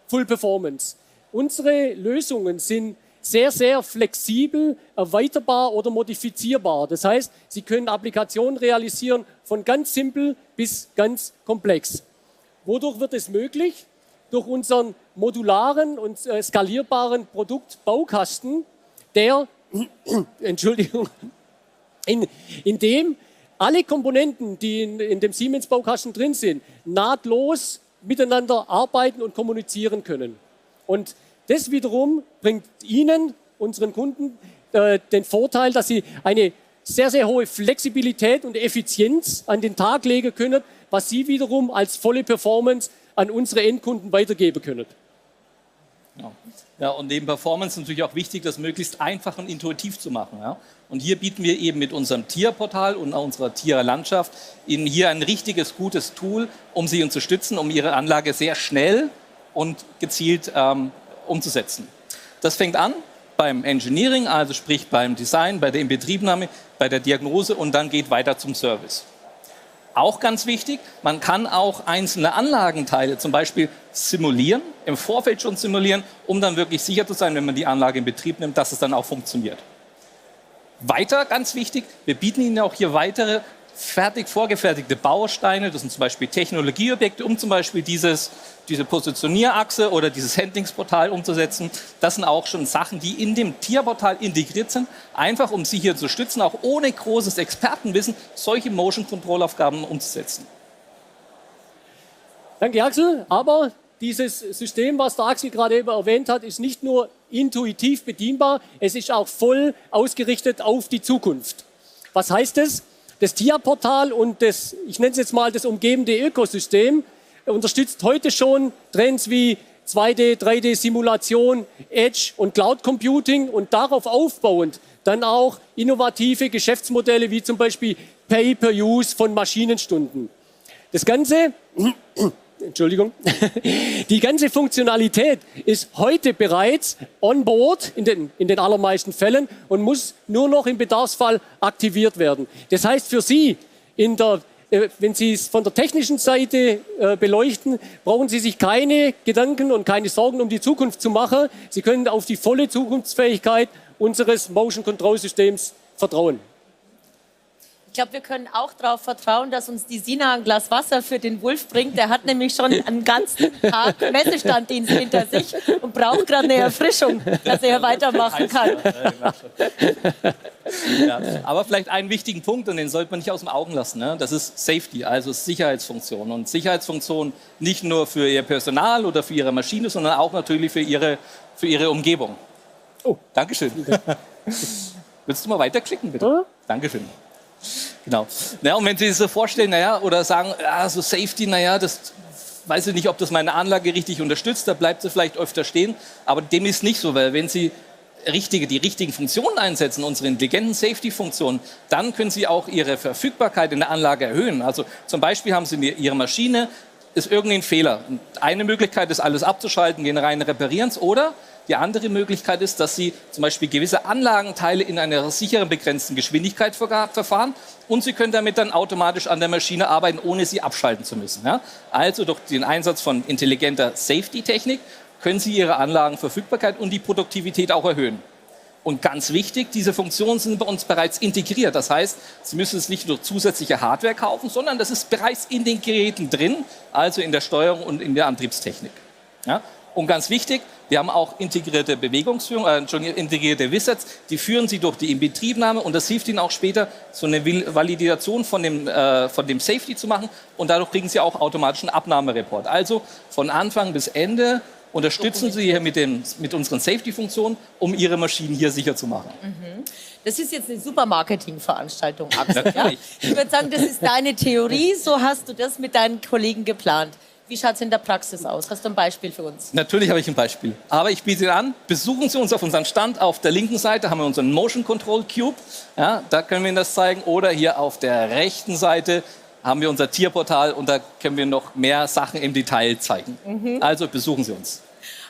Full Performance. Unsere Lösungen sind sehr, sehr flexibel, erweiterbar oder modifizierbar. Das heißt, Sie können Applikationen realisieren von ganz simpel bis ganz komplex. Wodurch wird es möglich? Durch unseren modularen und skalierbaren Produktbaukasten, der, Entschuldigung, in dem alle Komponenten, die in dem Siemens-Baukasten drin sind, nahtlos miteinander arbeiten und kommunizieren können. Und das wiederum bringt Ihnen, unseren Kunden, den Vorteil, dass Sie eine sehr, sehr hohe Flexibilität und Effizienz an den Tag legen können, was Sie wiederum als volle Performance an unsere Endkunden weitergeben können. Genau. Ja, und neben Performance ist natürlich auch wichtig, das möglichst einfach und intuitiv zu machen. Ja? Und hier bieten wir eben mit unserem Tierportal und unserer Tierlandschaft Ihnen hier ein richtiges, gutes Tool, um Sie zu unterstützen, um Ihre Anlage sehr schnell und gezielt umzusetzen. Das fängt an beim Engineering, also sprich beim Design, bei der Inbetriebnahme, bei der Diagnose, und dann geht weiter zum Service. Auch ganz wichtig, man kann auch einzelne Anlagenteile zum Beispiel simulieren, im Vorfeld schon simulieren, um dann wirklich sicher zu sein, wenn man die Anlage in Betrieb nimmt, dass es dann auch funktioniert. Weiter, ganz wichtig, wir bieten Ihnen auch hier weitere fertig vorgefertigte Bausteine, das sind zum Beispiel Technologieobjekte, um zum Beispiel diese Positionierachse oder dieses Handlingsportal umzusetzen. Das sind auch schon Sachen, die in dem Tierportal integriert sind, einfach um Sie hier zu stützen, auch ohne großes Expertenwissen, solche Motion-Control-Aufgaben umzusetzen. Danke, Axel. Aber dieses System, was der Axel gerade eben erwähnt hat, ist nicht nur intuitiv bedienbar, es ist auch voll ausgerichtet auf die Zukunft. Was heißt das? Das TIA-Portal und das, ich nenne es jetzt mal das umgebende Ökosystem, unterstützt heute schon Trends wie 2D, 3D-Simulation, Edge und Cloud Computing, und darauf aufbauend dann auch innovative Geschäftsmodelle wie zum Beispiel Pay-per-Use von Maschinenstunden. Das Ganze, Entschuldigung, die ganze Funktionalität ist heute bereits on board in den allermeisten Fällen und muss nur noch im Bedarfsfall aktiviert werden. Das heißt für Sie, wenn Sie es von der technischen Seite beleuchten, brauchen Sie sich keine Gedanken und keine Sorgen um die Zukunft zu machen. Sie können auf die volle Zukunftsfähigkeit unseres Motion Control Systems vertrauen. Ich glaube, wir können auch darauf vertrauen, dass uns die Sina ein Glas Wasser für den Wolf bringt. Der hat nämlich schon einen ganzen Tag Messestanddienst hinter sich und braucht gerade eine Erfrischung, dass er weitermachen kann. Ja, aber vielleicht einen wichtigen Punkt, und den sollte man nicht aus den Augen lassen. Ne? Das ist Safety, also Sicherheitsfunktion. Und Sicherheitsfunktion nicht nur für Ihr Personal oder für Ihre Maschine, sondern auch natürlich für Ihre Umgebung. Oh, Dankeschön. Willst du mal weiterklicken, bitte? Dankeschön. Genau. Ja, und wenn Sie sich so vorstellen, oder sagen, so Safety, das weiß ich nicht, ob das meine Anlage richtig unterstützt, da bleibt sie vielleicht öfter stehen, aber dem ist nicht so, weil wenn Sie die richtigen Funktionen einsetzen, unsere intelligenten Safety-Funktionen, dann können Sie auch Ihre Verfügbarkeit in der Anlage erhöhen. Also zum Beispiel haben Sie Ihre Maschine, ist irgendein Fehler. Und eine Möglichkeit ist, alles abzuschalten, gehen rein, reparieren es. Oder die andere Möglichkeit ist, dass Sie zum Beispiel gewisse Anlagenteile in einer sicheren, begrenzten Geschwindigkeit verfahren und Sie können damit dann automatisch an der Maschine arbeiten, ohne sie abschalten zu müssen. Ja? Also durch den Einsatz von intelligenter Safety-Technik können Sie Ihre Anlagenverfügbarkeit und die Produktivität auch erhöhen. Und ganz wichtig, diese Funktionen sind bei uns bereits integriert. Das heißt, Sie müssen es nicht nur zusätzliche Hardware kaufen, sondern das ist bereits in den Geräten drin, also in der Steuerung und in der Antriebstechnik. Ja? Und ganz wichtig, wir haben auch integrierte Bewegungsführung, integrierte Wizards, die führen Sie durch die Inbetriebnahme und das hilft Ihnen auch später, so eine Validation von dem Safety zu machen und dadurch kriegen Sie auch automatisch einen Abnahmereport. Also von Anfang bis Ende unterstützen Sie hier mit unseren Safety-Funktionen, um Ihre Maschinen hier sicher zu machen. Das ist jetzt eine super Marketing-Veranstaltung, Axel. Ja? Ich würde sagen, das ist deine Theorie, so hast du das mit deinen Kollegen geplant. Wie schaut es in der Praxis aus? Hast du ein Beispiel für uns? Natürlich habe ich ein Beispiel. Aber ich biete an, besuchen Sie uns auf unseren Stand. Auf der linken Seite haben wir unseren Motion Control Cube. Ja, da können wir Ihnen das zeigen. Oder hier auf der rechten Seite haben wir unser Tierportal und da können wir noch mehr Sachen im Detail zeigen. Also besuchen Sie uns.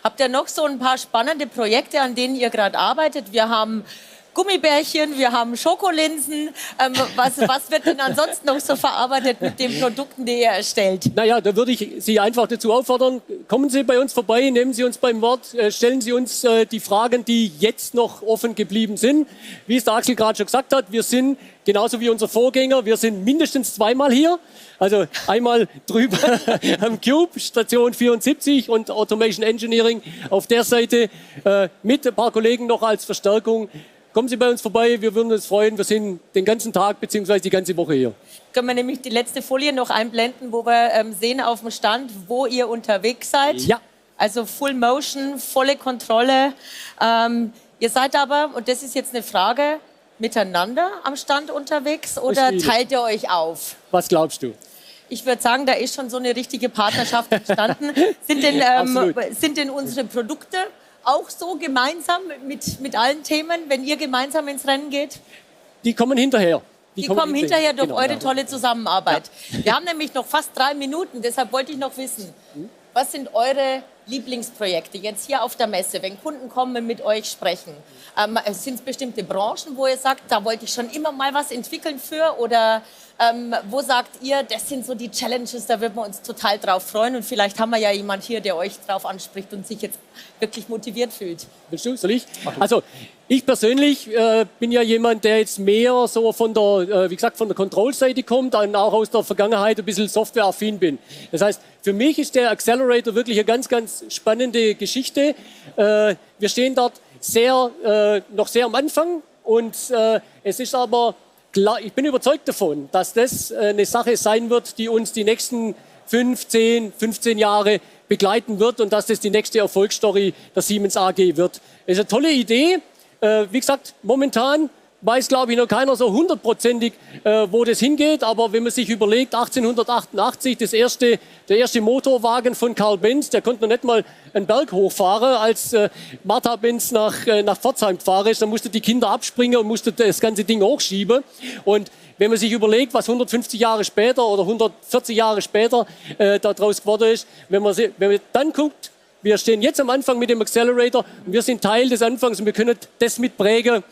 Habt ihr noch so ein paar spannende Projekte, an denen ihr gerade arbeitet? Wir haben Gummibärchen, wir haben Schokolinsen. Was wird denn ansonsten noch so verarbeitet mit den Produkten, die ihr erstellt? Naja, da würde ich Sie einfach dazu auffordern, kommen Sie bei uns vorbei, nehmen Sie uns beim Wort, stellen Sie uns die Fragen, die jetzt noch offen geblieben sind. Wie es der Axel gerade schon gesagt hat, wir sind genauso wie unser Vorgänger, wir sind mindestens zweimal hier. Also einmal drüber am Cube, Station 74 und Automation Engineering auf der Seite mit ein paar Kollegen noch als Verstärkung. Kommen Sie bei uns vorbei, wir würden uns freuen. Wir sind den ganzen Tag bzw. die ganze Woche hier. Können wir nämlich die letzte Folie noch einblenden, wo wir sehen auf dem Stand, wo ihr unterwegs seid. Ja. Also Full Motion, volle Kontrolle. Ihr seid aber, und das ist jetzt eine Frage, miteinander am Stand unterwegs oder teilt ihr euch auf? Was glaubst du? Ich würde sagen, da ist schon so eine richtige Partnerschaft entstanden. Sind denn unsere Produkte auch so gemeinsam mit allen Themen, wenn ihr gemeinsam ins Rennen geht? Die kommen hinterher. Die kommen hinterher durch eure tolle Zusammenarbeit. Ja. Wir haben nämlich noch fast 3 Minuten, deshalb wollte ich noch wissen, was sind eure Lieblingsprojekte jetzt hier auf der Messe, wenn Kunden kommen und mit euch sprechen? Sind es bestimmte Branchen, wo ihr sagt, da wollte ich schon immer mal was entwickeln für? Oder wo sagt ihr, das sind so die Challenges, da würden wir uns total drauf freuen und vielleicht haben wir ja jemand hier, der euch drauf anspricht und sich jetzt wirklich motiviert fühlt. Willst du, soll ich? Also ich persönlich bin ja jemand, der jetzt mehr so von der, wie gesagt, von der Control-Seite kommt und auch aus der Vergangenheit ein bisschen softwareaffin bin. Das heißt, für mich ist der Accelerator wirklich eine ganz, ganz spannende Geschichte. Wir stehen dort noch sehr am Anfang und es ist aber klar, ich bin überzeugt davon, dass das eine Sache sein wird, die uns die nächsten 15 Jahre begleiten wird und dass das die nächste Erfolgsstory der Siemens AG wird. Das ist eine tolle Idee. Wie gesagt, momentan weiß, glaube ich, noch keiner so 100%ig, wo das hingeht. Aber wenn man sich überlegt, 1888, der erste Motorwagen von Karl Benz, der konnte noch nicht mal einen Berg hochfahren, als Martha Benz nach Pforzheim gefahren ist. Dann musste die Kinder abspringen und musste das ganze Ding hochschieben. Und wenn man sich überlegt, was 150 Jahre später oder 140 Jahre später daraus geworden ist, wenn man dann guckt, wir stehen jetzt am Anfang mit dem Accelerator und wir sind Teil des Anfangs und wir können das mitprägen.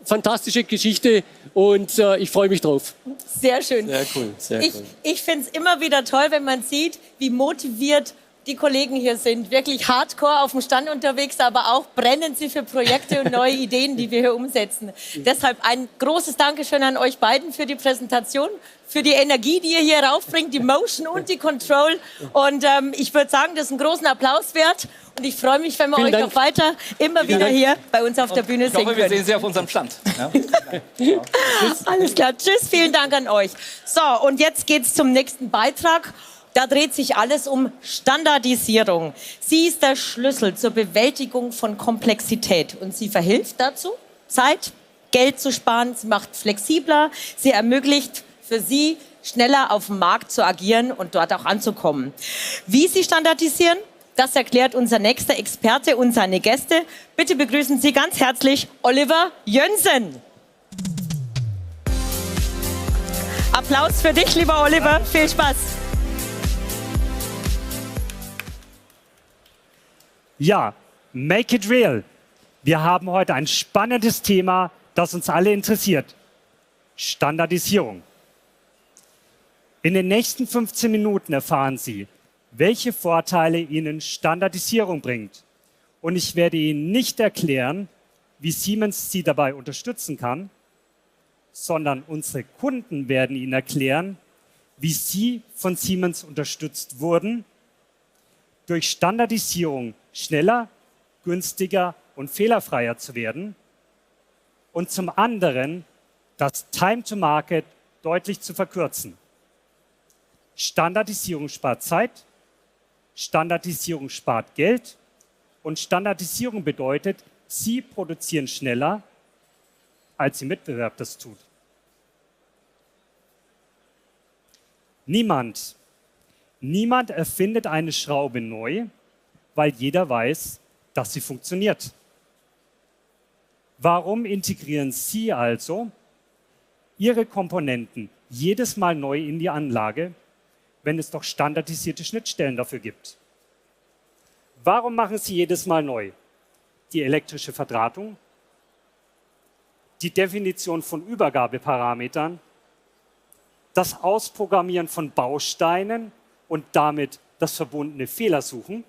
Fantastische Geschichte und ich freue mich drauf. Sehr schön. Sehr cool. Sehr cool. Ich finde es immer wieder toll, wenn man sieht, wie motiviert die Kollegen hier sind. Wirklich hardcore auf dem Stand unterwegs, aber auch brennen sie für Projekte und neue Ideen, die wir hier umsetzen. Deshalb ein großes Dankeschön an euch beiden für die Präsentation, für die Energie, die ihr hier raufbringt, die Motion und die Control. Und ich würde sagen, das ist einen großen Applaus wert. Und ich freue mich, wenn wir euch noch weiter immer wieder hier bei uns auf der Bühne sehen können. Ich hoffe, wir sehen Sie auf unserem Stand. Ja. Alles klar. Tschüss, vielen Dank an euch. So, und jetzt geht es zum nächsten Beitrag. Da dreht sich alles um Standardisierung. Sie ist der Schlüssel zur Bewältigung von Komplexität und sie verhilft dazu, Zeit Geld zu sparen, sie macht flexibler, sie ermöglicht für Sie, schneller auf dem Markt zu agieren und dort auch anzukommen. Wie Sie standardisieren, das erklärt unser nächster Experte und seine Gäste. Bitte begrüßen Sie ganz herzlich Oliver Jönsson. Applaus für dich, lieber Oliver. Viel Spaß. Ja, make it real. Wir haben heute ein spannendes Thema, das uns alle interessiert. Standardisierung. In den nächsten 15 Minuten erfahren Sie, welche Vorteile Ihnen Standardisierung bringt. Und ich werde Ihnen nicht erklären, wie Siemens Sie dabei unterstützen kann, sondern unsere Kunden werden Ihnen erklären, wie Sie von Siemens unterstützt wurden, durch Standardisierung schneller, günstiger und fehlerfreier zu werden und zum anderen das Time to Market deutlich zu verkürzen. Standardisierung spart Zeit, Standardisierung spart Geld und Standardisierung bedeutet, Sie produzieren schneller, als Ihr Mitbewerb das tut. Niemand erfindet eine Schraube neu, weil jeder weiß, dass sie funktioniert. Warum integrieren Sie also Ihre Komponenten jedes Mal neu in die Anlage, wenn es doch standardisierte Schnittstellen dafür gibt? Warum machen Sie jedes Mal neu? Die elektrische Verdrahtung, die Definition von Übergabeparametern, das Ausprogrammieren von Bausteinen und damit das verbundene Fehlersuchen,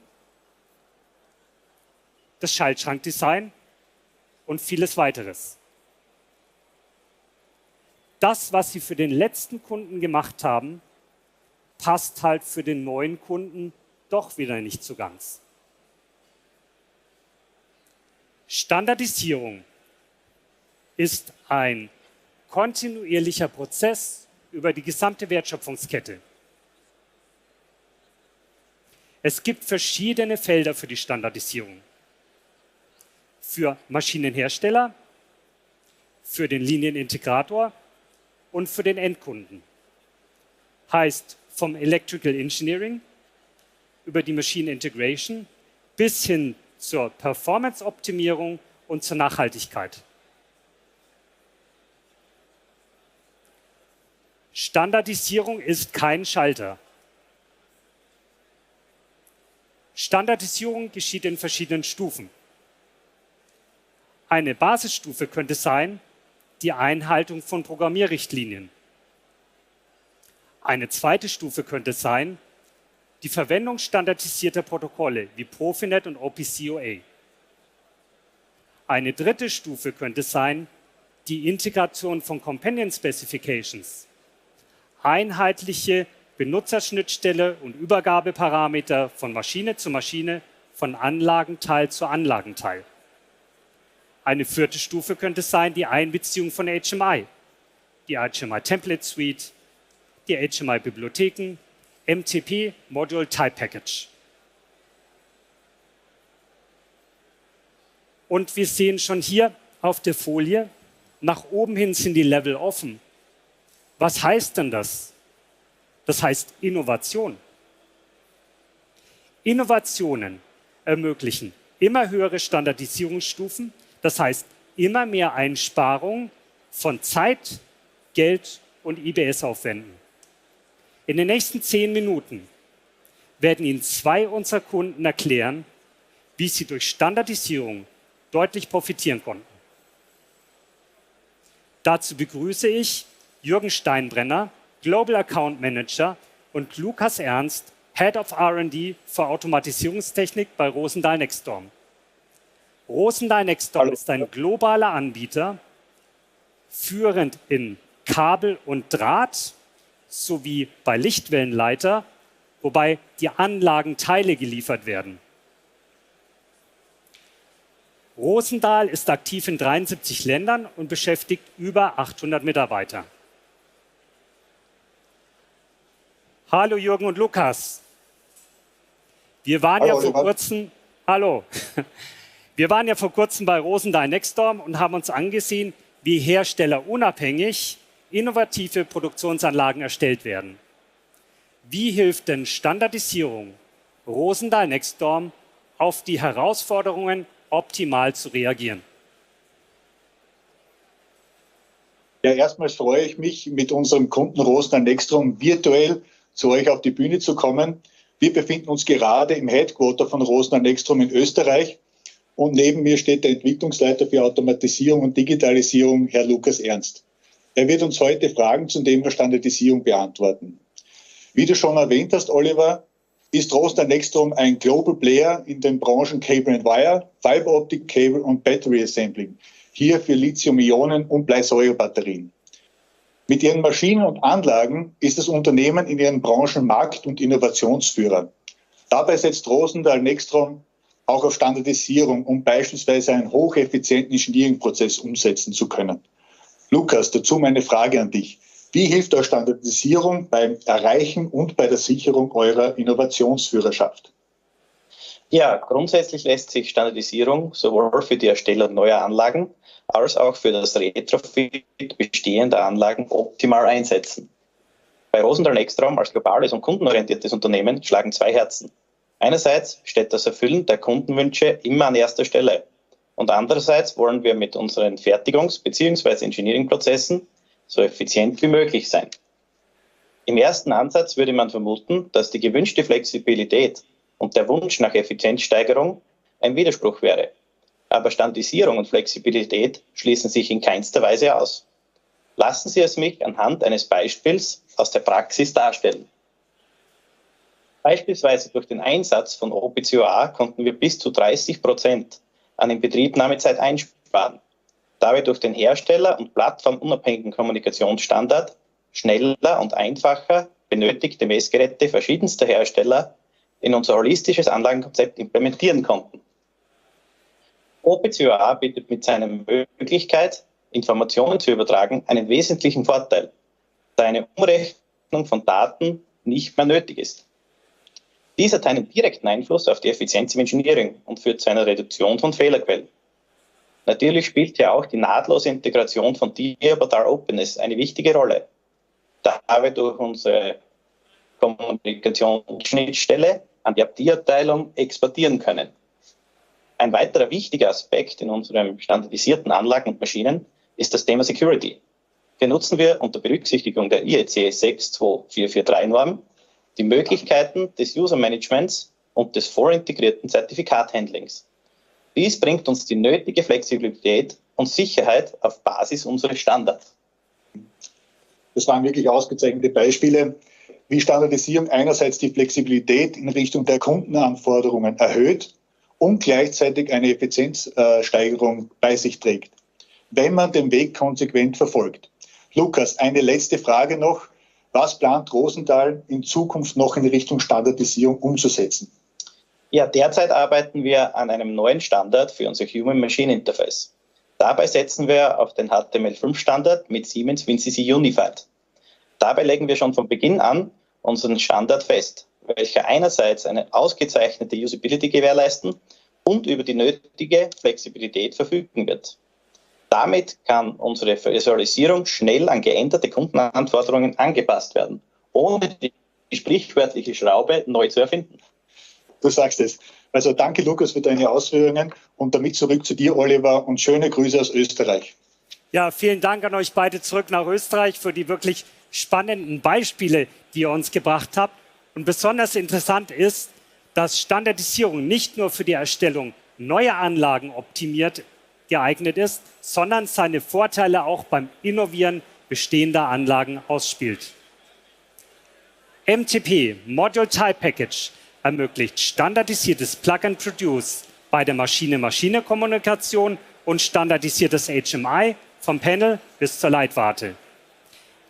das Schaltschrankdesign und vieles weiteres. Das, was Sie für den letzten Kunden gemacht haben, passt halt für den neuen Kunden doch wieder nicht so ganz. Standardisierung ist ein kontinuierlicher Prozess über die gesamte Wertschöpfungskette. Es gibt verschiedene Felder für die Standardisierung. Für Maschinenhersteller, für den Linienintegrator und für den Endkunden. Heißt vom Electrical Engineering über die Machine Integration bis hin zur Performance-Optimierung und zur Nachhaltigkeit. Standardisierung ist kein Schalter. Standardisierung geschieht in verschiedenen Stufen. Eine Basisstufe könnte sein, die Einhaltung von Programmierrichtlinien. Eine zweite Stufe könnte sein, die Verwendung standardisierter Protokolle wie Profinet und OPC-UA. Eine dritte Stufe könnte sein, die Integration von Companion Specifications, einheitliche Benutzerschnittstelle und Übergabeparameter von Maschine zu Maschine, von Anlagenteil zu Anlagenteil. Eine vierte Stufe könnte sein die Einbeziehung von HMI, die HMI Template Suite, die HMI Bibliotheken, MTP, Module Type Package. Und wir sehen schon hier auf der Folie, nach oben hin sind die Level offen. Was heißt denn das? Das heißt Innovation. Innovationen ermöglichen immer höhere Standardisierungsstufen, das heißt immer mehr Einsparung von Zeit, Geld und IBS-Aufwänden. In den nächsten 10 Minuten werden Ihnen 2 unserer Kunden erklären, wie sie durch Standardisierung deutlich profitieren konnten. Dazu begrüße ich Jürgen Steinbrenner, Global Account Manager, und Lukas Ernst, Head of R&D für Automatisierungstechnik bei Rosendahl Nexstorm. Rosendahl Nexstorm ist ein globaler Anbieter, führend in Kabel und Draht sowie bei Lichtwellenleiter, wobei die Anlagenteile geliefert werden. Rosendahl ist aktiv in 73 Ländern und beschäftigt über 800 Mitarbeiter. Hallo Jürgen und Lukas. Wir waren ja vor kurzem bei Rosendahl Nexstorm und haben uns angesehen, wie herstellerunabhängig innovative Produktionsanlagen erstellt werden. Wie hilft denn Standardisierung Rosendahl Nexstorm auf die Herausforderungen optimal zu reagieren? Ja, erstmals freue ich mich, mit unserem Kunden Rosendahl Nexstorm virtuell zu euch auf die Bühne zu kommen. Wir befinden uns gerade im Headquarter von Rosendahl Nexstorm in Österreich und neben mir steht der Entwicklungsleiter für Automatisierung und Digitalisierung, Herr Lukas Ernst. Er wird uns heute Fragen zum Thema Standardisierung beantworten. Wie du schon erwähnt hast, Oliver, ist Rosendahl Nexstorm ein Global Player in den Branchen Cable and Wire, Fiber Optic Cable und Battery Assembling. Hier für Lithium-Ionen- und Bleisäurebatterien. Mit ihren Maschinen und Anlagen ist das Unternehmen in ihren Branchen Markt- und Innovationsführer. Dabei setzt Rosendahl Nexstorm auch auf Standardisierung, um beispielsweise einen hocheffizienten Engineering-Prozess umsetzen zu können. Lukas, dazu meine Frage an dich. Wie hilft euch Standardisierung beim Erreichen und bei der Sicherung eurer Innovationsführerschaft? Ja, grundsätzlich lässt sich Standardisierung sowohl für die Erstellung neuer Anlagen als auch für das Retrofit bestehender Anlagen optimal einsetzen. Bei Rosendahl Nexstorm als globales und kundenorientiertes Unternehmen schlagen zwei Herzen. Einerseits steht das Erfüllen der Kundenwünsche immer an erster Stelle und andererseits wollen wir mit unseren Fertigungs- bzw. Engineering-Prozessen so effizient wie möglich sein. Im ersten Ansatz würde man vermuten, dass die gewünschte Flexibilität und der Wunsch nach Effizienzsteigerung ein Widerspruch wäre. Aber Standardisierung und Flexibilität schließen sich in keinster Weise aus. Lassen Sie es mich anhand eines Beispiels aus der Praxis darstellen. Beispielsweise durch den Einsatz von OPC-UA konnten wir bis zu 30% an Inbetriebnahmezeit einsparen, da wir durch den Hersteller- und plattformunabhängigen Kommunikationsstandard schneller und einfacher benötigte Messgeräte verschiedenster Hersteller in unser holistisches Anlagenkonzept implementieren konnten. OPC-UA bietet mit seiner Möglichkeit, Informationen zu übertragen, einen wesentlichen Vorteil, da eine Umrechnung von Daten nicht mehr nötig ist. Dies hat einen direkten Einfluss auf die Effizienz im Engineering und führt zu einer Reduktion von Fehlerquellen. Natürlich spielt ja auch die nahtlose Integration von Digital Openness eine wichtige Rolle, da wir durch unsere Kommunikationsschnittstelle an die IT-Abteilung exportieren können. Ein weiterer wichtiger Aspekt in unserem standardisierten Anlagen und Maschinen ist das Thema Security. Hier nutzen wir unter Berücksichtigung der IEC 62443-Norm die Möglichkeiten des User-Managements und des vorintegrierten Zertifikathandlings. Dies bringt uns die nötige Flexibilität und Sicherheit auf Basis unseres Standards. Das waren wirklich ausgezeichnete Beispiele, wie Standardisierung einerseits die Flexibilität in Richtung der Kundenanforderungen erhöht und gleichzeitig eine Effizienzsteigerung bei sich trägt, wenn man den Weg konsequent verfolgt. Lukas, eine letzte Frage noch. Was plant Rosendahl in Zukunft noch in Richtung Standardisierung umzusetzen? Ja, derzeit arbeiten wir an einem neuen Standard für unser Human-Machine-Interface. Dabei setzen wir auf den HTML5-Standard mit Siemens WinCC Unified. Dabei legen wir schon von Beginn an unseren Standard fest, welcher einerseits eine ausgezeichnete Usability gewährleisten und über die nötige Flexibilität verfügen wird. Damit kann unsere Visualisierung schnell an geänderte Kundenanforderungen angepasst werden, ohne die sprichwörtliche Schraube neu zu erfinden. Du sagst es. Also danke, Lukas, für deine Ausführungen und damit zurück zu dir, Oliver, und schöne Grüße aus Österreich. Ja, vielen Dank an euch beide zurück nach Österreich für die wirklich spannenden Beispiele, die ihr uns gebracht habt. Und besonders interessant ist, dass Standardisierung nicht nur für die Erstellung neuer Anlagen optimiert geeignet ist, sondern seine Vorteile auch beim Innovieren bestehender Anlagen ausspielt. MTP, Module Type Package, ermöglicht standardisiertes Plug-and-Produce bei der Maschine-Maschine-Kommunikation und standardisiertes HMI vom Panel bis zur Leitwarte.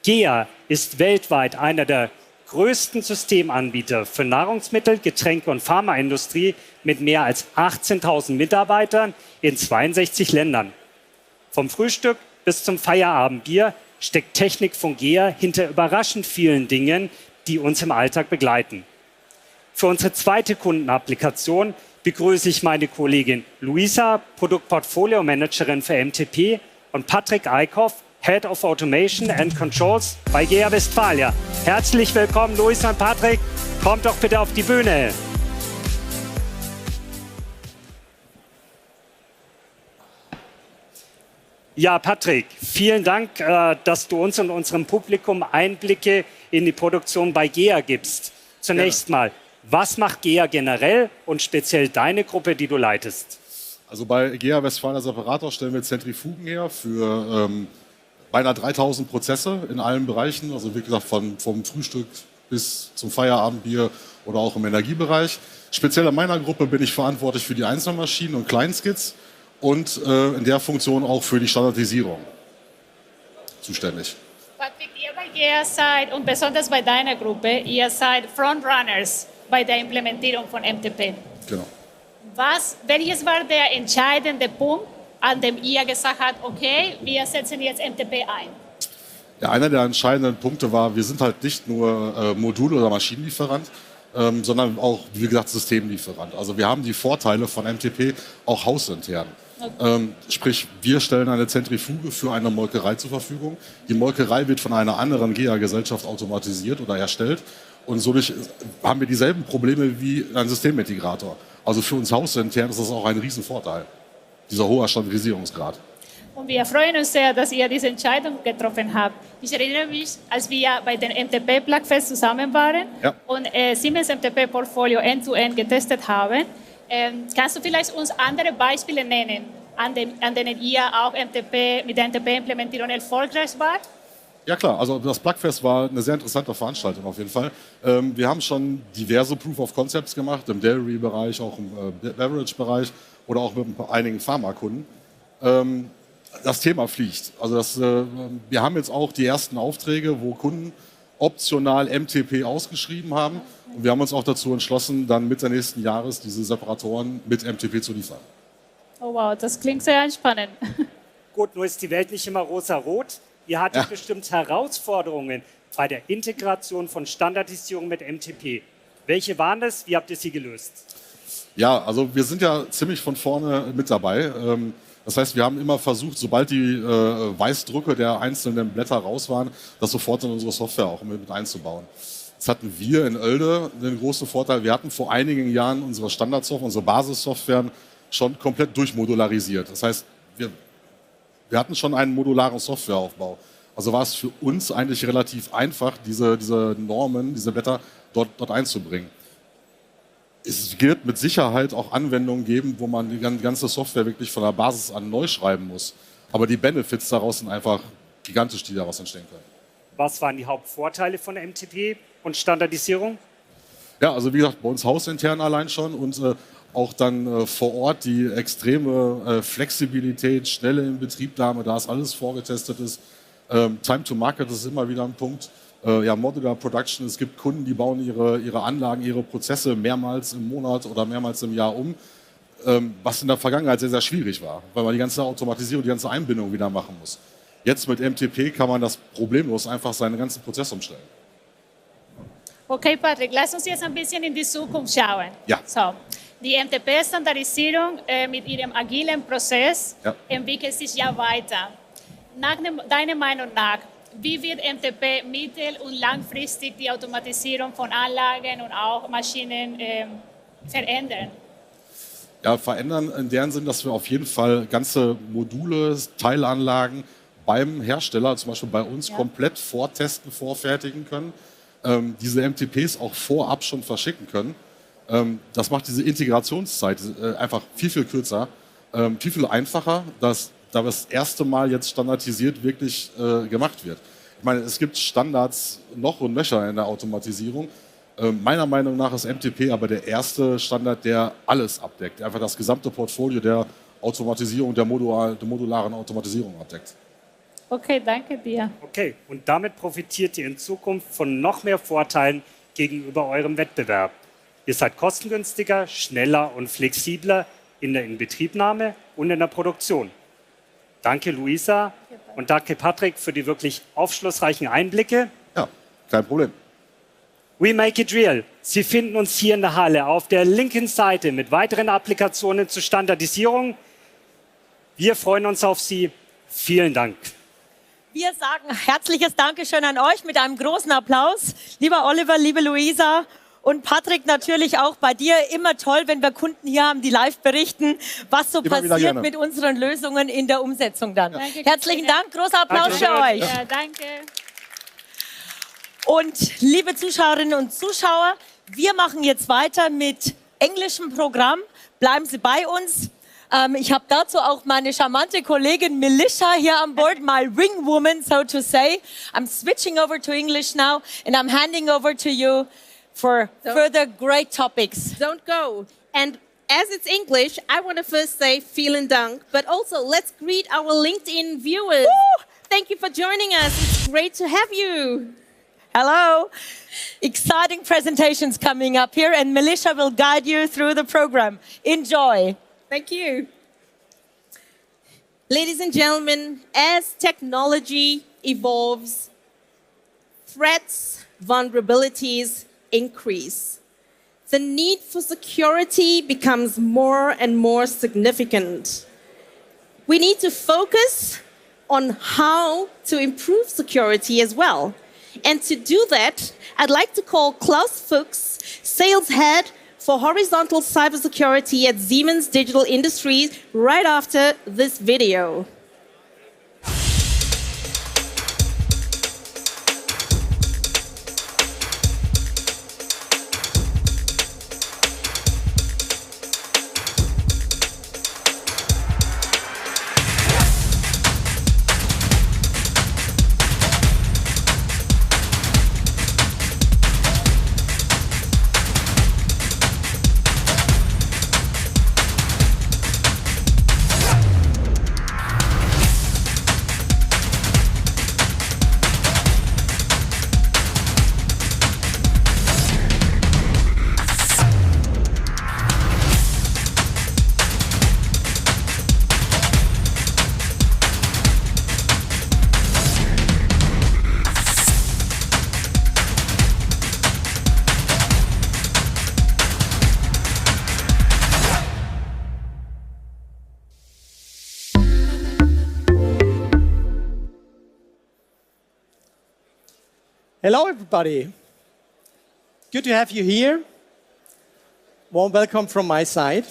GEA ist weltweit einer der größten Systemanbieter für Nahrungsmittel-, Getränke- und Pharmaindustrie mit mehr als 18.000 Mitarbeitern in 62 Ländern. Vom Frühstück bis zum Feierabendbier steckt Technik von GEA hinter überraschend vielen Dingen, die uns im Alltag begleiten. Für unsere zweite Kundenapplikation begrüße ich meine Kollegin Luisa, Produktportfolio-Managerin für MTP, und Patrick Eickhoff, Head of Automation and Controls bei GEA Westfalia. Herzlich willkommen, Luisa und Patrick. Kommt doch bitte auf die Bühne. Ja, Patrick, vielen Dank, dass du uns und unserem Publikum Einblicke in die Produktion bei GEA gibst. Zunächst mal, was macht GEA generell und speziell deine Gruppe, die du leitest? Also bei GEA Westfalia Separator stellen wir Zentrifugen her für beinahe 3000 Prozesse in allen Bereichen. Also wie gesagt, vom Frühstück bis zum Feierabendbier oder auch im Energiebereich. Speziell in meiner Gruppe bin ich verantwortlich für die Einzelmaschinen und Kleinskits und in der Funktion auch für die Standardisierung zuständig. Patrick, ihr bei GEA seid, und besonders bei deiner Gruppe, ihr seid Frontrunners bei der Implementierung von MTP. Genau. Welches war der entscheidende Punkt, an dem ihr gesagt habt, okay, wir setzen jetzt MTP ein? Ja, einer der entscheidenden Punkte war, wir sind halt nicht nur Modul- oder Maschinenlieferant, sondern auch, wie gesagt, Systemlieferant. Also wir haben die Vorteile von MTP auch hausintern. Okay. Sprich, wir stellen eine Zentrifuge für eine Molkerei zur Verfügung. Die Molkerei wird von einer anderen GEA-Gesellschaft automatisiert oder erstellt. Und somit haben wir dieselben Probleme wie ein Systemintegrator. Also für uns hausintern ist das auch ein Riesenvorteil, dieser hohe Standardisierungsgrad. Und wir freuen uns sehr, dass ihr diese Entscheidung getroffen habt. Ich erinnere mich, als wir bei den MTP-Plugfest zusammen waren und Siemens MTP-Portfolio end-to-end getestet haben. Kannst du vielleicht uns andere Beispiele nennen, an denen ihr auch mit der MTP-Implementierung erfolgreich wart? Ja klar, also das Plugfest war eine sehr interessante Veranstaltung auf jeden Fall. Wir haben schon diverse Proof of Concepts gemacht, im Dairy-Bereich, auch im Beverage-Bereich oder auch mit einigen Pharmakunden. Das Thema fliegt. Also wir haben jetzt auch die ersten Aufträge, wo Kunden optional MTP ausgeschrieben haben. Und wir haben uns auch dazu entschlossen, dann Mitte nächsten Jahres diese Separatoren mit MTP zu liefern. Oh wow, das klingt sehr spannend. Gut, nur ist die Welt nicht immer rosa-rot. Ihr hattet bestimmt Herausforderungen bei der Integration von Standardisierung mit MTP. Welche waren das? Wie habt ihr sie gelöst? Ja, also wir sind ja ziemlich von vorne mit dabei. Das heißt, wir haben immer versucht, sobald die Weißdrucke der einzelnen Blätter raus waren, das sofort in unsere Software auch mit einzubauen. Jetzt hatten wir in Oelde den großen Vorteil, wir hatten vor einigen Jahren unsere Standardsoftware, unsere Basissoftware schon komplett durchmodularisiert. Das heißt, wir hatten schon einen modularen Softwareaufbau. Also war es für uns eigentlich relativ einfach, diese Normen, diese Blätter dort einzubringen. Es wird mit Sicherheit auch Anwendungen geben, wo man die ganze Software wirklich von der Basis an neu schreiben muss. Aber die Benefits daraus sind einfach gigantisch, die daraus entstehen können. Was waren die Hauptvorteile von MTP und Standardisierung? Ja, also wie gesagt, bei uns hausintern allein schon und auch dann vor Ort die extreme Flexibilität, schnelle Inbetriebnahme, da es alles vorgetestet ist. Time to Market ist immer wieder ein Punkt. Modular Production, es gibt Kunden, die bauen ihre Anlagen, ihre Prozesse mehrmals im Monat oder mehrmals im Jahr um, was in der Vergangenheit sehr, sehr schwierig war, weil man die ganze Automatisierung, die ganze Einbindung wieder machen muss. Jetzt mit MTP kann man das problemlos einfach seinen ganzen Prozess umstellen. Okay, Patrick, lass uns jetzt ein bisschen in die Zukunft schauen. Ja. So, die MTP-Standardisierung mit ihrem agilen Prozess entwickelt sich ja weiter. Deiner Meinung nach, wie wird MTP mittel- und langfristig die Automatisierung von Anlagen und auch Maschinen verändern? Ja, verändern in deren Sinn, dass wir auf jeden Fall ganze Module, Teilanlagen beim Hersteller, zum Beispiel bei uns, komplett vortesten, vorfertigen können. Diese MTPs auch vorab schon verschicken können. Das macht diese Integrationszeit einfach viel, viel kürzer, viel, viel einfacher, dass da das erste Mal jetzt standardisiert wirklich gemacht wird. Ich meine, es gibt Standards noch und nöcher in der Automatisierung. Meiner Meinung nach ist MTP aber der erste Standard, der alles abdeckt, der einfach das gesamte Portfolio der Automatisierung, der modularen Automatisierung abdeckt. Okay, danke dir. Okay, und damit profitiert ihr in Zukunft von noch mehr Vorteilen gegenüber eurem Wettbewerb. Ihr seid kostengünstiger, schneller und flexibler in der Inbetriebnahme und in der Produktion. Danke, Luisa, und danke, Patrick, für die wirklich aufschlussreichen Einblicke. Ja, kein Problem. We make it real. Sie finden uns hier in der Halle auf der linken Seite mit weiteren Applikationen zur Standardisierung. Wir freuen uns auf Sie. Vielen Dank. Wir sagen herzliches Dankeschön an euch mit einem großen Applaus. Lieber Oliver, liebe Luisa und Patrick, natürlich auch bei dir. Immer toll, wenn wir Kunden hier haben, die live berichten, was so passiert mit unseren Lösungen in der Umsetzung dann. Danke, herzlichen Dank, großer Applaus für euch. Ja, danke. Und liebe Zuschauerinnen und Zuschauer, wir machen jetzt weiter mit englischem Programm. Bleiben Sie bei uns. Ich habe dazu auch meine charmante Kollegin Melissa here on board, my wing woman, so to say. I'm switching over to English now, and I'm handing over to you for further great topics. Don't go. And as it's English, I want to first say vielen Dank, but also let's greet our LinkedIn viewers. Woo! Thank you for joining us. It's great to have you. Hello. Exciting presentations coming up here, and Melissa will guide you through the program. Enjoy. Thank you. Ladies and gentlemen, as technology evolves, threats, vulnerabilities increase. The need for security becomes more and more significant. We need to focus on how to improve security as well. And to do that, I'd like to call Klaus Fuchs, Sales Head for Horizontal Cybersecurity at Siemens Digital Industries, right after this video. Hello, everybody. Good to have you here. Warm welcome from my side.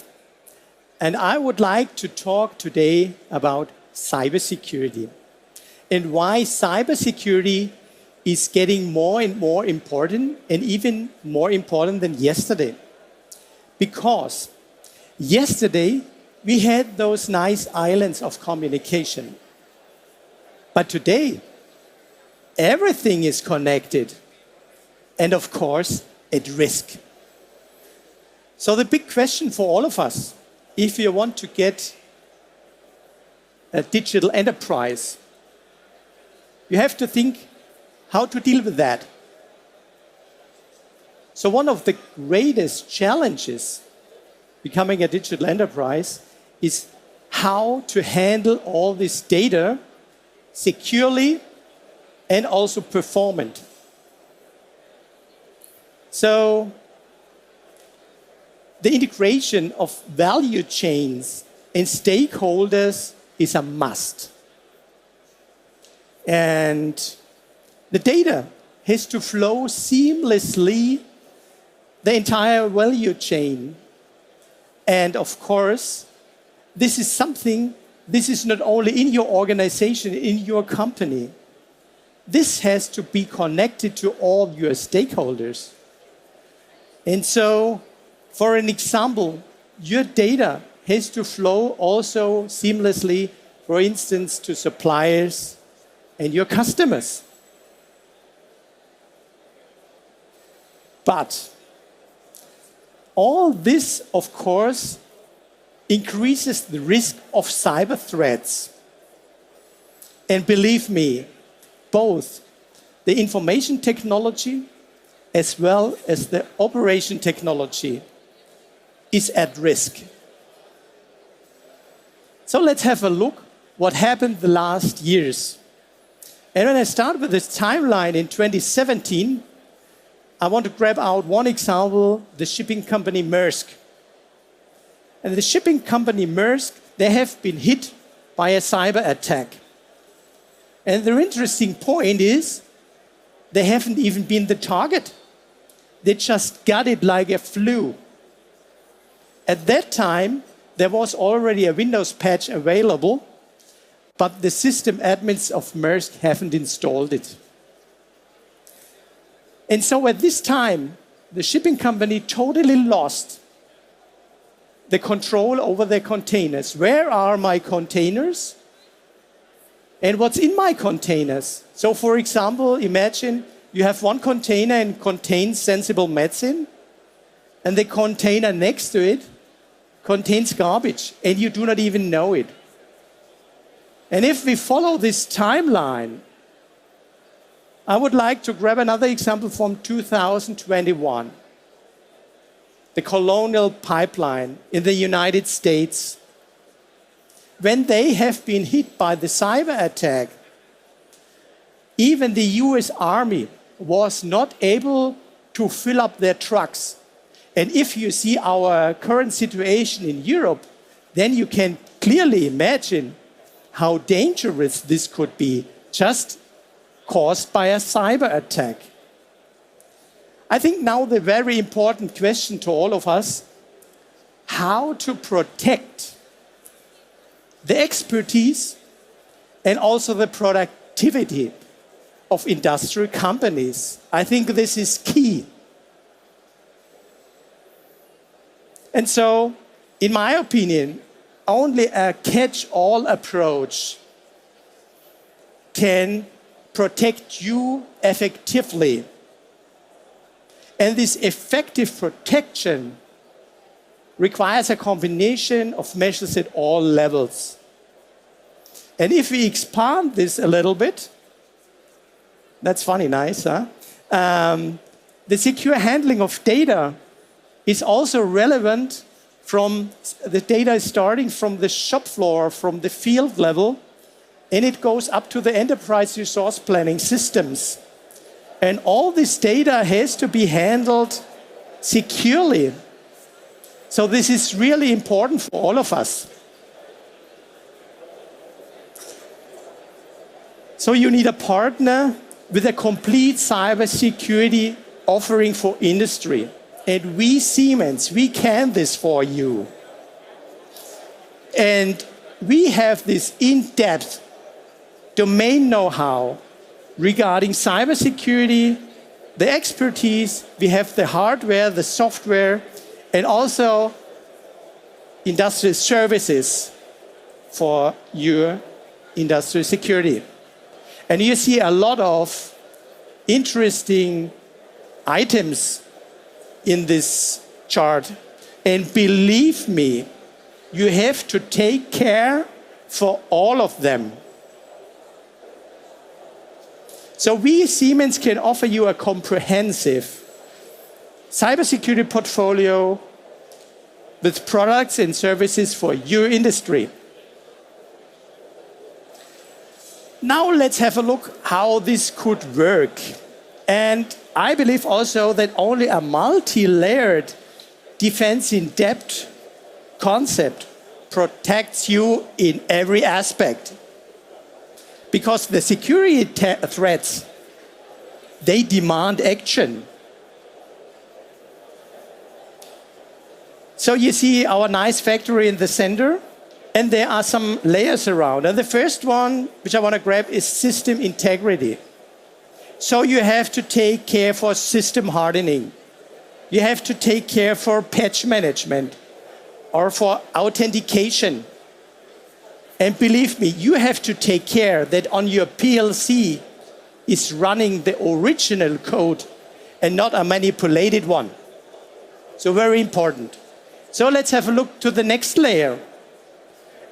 And I would like to talk today about cybersecurity and why cybersecurity is getting more and more important, and even more important than yesterday. Because yesterday we had those nice islands of communication. But today, everything is connected and, of course, at risk. So the big question for all of us, if you want to get a digital enterprise, you have to think how to deal with that. So one of the greatest challenges becoming a digital enterprise is how to handle all this data securely and also performant. So the integration of value chains and stakeholders is a must. And the data has to flow seamlessly the entire value chain. And of course, this is something, this is not only in your organization, in your company. This has to be connected to all your stakeholders. And so, for an example, your data has to flow also seamlessly, for instance, to suppliers and your customers. But all this, of course, increases the risk of cyber threats. And believe me, both the information technology as well as the operation technology is at risk. So let's have a look what happened the last years. And when I start with this timeline in 2017, I want to grab out one example, the shipping company Maersk. And the shipping company Maersk, they have been hit by a cyber attack. And the interesting point is they haven't even been the target. They just got it like a flu. At that time, there was already a Windows patch available, but the system admins of Maersk haven't installed it. And so at this time, the shipping company totally lost the control over their containers. Where are my containers? And what's in my containers? So for example, imagine you have one container and contains sensible medicine, and the container next to it contains garbage, and you do not even know it. And if we follow this timeline, I would like to grab another example from 2021. The Colonial Pipeline in the United States. When they have been hit by the cyber attack, even the US Army was not able to fill up their trucks. And if you see our current situation in Europe, then you can clearly imagine how dangerous this could be, just caused by a cyber attack. I think now the very important question to all of us, how to protect the expertise and also the productivity of industrial companies. I think this is key. And so, in my opinion, only a catch-all approach can protect you effectively. And this effective protection requires a combination of measures at all levels. And if we expand this a little bit, that's funny, nice, huh? The secure handling of data is also relevant from the data starting from the shop floor, from the field level, and it goes up to the enterprise resource planning systems. And all this data has to be handled securely. So this is really important for all of us. So you need a partner with a complete cybersecurity offering for industry. And we, Siemens, we can this for you. And we have this in-depth domain know-how regarding cybersecurity, the expertise, we have the hardware, the software, and also industrial services for your industrial security. And you see a lot of interesting items in this chart. And believe me, you have to take care for all of them. So we, Siemens, can offer you a comprehensive cybersecurity portfolio with products and services for your industry. Now let's have a look how this could work. And I believe also that only a multi-layered defense in depth concept protects you in every aspect. Because the security threats, they demand action. So you see our nice factory in the center, and there are some layers around. And the first one, which I want to grab, is system integrity. So you have to take care for system hardening. You have to take care for patch management or for authentication. And believe me, you have to take care that on your PLC is running the original code and not a manipulated one. So very important. So let's have a look to the next layer.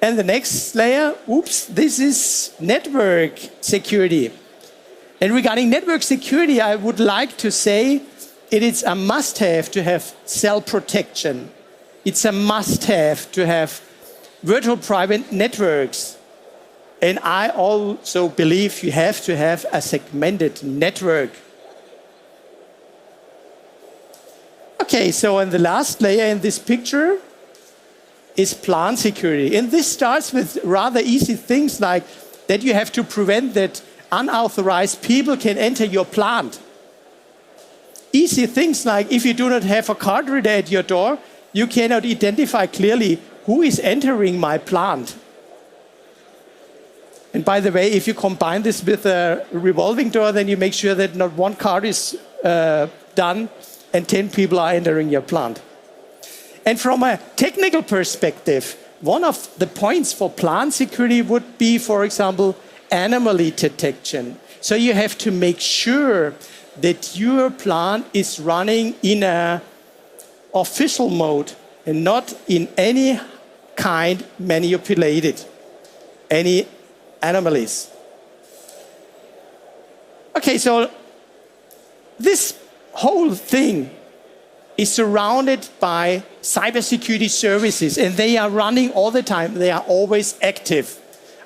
And the next layer, oops, this is network security. And regarding network security, I would like to say it is a must-have to have cell protection. It's a must-have to have virtual private networks. And I also believe you have to have a segmented network. Okay, so in the last layer in this picture is plant security. And this starts with rather easy things like that you have to prevent that unauthorized people can enter your plant. Easy things like if you do not have a card reader at your door, you cannot identify clearly who is entering my plant. And by the way, if you combine this with a revolving door, then you make sure that not one card is done and 10 people are entering your plant. And from a technical perspective, one of the points for plant security would be, for example, anomaly detection. So you have to make sure that your plant is running in an official mode and not in any kind manipulated, any anomalies. Okay, so this whole thing is surrounded by cybersecurity services, and they are running all the time. They are always active.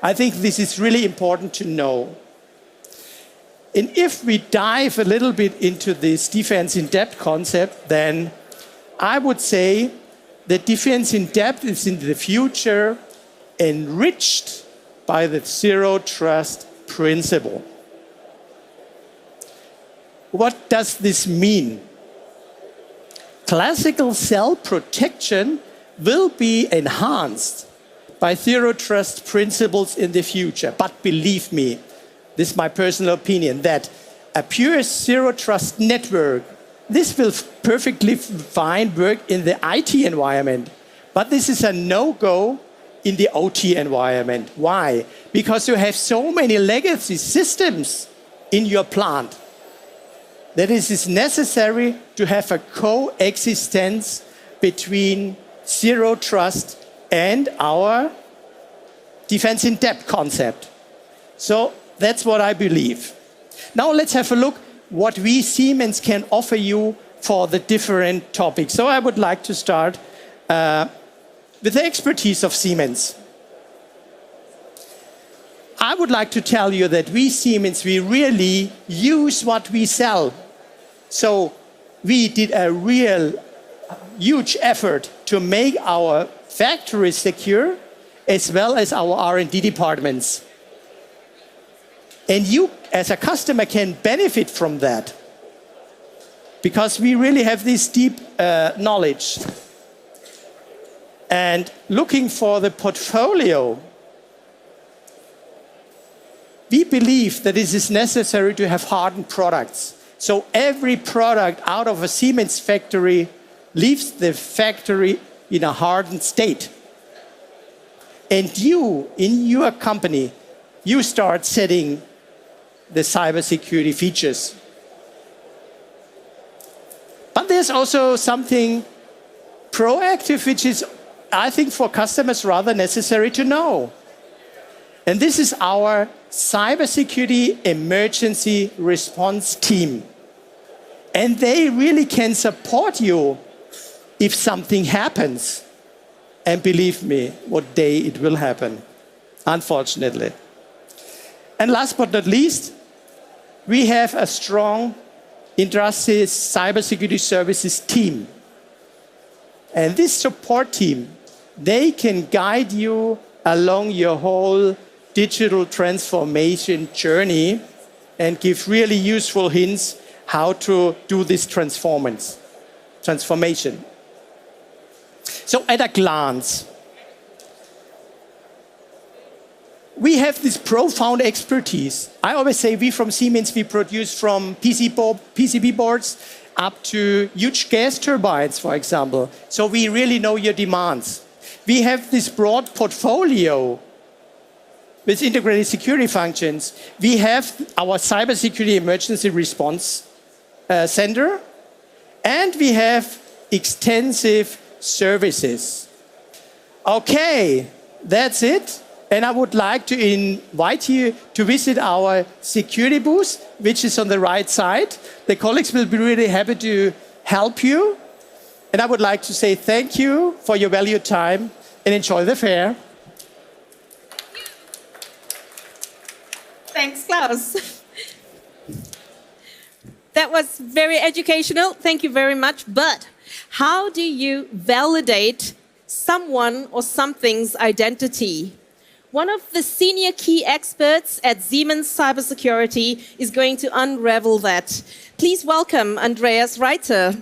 I think this is really important to know. And if we dive a little bit into this defense in depth concept, then I would say that defense in depth is in the future enriched by the zero trust principle. What does this mean? Classical cell protection will be enhanced by zero trust principles in the future. But believe me, this is my personal opinion, that a pure zero trust network, this will perfectly fine work in the IT environment. But this is a no-go in the OT environment. Why? Because you have so many legacy systems in your plant that it is necessary to have a coexistence between zero trust and our defense in depth concept. So that's what I believe. Now let's have a look what we Siemens can offer you for the different topics. So I would like to start with the expertise of Siemens. I would like to tell you that we Siemens, we really use what we sell. So we did a real huge effort to make our factories secure as well as our R&D departments. And you as a customer can benefit from that because we really have this deep knowledge. And looking for the portfolio, we believe that it is necessary to have hardened products. So every product out of a Siemens factory leaves the factory in a hardened state. And you, in your company, you start setting the cybersecurity features. But there's also something proactive, which is, I think, for customers rather necessary to know. And this is our cybersecurity emergency response team. And they really can support you if something happens. And believe me, what day it will happen, unfortunately. And last but not least, we have a strong industry cybersecurity services team. And this support team, they can guide you along your whole digital transformation journey and give really useful hints how to do this transformation. So at a glance, we have this profound expertise. I always say we from Siemens, we produce from PCB boards up to huge gas turbines, for example. So we really know your demands. We have this broad portfolio with integrated security functions. We have our cybersecurity emergency response center, and we have extensive services. Okay, that's it. And I would like to invite you to visit our security booth, which is on the right side. The colleagues will be really happy to help you. And I would like to say thank you for your valued time and enjoy the fair. Thanks, Klaus. That was very educational. Thank you very much. But how do you validate someone or something's identity? one of the senior key experts at Siemens Cybersecurity is going to unravel that. Please welcome Andreas Reiter.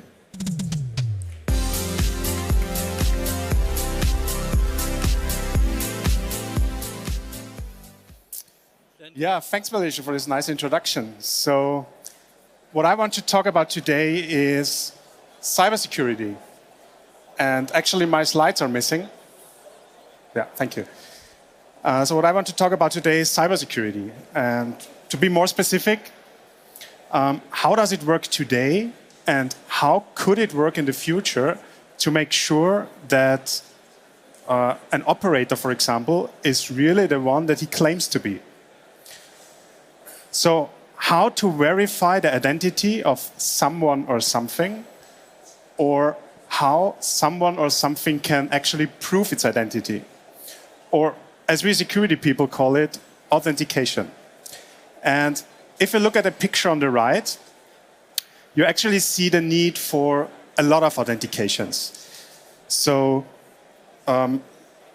Yeah, thanks, Malaysia, for this nice introduction. So, what I want to talk about today is cybersecurity. And actually, my slides are missing. Yeah, thank you. So, what I want to talk about today is cybersecurity. And to be more specific, how does it work today? And how could it work in the future to make sure that an operator, for example, is really the one that he claims to be? So, how to verify the identity of someone or something, or how someone or something can actually prove its identity, or as we security people call it, authentication. And if you look at the picture on the right, you actually see the need for a lot of authentications. So,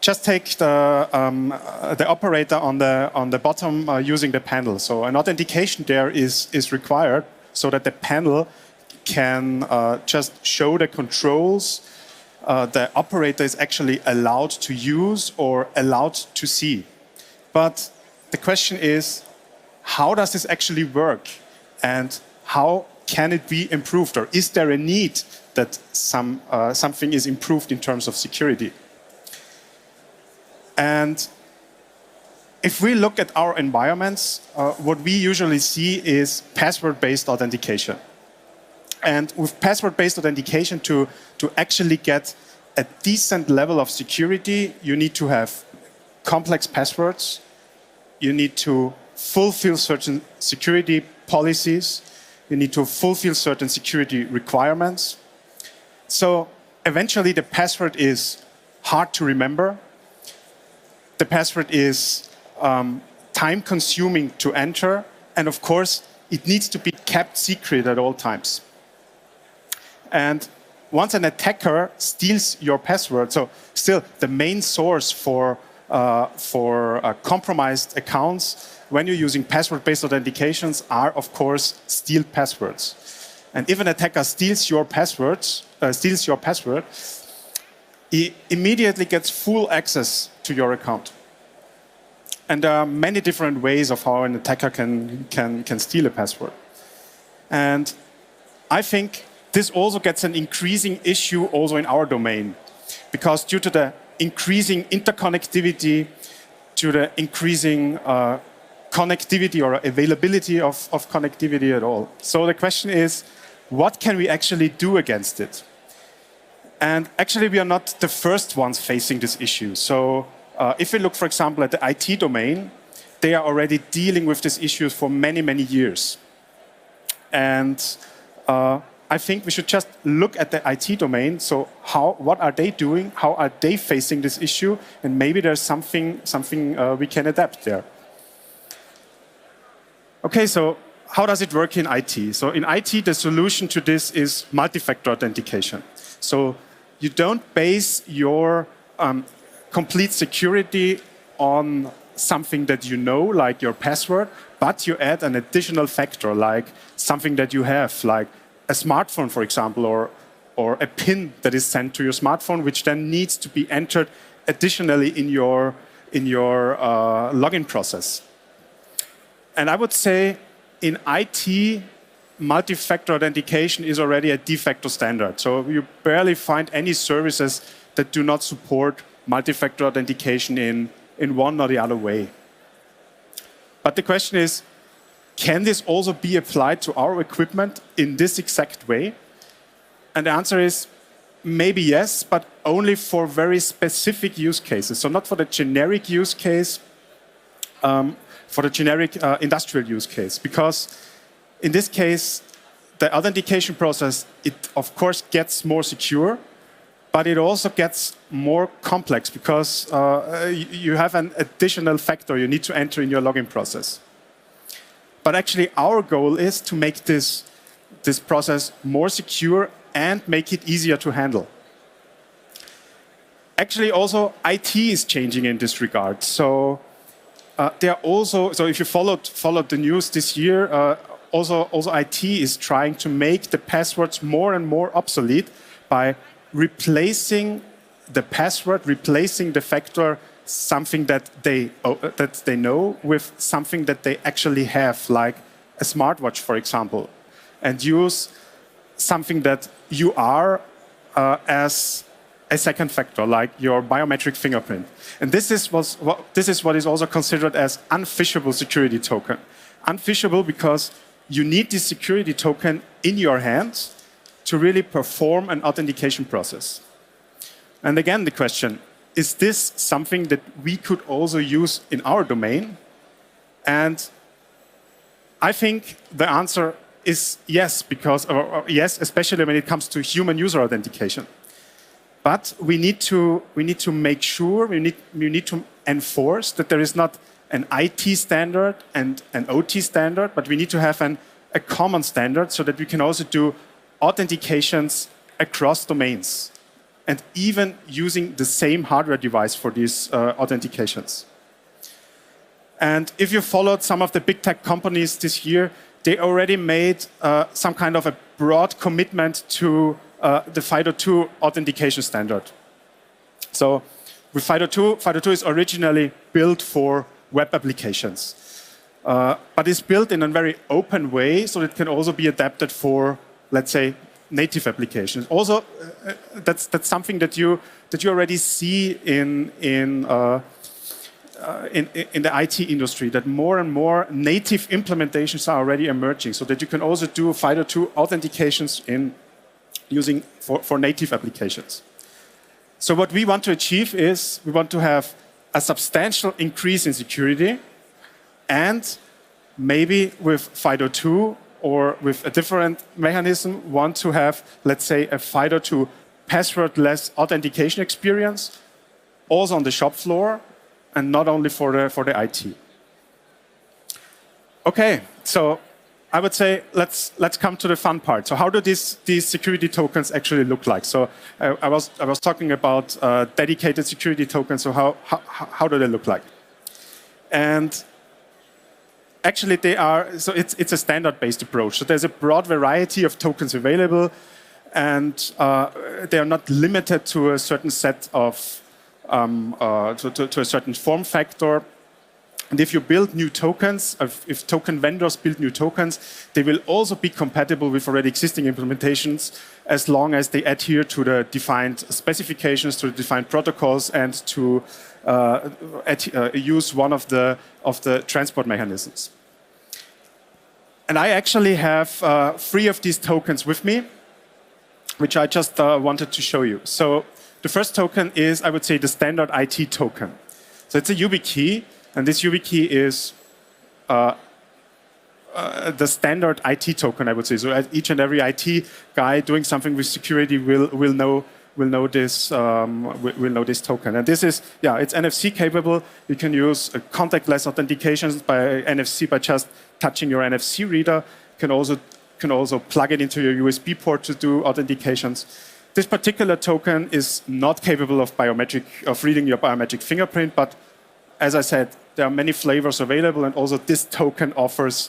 just take the operator on the bottom using the panel. So an authentication there is required so that the panel can just show the controls the operator is actually allowed to use or allowed to see. But the question is, how does this actually work? And how can it be improved? Or is there a need that something is improved in terms of security? And if we look at our environments, what we usually see is password-based authentication. And with password-based authentication, to actually get a decent level of security, you need to have complex passwords. You need to fulfill certain security policies. You need to fulfill certain security requirements. So eventually, the password is hard to remember. The password is time-consuming to enter, and of course, it needs to be kept secret at all times. And once an attacker steals your password, so still the main source for compromised accounts when you're using password-based authentications are, of course, steal passwords. And if an attacker steals your password, he immediately gets full access to your account. And there are many different ways of how an attacker can steal a password. And I think this also gets an increasing issue also in our domain, because due to the increasing interconnectivity, to the increasing connectivity or availability of connectivity at all. So the question is, what can we actually do against it? And actually, we are not the first ones facing this issue. So if we look, for example, at the IT domain, they are already dealing with these issues for many, many years. And I think we should just look at the IT domain. So what are they doing? How are they facing this issue? And maybe there's something we can adapt there. Okay, so how does it work in IT? So in IT, the solution to this is multi-factor authentication. So you don't base your complete security on something that you know, like your password, but you add an additional factor, like something that you have, like a smartphone, for example, or a PIN that is sent to your smartphone, which then needs to be entered additionally in your login process. And I would say in IT, multi-factor authentication is already a de facto standard. So you barely find any services that do not support multi-factor authentication in one or the other way. But the question is, can this also be applied to our equipment in this exact way? And the answer is maybe yes, but only for very specific use cases. So not for the generic use case, for the generic industrial use case. Because in this case, the authentication process, it of course gets more secure, but it also gets more complex because you have an additional factor you need to enter in your login process. But actually, our goal is to make this process more secure and make it easier to handle. Actually, also, IT is changing in this regard. So they are also, so if you followed the news this year, also IT is trying to make the passwords more and more obsolete by replacing the password, replacing the factor, something that they know, with something that they actually have, like a smartwatch, for example, and use something that you are as a second factor, like your biometric fingerprint. And this is what is also considered as unphishable security token. Unphishable because you need this security token in your hands to really perform an authentication process. And again, the question, is this something that we could also use in our domain? And I think the answer is yes, because yes, especially when it comes to human user authentication. But we need to make sure, we need to enforce that there is not an IT standard and an OT standard, but we need to have a common standard so that we can also do authentications across domains, and even using the same hardware device for these authentications. And if you followed some of the big tech companies this year, they already made some kind of a broad commitment to the FIDO2 authentication standard. So with FIDO2, FIDO2 is originally built for web applications, but it's built in a very open way, so it can also be adapted for, let's say, native applications. Also, that's something that you already see in the IT industry, that more and more native implementations are already emerging, so that you can also do FIDO2 authentications using for native applications. So what we want to achieve is we want to have a substantial increase in security, and maybe with FIDO2 or with a different mechanism want to have, let's say, a FIDO2 passwordless authentication experience, also on the shop floor, and not only for the IT. Okay, so I would say let's come to the fun part. So how do these security tokens actually look like? So I was talking about dedicated security tokens. So how do they look like? And actually they are, so it's a standard-based approach. So there's a broad variety of tokens available, and they are not limited to a certain set of to a certain form factor. And if you build new tokens, if token vendors build new tokens, they will also be compatible with already existing implementations, as long as they adhere to the defined specifications, to the defined protocols, and to use one of the transport mechanisms. And I actually have 3 of these tokens with me, which I just wanted to show you. So the first token is, I would say, the standard IT token. So it's a YubiKey. And this YubiKey is the standard IT token, I would say. So each and every IT guy doing something with security will know this token. And this is, it's NFC capable. You can use contactless authentication by NFC by just touching your NFC reader. You can also plug it into your USB port to do authentications. This particular token is not capable of reading your biometric fingerprint, but as I said, there are many flavors available, and also this token offers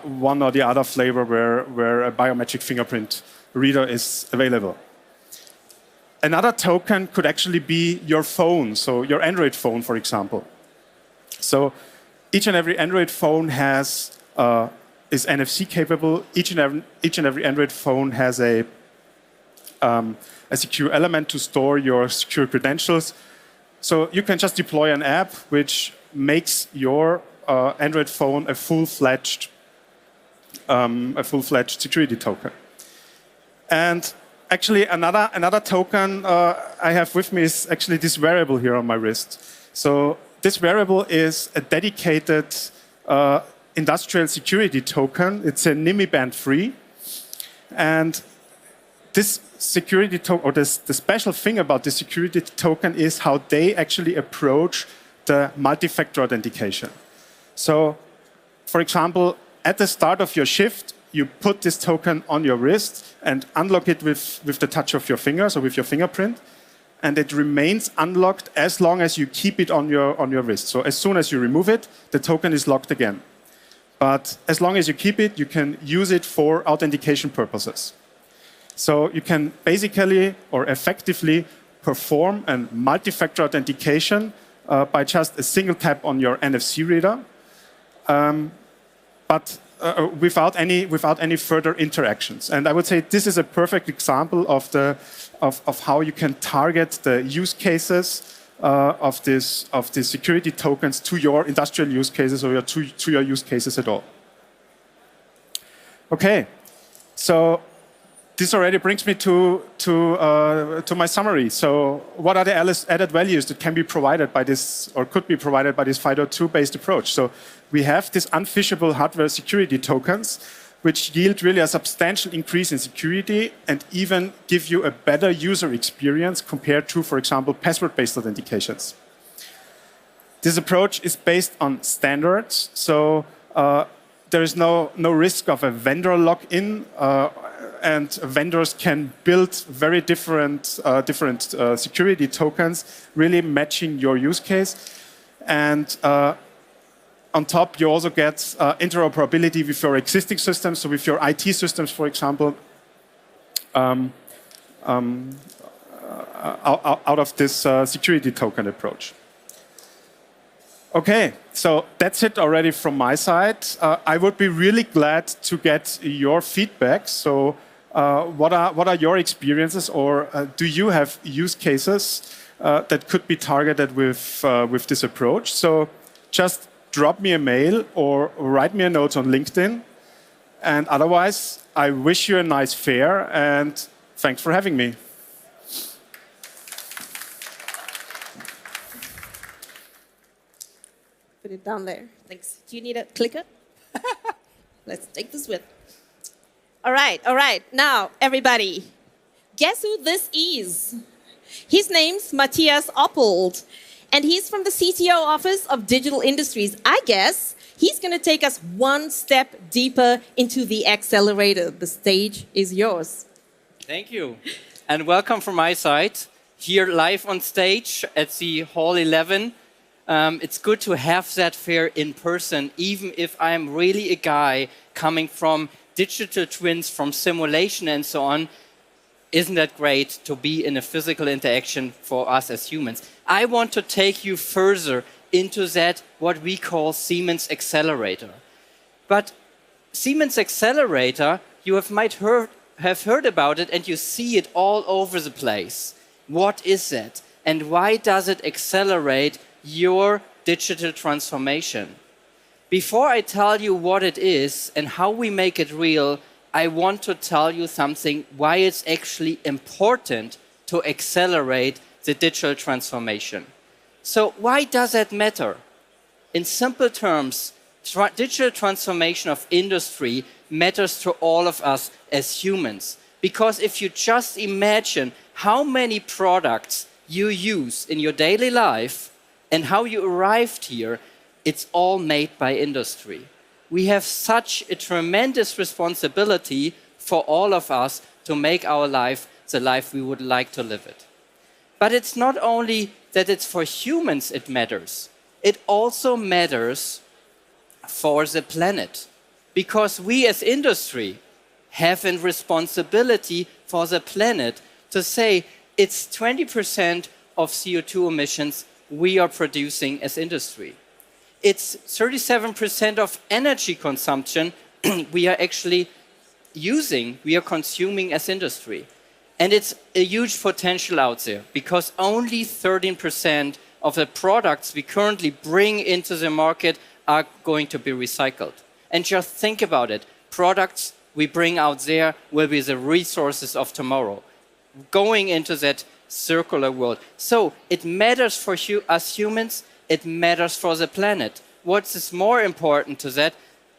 one or the other flavor where a biometric fingerprint reader is available. Another token could actually be your phone, so your Android phone, for example. So each and every Android phone is NFC capable. Each and every Android phone has a secure element to store your secure credentials. So you can just deploy an app which makes your Android phone a full-fledged security token. And actually, another token I have with me is actually this wearable here on my wrist. So this wearable is a dedicated industrial security token. It's a NIMI band free, and this security token, or the special thing about the security token, is how they actually approach the multi-factor authentication. So, for example, at the start of your shift, you put this token on your wrist and unlock it with the touch of your finger, so with your fingerprint. and it remains unlocked as long as you keep it on your wrist. So as soon as you remove it, the token is locked again. But as long as you keep it, you can use it for authentication purposes. So you can basically or effectively perform a multi-factor authentication by just a single tap on your NFC reader, but without any further interactions. And I would say this is a perfect example of how you can target the use cases of the security tokens to your industrial use cases or to your use cases at all. Okay, so this already brings me to my summary. So what are the added values that can be provided by this, or could be provided by this FIDO2-based approach? So we have these unphishable hardware security tokens, which yield really a substantial increase in security and even give you a better user experience compared to, for example, password-based authentications. This approach is based on standards, so there is no risk of a vendor lock-in, and vendors can build very different security tokens, really matching your use case. And on top, you also get interoperability with your existing systems, so with your IT systems, for example, out of this security token approach. Okay, so that's it already from my side. I would be really glad to get your feedback. So what are your experiences, or do you have use cases that could be targeted with this approach? So just drop me a mail or write me a note on LinkedIn. And otherwise, I wish you a nice fair, and thanks for having me. Put it down there. Thanks. Do you need a clicker? Let's take this with. All right. Now, everybody, guess who this is? His name's Matthias Oppold, and he's from the CTO Office of Digital Industries. I guess he's going to take us one step deeper into the accelerator. The stage is yours. Thank you. And welcome from my side, here live on stage at the Hall 11. It's good to have that fair in person, even if I'm really a guy coming from digital twins, from simulation and so on. Isn't that great to be in a physical interaction for us as humans? I want to take you further into that, what we call Siemens Xcelerator. But Siemens Xcelerator, you might have heard about it, and you see it all over the place. What is that? And why does it accelerate your digital transformation? Before I tell you what it is and how we make it real, I want to tell you something, why it's actually important to accelerate the digital transformation. So why does that matter? In simple terms, digital transformation of industry matters to all of us as humans. Because if you just imagine how many products you use in your daily life and how you arrived here, it's all made by industry. We have such a tremendous responsibility for all of us to make our life the life we would like to live it. But it's not only that it's for humans it matters, it also matters for the planet. Because we as industry have a responsibility for the planet to say it's 20% of CO2 emissions we are producing as industry. It's 37% of energy consumption we are actually using, we are consuming as industry. And it's a huge potential out there because only 13% of the products we currently bring into the market are going to be recycled. And just think about it, products we bring out there will be the resources of tomorrow, going into that circular world. So it matters for us humans, it matters for the planet. What is more important to that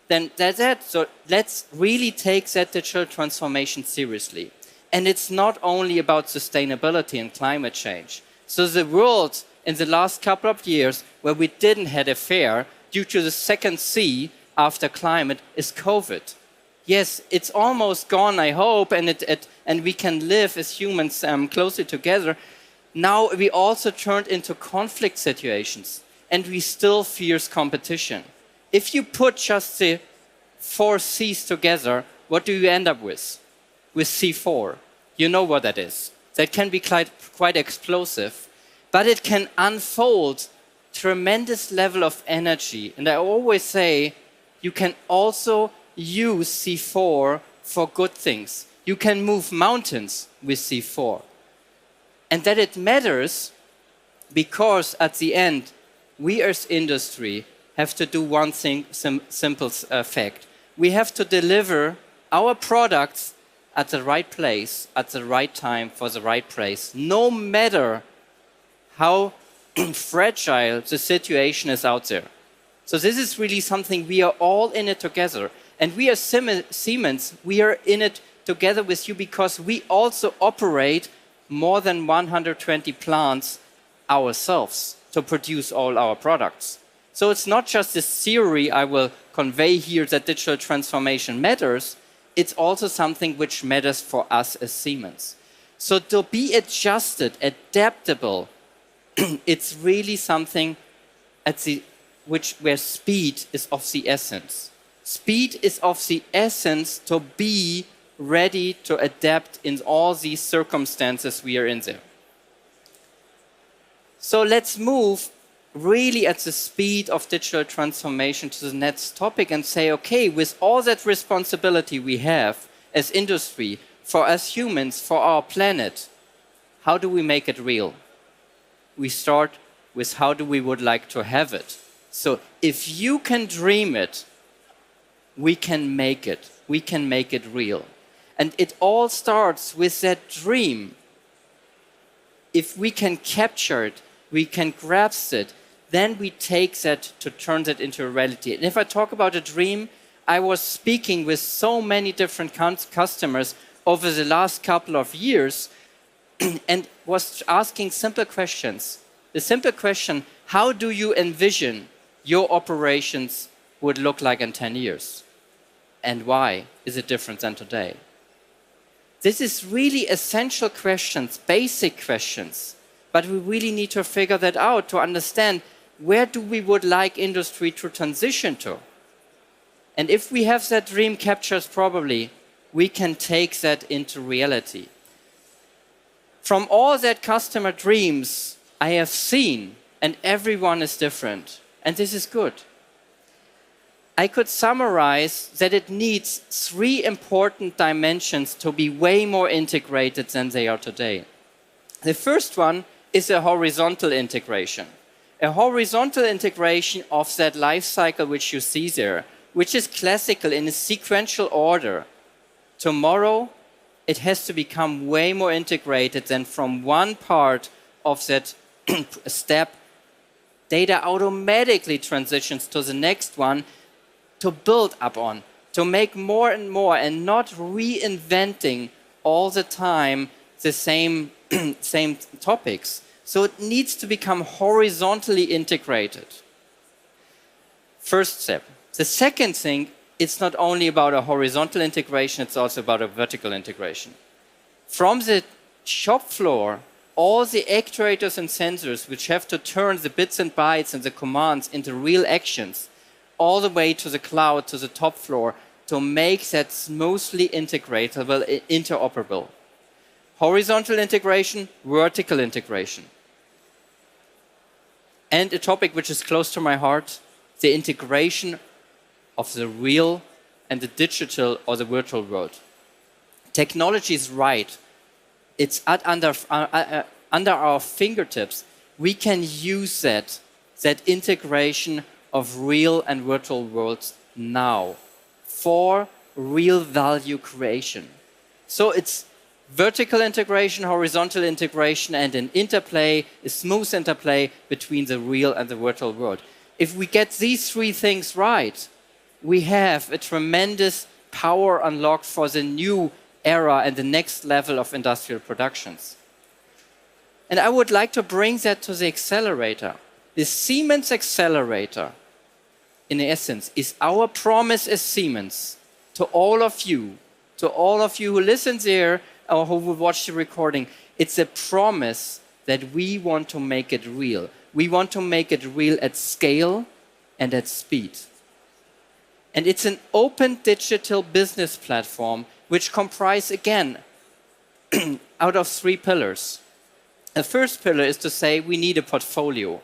than that? So let's really take that digital transformation seriously. And it's not only about sustainability and climate change. So the world in the last couple of years where we didn't have a fair due to the second C after climate is COVID. Yes, it's almost gone, I hope, and we can live as humans closely together. Now we also turned into conflict situations, and we still fierce competition. If you put just the 4 C's together, what do you end up with? With C4. You know what that is. That can be quite explosive, but it can unfold tremendous level of energy. And I always say, you can also use C4 for good things. You can move mountains with C4. And that it matters because at the end, we as industry have to do one thing, simple fact. We have to deliver our products at the right place, at the right time, for the right price, no matter how fragile the situation is out there. So this is really something we are all in it together. And we as Siemens, we are in it together with you because we also operate more than 120 plants ourselves to produce all our products. So it's not just this theory I will convey here that digital transformation matters, it's also something which matters for us as Siemens. So to be adjusted, adaptable, it's really something where speed is of the essence. Speed is of the essence to be ready to adapt in all these circumstances we are in there. So let's move really at the speed of digital transformation to the next topic and say, okay, with all that responsibility we have as industry, for us humans, for our planet, how do we make it real? We start with how do we would like to have it. So if you can dream it, we can make it. We can make it real. And it all starts with that dream. If we can capture it, we can grasp it, then we take that to turn that into a reality. And if I talk about a dream, I was speaking with so many different customers over the last couple of years and was asking simple questions. The simple question, how do you envision your operations would look like in 10 years? And why is it different than today? This is really essential questions, basic questions, but we really need to figure that out to understand where do we would like industry to transition to. And if we have that dream captured properly, we can take that into reality. From all that customer dreams I have seen, and everyone is different, and this is good. I could summarize that it needs 3 important dimensions to be way more integrated than they are today. The first one is a horizontal integration. A horizontal integration of that life cycle which you see there, which is classical in a sequential order. Tomorrow, it has to become way more integrated than from one part of that step, data automatically transitions to the next one to build up on, to make more and not reinventing all the time the same topics. So it needs to become horizontally integrated. First step. The second thing, it's not only about a horizontal integration, it's also about a vertical integration. From the shop floor, all the actuators and sensors which have to turn the bits and bytes and the commands into real actions, all the way to the cloud, to the top floor, to make that smoothly integratable, interoperable. Horizontal integration, vertical integration. And a topic which is close to my heart, the integration of the real and the digital or the virtual world. Technology is right. It's under our fingertips. We can use that integration of real and virtual worlds now for real value creation. So it's vertical integration, horizontal integration, and an interplay, a smooth interplay between the real and the virtual world. If we get these 3 things right, we have a tremendous power unlocked for the new era and the next level of industrial productions. And I would like to bring that to the accelerator. The Siemens Xcelerator, in essence, is our promise as Siemens to all of you who listen there or who will watch the recording. It's a promise that we want to make it real. We want to make it real at scale and at speed. And it's an open digital business platform which comprises, again, out of 3 pillars. The first pillar is to say we need a portfolio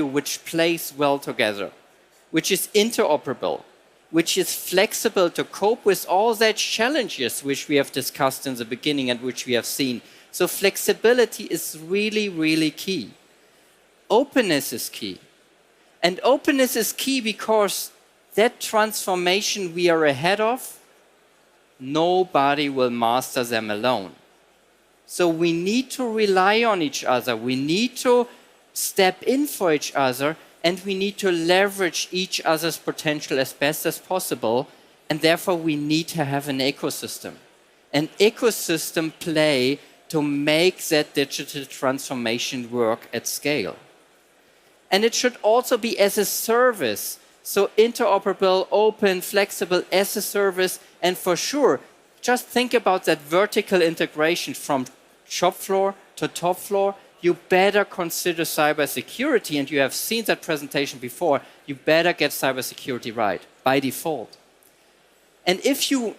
which plays well together, which is interoperable, which is flexible to cope with all the challenges which we have discussed in the beginning and which we have seen. So flexibility is really, really key. Openness is key. And openness is key because that transformation we are ahead of, nobody will master them alone. So we need to rely on each other. We need to step in for each other, and we need to leverage each other's potential as best as possible. And therefore, we need to have an ecosystem play to make that digital transformation work at scale. And it should also be as a service. So interoperable, open, flexible as a service. And for sure, just think about that vertical integration from shop floor to top floor. You better consider cybersecurity, and you have seen that presentation before. You better get cybersecurity right by default. And if you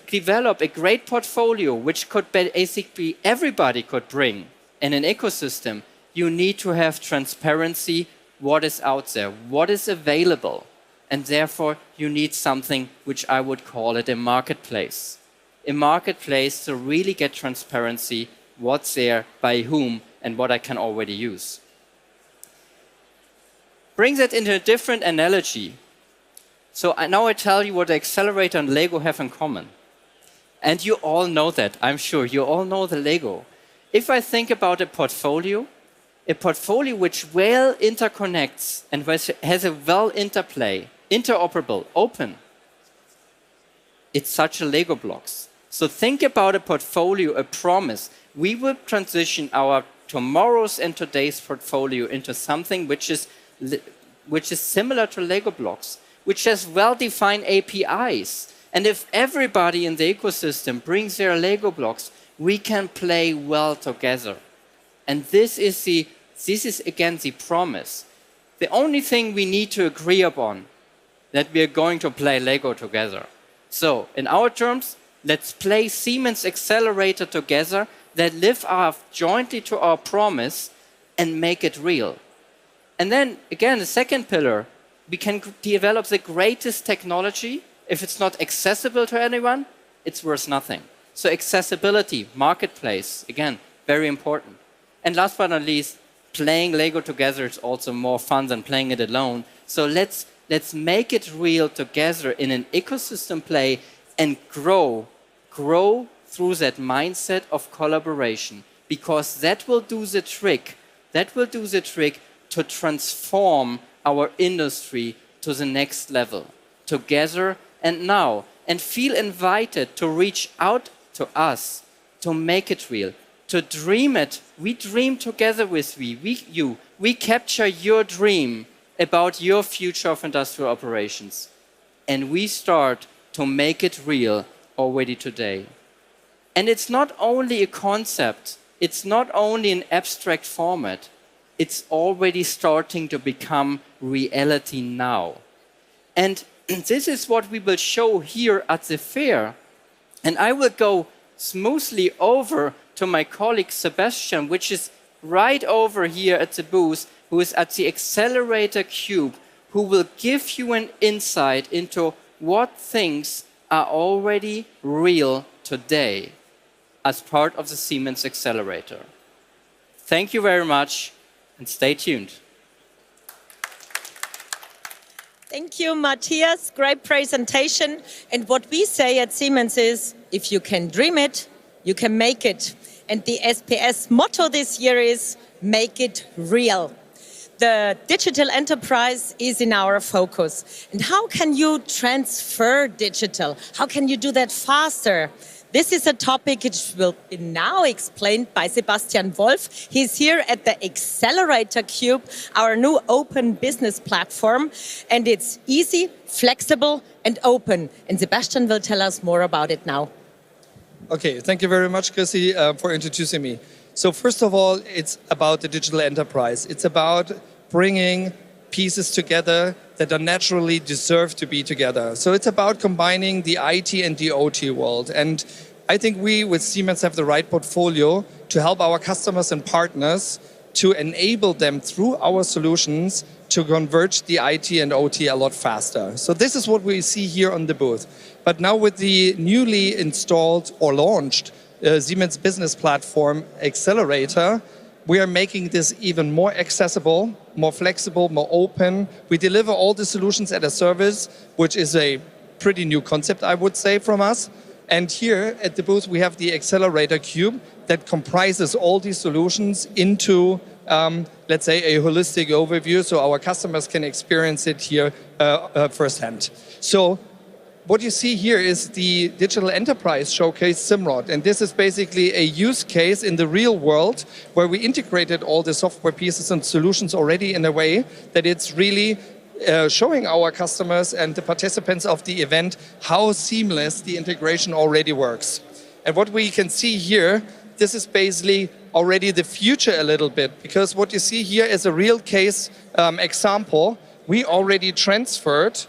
develop a great portfolio, which could basically everybody could bring in an ecosystem, you need to have transparency, what is out there, what is available. And therefore, you need something which I would call it a marketplace. A marketplace to really get transparency, what's there, by whom, and what I can already use. Bring that into a different analogy. So now I tell you what the Xcelerator and Lego have in common. And you all know that, I'm sure. You all know the Lego. If I think about a portfolio which well interconnects and has a well interplay, interoperable, open, it's such a Lego blocks. So think about a portfolio, a promise. We will transition our tomorrow's and today's portfolio into something which is similar to Lego blocks, which has well-defined APIs. And if everybody in the ecosystem brings their Lego blocks, we can play well together. And this is again the promise. The only thing we need to agree upon, that we are going to play Lego together. So in our terms, let's play Siemens Xcelerator together, that live up jointly to our promise and make it real. And then again, the second pillar, we can develop the greatest technology. If it's not accessible to anyone, it's worth nothing. So accessibility, marketplace, again, very important. And last but not least, playing Lego together is also more fun than playing it alone. So let's make it real together in an ecosystem play and grow through that mindset of collaboration, because that will do the trick. That will do the trick to transform our industry to the next level, together and now. And feel invited to reach out to us, to make it real, to dream it. We dream together with you. We capture your dream about your future of industrial operations. And we start to make it real already today. And it's not only a concept, it's not only an abstract format, it's already starting to become reality now. And this is what we will show here at the fair. And I will go smoothly over to my colleague Sebastian, which is right over here at the booth, who is at the Xcelerator Cube, who will give you an insight into what things are already real today as part of the Siemens Xcelerator. Thank you very much, and stay tuned. Thank you, Matthias. Great presentation. And what we say at Siemens is, if you can dream it, you can make it. And the SPS motto this year is, make it real. The digital enterprise is in our focus. And how can you transfer digital? How can you do that faster? This is a topic which will be now explained by Sebastian Wolf. He's here at the Xcelerator Cube, our new open business platform. And it's easy, flexible, and open. And Sebastian will tell us more about it now. Okay, thank you very much, Chrissy, for introducing me. So first of all, it's about the digital enterprise. It's about bringing pieces together that are naturally deserve to be together. So it's about combining the IT and the OT world. And I think we with Siemens have the right portfolio to help our customers and partners to enable them through our solutions to converge the IT and OT a lot faster. So this is what we see here on the booth. But now with the newly installed or launched Siemens Business Platform Xcelerator, we are making this even more accessible, more flexible, more open. We deliver all the solutions as a service, which is a pretty new concept, I would say, from us. And here at the booth, we have the Xcelerator Cube that comprises all these solutions into, let's say, a holistic overview so our customers can experience it here firsthand. So what you see here is the digital enterprise Showcase SIMrod. And this is basically a use case in the real world where we integrated all the software pieces and solutions already in a way that it's really showing our customers and the participants of the event how seamless the integration already works. And what we can see here, this is basically already the future a little bit, because what you see here is a real case example. We already transferred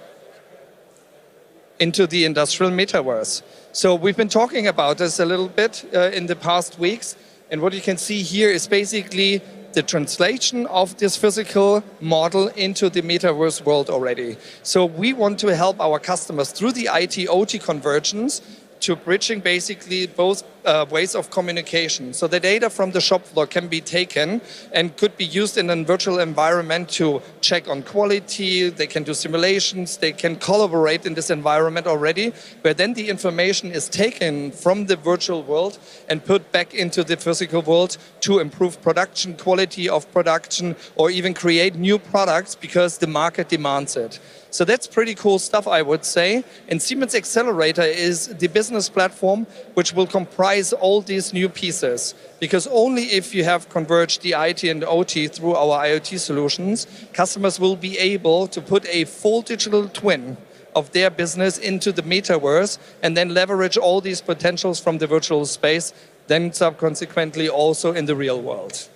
into the industrial metaverse. So we've been talking about this a little bit in the past weeks. And what you can see here is basically the translation of this physical model into the metaverse world already. So we want to help our customers through the IT-OT convergence to bridging basically both ways of communication. So the data from the shop floor can be taken and could be used in a virtual environment to check on quality. They can do simulations. They can collaborate in this environment already, where then the information is taken from the virtual world and put back into the physical world to improve production, quality of production, or even create new products because the market demands it. So that's pretty cool stuff, I would say. And Siemens Xcelerator is the business platform which will comprise all these new pieces. Because only if you have converged the IT and OT through our IoT solutions, customers will be able to put a full digital twin of their business into the metaverse and then leverage all these potentials from the virtual space, then subsequently also in the real world.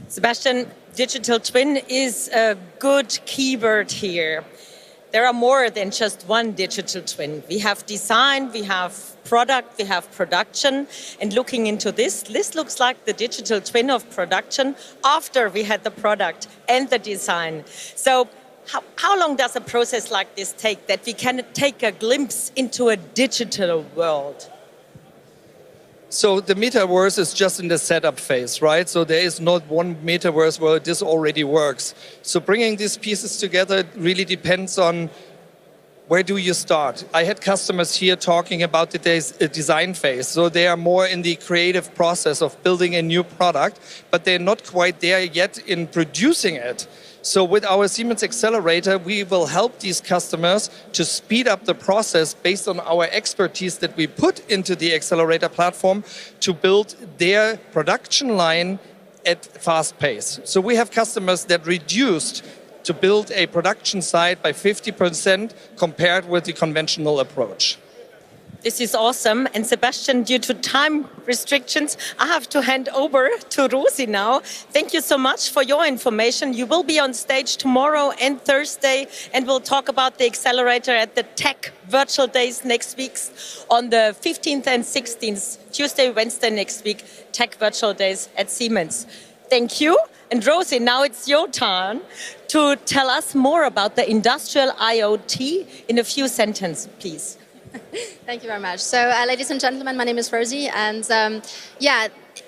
Sebastian, digital twin is a good keyword here. There are more than just one digital twin. We have design, we have product, we have production. And looking into this looks like the digital twin of production after we had the product and the design. So how long does a process like this take, that we can take a glimpse into a digital world? So the metaverse is just in the setup phase, right? So there is not one metaverse where this already works. So bringing these pieces together really depends on where do you start. I had customers here talking about the design phase. So they are more in the creative process of building a new product, but they're not quite there yet in producing it. So with our Siemens Xcelerator, we will help these customers to speed up the process based on our expertise that we put into the Xcelerator platform to build their production line at fast pace. So we have customers that reduced to build a production site by 50% compared with the conventional approach. This is awesome. And Sebastian, due to time restrictions, I have to hand over to Rosi now. Thank you so much for your information. You will be on stage tomorrow and Thursday, and we'll talk about the Xcelerator at the Tech Virtual Days next week on the 15th and 16th, Tuesday, Wednesday next week, Tech Virtual Days at Siemens. Thank you. And Rosi, now it's your turn to tell us more about the industrial IoT in a few sentences, please. Thank you very much. So, ladies and gentlemen, my name is Rosie, and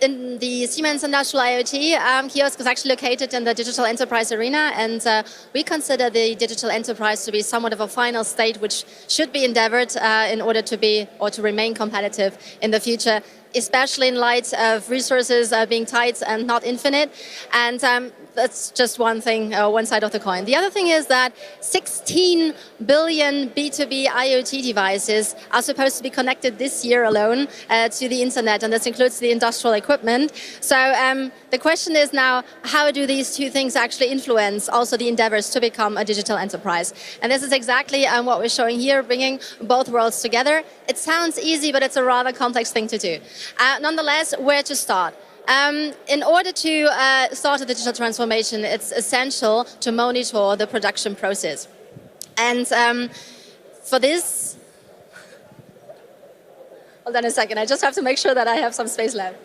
in the Siemens Industrial IoT kiosk is actually located in the digital enterprise arena, and we consider the digital enterprise to be somewhat of a final state which should be endeavored in order to be or to remain competitive in the future, especially in light of resources being tight and not infinite. And that's just one thing, one side of the coin. The other thing is that 16 billion B2B IoT devices are supposed to be connected this year alone to the internet, and this includes the industrial equipment. So the question is now, how do these two things actually influence also the endeavors to become a digital enterprise? And this is exactly what we're showing here, bringing both worlds together. It sounds easy, but it's a rather complex thing to do. Nonetheless, where to start? In order to start a digital transformation, it's essential to monitor the production process. And for this, hold on a second, I just have to make sure that I have some space left.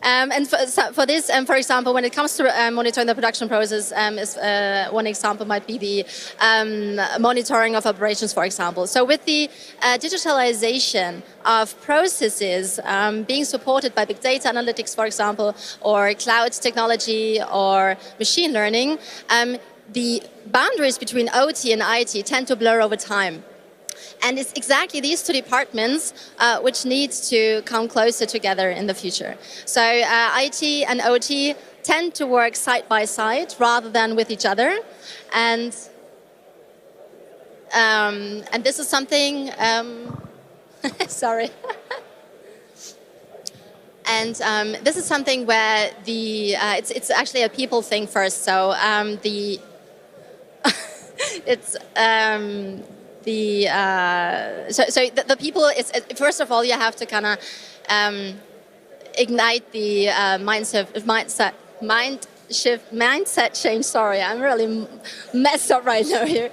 And for this, for example, when it comes to monitoring the production process, one example might be the monitoring of operations, for example. So with the digitalization of processes being supported by big data analytics, for example, or cloud technology or machine learning, the boundaries between OT and IT tend to blur over time. And it's exactly these two departments which need to come closer together in the future. So IT and OT tend to work side by side rather than with each other. And this is something, sorry. And this is something where it's actually a people thing first. So the people, first of all, you have to kind of ignite the mindset change. Sorry, I'm really messed up right now here.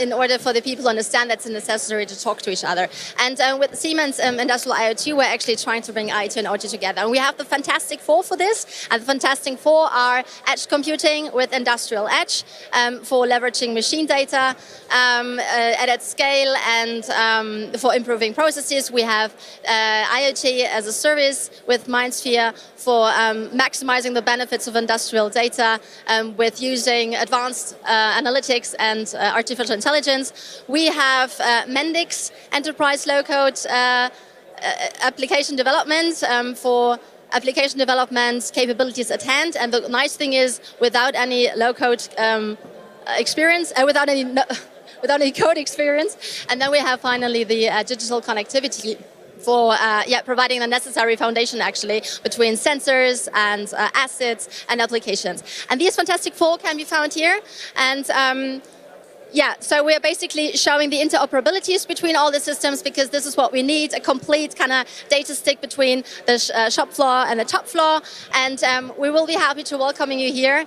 In order for the people to understand that's necessary to talk to each other. And with Siemens Industrial IoT, we're actually trying to bring IT and OT together. And we have the Fantastic Four for this. And the Fantastic Four are edge computing with industrial edge for leveraging machine data at scale and for improving processes. We have IoT as a service with MindSphere for maximizing the benefits of industrial data with using advanced analytics and artificial intelligence. We have Mendix enterprise low-code application development for application development capabilities at hand. And the nice thing is, without any low-code experience, without any code experience. And then we have finally the digital connectivity for providing the necessary foundation actually between sensors and assets and applications. And these Fantastic Four can be found here. And so we're basically showing the interoperabilities between all the systems because this is what we need, a complete kind of data stick between the shop floor and the top floor. And we will be happy to welcoming you here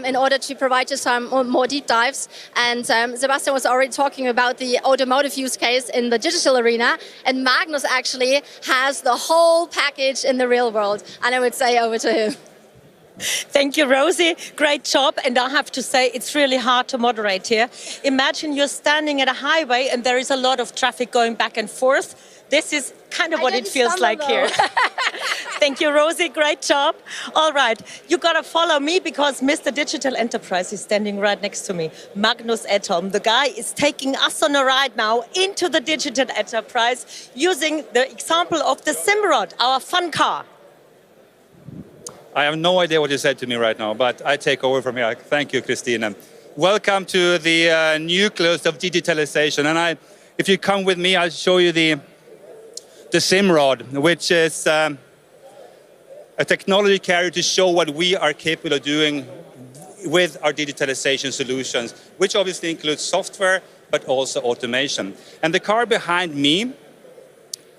in order to provide you some more deep dives. And Sebastian was already talking about the automotive use case in the digital arena. And Magnus actually has the whole package in the real world. And I would say over to him. Thank you, Rosie. Great job. And I have to say, it's really hard to moderate here. Imagine you're standing at a highway and there is a lot of traffic going back and forth. This is kind of what it feels like here. Thank you, Rosie. Great job. All right. You got to follow me because Mr. Digital Enterprise is standing right next to me. Magnus Edholm. The guy is taking us on a ride now into the Digital Enterprise using the example of the SIMrod, our fun car. I have no idea what you said to me right now, but I take over from here. Thank you, Christina. Welcome to the nucleus of digitalization. And if you come with me, I'll show you the SIMrod, which is a technology carrier to show what we are capable of doing with our digitalization solutions, which obviously includes software, but also automation. And the car behind me,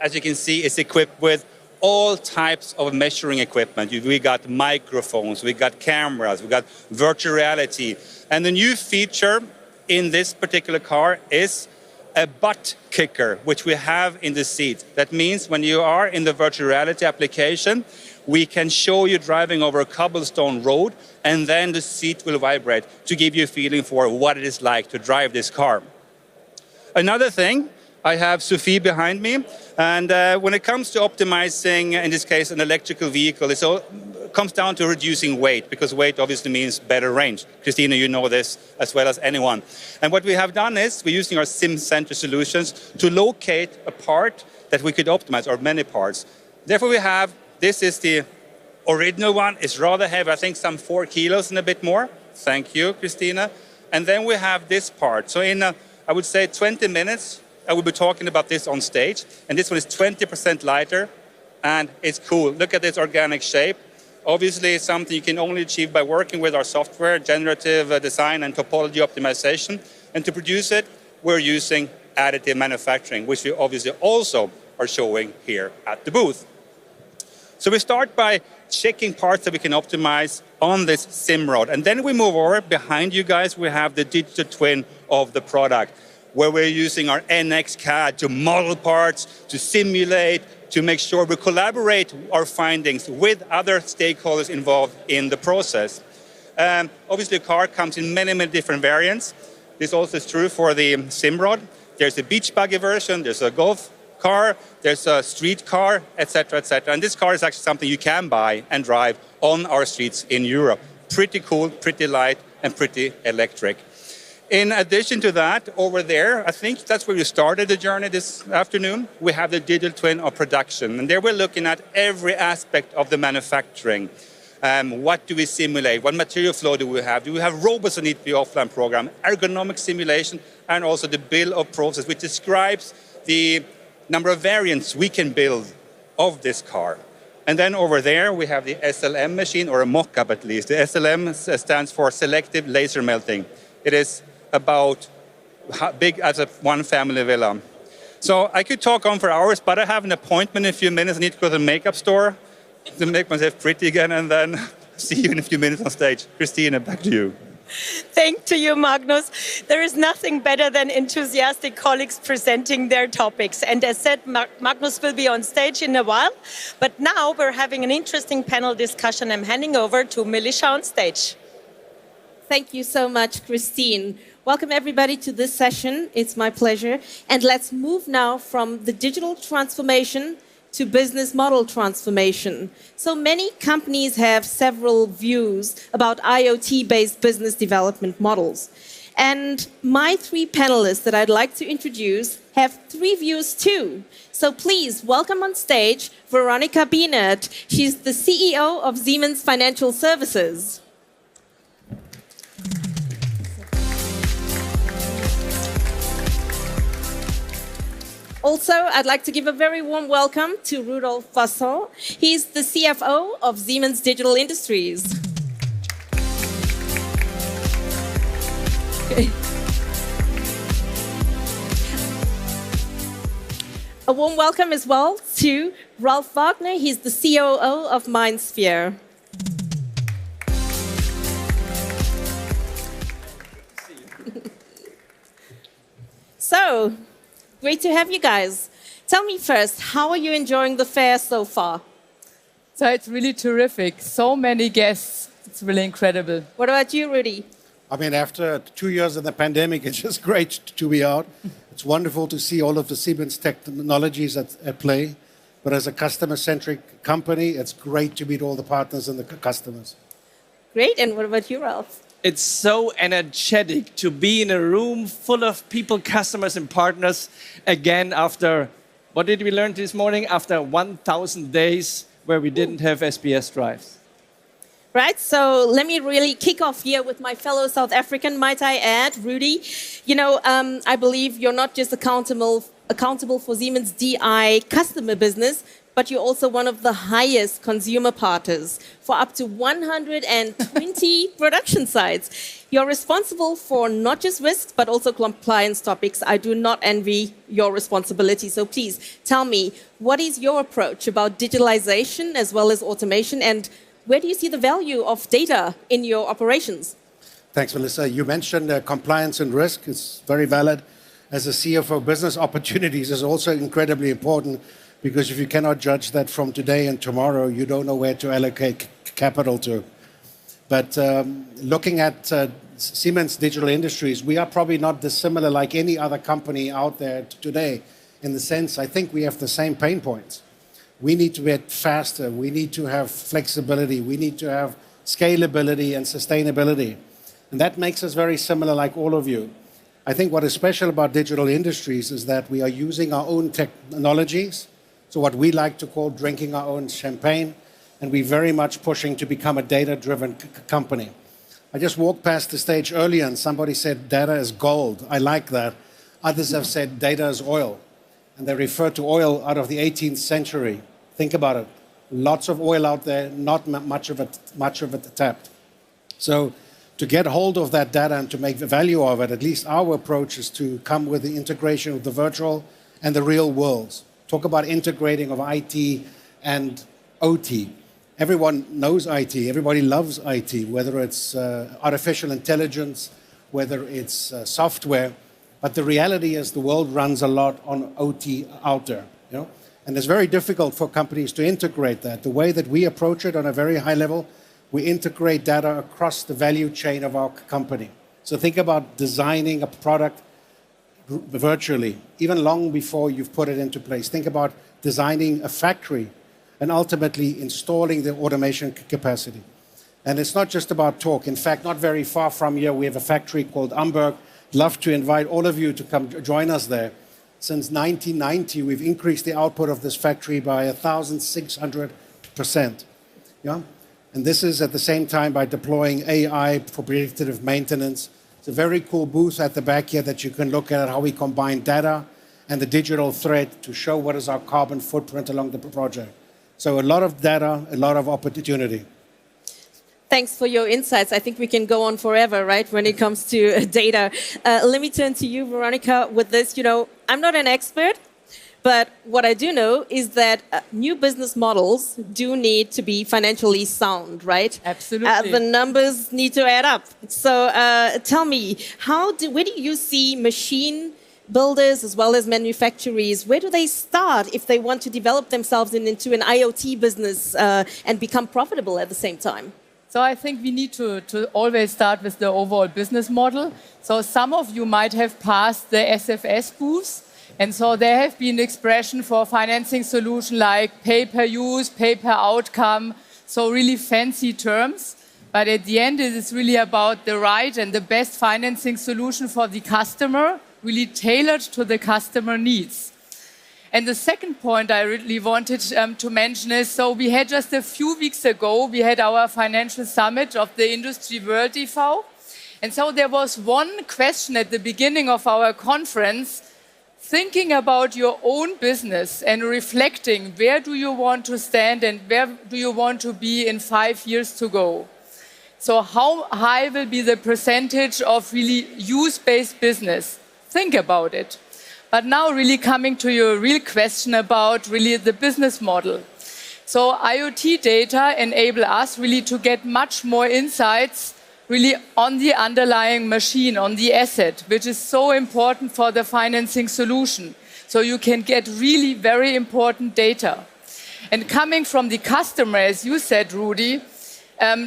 as you can see, is equipped with all types of measuring equipment. We got microphones, we got cameras, we got virtual reality. And the new feature in this particular car is a butt kicker, which we have in the seat. That means when you are in the virtual reality application, we can show you driving over a cobblestone road, and then the seat will vibrate to give you a feeling for what it is like to drive this car. Another thing, I have Sophie behind me, and when it comes to optimizing, in this case, an electrical vehicle, it comes down to reducing weight, because weight obviously means better range. Christina, you know this as well as anyone. And what we have done is we're using our sim center solutions to locate a part that we could optimize, or many parts. Therefore, we have, this is the original one. It's rather heavy, I think some 4 kilos and a bit more. Thank you, Christina. And then we have this part. So in, I would say, 20 minutes, I will be talking about this on stage, and this one is 20% lighter, and it's cool. Look at this organic shape. Obviously, it's something you can only achieve by working with our software, generative design and topology optimization. And to produce it, we're using additive manufacturing, which we obviously also are showing here at the booth. So we start by checking parts that we can optimize on this SIMrod. And then we move over. Behind you guys, we have the digital twin of the product, where we're using our NX CAD to model parts, to simulate, to make sure we collaborate our findings with other stakeholders involved in the process. Obviously, a car comes in many, many different variants. This also is true for the SIMrod. There's a beach buggy version, there's a golf car, there's a street car, etc., etc. And this car is actually something you can buy and drive on our streets in Europe. Pretty cool, pretty light, and pretty electric. In addition to that, over there, I think that's where we started the journey this afternoon. We have the digital twin of production. And there we're looking at every aspect of the manufacturing. What do we simulate? What material flow do we have? Do we have robots that need to be offline programmed? Ergonomic simulation, and also the bill of process, which describes the number of variants we can build of this car. And then over there, we have the SLM machine, or a mock-up at least. The SLM stands for selective laser melting. It is about big as a one family villa. So I could talk on for hours, but I have an appointment in a few minutes. I need to go to the makeup store to make myself pretty again, and then see you in a few minutes on stage. Christina, back to you. Thank you, Magnus. There is nothing better than enthusiastic colleagues presenting their topics. And as said, Magnus will be on stage in a while. But now we're having an interesting panel discussion. I'm handing over to Melissa on stage. Thank you so much, Christine. Welcome everybody to this session. It's my pleasure. And let's move now from the digital transformation to business model transformation. So many companies have several views about IoT-based business development models. And my three panelists that I'd like to introduce have three views too. So please welcome on stage Veronika Bienert. She's the CEO of Siemens Financial Services. Also, I'd like to give a very warm welcome to Rudolf Vasson. He's the CFO of Siemens Digital Industries. Okay. A warm welcome as well to Ralf Wagner. He's the COO of MindSphere. So, great to have you guys. Tell me first, how are you enjoying the fair so far? So it's really terrific. So many guests. It's really incredible. What about you, Rudy? I mean, after 2 years of the pandemic, it's just great to be out. It's wonderful to see all of the Siemens technologies at play. But as a customer-centric company, it's great to meet all the partners and the customers. Great. And what about you, Ralph? It's so energetic to be in a room full of people, customers, and partners again after, what did we learn this morning? After 1,000 days where we didn't have SPS drives. Right, so let me really kick off here with my fellow South African, might I add, Rudy. You know, I believe you're not just accountable for Siemens DI customer business, but you're also one of the highest consumer partners for up to 120 production sites. You're responsible for not just risks, but also compliance topics. I do not envy your responsibility. So please tell me, what is your approach about digitalization as well as automation, and where do you see the value of data in your operations? Thanks, Melissa. You mentioned compliance and risk. It's very valid. As a CFO, business opportunities is also incredibly important, because if you cannot judge that from today and tomorrow, you don't know where to allocate capital to. But looking at Siemens Digital Industries, we are probably not dissimilar like any other company out there today, in the sense I think we have the same pain points. We need to get faster, we need to have flexibility, we need to have scalability and sustainability. And that makes us very similar like all of you. I think what is special about Digital Industries is that we are using our own technologies, so what we like to call drinking our own champagne, and we're very much pushing to become a data-driven company. I just walked past the stage earlier and somebody said data is gold. I like that. Others have said data is oil, and they refer to oil out of the 18th century. Think about it. Lots of oil out there, not much of it tapped. So to get hold of that data and to make the value of it, at least our approach is to come with the integration of the virtual and the real worlds. Talk about integrating of IT and OT. Everyone knows IT. Everybody loves IT, whether it's artificial intelligence, whether it's software. But the reality is the world runs a lot on OT out there, you know? And it's very difficult for companies to integrate that. The way that we approach it on a very high level, we integrate data across the value chain of our company. So think about designing a product virtually, even long before you've put it into place. Think about designing a factory and ultimately installing the automation capacity. And it's not just about talk. In fact, not very far from here, we have a factory called Hamburg. Love to invite all of you to come join us there. Since 1990, we've increased the output of this factory by 1,600%. Yeah? And this is at the same time by deploying AI for predictive maintenance. It's a very cool booth at the back here that you can look at how we combine data and the digital thread to show what is our carbon footprint along the project. So a lot of data, a lot of opportunity. Thanks for your insights. I think we can go on forever, right, when it comes to data. Let me turn to you, Veronica, with this. You know, I'm not an expert, but what I do know is that new business models do need to be financially sound, right? Absolutely. The numbers need to add up. So tell me, where do you see machine builders as well as manufacturers, where do they start if they want to develop themselves into an IoT business and become profitable at the same time? So I think we need to always start with the overall business model. So some of you might have passed the SFS booths. And so there have been expressions for financing solution like pay-per-use, pay-per-outcome, so really fancy terms. But at the end, it is really about the right and the best financing solution for the customer, really tailored to the customer needs. And the second point I really wanted to mention is, so we had just a few weeks ago, we had our financial summit of the industry World e.V. And so there was one question at the beginning of our conference, thinking about your own business and reflecting where do you want to stand and where do you want to be in 5 years to go. So how high will be the percentage of really use-based business? Think about it. But now really coming to your real question about really the business model. So IoT data enable us really to get much more insights really on the underlying machine, on the asset, which is so important for the financing solution. So you can get really very important data. And coming from the customer, as you said, Rudy,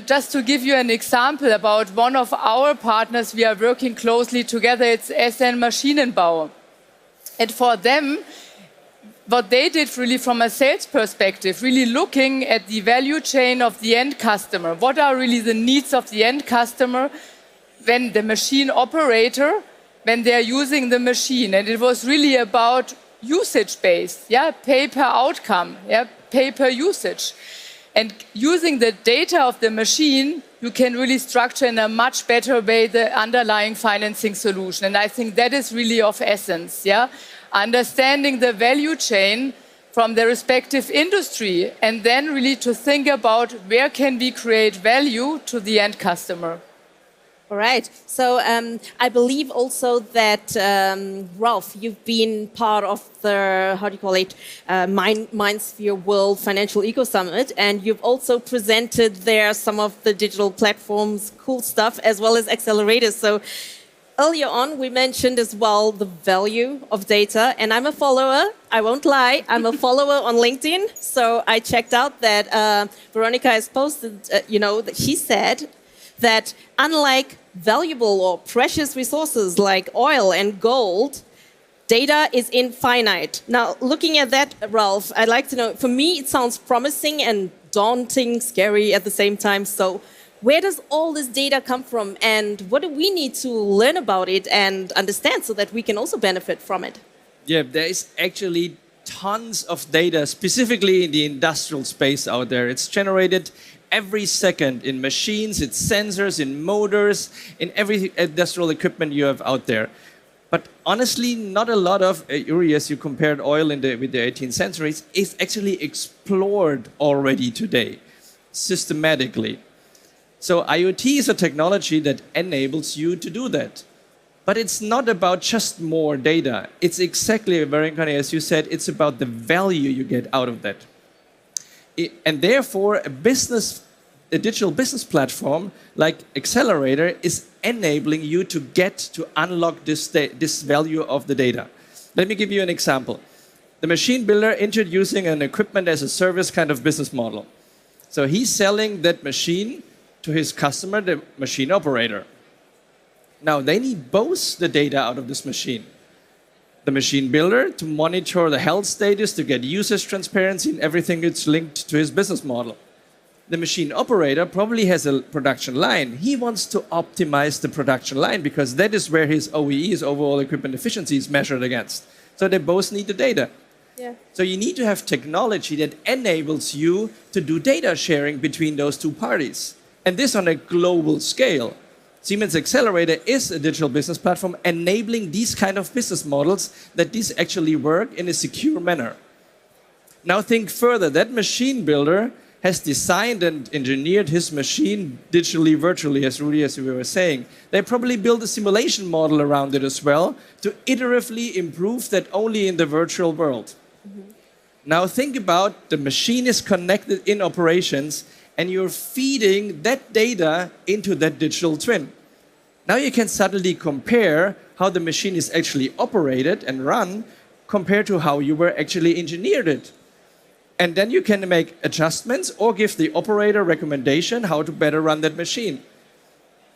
just to give you an example about one of our partners, we are working closely together, it's SN Maschinenbau. And for them, what they did really from a sales perspective, really looking at the value chain of the end customer. What are really the needs of the end customer when the machine operator, when they are using the machine? And it was really about usage-based, pay per outcome, pay per usage. And using the data of the machine, you can really structure in a much better way the underlying financing solution. And I think that is really of essence, understanding the value chain from the respective industry and then really to think about where can we create value to the end customer. All right. So I believe also that, Ralph, you've been part of the, MindSphere World Financial Eco Summit, and you've also presented there some of the digital platforms, cool stuff, as well as accelerators. So earlier on, we mentioned as well the value of data, and I'm a follower. I won't lie. I'm a follower on LinkedIn. So I checked out that Veronica has posted, that she said that unlike valuable or precious resources like oil and gold, data is infinite. Now, looking at that, Ralph, I'd like to know, for me, it sounds promising and daunting, scary at the same time. So where does all this data come from, and what do we need to learn about it and understand so that we can also benefit from it? Yeah, there is actually tons of data, specifically in the industrial space out there. It's generated every second in machines, it's sensors, in motors, in every industrial equipment you have out there. But honestly, not a lot of, as you compared oil with the 18th century, is actually explored already today, systematically. So IoT is a technology that enables you to do that. But it's not about just more data. It's exactly, Veronica, as you said, it's about the value you get out of that. And therefore, a digital business platform like Xcelerator is enabling you to unlock this value of the data. Let me give you an example. The machine builder introducing an equipment as a service kind of business model. So he's selling that machine to his customer, the machine operator. Now they need both the data out of this machine. The machine builder to monitor the health status, to get usage transparency and everything that's linked to his business model. The machine operator probably has a production line. He wants to optimize the production line because that is where his OEE, his overall equipment efficiency, is measured against. So they both need the data. Yeah. So you need to have technology that enables you to do data sharing between those two parties. And this on a global scale. Siemens Xcelerator is a digital business platform enabling these kind of business models that these actually work in a secure manner. Now think further. That machine builder has designed and engineered his machine digitally, virtually, as Rudy, as we were saying. They probably built a simulation model around it as well to iteratively improve that only in the virtual world. Now think about the machine is connected in operations and you're feeding that data into that digital twin. Now you can suddenly compare how the machine is actually operated and run compared to how you were actually engineered it. And then you can make adjustments or give the operator recommendation how to better run that machine.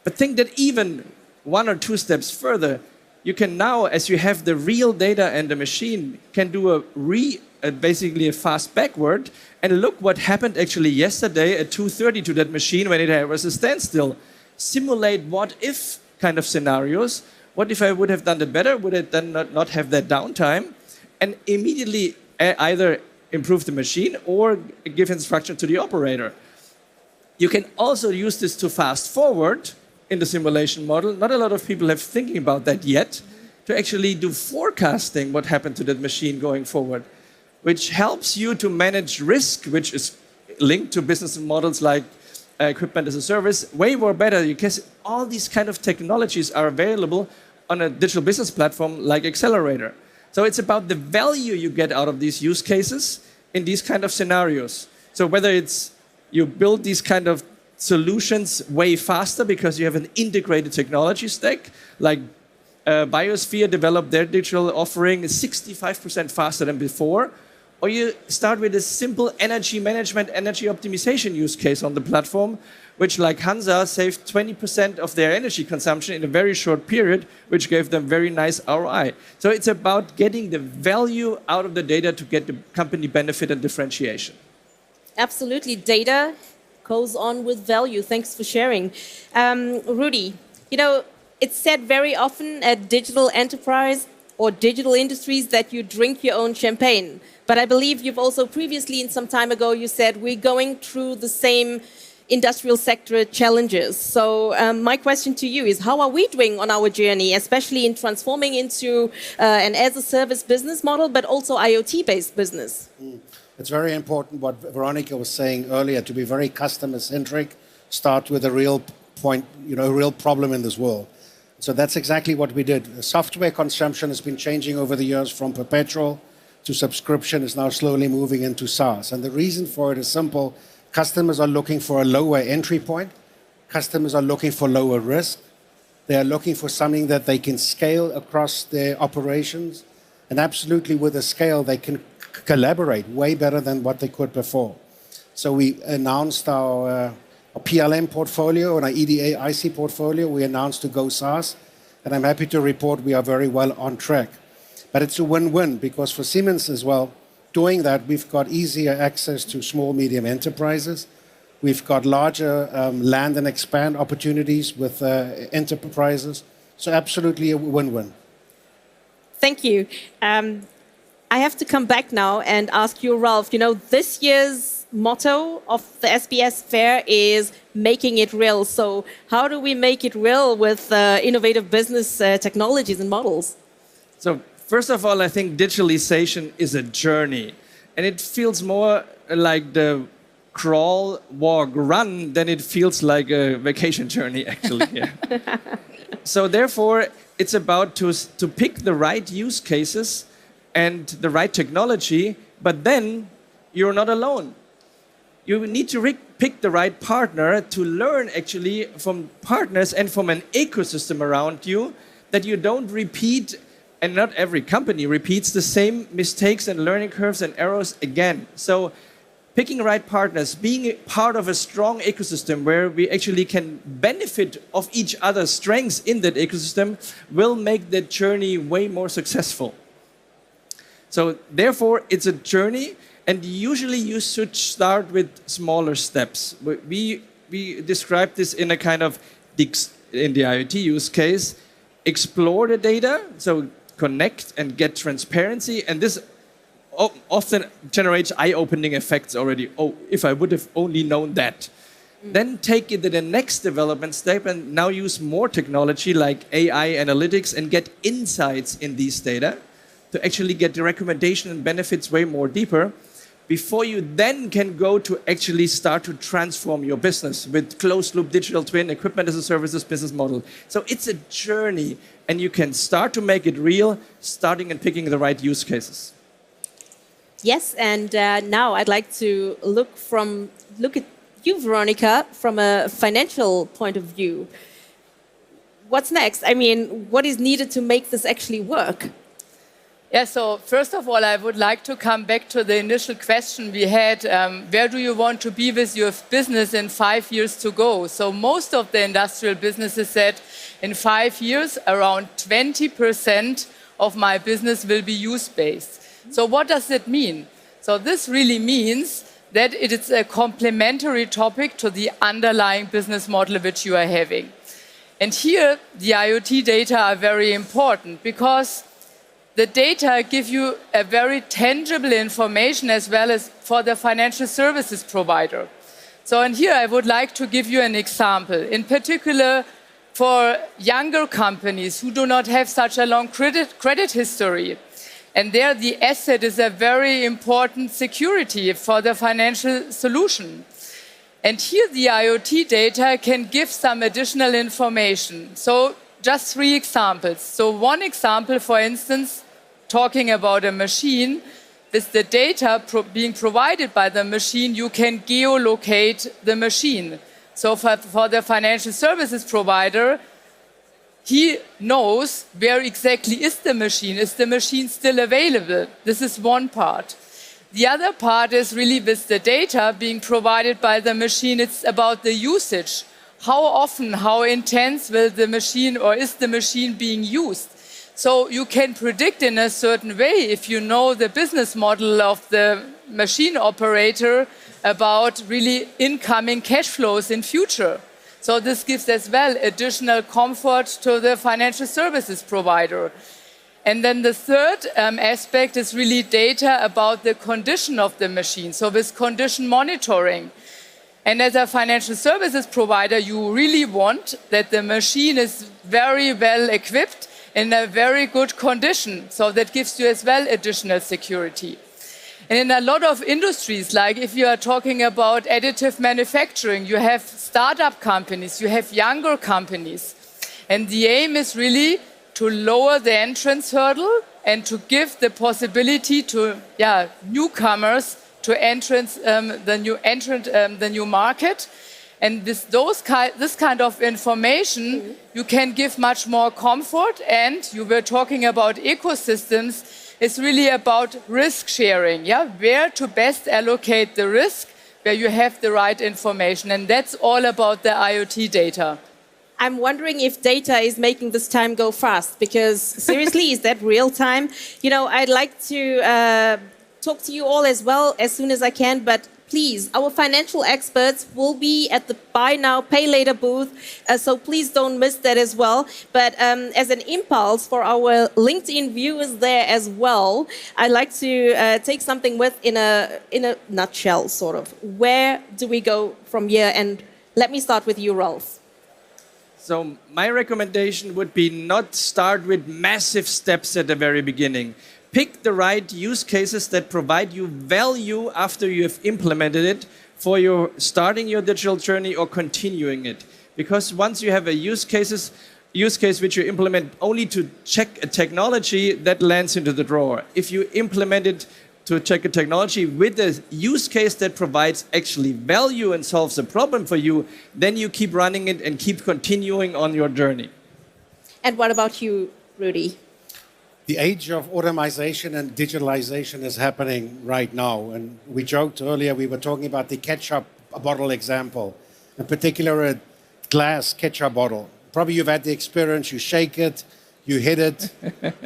But think that even 1 or 2 steps further, you can now, as you have the real data and the machine, can do basically a fast backward and look what happened actually yesterday at 2:30 to that machine when it was a standstill. Simulate what if kind of scenarios. What if I would have done it better? Would it then not have that downtime? And immediately either improve the machine or give instruction to the operator. You can also use this to fast forward in the simulation model. Not a lot of people have thinking about that yet, to actually do forecasting what happened to that machine going forward, which helps you to manage risk, which is linked to business models like equipment as a service, way more better because all these kind of technologies are available on a digital business platform like Xcelerator. So it's about the value you get out of these use cases in these kind of scenarios. So whether it's you build these kind of solutions way faster because you have an integrated technology stack, like Biosphere developed their digital offering 65% faster than before, or you start with a simple energy management, energy optimization use case on the platform, which like Hansa saved 20% of their energy consumption in a very short period, which gave them very nice ROI. So it's about getting the value out of the data to get the company benefit and differentiation. Absolutely. Data goes on with value. Thanks for sharing. Rudy, it's said very often at digital enterprise or digital industries that you drink your own champagne. But I believe you've also previously, in some time ago, you said we're going through the same industrial sector challenges. So my question to you is, how are we doing on our journey, especially in transforming into an as-a-service business model, but also IoT-based business? It's very important what Veronica was saying earlier, to be very customer-centric, start with a real point, a real problem in this world. So that's exactly what we did. The software consumption has been changing over the years from perpetual to subscription, is now slowly moving into SaaS. And the reason for it is simple. Customers are looking for a lower entry point. Customers are looking for lower risk. They are looking for something that they can scale across their operations. And absolutely with a scale, they can collaborate way better than what they could before. So we announced our PLM portfolio and our EDA IC portfolio. We announced to go SaaS. And I'm happy to report we are very well on track. But it's a win-win because for Siemens as well, doing that, we've got easier access to small, medium enterprises. We've got larger land and expand opportunities with enterprises. So absolutely a win-win. Thank you. I have to come back now and ask you, Ralph, this year's motto of the SPS Fair is making it real. So how do we make it real with innovative business technologies and models? So first of all, I think digitalization is a journey. And it feels more like the crawl, walk, run than it feels like a vacation journey, actually. Yeah. So therefore, it's about to pick the right use cases and the right technology, but then you're not alone. you need to pick the right partner to learn actually from partners and from an ecosystem around you, that you don't repeat, and not every company repeats the same mistakes and learning curves and errors again. So picking right partners, being part of a strong ecosystem where we actually can benefit of each other's strengths in that ecosystem will make that journey way more successful. So therefore, it's a journey, and usually you should start with smaller steps. We describe this in a kind of, in the IoT use case, explore the data, so connect and get transparency, and this often generates eye-opening effects already. Oh, if I would have only known that. Then take it to the next development step and now use more technology like AI analytics and get insights in these data to actually get the recommendation and benefits way more deeper before you then can go to actually start to transform your business with closed-loop digital twin, equipment as a services business model. So it's a journey, and you can start to make it real, starting and picking the right use cases. Yes, and now I'd like to look at you, Veronica, from a financial point of view. What's next? I mean, what is needed to make this actually work? Yeah, so first of all, I would like to come back to the initial question we had. Where do you want to be with your business in 5 years to go? So most of the industrial businesses said in 5 years, around 20% of my business will be use-based. So what does it mean? So this really means that it is a complementary topic to the underlying business model which you are having. And here, the IoT data are very important because the data give you a very tangible information as well as for the financial services provider. So and here I would like to give you an example, in particular for younger companies who do not have such a long credit history. And there the asset is a very important security for the financial solution. And here the IoT data can give some additional information. So just 3 examples. So one example, for instance, talking about a machine, with the data being provided by the machine, you can geolocate the machine. So for the financial services provider, he knows where exactly is the machine. Is the machine still available? This is one part. The other part is really with the data being provided by the machine, it's about the usage. How often, how intense will the machine or is the machine being used? So you can predict in a certain way, if you know the business model of the machine operator, about really incoming cash flows in future. So this gives as well additional comfort to the financial services provider. And then the third aspect is really data about the condition of the machine. So with condition monitoring. And as a financial services provider, you really want that the machine is very well equipped in a very good condition. So that gives you as well additional security. And in a lot of industries, like if you are talking about additive manufacturing, you have startup companies, you have younger companies. And the aim is really to lower the entrance hurdle and to give the possibility to newcomers to the new market. And with this kind of information, you can give much more comfort. And you were talking about ecosystems. It's really about risk sharing, where to best allocate the risk, where you have the right information. And that's all about the IoT data. I'm wondering if data is making this time go fast, because seriously, is that real time? You know, I'd like to talk to you all as well as soon as I can, but please, our financial experts will be at the Buy Now, Pay Later booth, so please don't miss that as well. But as an impulse for our LinkedIn viewers there as well, I'd like to take something with in a nutshell, sort of. Where do we go from here? And let me start with you, Rolf. So my recommendation would be not start with massive steps at the very beginning. Pick the right use cases that provide you value after you have implemented it for your starting your digital journey or continuing it. Because once you have a use case which you implement only to check a technology, that lands into the drawer. If you implement it to check a technology with a use case that provides actually value and solves a problem for you, then you keep running it and keep continuing on your journey. And what about you, Rudy? The age of automation and digitalization is happening right now. And we joked earlier, we were talking about the ketchup bottle example, in particular a glass ketchup bottle. Probably you've had the experience, you shake it, you hit it,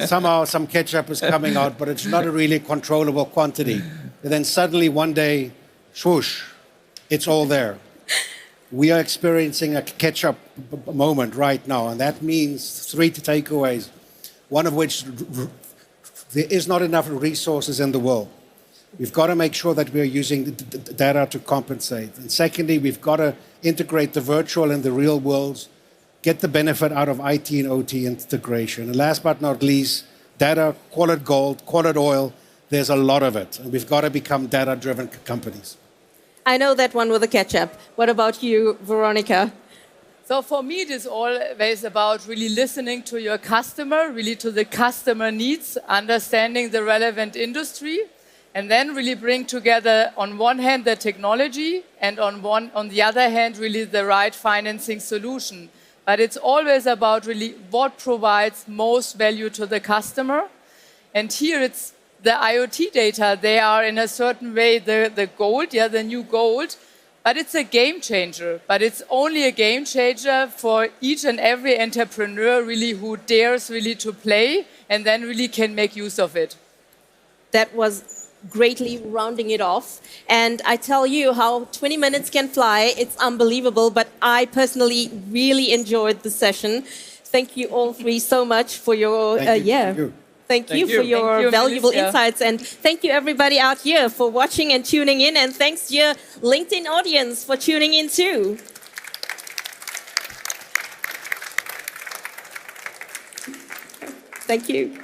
somehow some ketchup is coming out, but it's not a really controllable quantity. And then suddenly one day, swoosh, it's all there. We are experiencing a catch-up moment right now, and that means 3 takeaways, one of which there is not enough resources in the world. We've got to make sure that we're using the data to compensate. And secondly, we've got to integrate the virtual and the real worlds, get the benefit out of IT and OT integration. And last but not least, data, call it gold, call it oil, there's a lot of it. And we've got to become data-driven companies. I know that one with the ketchup. What about you, Veronica? So for me, it is always about really listening to your customer, really to the customer needs, understanding the relevant industry, and then really bring together, on one hand, the technology, and on the other hand, really the right financing solution. But it's always about really what provides most value to the customer. And here it's the IoT data. They are in a certain way the gold, the new gold. But it's a game changer. But it's only a game changer for each and every entrepreneur really who dares really to play and then really can make use of it. That was greatly rounding it off. And I tell you how 20 minutes can fly. It's unbelievable, but I personally really enjoyed the session. Thank you all three so much for your, Thank you for your valuable insights. And thank you everybody out here for watching and tuning in. And thanks to your LinkedIn audience for tuning in too. Thank you.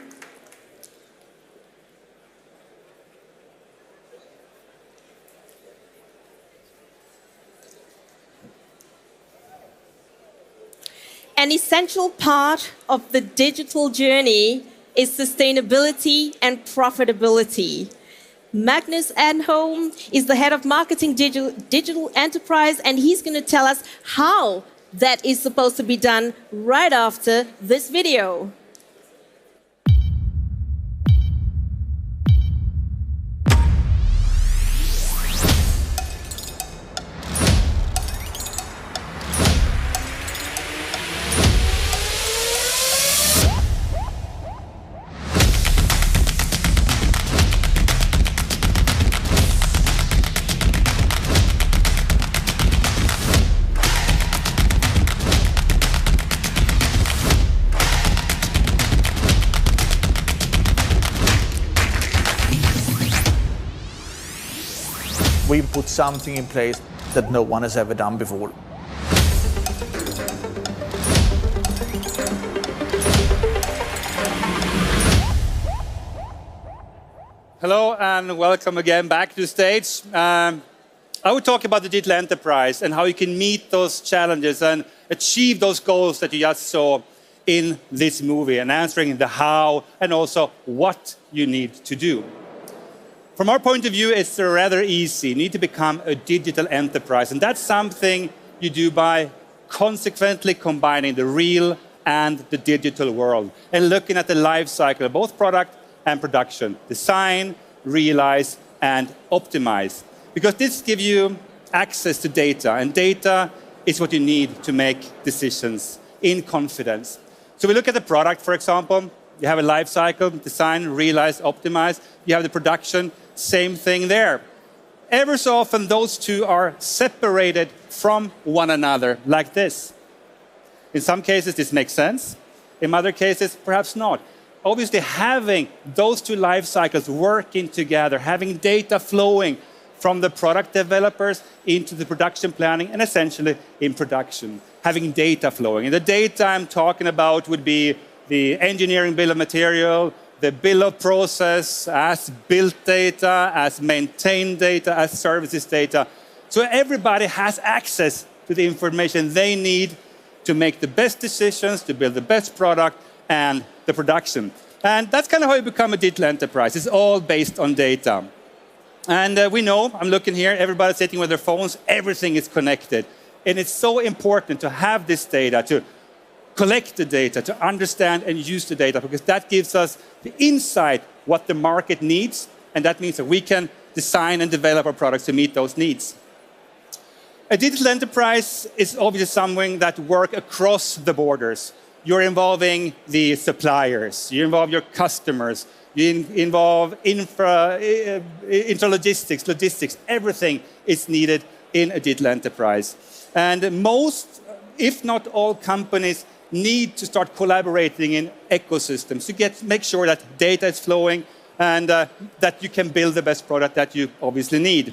An essential part of the digital journey is sustainability and profitability. Magnus Edholm is the head of marketing digital enterprise, and he's going to tell us how that is supposed to be done right after this video. We put something in place that no one has ever done before. Hello and welcome again back to the stage. I will talk about the digital enterprise and how you can meet those challenges and achieve those goals that you just saw in this movie, and answering the how and also what you need to do. From our point of view, it's rather easy. You need to become a digital enterprise. And that's something you do by consequently combining the real and the digital world and looking at the life cycle of both product and production. Design, realize, and optimize. Because this gives you access to data, and data is what you need to make decisions in confidence. So we look at the product, for example. You have a life cycle, design, realize, optimize. You have the production, same thing there. Ever so often, those two are separated from one another, like this. In some cases, this makes sense. In other cases, perhaps not. Obviously, having those two life cycles working together, having data flowing from the product developers into the production planning and essentially in production, having data flowing. And the data I'm talking about would be the engineering bill of material, the bill of process, as built data, as maintained data, as services data. So everybody has access to the information they need to make the best decisions, to build the best product and the production. And that's kind of how you become a digital enterprise. It's all based on data. And we know, I'm looking here, everybody's sitting with their phones, everything is connected. And it's so important to have this data, to collect the data, to understand and use the data, because that gives us the insight what the market needs, and that means that we can design and develop our products to meet those needs. A digital enterprise is obviously something that works across the borders. You're involving the suppliers, you involve your customers, you involve intralogistics, logistics, everything is needed in a digital enterprise. And most, if not all companies, need to start collaborating in ecosystems to make sure that data is flowing and that you can build the best product that you obviously need.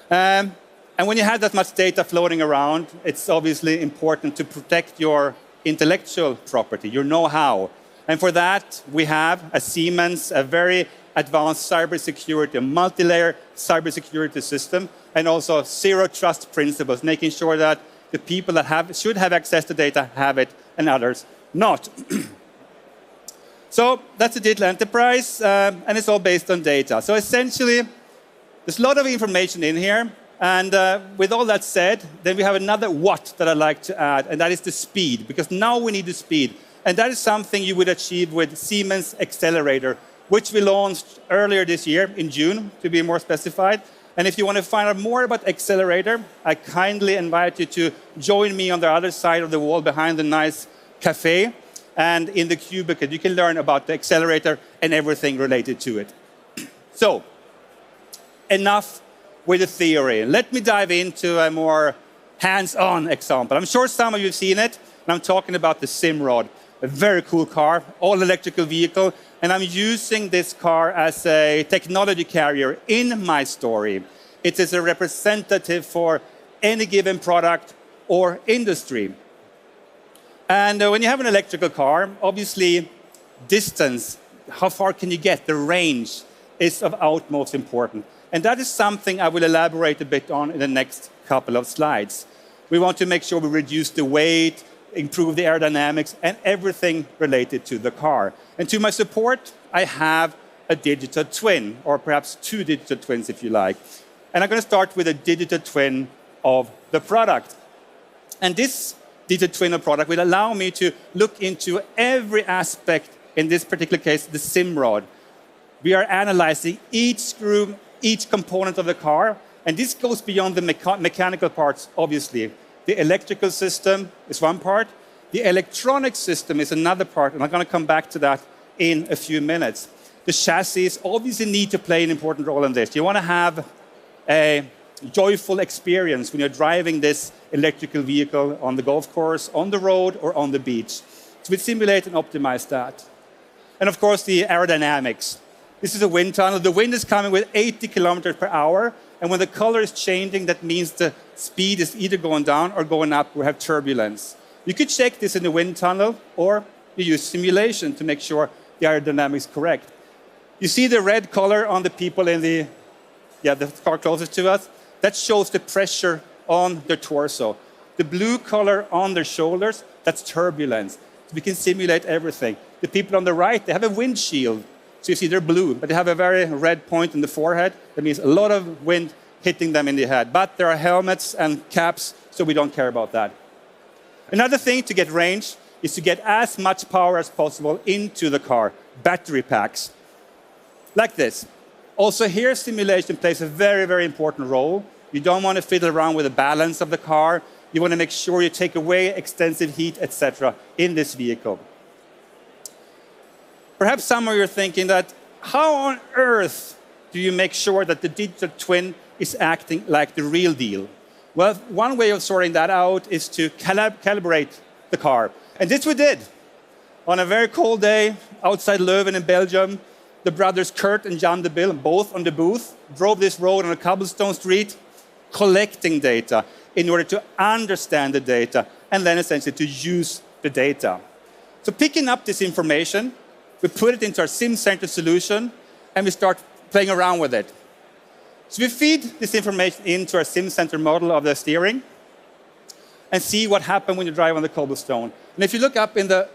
And when you have that much data floating around, it's obviously important to protect your intellectual property, your know-how. And for that, we have at Siemens a very advanced cybersecurity, a multi-layer cybersecurity system, and also zero trust principles, making sure that the people that should have access to data have it and others not. So that's a digital enterprise, and it's all based on data. So essentially, there's a lot of information in here. And with all that said, then we have another what that I'd like to add, and that is the speed, because now we need the speed. And that is something you would achieve with Siemens Xcelerator, which we launched earlier this year in June, to be more specified. And if you want to find out more about Xcelerator, I kindly invite you to join me on the other side of the wall behind the nice cafe. And in the cubicle, you can learn about the Xcelerator and everything related to it. So, enough with the theory. Let me dive into a more hands-on example. I'm sure some of you have seen it, and I'm talking about the SIMrod, a very cool car, all-electrical vehicle, and I'm using this car as a technology carrier in my story. It is a representative for any given product or industry. And when you have an electrical car, obviously distance, how far can you get, the range is of utmost importance. And that is something I will elaborate a bit on in the next couple of slides. We want to make sure we reduce the weight, improve the aerodynamics, and everything related to the car. And to my support, I have a digital twin, or perhaps two digital twins if you like. And I'm going to start with a digital twin of the product. And this digital twin of product will allow me to look into every aspect, in this particular case, the SIMrod. We are analyzing each screw, each component of the car, and this goes beyond the mechanical parts, obviously. The electrical system is one part, the electronic system is another part, and I'm going to come back to that in a few minutes. The chassis obviously need to play an important role in this. You want to have a joyful experience when you're driving this electrical vehicle on the golf course, on the road, or on the beach. So we simulate and optimize that. And of course, the aerodynamics. This is a wind tunnel. The wind is coming with 80 kilometers per hour. And when the color is changing, that means the speed is either going down or going up. We have turbulence. You could check this in the wind tunnel, or you use simulation to make sure the aerodynamics is correct. You see the red color on the people in the car closest to us? That shows the pressure on their torso. The blue color on their shoulders, that's turbulence. So we can simulate everything. The people on the right, they have a windshield. So you see they're blue, but they have a very red point in the forehead. That means a lot of wind hitting them in the head. But there are helmets and caps, so we don't care about that. Another thing to get range is to get as much power as possible into the car. Battery packs, like this. Also here, simulation plays a very, very important role. You don't want to fiddle around with the balance of the car. You want to make sure you take away extensive heat, etc., in this vehicle. Perhaps some of you are thinking that, how on earth do you make sure that the digital twin is acting like the real deal? Well, one way of sorting that out is to calibrate the car. And this we did. On a very cold day outside Leuven in Belgium, the brothers Kurt and Jan de Bill, both on the booth, drove this road on a cobblestone street, collecting data in order to understand the data and then essentially to use the data. So picking up this information, we put it into our SimCenter solution, and we start playing around with it. So we feed this information into our SimCenter model of the steering and see what happens when you drive on the cobblestone. And if you look up in the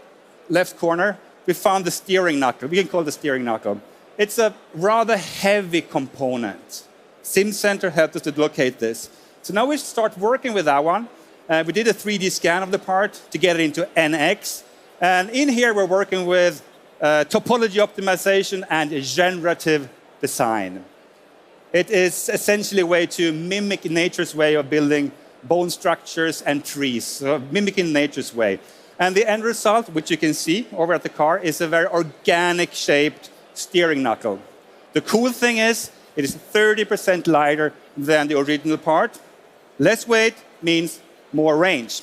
left corner, we found the steering knuckle. We can call it the steering knuckle. It's a rather heavy component. SimCenter helped us to locate this. So now we start working with that one. We did a 3D scan of the part to get it into NX. And in here, we're working with topology optimization and generative design. It is essentially a way to mimic nature's way of building bone structures and trees, so mimicking nature's way. And the end result, which you can see over at the car, is a very organic shaped steering knuckle. The cool thing is, it is 30% lighter than the original part. Less weight means more range.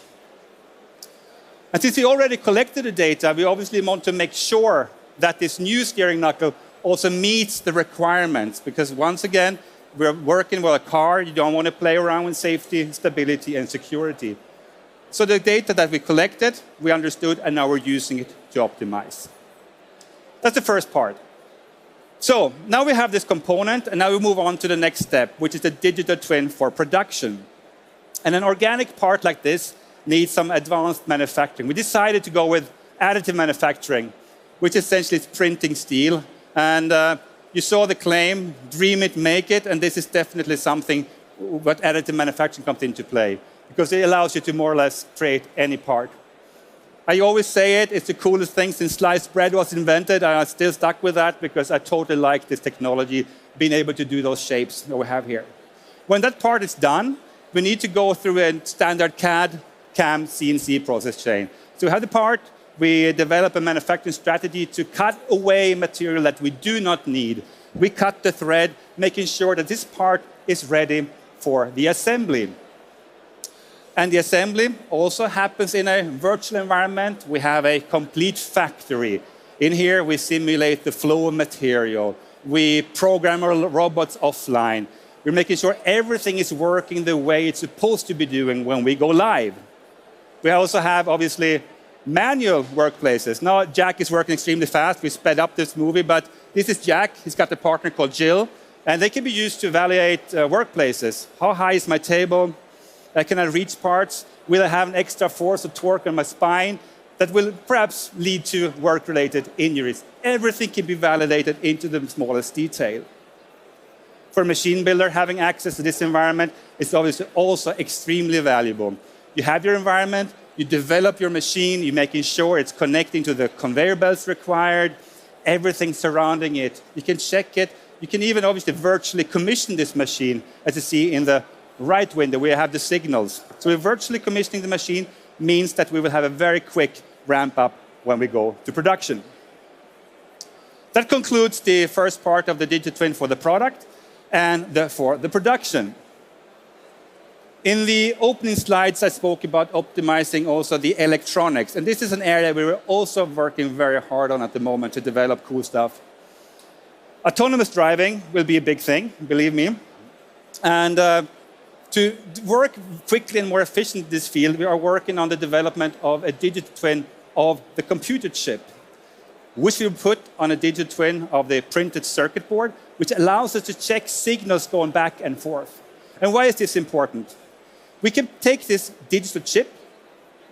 And since we already collected the data, we obviously want to make sure that this new steering knuckle also meets the requirements, because once again, we're working with a car. You don't want to play around with safety, stability, and security. So the data that we collected, we understood, and now we're using it to optimize. That's the first part. So now we have this component, and now we move on to the next step, which is the digital twin for production. And an organic part like this needs some advanced manufacturing. We decided to go with additive manufacturing, which essentially is printing steel. And you saw the claim, dream it, make it, and this is definitely something what additive manufacturing comes into play, because it allows you to more or less create any part. I always say it, it's the coolest thing since sliced bread was invented, and I'm still stuck with that because I totally like this technology, being able to do those shapes that we have here. When that part is done, we need to go through a standard CAD, CAM, CNC process chain. So we have the part, we develop a manufacturing strategy to cut away material that we do not need. We cut the thread, making sure that this part is ready for the assembly. And the assembly also happens in a virtual environment. We have a complete factory. In here, we simulate the flow of material. We program our robots offline. We're making sure everything is working the way it's supposed to be doing when we go live. We also have, obviously, manual workplaces. Now, Jack is working extremely fast. We sped up this movie, but this is Jack. He's got a partner called Jill, and they can be used to evaluate workplaces. How high is my table? Can I reach parts? Will I have an extra force or torque on my spine that will perhaps lead to work-related injuries? Everything can be validated into the smallest detail. For a machine builder, having access to this environment is obviously also extremely valuable. You have your environment, you develop your machine, you're making sure it's connecting to the conveyor belts required, everything surrounding it. You can check it. You can even obviously virtually commission this machine, as you see in the right window, we have the signals. So we're virtually commissioning the machine, means that we will have a very quick ramp up when we go to production. That concludes the first part of the digital twin for the product and for the production. In the opening slides, I spoke about optimizing also the electronics. And this is an area we're also working very hard on at the moment to develop cool stuff. Autonomous driving will be a big thing, believe me. And to work quickly and more efficiently in this field, we are working on the development of a digital twin of the computer chip, which we put on a digital twin of the printed circuit board, which allows us to check signals going back and forth. And why is this important? We can take this digital chip,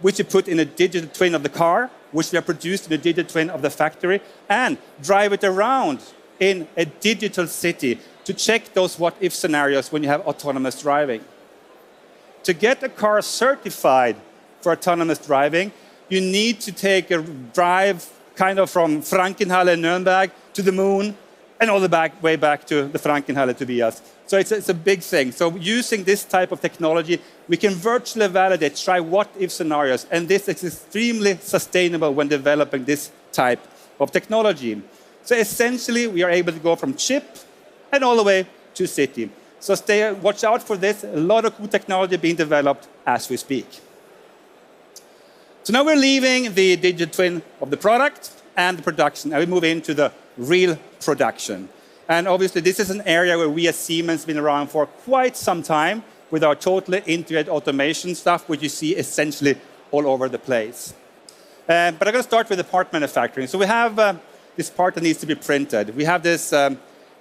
which we put in a digital twin of the car, which we have produced in a digital twin of the factory, and drive it around in a digital city to check those what-if scenarios when you have autonomous driving. To get a car certified for autonomous driving, you need to take a drive kind of from Frankenhalle, Nürnberg, to the moon, and all the way back to the Frankenhalle to Vias. So it's a big thing. So using this type of technology, we can virtually validate, try what-if scenarios, and this is extremely sustainable when developing this type of technology. So essentially, we are able to go from chip and all the way to city. So watch out for this. A lot of cool technology being developed as we speak. So now we're leaving the digital twin of the product and the production, and we move into the real production. And obviously, this is an area where we as Siemens have been around for quite some time with our totally integrated automation stuff, which you see essentially all over the place. But I'm going to start with the part manufacturing. So we have this part that needs to be printed. We have this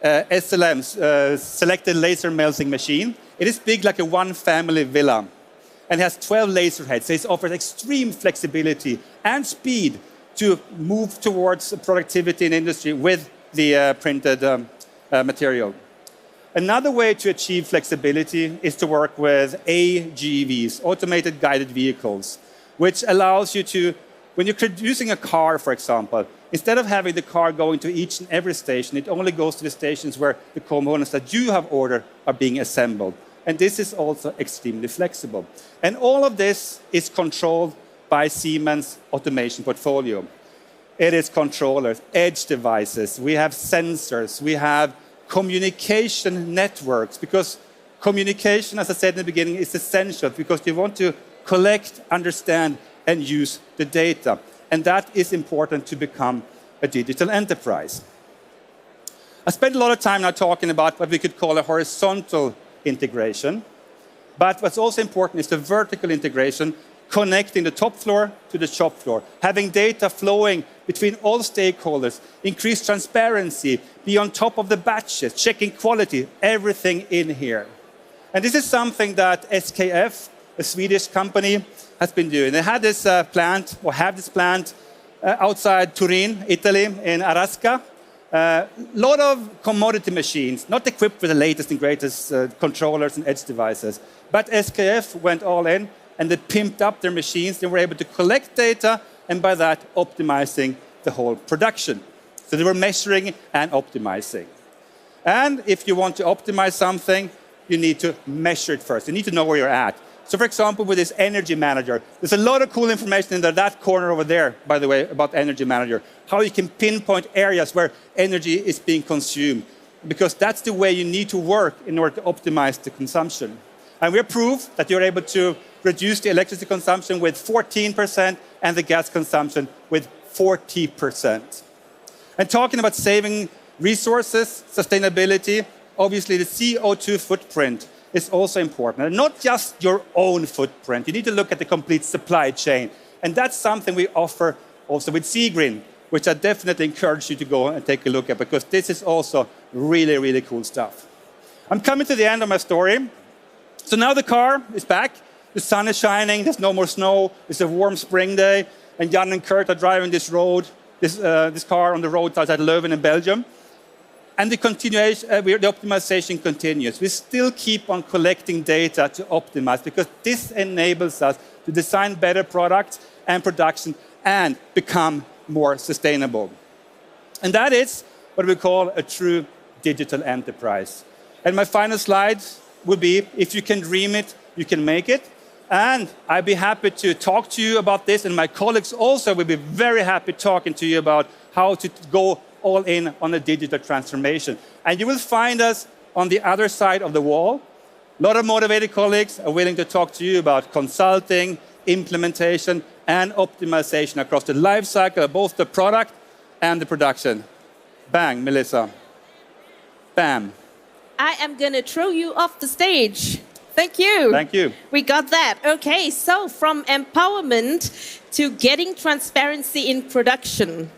SLM, selected laser melting machine. It is big like a one-family villa and has 12 laser heads. So it offers extreme flexibility and speed to move towards productivity in industry with the printed material. Another way to achieve flexibility is to work with AGVs, automated guided vehicles, which allows you to, when you're producing a car, for example, instead of having the car going to each and every station, it only goes to the stations where the components that you have ordered are being assembled. And this is also extremely flexible. And all of this is controlled by Siemens automation portfolio. It is controllers, edge devices, we have sensors, we have communication networks, because communication, as I said in the beginning, is essential because you want to collect, understand, and use the data. And that is important to become a digital enterprise. I spent a lot of time now talking about what we could call a horizontal integration. But what's also important is the vertical integration, connecting the top floor to the shop floor, having data flowing between all stakeholders, increase transparency, be on top of the batches, checking quality, everything in here. And this is something that SKF, a Swedish company, has been doing. They had this plant, or have this plant, outside Turin, Italy, in Arasca. A lot of commodity machines, not equipped with the latest and greatest controllers and edge devices. But SKF went all in, and they pimped up their machines. They were able to collect data, and by that, optimizing the whole production. So they were measuring and optimizing. And if you want to optimize something, you need to measure it first. You need to know where you're at. So for example, with this energy manager, there's a lot of cool information in that corner over there, by the way, about energy manager. How you can pinpoint areas where energy is being consumed. Because that's the way you need to work in order to optimize the consumption. And we have proof that you're able to reduce the electricity consumption with 14% and the gas consumption with 40%. And talking about saving resources, sustainability, obviously the CO2 footprint is also important. And not just your own footprint. You need to look at the complete supply chain. And that's something we offer also with Seagreen, which I definitely encourage you to go and take a look at, because this is also really, really cool stuff. I'm coming to the end of my story. So now the car is back. The sun is shining. There's no more snow. It's a warm spring day. And Jan and Kurt are driving this car on the road outside Leuven in Belgium. And the optimization continues. We still keep on collecting data to optimize, because this enables us to design better products and production and become more sustainable. And that is what we call a true digital enterprise. And my final slide would be, if you can dream it, you can make it. And I'd be happy to talk to you about this, and my colleagues also will be very happy talking to you about how to go all in on a digital transformation. And you will find us on the other side of the wall. A lot of motivated colleagues are willing to talk to you about consulting, implementation, and optimization across the life cycle of both the product and the production. Bang, Melissa. Bam. I am going to throw you off the stage. Thank you. Thank you. We got that. Okay, so from empowerment to getting transparency in production.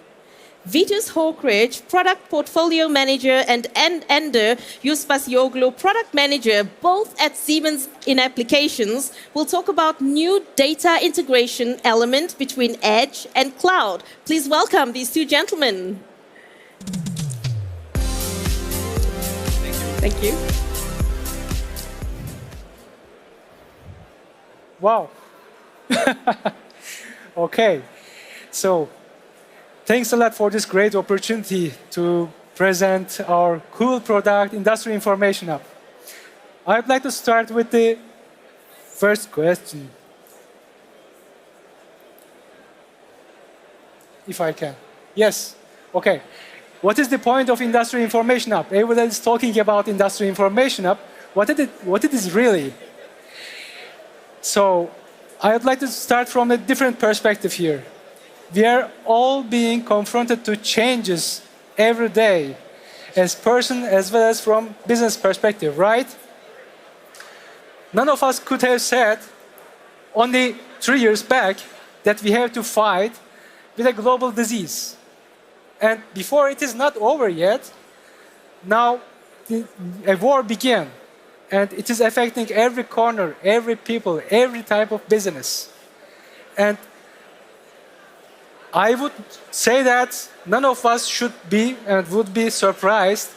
Vitus Hawkridge, Product Portfolio Manager, and Ender Yuspasioglu, Product Manager, both at Siemens in Applications, will talk about new data integration element between edge and cloud. Please welcome these two gentlemen. Thank you. Wow. Okay, so thanks a lot for this great opportunity to present our cool product, Industry Information Hub. I'd like to start with the first question. If I can. Yes, okay. What is the point of Industry Information Hub? Everybody is talking about Industry Information Hub. What it is really? So I would like to start from a different perspective here. We are all being confronted to changes every day as person as well as from business perspective, right? None of us could have said only 3 years back that we have to fight with a global disease. And before it is not over yet, now a war began. And it is affecting every corner, every people, every type of business. And I would say that none of us should be and would be surprised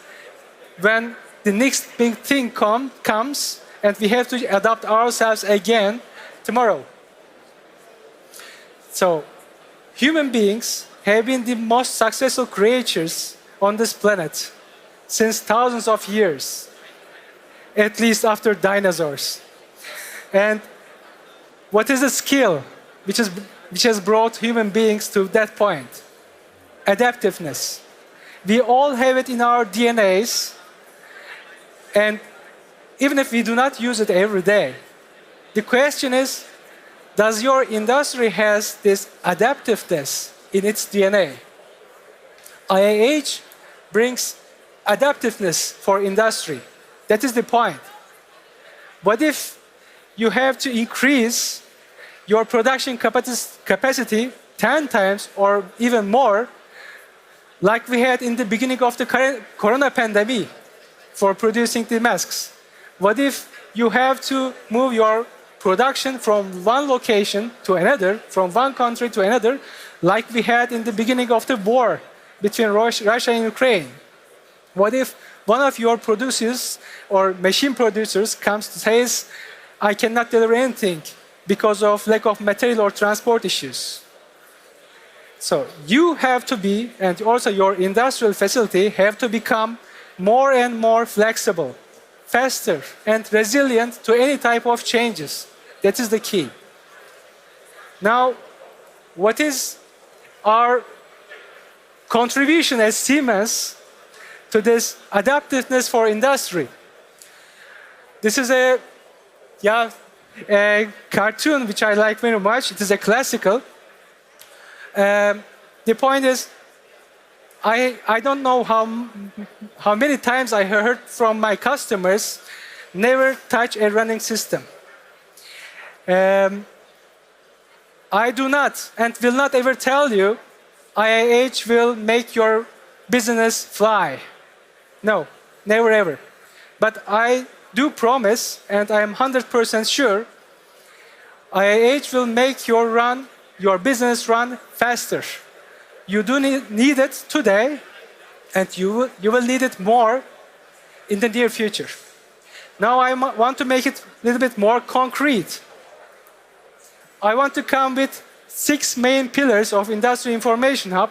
when the next big thing comes and we have to adapt ourselves again tomorrow. So, human beings have been the most successful creatures on this planet since thousands of years, at least after dinosaurs. And what is the skill which has brought human beings to that point? Adaptiveness. We all have it in our DNAs, and even if we do not use it every day, the question is, does your industry has this adaptiveness in its DNA? IIH brings adaptiveness for industry. That is the point. What if you have to increase your production capacity 10 times or even more, like we had in the beginning of the corona pandemic for producing the masks? What if you have to move your production from one location to another, from one country to another, like we had in the beginning of the war between Russia and Ukraine? What if one of your producers or machine producers comes to say, I cannot deliver anything because of lack of material or transport issues? So you have to be, and also your industrial facility have to become more and more flexible, faster and resilient to any type of changes. That is the key. Now, what is our contribution as Siemens to this adaptiveness for industry? This is a cartoon which I like very much. It is a classical. The point is, I don't know how many times I heard from my customers, never touch a running system. I do not and will not ever tell you IIH will make your business fly. No, never ever. But I do promise, and I am 100% sure, IIH will make your business run faster. You do need it today, and you will need it more in the near future. Now I want to make it a little bit more concrete. I want to come with 6 main pillars of Industry Information Hub,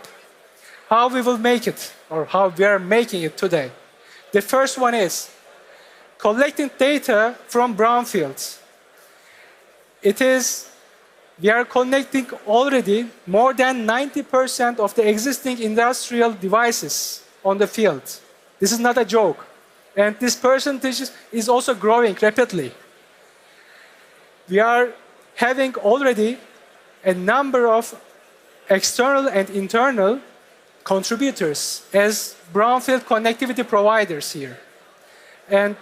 how we will make it, or how we are making it today. The first one is collecting data from brownfields. We are connecting already more than 90% of the existing industrial devices on the field. This is not a joke. And this percentage is also growing rapidly. We are having already a number of external and internal contributors as brownfield connectivity providers here. And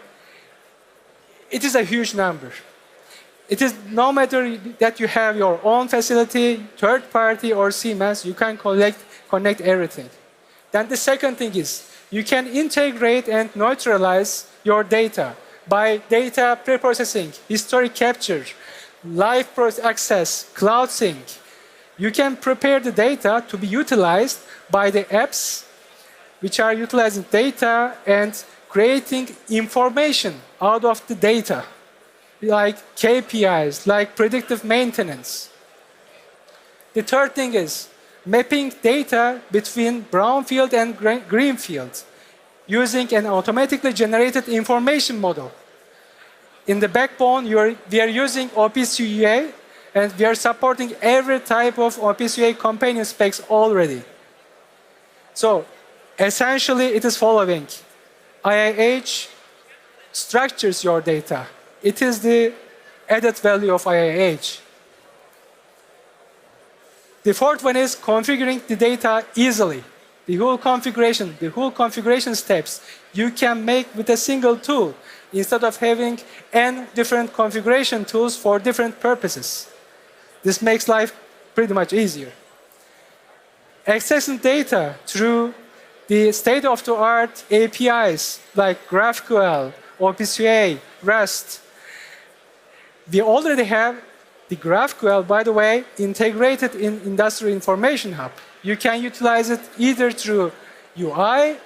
it is a huge number. It is no matter that you have your own facility, third party or Siemens, you can connect everything. Then the second thing is, you can integrate and neutralize your data by data preprocessing, historic capture, live access, cloud sync. You can prepare the data to be utilized by the apps which are utilizing data and creating information out of the data, like KPIs, like predictive maintenance. The third thing is mapping data between brownfield and greenfield using an automatically generated information model. In the backbone, we are using OPC-UA, and we are supporting every type of OPC-UA companion specs already. So, essentially, it is following. IIH structures your data. It is the added value of IIH. The fourth one is configuring the data easily. The whole configuration steps you can make with a single tool instead of having n different configuration tools for different purposes. This makes life pretty much easier. Accessing data through the state-of-the-art APIs like GraphQL, OPC-UA, REST. We already have The GraphQL, by the way, integrated in Industry Information Hub. You can utilize it either through UI,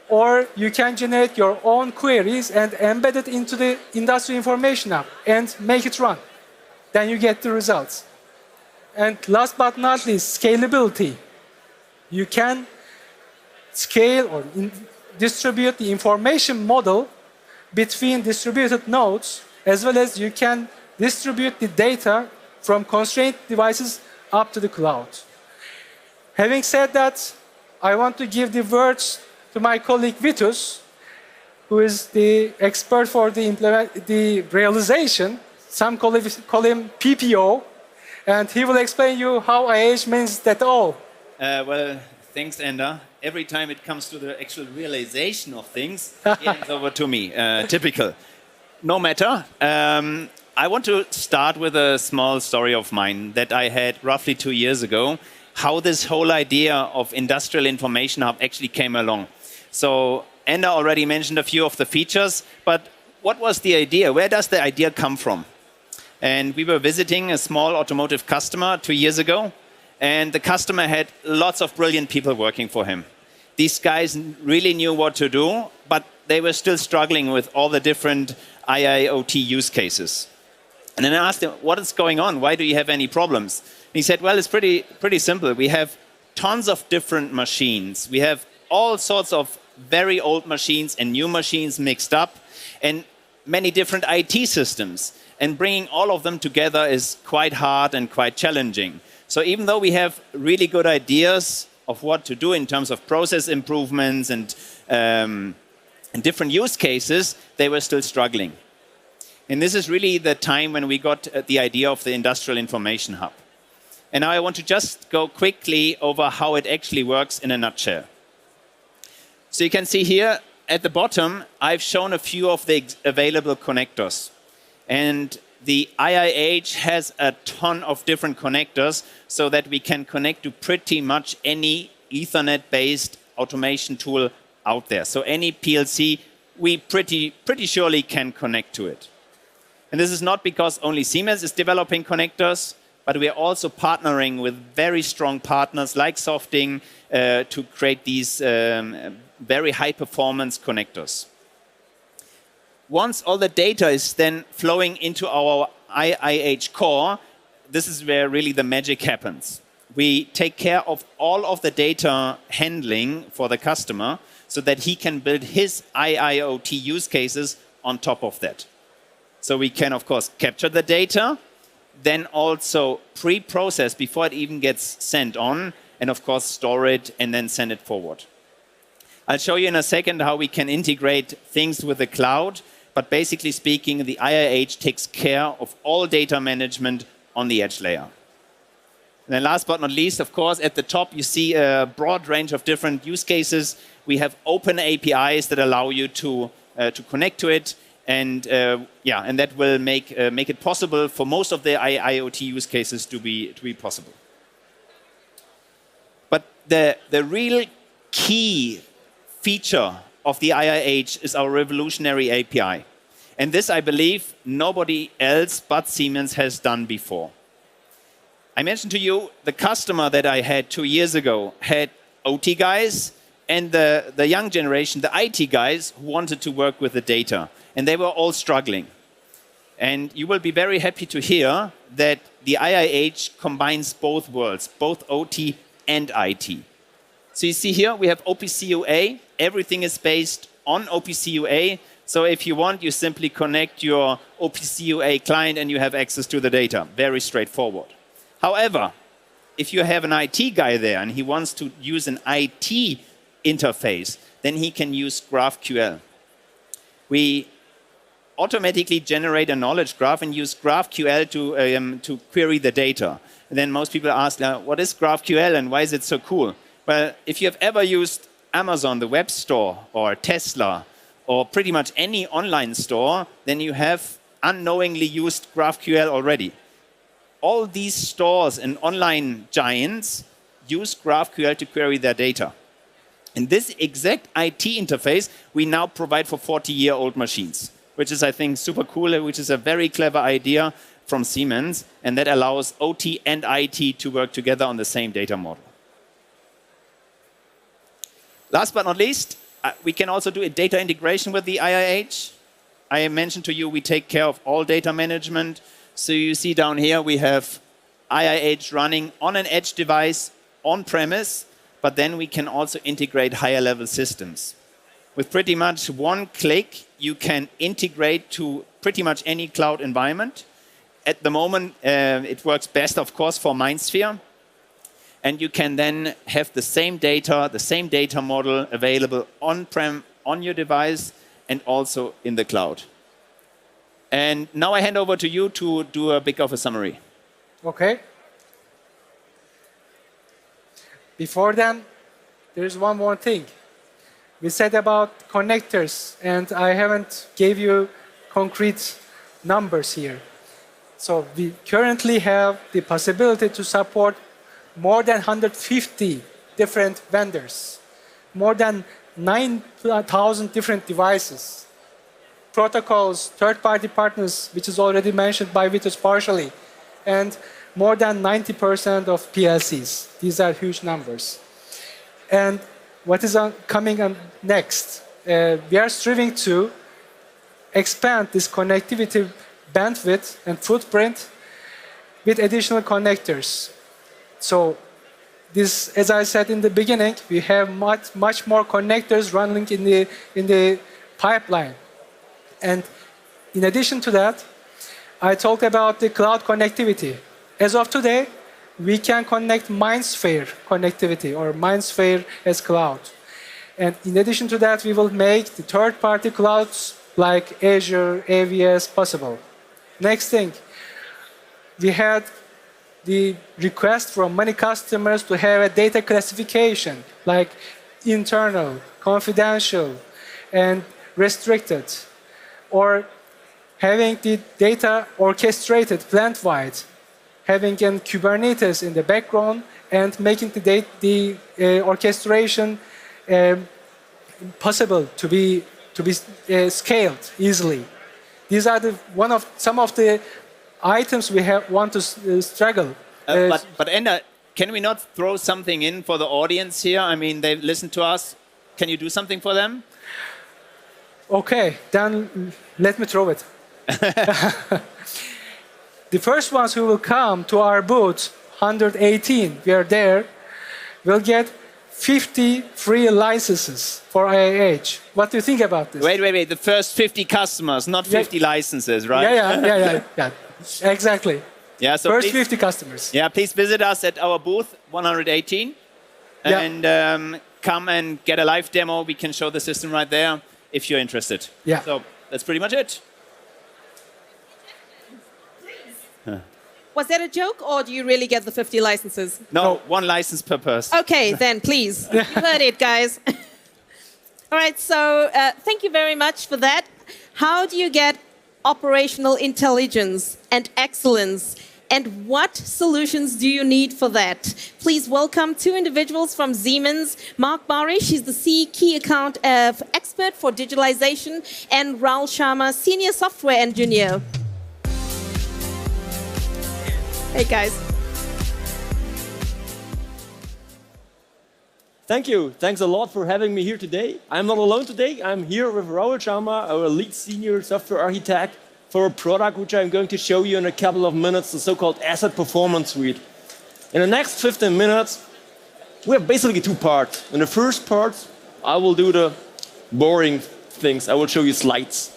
or you can generate your own queries and embed it into the Industry Information Hub and make it run. Then you get the results. And last but not least, scalability. You can scale or distribute the information model between distributed nodes, as well as you can distribute the data from constrained devices up to the cloud. Having said that, I want to give the words to my colleague Vitus, who is the expert for the realization. Some call him PPO, and he will explain you how IH means that all. Well, thanks, Ender. Every time it comes to the actual realization of things, it hands over to me. Typical. No matter. I want to start with a small story of mine that I had roughly 2 years ago, how this whole idea of industrial information hub actually came along. So Ender already mentioned a few of the features, but what was the idea? Where does the idea come from? And we were visiting a small automotive customer 2 years ago, and the customer had lots of brilliant people working for him. These guys really knew what to do, but they were still struggling with all the different IIoT use cases. And then I asked him, what is going on? Why do you have any problems? And he said, well, it's pretty simple. We have tons of different machines. We have all sorts of very old machines and new machines mixed up, and many different IT systems. And bringing all of them together is quite hard and quite challenging. So even though we have really good ideas of what to do in terms of process improvements and different use cases, they were still struggling. And this is really the time when we got the idea of the Industrial Information Hub. And now I want to just go quickly over how it actually works in a nutshell. So you can see here at the bottom, I've shown a few of the available connectors. And the IIH has a ton of different connectors so that we can connect to pretty much any Ethernet-based automation tool out there. So any PLC, we pretty surely can connect to it. And this is not because only Siemens is developing connectors, but we are also partnering with very strong partners like Softing to create these very high-performance connectors. Once all the data is then flowing into our IIH core, this is where really the magic happens. We take care of all of the data handling for the customer so that he can build his IIoT use cases on top of that. So we can, of course, capture the data, then also pre-process before it even gets sent on, and of course store it and then send it forward. I'll show you in a second how we can integrate things with the cloud, but basically speaking, the IIH takes care of all data management on the edge layer. And then last but not least, of course, at the top you see a broad range of different use cases. We have open APIs that allow you to connect to it, and that will make it possible for most of the IoT use cases to be possible. But the real key feature of the IIH is our revolutionary API. And this, I believe, nobody else but Siemens has done before. I mentioned to you the customer that I had 2 years ago had OT guys and the young generation, the IT guys, who wanted to work with the data. And they were all struggling. And you will be very happy to hear that the IIH combines both worlds, both OT and IT. So you see here, we have OPC-UA. Everything is based on OPC-UA. So if you want, you simply connect your OPC-UA client and you have access to the data. Very straightforward. However, if you have an IT guy there and he wants to use an IT interface, then he can use GraphQL. We automatically generate a knowledge graph and use GraphQL to query the data. And then most people ask, what is GraphQL and why is it so cool? Well, if you have ever used Amazon, the web store, or Tesla, or pretty much any online store, then you have unknowingly used GraphQL already. All these stores and online giants use GraphQL to query their data. And this exact IT interface we now provide for 40-year-old machines, which is, I think, super cool, which is a very clever idea from Siemens, and that allows OT and IT to work together on the same data model. Last but not least, we can also do a data integration with the IIH. I mentioned to you we take care of all data management. So you see down here we have IIH running on an edge device on-premise, but then we can also integrate higher level systems. With pretty much one click, you can integrate to pretty much any cloud environment. At the moment, it works best, of course, for MindSphere. And you can then have the same data model available on-prem on your device and also in the cloud. And now I hand over to you to do a bit of a summary. Okay. Before then, there's one more thing. We said about connectors, and I haven't gave you concrete numbers here. So we currently have the possibility to support more than 150 different vendors, more than 9,000 different devices, protocols, third-party partners, which is already mentioned by Vitus partially, and more than 90% of PLCs. These are huge numbers. And what is coming on next? We are striving to expand this connectivity bandwidth and footprint with additional connectors. So this, as I said in the beginning, we have much more connectors running in the pipeline. And in addition to that, I talked about the cloud connectivity. As of today, we can connect MindSphere connectivity or MindSphere as cloud. And in addition to that, we will make the third-party clouds like Azure, AWS possible. Next thing, we had the request from many customers to have a data classification like internal, confidential, and restricted, or having the data orchestrated plant-wide, having a Kubernetes in the background and making the orchestration possible to be scaled easily. These are some of the items we want to struggle. But Enda, can we not throw something in for the audience here? I mean, they listen to us. Can you do something for them? Okay, then let me throw it. The first ones who will come to our booth, 118, we are there, will get 50 free licenses for IIH. What do you think about this? Wait. The first 50 customers, not 50 licenses, right? Yeah. Exactly. Yeah, so first 50 customers. Yeah, please visit us at our booth, 118, and come and get a live demo. We can show the system right there if you're interested. Yeah. So that's pretty much it. Was that a joke, or do you really get the 50 licenses? No, one license per person. Okay, then, please. You heard it, guys. All right, so thank you very much for that. How do you get operational intelligence and excellence, and what solutions do you need for that? Please welcome two individuals from Siemens. Mark Barish, he's the key account expert for digitalization, and Raul Sharma, senior software engineer. Hey, guys. Thank you. Thanks a lot for having me here today. I'm not alone today. I'm here with Raul Sharma, our lead senior software architect for a product which I'm going to show you in a couple of minutes, the so-called Asset Performance Suite. In the next 15 minutes, we have basically two parts. In the first part, I will do the boring things. I will show you slides.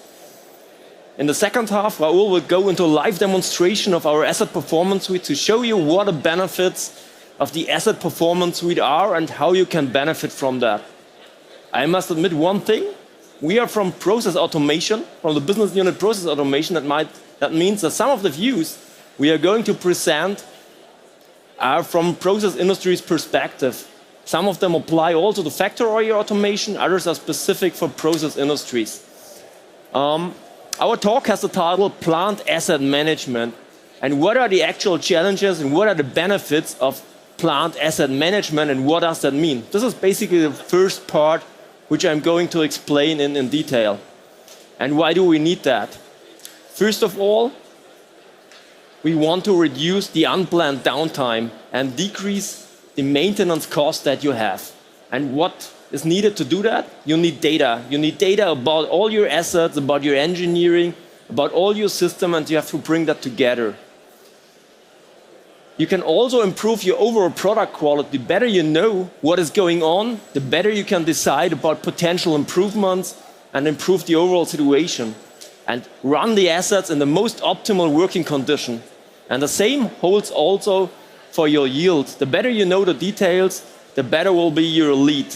In the second half, Raul will go into a live demonstration of our Asset Performance Suite to show you what the benefits of the Asset Performance Suite are and how you can benefit from that. I must admit one thing. We are from process automation, from the business unit process automation. That means that some of the views we are going to present are from process industry's perspective. Some of them apply also to factory automation, others are specific for process industries. Our talk has the title Plant Asset Management, and what are the actual challenges and what are the benefits of plant asset management and what does that mean? This is basically the first part which I'm going to explain in detail. And why do we need that? First of all, we want to reduce the unplanned downtime and decrease the maintenance cost that you have. And what is needed to do that? You need data. You need data about all your assets, about your engineering, about all your system, and you have to bring that together. You can also improve your overall product quality. The better you know what is going on, the better you can decide about potential improvements and improve the overall situation and run the assets in the most optimal working condition. And the same holds also for your yield. The better you know the details, the better will be your lead.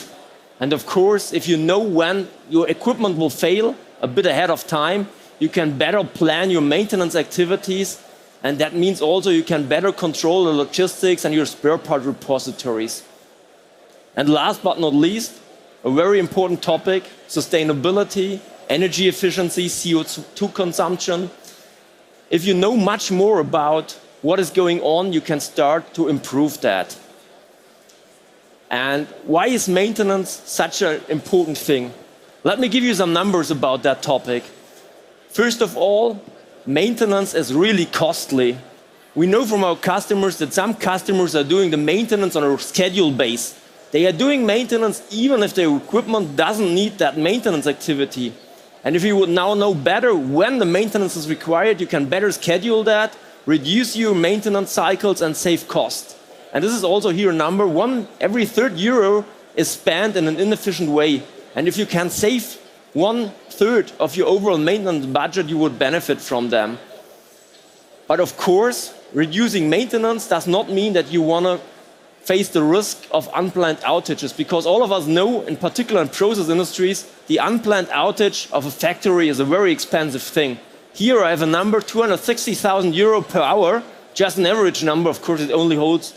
And of course, if you know when your equipment will fail a bit ahead of time, you can better plan your maintenance activities. And that means also you can better control the logistics and your spare part repositories. And last but not least, a very important topic, sustainability, energy efficiency, CO2 consumption. If you know much more about what is going on, you can start to improve that. And why is maintenance such an important thing? Let me give you some numbers about that topic. First of all, maintenance is really costly. We know from our customers that some customers are doing the maintenance on a schedule base. They are doing maintenance even if their equipment doesn't need that maintenance activity. And if you would now know better when the maintenance is required, you can better schedule that, reduce your maintenance cycles and save cost. And this is also here number one, every third euro is spent in an inefficient way. And if you can save 1/3 of your overall maintenance budget, you would benefit from them. But of course, reducing maintenance does not mean that you want to face the risk of unplanned outages, because all of us know, in particular in process industries, the unplanned outage of a factory is a very expensive thing. Here I have a number, 260,000 euro per hour, just an average number. Of course, it only holds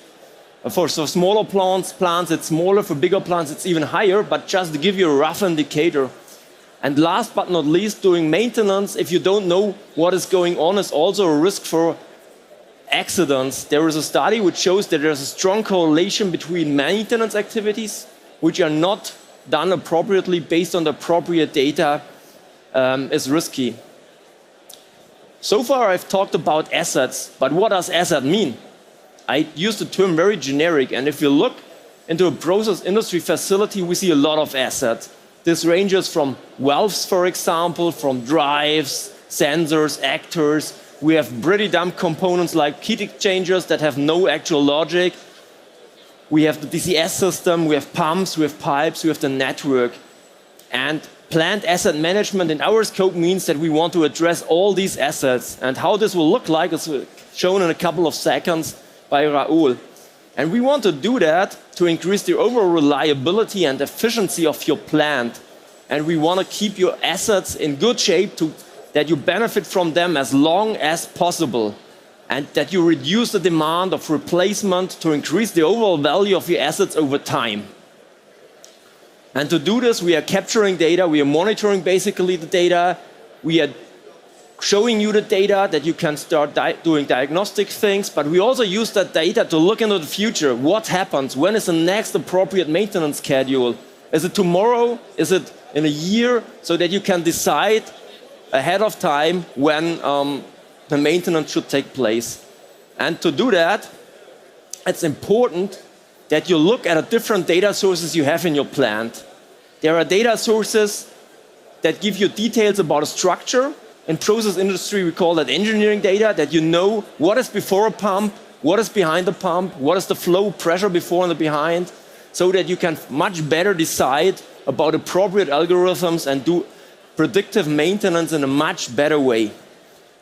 for smaller plants, it's smaller. For bigger plants, it's even higher, but just to give you a rough indicator. And last but not least, doing maintenance, if you don't know what is going on, is also a risk for accidents. There is a study which shows that there's a strong correlation between maintenance activities, which are not done appropriately based on the appropriate data, is risky. So far, I've talked about assets, but what does asset mean? I use the term very generic, and if you look into a process industry facility, we see a lot of assets. This ranges from valves, for example, from drives, sensors, actors. We have pretty dumb components like heat exchangers that have no actual logic. We have the DCS system, we have pumps, we have pipes, we have the network. And planned asset management in our scope means that we want to address all these assets. And how this will look like is shown in a couple of seconds by Raoul. And we want to do that to increase the overall reliability and efficiency of your plant. And we want to keep your assets in good shape that you benefit from them as long as possible. And that you reduce the demand of replacement to increase the overall value of your assets over time. And to do this, we are capturing data, we are monitoring basically the data, we are showing you the data that you can start doing diagnostic things, but we also use that data to look into the future. What happens? When is the next appropriate maintenance schedule? Is it tomorrow? Is it in a year? So that you can decide ahead of time when the maintenance should take place. And to do that, it's important that you look at the different data sources you have in your plant. There are data sources that give you details about a structure. In process industry, we call that engineering data, that you know what is before a pump, what is behind the pump, what is the flow pressure before and behind, so that you can much better decide about appropriate algorithms and do predictive maintenance in a much better way.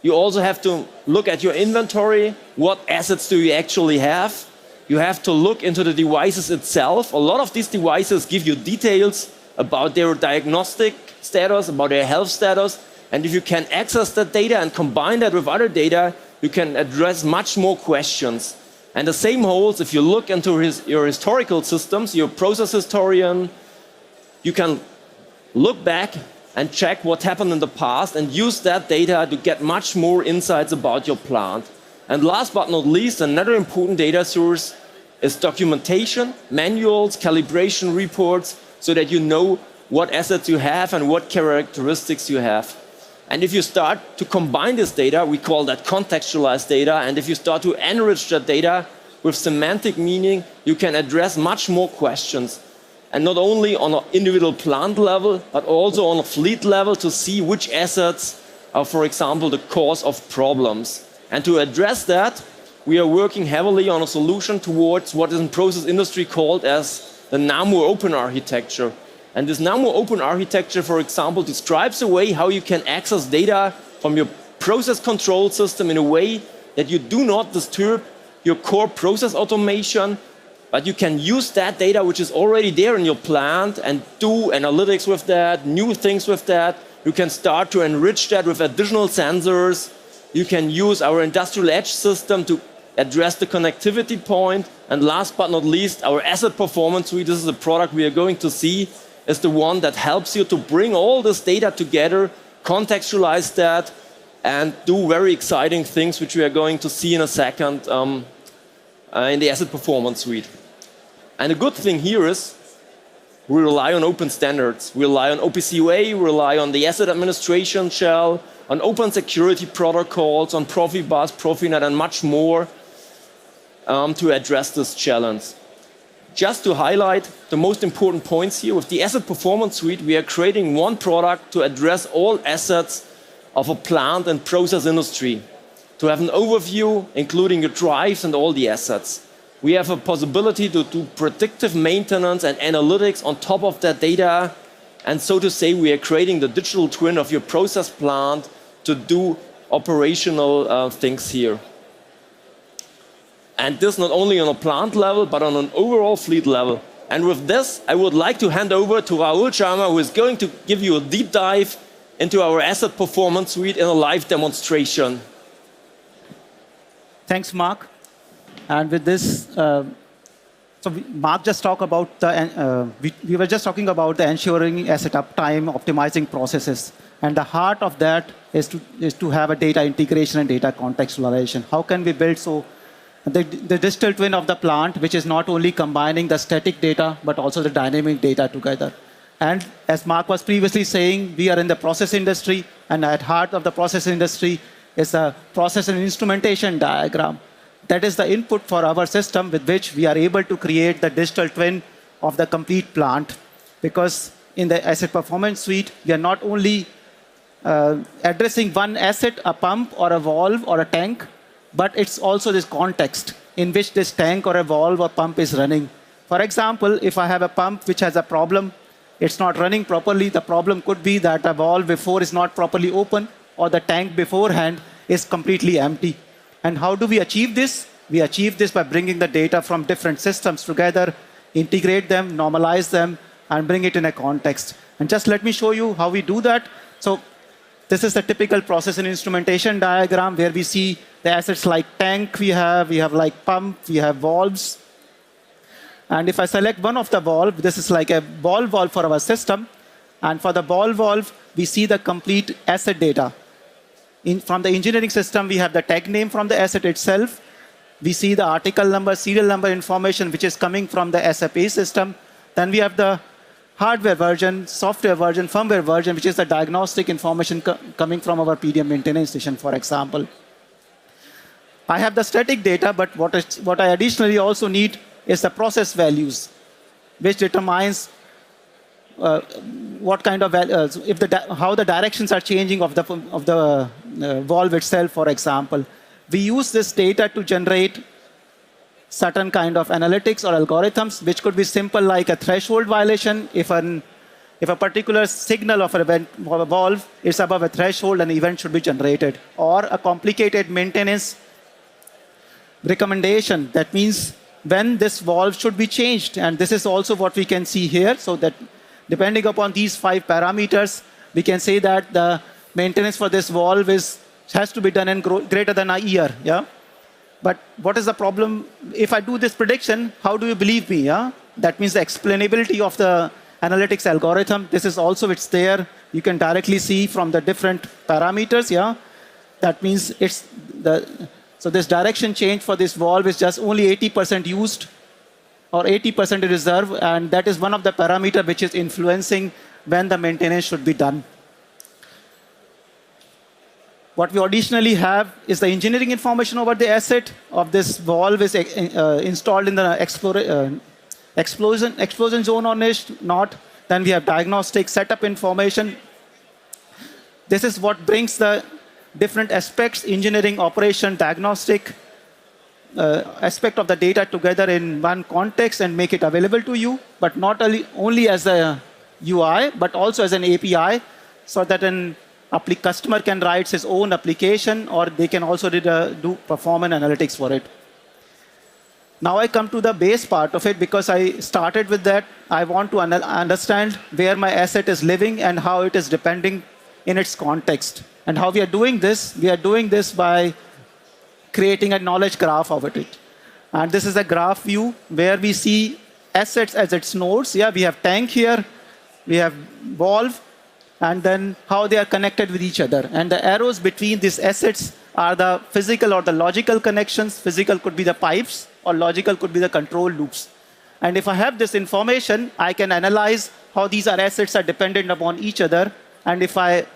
You also have to look at your inventory. What assets do you actually have? You have to look into the devices itself. A lot of these devices give you details about their diagnostic status, about their health status. And if you can access that data and combine that with other data, you can address much more questions. And the same holds if you look into your historical systems, your process historian, you can look back and check what happened in the past and use that data to get much more insights about your plant. And last but not least, another important data source is documentation, manuals, calibration reports, so that you know what assets you have and what characteristics you have. And if you start to combine this data, we call that contextualized data. And if you start to enrich that data with semantic meaning, you can address much more questions. And not only on an individual plant level, but also on a fleet level to see which assets are, for example, the cause of problems. And to address that, we are working heavily on a solution towards what is in process industry called as the NAMU open architecture. And this NAMU open architecture, for example, describes a way how you can access data from your process control system in a way that you do not disturb your core process automation, but you can use that data which is already there in your plant and do analytics with that, new things with that. You can start to enrich that with additional sensors. You can use our industrial edge system to address the connectivity point. And last but not least, our asset performance suite, this is a product we are going to see, is the one that helps you to bring all this data together, contextualize that, and do very exciting things which we are going to see in a second in the asset performance suite. And the good thing here is we rely on open standards. We rely on OPC-UA, we rely on the asset administration shell, on open security protocols, on Profibus, Profinet, and much more to address this challenge. Just to highlight the most important points here, with the asset performance suite, we are creating one product to address all assets of a plant and process industry, to have an overview, including the drives and all the assets. We have a possibility to do predictive maintenance and analytics on top of that data. And so to say, we are creating the digital twin of your process plant to do operational things here. And this not only on a plant level, but on an overall fleet level. And with this, I would like to hand over to Rahul Sharma, who is going to give you a deep dive into our asset performance suite in a live demonstration. Thanks, Mark. And with this, Mark just talked about the, we were just talking about the ensuring asset uptime, optimizing processes. And the heart of that is to have a data integration and data contextualization. How can we build the digital twin of the plant, which is not only combining the static data, but also the dynamic data together. And as Mark was previously saying, we are in the process industry, and at heart of the process industry is a process and instrumentation diagram. That is the input for our system with which we are able to create the digital twin of the complete plant. Because in the asset performance suite, we are not only addressing one asset, a pump or a valve or a tank, but it's also this context in which this tank or a valve or pump is running. For example, if I have a pump which has a problem, it's not running properly, the problem could be that the valve before is not properly open or the tank beforehand is completely empty. And how do we achieve this? We achieve this by bringing the data from different systems together, integrate them, normalize them, and bring it in a context. And just let me show you how we do that. So this is the typical process and instrumentation diagram where we see the assets like tank we have like pump, we have valves. And if I select one of the valve, this is like a ball valve for our system. And for the ball valve, we see the complete asset data. From the engineering system, we have the tag name from the asset itself. We see the article number, serial number information, which is coming from the SAP system. Then we have the hardware version, software version, firmware version, which is the diagnostic information coming from our PDM maintenance station, for example. I have the static data, but what I additionally also need is the process values, which determines what kind of how the directions are changing of the valve itself, for example. We use this data to generate certain kind of analytics or algorithms, which could be simple like a threshold violation. If a particular signal of a valve is above a threshold, an event should be generated. Or a complicated maintenance recommendation. That means when this valve should be changed. And this is also what we can see here. So that depending upon these 5 parameters, we can say that the maintenance for this valve has to be done in greater than a year. Yeah? But what is the problem? If I do this prediction, how do you believe me? Yeah? That means the explainability of the analytics algorithm. This is also, it's there. You can directly see from the different parameters. Yeah? That means so this direction change for this valve is just only 80% used or 80% reserve. And that is one of the parameters which is influencing when the maintenance should be done. What we additionally have is the engineering information over the asset of this valve is installed in the explosion zone or not. Then we have diagnostic setup information. This is what brings the different aspects, engineering, operation, diagnostic aspect of the data together in one context and make it available to you, but not only as a UI, but also as an API, so that an customer can write his own application, or they can also do performance analytics for it. Now I come to the base part of it, because I started with that. I want to understand where my asset is living and how it is depending in its context. And how we are doing this? We are doing this by creating a knowledge graph of it. And this is a graph view where we see assets as its nodes. Yeah, we have tank here, we have valve, and then how they are connected with each other. And the arrows between these assets are the physical or the logical connections. Physical could be the pipes, or logical could be the control loops. And if I have this information, I can analyze how these assets are dependent upon each other. And if there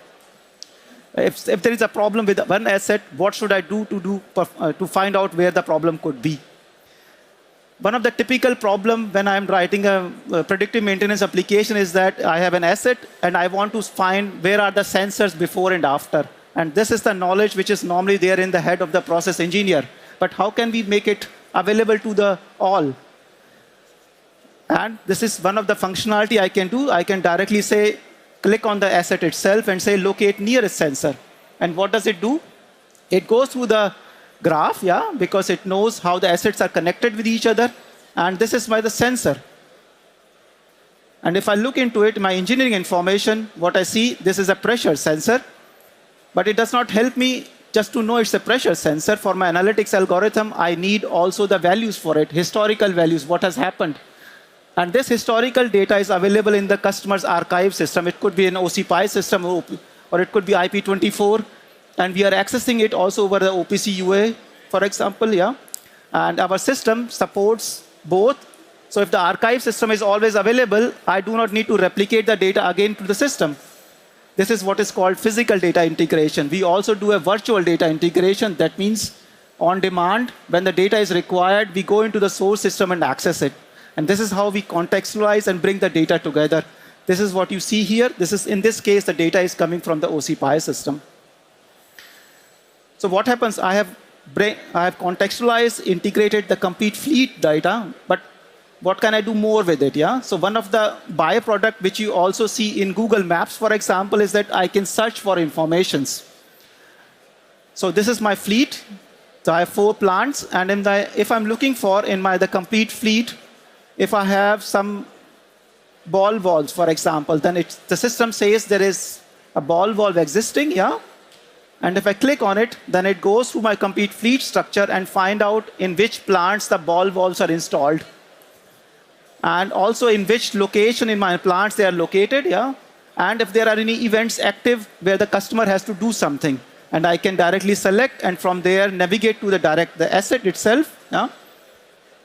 is a problem with one asset, what should I do to find out where the problem could be? One of the typical problems when I'm writing a predictive maintenance application is that I have an asset and I want to find where are the sensors before and after. And this is the knowledge which is normally there in the head of the process engineer. But how can we make it available to the all? And this is one of the functionality I can do. I can directly say, click on the asset itself and say, locate nearest sensor. And what does it do? It goes through the graph, yeah, because it knows how the assets are connected with each other. And this is by the sensor. And if I look into it, my engineering information, what I see, this is a pressure sensor. But it does not help me just to know it's a pressure sensor. For my analytics algorithm, I need also the values for it, historical values, what has happened. And this historical data is available in the customer's archive system. It could be an OCPI system, or it could be IP24. And we are accessing it also over the OPC UA, for example, yeah. And our system supports both. So if the archive system is always available, I do not need to replicate the data again to the system. This is what is called physical data integration. We also do a virtual data integration. That means on demand, when the data is required, we go into the source system and access it. And this is how we contextualize and bring the data together. This is what you see here. This is, in this case, the data is coming from the OCPI system. So what happens? I have contextualized, integrated the complete fleet data, but what can I do more with it? Yeah. So one of the byproduct which you also see in Google Maps, for example, is that I can search for informations. So this is my fleet. So I have 4 plants, and if I'm looking for in the complete fleet, if I have some ball valves, for example, then the system says there is a ball valve existing, yeah. And if I click on it, then it goes through my complete fleet structure and find out in which plants the ball valves are installed. And also in which location in my plants they are located, yeah. And if there are any events active where the customer has to do something. And I can directly select and from there navigate to the asset itself, yeah.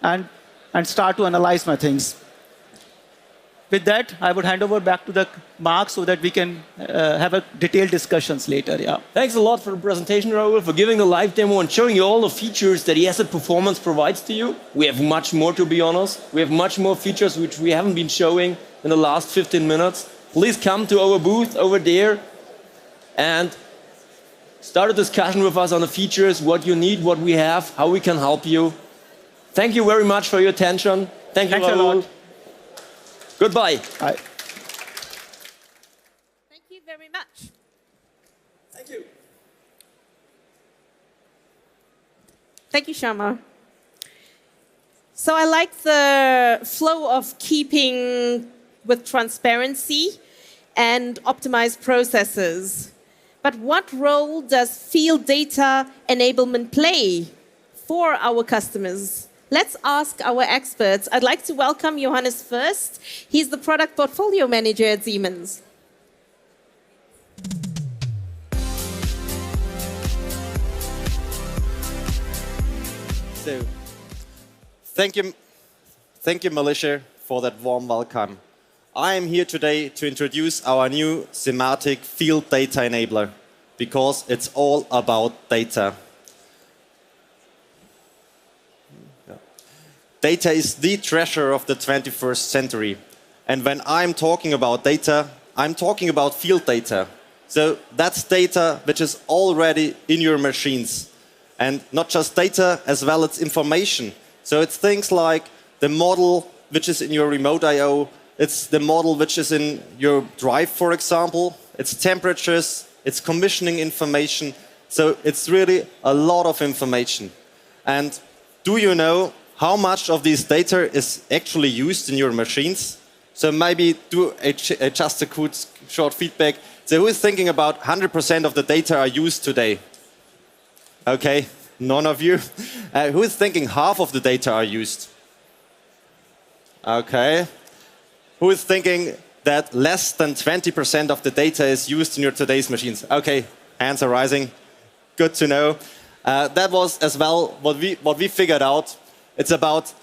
And start to analyze my things. With that, I would hand over back to Mark so that we can have a detailed discussions later. Yeah. Thanks a lot for the presentation, Raoul, for giving the live demo and showing you all the features that the asset performance provides to you. We have much more, to be honest. We have much more features which we haven't been showing in the last 15 minutes. Please come to our booth over there and start a discussion with us on the features, what you need, what we have, how we can help you. Thank you very much for your attention. Thank you, Raoul. A lot. Goodbye. Bye. Thank you very much. Thank you. Thank you, Shama. So I like the flow of keeping with transparency and optimized processes. But what role does field data enablement play for our customers? Let's ask our experts. I'd like to welcome Johannes first. He's the product portfolio manager at Siemens. So, thank you, Melissa, for that warm welcome. I am here today to introduce our new semantic field data enabler. because it's all about data. Data is the treasure of the 21st century. And when I'm talking about data, I'm talking about field data. So that's data which is already in your machines. And not just data, as well as information. So it's things like the model which is in your remote I/O, it's the model which is in your drive, for example, it's temperatures, it's commissioning information. So it's really a lot of information. And do you know how much of this data is actually used in your machines? So maybe do just a quick short feedback. So who is thinking about 100% of the data are used today? Okay, none of you. Who is thinking half of the data are used? Okay. Who is thinking that less than 20% of the data is used in your today's machines? Okay, hands are rising. Good to know. That was as well what we figured out. It's about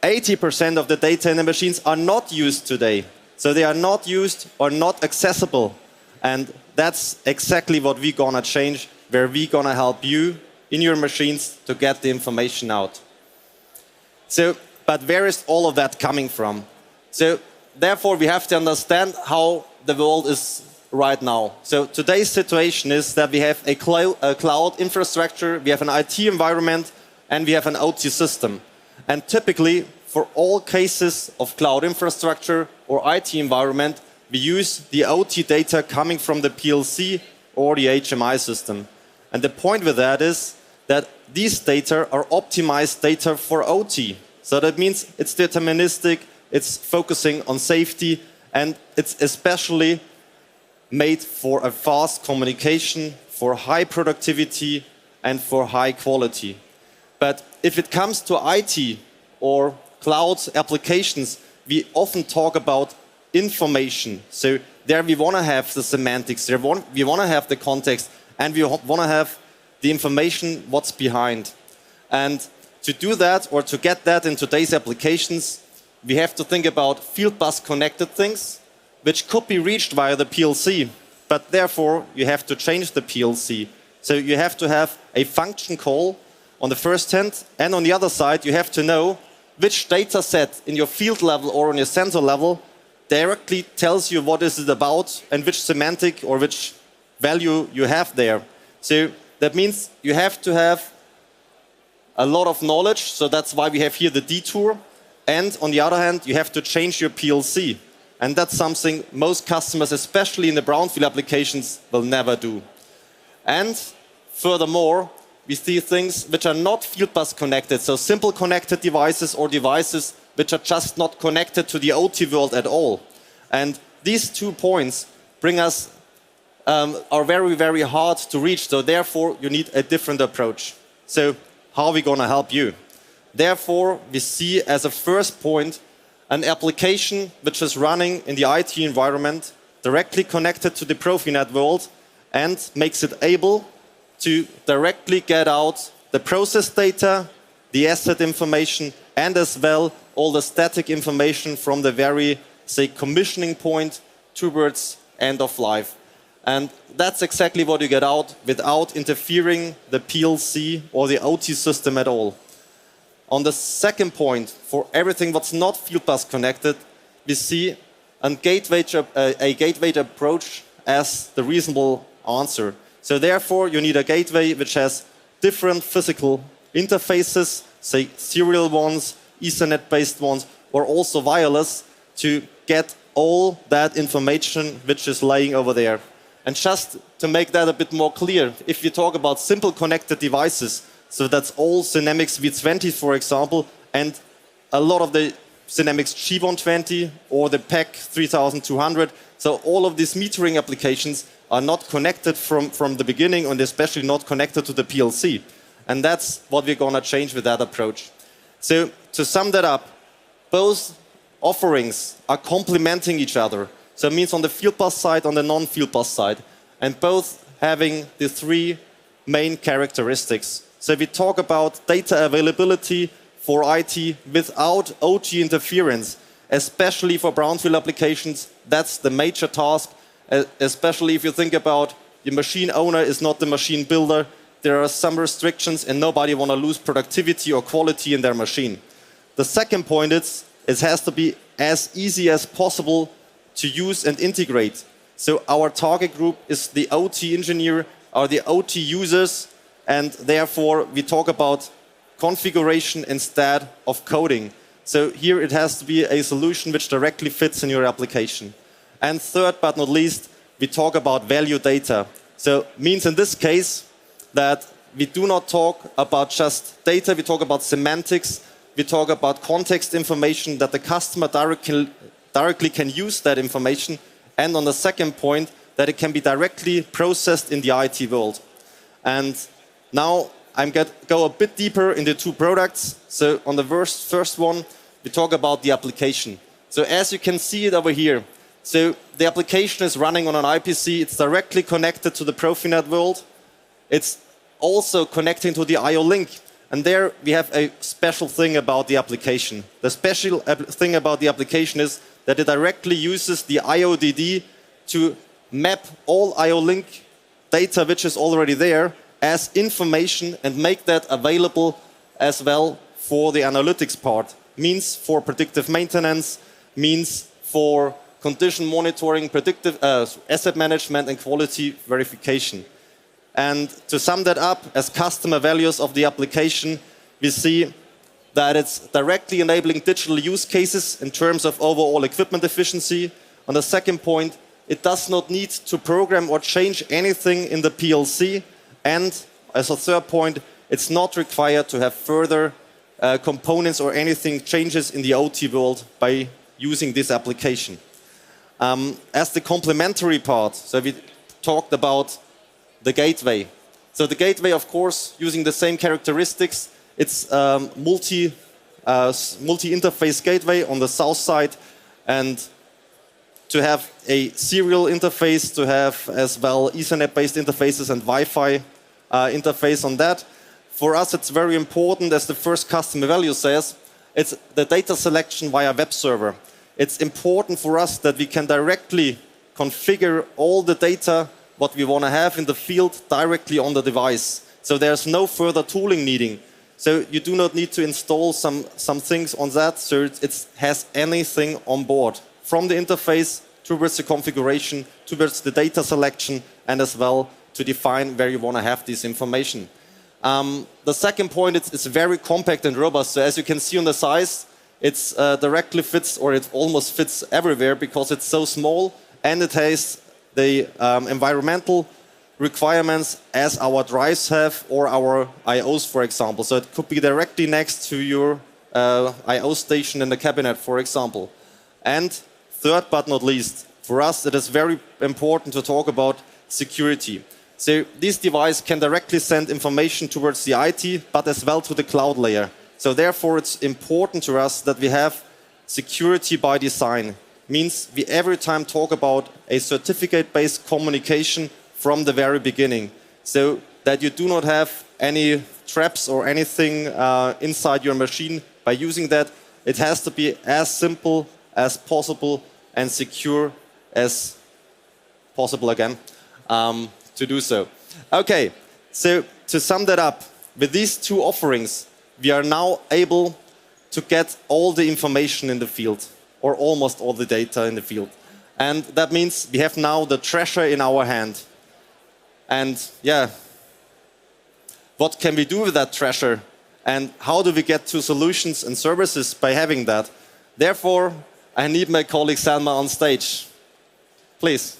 80% of the data in the machines are not used today. So they are not used or not accessible. And that's exactly what we're gonna change, where we're gonna help you in your machines to get the information out. So, but where is all of that coming from? So therefore we have to understand how the world is right now. So today's situation is that we have a cloud infrastructure, we have an IT environment, and we have an OT system. And typically, for all cases of cloud infrastructure or IT environment, we use the OT data coming from the PLC or the HMI system. And the point with that is that these data are optimized data for OT. So that means it's deterministic, it's focusing on safety, and it's especially made for a fast communication, for high productivity, and for high quality. But if it comes to IT or cloud applications, we often talk about information. So there we want to have the semantics, we want to have the context, and we want to have the information, what's behind. And to do that, or to get that in today's applications, we have to think about field bus connected things, which could be reached via the PLC, but therefore you have to change the PLC. So you have to have a function call on the first hand, and on the other side you have to know which data set in your field level or on your sensor level directly tells you what is it about and which semantic or which value you have there. So that means you have to have a lot of knowledge, so that's why we have here the detour. And on the other hand, you have to change your PLC. And that's something most customers, especially in the brownfield applications, will never do. And furthermore, we see things which are not field bus connected, so simple connected devices or devices which are just not connected to the OT world at all. And these 2 points bring us, are very, very hard to reach, so therefore you need a different approach. So how are we going to help you? Therefore, we see as a first point an application which is running in the IT environment, directly connected to the Profinet world, and makes it able to directly get out the process data, the asset information, and as well all the static information from the very, say, commissioning point towards end of life. And that's exactly what you get out without interfering the PLC or the OT system at all. On the second point, for everything what's not field bus connected, we see a gateway approach as the reasonable answer. So therefore, you need a gateway which has different physical interfaces, say serial ones, Ethernet-based ones, or also wireless, to get all that information which is laying over there. And just to make that a bit more clear, if you talk about simple connected devices, so that's all Dynamics V20, for example, and a lot of the Dynamics G120 or the PAC 3200. So all of these metering applications are not connected from the beginning, and especially not connected to the PLC. And that's what we're going to change with that approach. So to sum that up, both offerings are complementing each other. So it means on the field bus side, on the non-field bus side, and both having the 3 main characteristics. So if we talk about data availability for IT without OT interference, especially for brownfield applications, that's the major task, especially if you think about the machine owner is not the machine builder. There are some restrictions and nobody want to lose productivity or quality in their machine. The second point is it has to be as easy as possible to use and integrate. So our target group is the OT engineer or the OT users, and therefore we talk about configuration instead of coding. So here it has to be a solution which directly fits in your application. And third but not least, we talk about value data. So means in this case that we do not talk about just data, we talk about semantics, we talk about context information that the customer directly can use that information, and on the second point, that it can be directly processed in the IT world. And now I'm going to go a bit deeper into two products. So on the first one, we talk about the application. So as you can see it over here, so the application is running on an IPC, it's directly connected to the Profinet world. It's also connecting to the IO link. And there we have a special thing about the application. The special thing about the application is that it directly uses the IODD to map all IO link data which is already there as information and make that available as well for the analytics part. Means for predictive maintenance, means for condition monitoring, predictive asset management and quality verification. And to sum that up, as customer values of the application, we see that it's directly enabling digital use cases in terms of overall equipment efficiency. On the second point, it does not need to program or change anything in the PLC. And as a third point, it's not required to have further components or anything changes in the OT world by using this application. As the complementary part, so we talked about the gateway. So the gateway, of course, using the same characteristics. It's multi-interface gateway on the south side, and to have a serial interface, to have as well Ethernet-based interfaces and Wi-Fi interface on that. For us, it's very important, as the first customer value says, it's the data selection via web server. It's important for us that we can directly configure all the data what we want to have in the field directly on the device. So there's no further tooling needing. So you do not need to install some things on that, so it has anything on board. From the interface towards the configuration, towards the data selection, and as well to define where you want to have this information. The second point, it's very compact and robust. So as you can see on the size, it's directly fits, or it almost fits everywhere because it's so small, and it has the environmental requirements as our drives have, or our IOs, for example. So it could be directly next to your IO station in the cabinet, for example. And third but not least, for us it is very important to talk about security. So this device can directly send information towards the IT, but as well to the cloud layer. So therefore it's important to us that we have security by design. Means we every time talk about a certificate-based communication from the very beginning, so that you do not have any traps or anything inside your machine. By using that, it has to be as simple as possible and secure as possible again to do so. Okay, so to sum that up, with these two offerings, we are now able to get all the information in the field, or almost all the data in the field. And that means we have now the treasure in our hand. And yeah, what can we do with that treasure? And how do we get to solutions and services by having that? Therefore, I need my colleague Selma on stage. Please.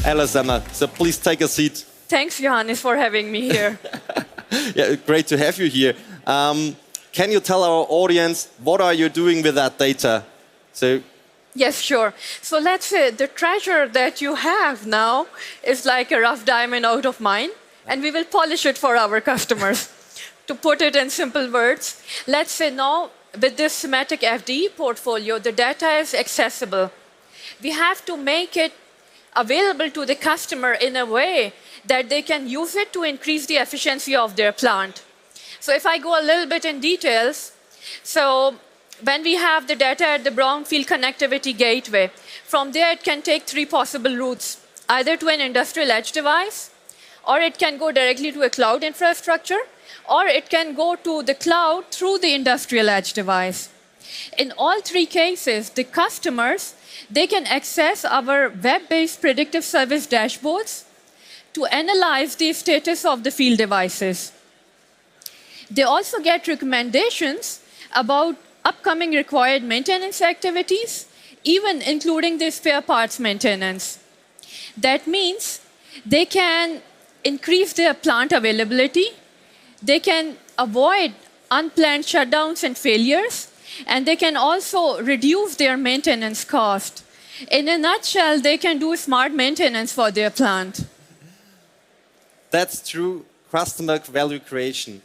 Hello, Selma. So please take a seat. Thanks, Johannes, for having me here. Yeah, great to have you here. Can you tell our audience, what are you doing with that data? So. Yes, sure. So let's say the treasure that you have now is like a rough diamond out of mine, and we will polish it for our customers. To put it in simple words, let's say now with this SIMatic FD portfolio, the data is accessible. We have to make it available to the customer in a way that they can use it to increase the efficiency of their plant. So if I go a little bit in details, so when we have the data at the brownfield connectivity gateway, from there it can take three possible routes, either to an industrial edge device, or it can go directly to a cloud infrastructure, or it can go to the cloud through the industrial edge device. In all three cases, the customers, they can access our web-based predictive service dashboards to analyze the status of the field devices. They also get recommendations about upcoming required maintenance activities, even including the spare parts maintenance. That means they can increase their plant availability, they can avoid unplanned shutdowns and failures, and they can also reduce their maintenance cost. In a nutshell, they can do smart maintenance for their plant. That's true customer value creation.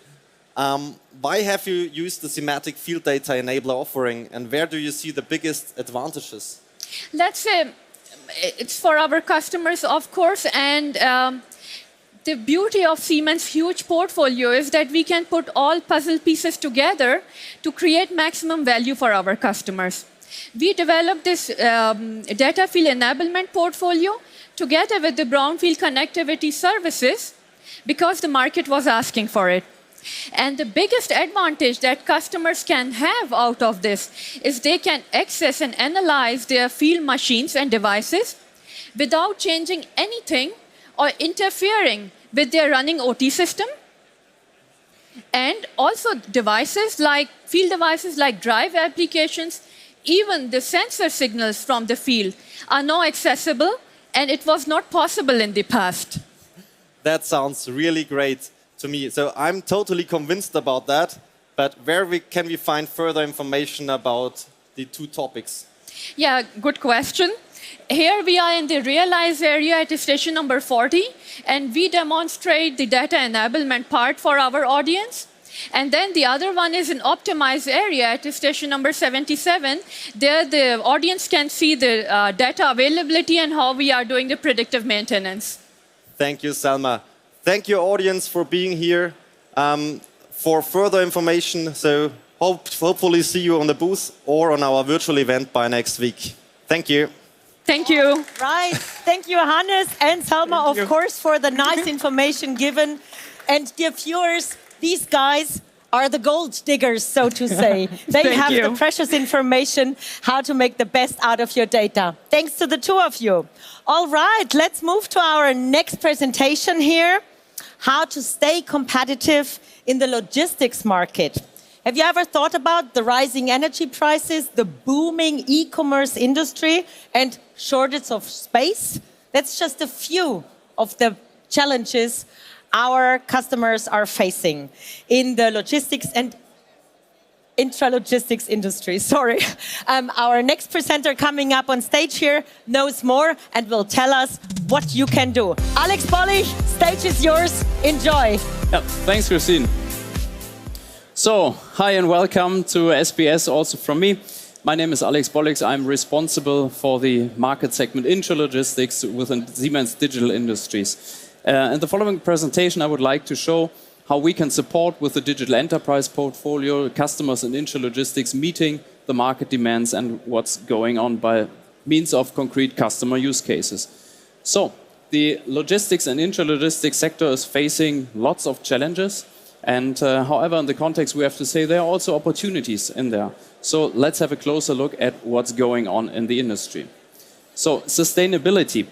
Why have you used the semantic field data enabler offering, and where do you see the biggest advantages? Let's say it's for our customers, of course, and the beauty of Siemens' huge portfolio is that we can put all puzzle pieces together to create maximum value for our customers. We developed this data field enablement portfolio together with the brownfield connectivity services because the market was asking for it. And the biggest advantage that customers can have out of this is they can access and analyze their field machines and devices without changing anything or interfering with their running OT system. And also field devices like drive applications, even the sensor signals from the field are now accessible, and it was not possible in the past. That sounds really great to me. So I'm totally convinced about that, but where can we find further information about the two topics? Yeah, good question. Here we are in the realize area at station number 40, and we demonstrate the data enablement part for our audience. And then the other one is an optimized area at station number 77. There the audience can see the data availability and how we are doing the predictive maintenance. Thank you, Salma. Thank you, audience, for being here. For further information, so hopefully see you on the booth or on our virtual event by next week. Thank you. Thank you. Right. Thank you, Hannes and Salma, of course, for the nice information given. And dear viewers, these guys are the gold diggers, so to say. They have the precious information how to make the best out of your data. Thanks to the two of you. All right, let's move to our next presentation here. How to stay competitive in the logistics market. Have you ever thought about the rising energy prices, the booming e-commerce industry, and shortage of space? That's just a few of the challenges our customers are facing in the logistics and intralogistics industry. Sorry. Our next presenter coming up on stage here knows more and will tell us what you can do. Alex Bollig, stage is yours. Enjoy. Yeah, thanks, Christine. So, hi and welcome to SPS also from me. My name is Alex Bollig. I'm responsible for the market segment intralogistics within Siemens Digital Industries. In the following presentation, I would like to show how we can support with the digital enterprise portfolio customers in intralogistics meeting the market demands and what's going on by means of concrete customer use cases. So, the logistics and intralogistics sector is facing lots of challenges. And however, in the context, we have to say there are also opportunities in there. So let's have a closer look at what's going on in the industry. So sustainability,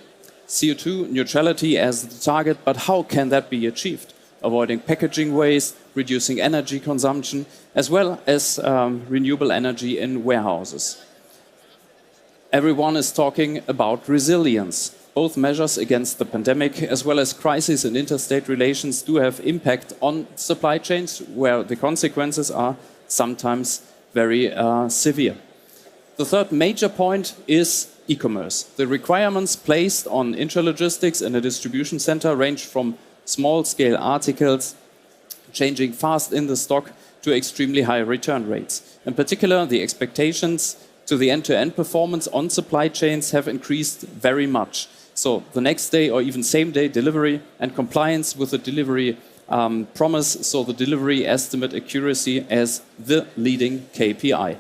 CO2 neutrality as the target, but how can that be achieved? Avoiding packaging waste, reducing energy consumption, as well as renewable energy in warehouses. Everyone is talking about resilience. Both measures against the pandemic as well as crises in interstate relations do have impact on supply chains where the consequences are sometimes very severe. The third major point is e-commerce. The requirements placed on intralogistics in a distribution center range from small-scale articles changing fast in the stock to extremely high return rates. In particular, the expectations to the end-to-end performance on supply chains have increased very much. So the next day or even same-day delivery and compliance with the delivery promise, so the delivery estimate accuracy as the leading KPI.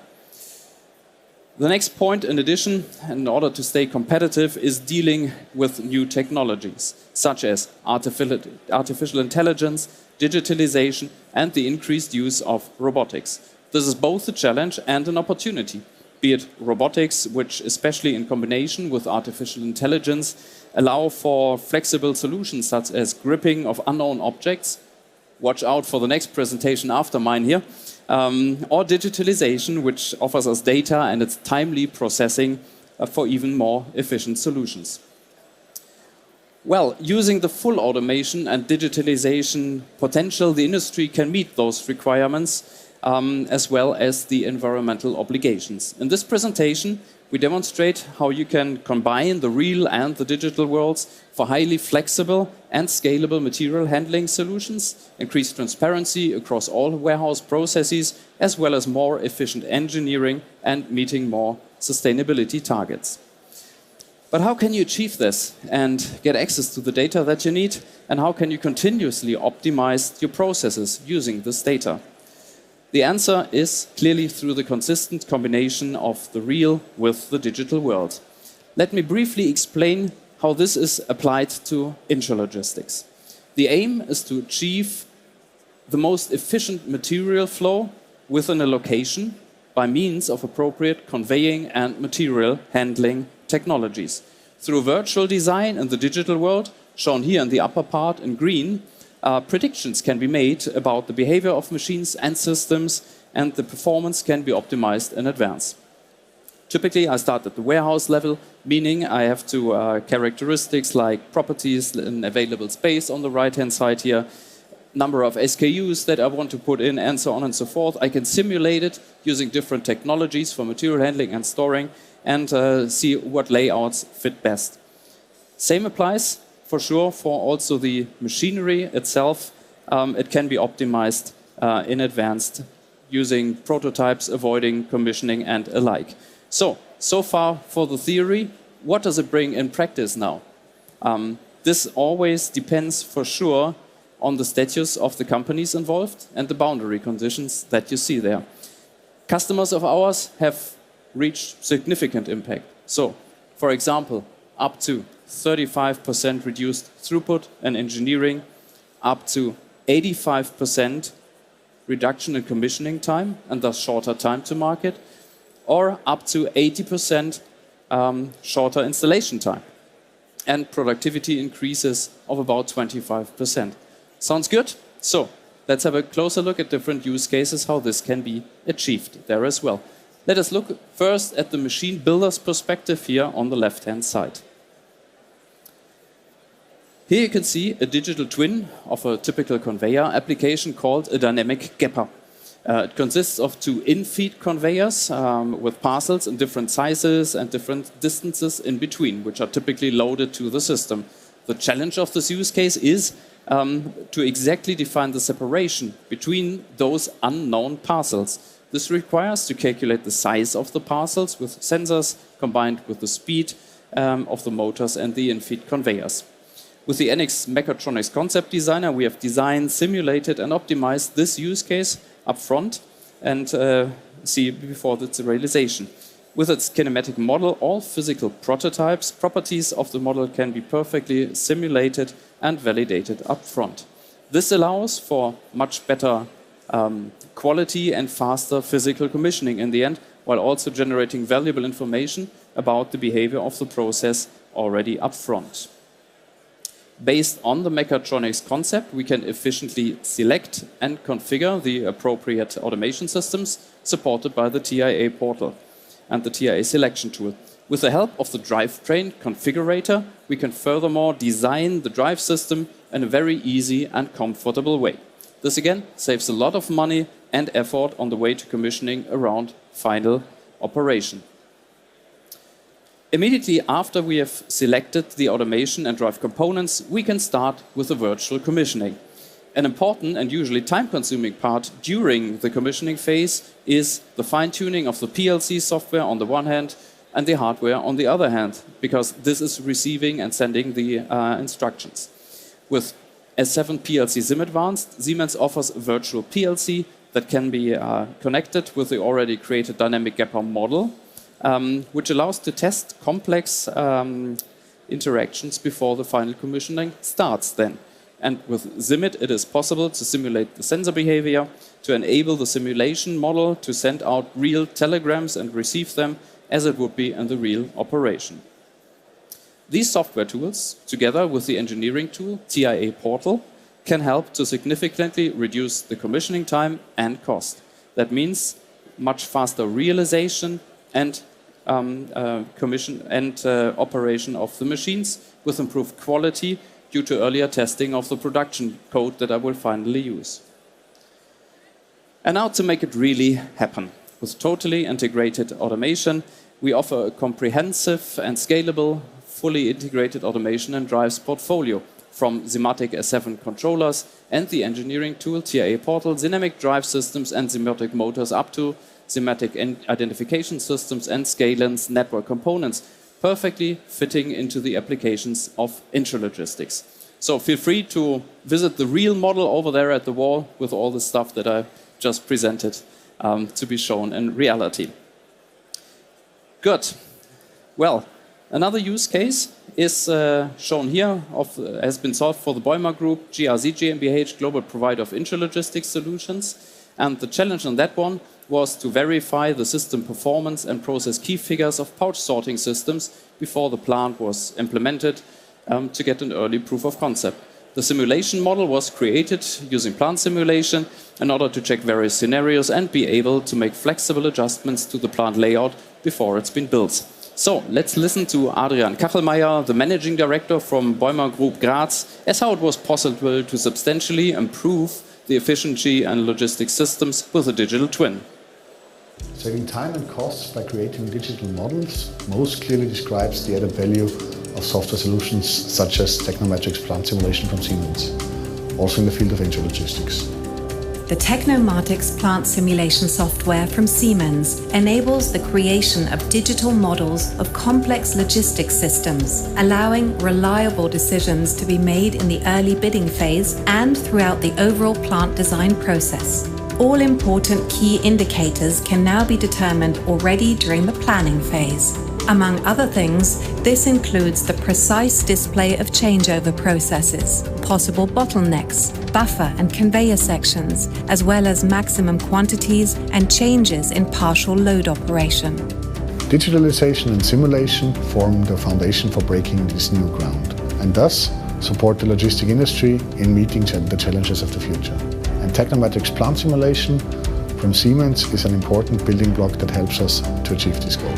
The next point, in addition, in order to stay competitive, is dealing with new technologies, such as artificial intelligence, digitalization, and the increased use of robotics. This is both a challenge and an opportunity, be it robotics, which, especially in combination with artificial intelligence, allow for flexible solutions such as gripping of unknown objects. Watch out for the next presentation after mine here. Or digitalization, which offers us data and its timely processing for even more efficient solutions. Well, using the full automation and digitalization potential, the industry can meet those requirements as well as the environmental obligations. In this presentation, we demonstrate how you can combine the real and the digital worlds for highly flexible and scalable material handling solutions, increase transparency across all warehouse processes, as well as more efficient engineering and meeting more sustainability targets. But how can you achieve this and get access to the data that you need? And how can you continuously optimize your processes using this data? The answer is clearly through the consistent combination of the real with the digital world. Let me briefly explain how this is applied to intralogistics. The aim is to achieve the most efficient material flow within a location by means of appropriate conveying and material handling technologies. Through virtual design in the digital world, shown here in the upper part in green, predictions can be made about the behavior of machines and systems, and the performance can be optimized in advance. Typically, I start at the warehouse level, meaning I have to characteristics like properties in available space on the right-hand side here, number of SKUs that I want to put in, and so on and so forth. I can simulate it using different technologies for material handling and storing, and see what layouts fit best. Same applies for sure for also the machinery itself. It can be optimized in advance using prototypes, avoiding commissioning and alike. So far for the theory. What does it bring in practice now? This always depends for sure on the status of the companies involved and the boundary conditions that you see there. Customers of ours have reached significant impact. So, for example, up to 35% reduced throughput and engineering, up to 85% reduction in commissioning time and thus shorter time to market, or up to 80% shorter installation time, and productivity increases of about 25%. Sounds good? So let's have a closer look at different use cases, how this can be achieved there as well. Let us look first at the machine builder's perspective here on the left-hand side. Here you can see a digital twin of a typical conveyor application called a dynamic gapper. It consists of two in-feed conveyors with parcels in different sizes and different distances in between, which are typically loaded to the system. The challenge of this use case is to exactly define the separation between those unknown parcels. This requires to calculate the size of the parcels with sensors combined with the speed of the motors and the in-feed conveyors. With the NX Mechatronics Concept Designer, we have designed, simulated, and optimized this use case up front and see before its realization. With its kinematic model, all physical properties of the model can be perfectly simulated and validated up front. This allows for much better quality and faster physical commissioning in the end, while also generating valuable information about the behavior of the process already up front. Based on the mechatronics concept, we can efficiently select and configure the appropriate automation systems supported by the TIA portal and the TIA selection tool. With the help of the drivetrain configurator, we can furthermore design the drive system in a very easy and comfortable way. This again saves a lot of money and effort on the way to commissioning around final operation. Immediately after we have selected the automation and drive components, we can start with the virtual commissioning. An important and usually time-consuming part during the commissioning phase is the fine-tuning of the PLC software on the one hand and the hardware on the other hand, because this is receiving and sending the instructions. With S7 PLC SIM Advanced, Siemens offers a virtual PLC that can be connected with the already created dynamic gapper model which allows to test complex interactions before the final commissioning starts then. And with SIMrod, it is possible to simulate the sensor behavior, to enable the simulation model to send out real telegrams and receive them as it would be in the real operation. These software tools, together with the engineering tool, TIA Portal, can help to significantly reduce the commissioning time and cost. That means much faster realization and commission and operation of the machines with improved quality due to earlier testing of the production code that I will finally use. And now to make it really happen. With totally integrated automation, we offer a comprehensive and scalable, fully integrated automation and drives portfolio from Simatic S7 controllers and the engineering tool TIA Portal, dynamic drive systems and Simatic motors up to Simatic identification systems and Scalens network components, perfectly fitting into the applications of intralogistics. So feel free to visit the real model over there at the wall with all the stuff that I just presented to be shown in reality. Good. Well, another use case is shown here, has been solved for the Bäumer Group, GRZ GmbH, global provider of intralogistics solutions. And the challenge on that one was to verify the system performance and process key figures of pouch sorting systems before the plant was implemented to get an early proof of concept. The simulation model was created using plant simulation in order to check various scenarios and be able to make flexible adjustments to the plant layout before it's been built. So let's listen to Adrian Kachelmeier, the managing director from Bäumer Group Graz, as how it was possible to substantially improve the efficiency and logistics systems with a digital twin. Saving time and costs by creating digital models most clearly describes the added value of software solutions such as Technomatrix plant simulation from Siemens, also in the field of intralogistics. The Technomatrix plant simulation software from Siemens enables the creation of digital models of complex logistics systems, allowing reliable decisions to be made in the early bidding phase and throughout the overall plant design process. All important key indicators can now be determined already during the planning phase. Among other things, this includes the precise display of changeover processes, possible bottlenecks, buffer and conveyor sections, as well as maximum quantities and changes in partial load operation. Digitalization and simulation form the foundation for breaking this new ground, and thus support the logistic industry in meeting the challenges of the future. And Technomatrix plant simulation from Siemens is an important building block that helps us to achieve this goal.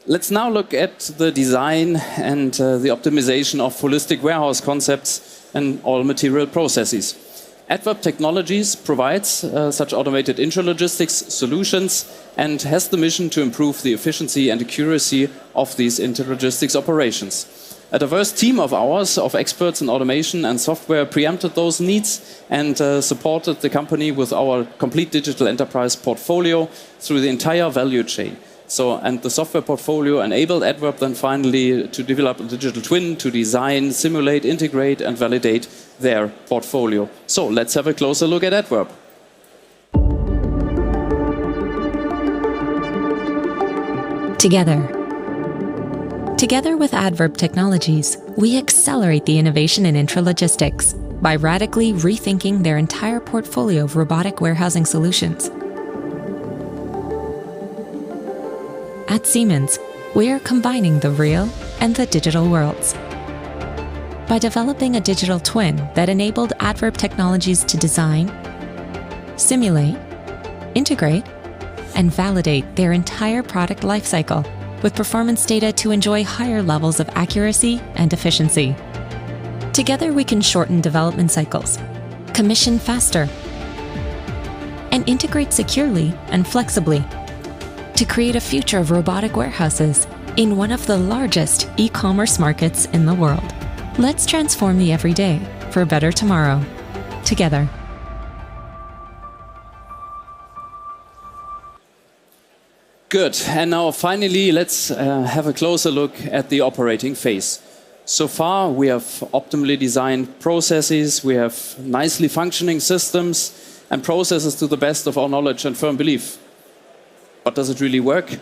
Let's now look at the design and the optimization of holistic warehouse concepts and all material processes. Adverb Technologies provides such automated intralogistics solutions and has the mission to improve the efficiency and accuracy of these intralogistics operations. A diverse team of ours of experts in automation and software preempted those needs and supported the company with our complete digital enterprise portfolio through the entire value chain. And the software portfolio enabled Adverb then finally to develop a digital twin to design, simulate, integrate and validate their portfolio. So let's have a closer look at Adverb. Together with Adverb Technologies, we accelerate the innovation in intralogistics by radically rethinking their entire portfolio of robotic warehousing solutions. At Siemens, we are combining the real and the digital worlds. By developing a digital twin that enabled Adverb Technologies to design, simulate, integrate, and validate their entire product lifecycle with performance data to enjoy higher levels of accuracy and efficiency. Together, we can shorten development cycles, commission faster, and integrate securely and flexibly to create a future of robotic warehouses in one of the largest e-commerce markets in the world. Let's transform the everyday for a better tomorrow, together. Good. And now finally, let's have a closer look at the operating phase. So far, we have optimally designed processes, we have nicely functioning systems, and processes to the best of our knowledge and firm belief. But does it really work?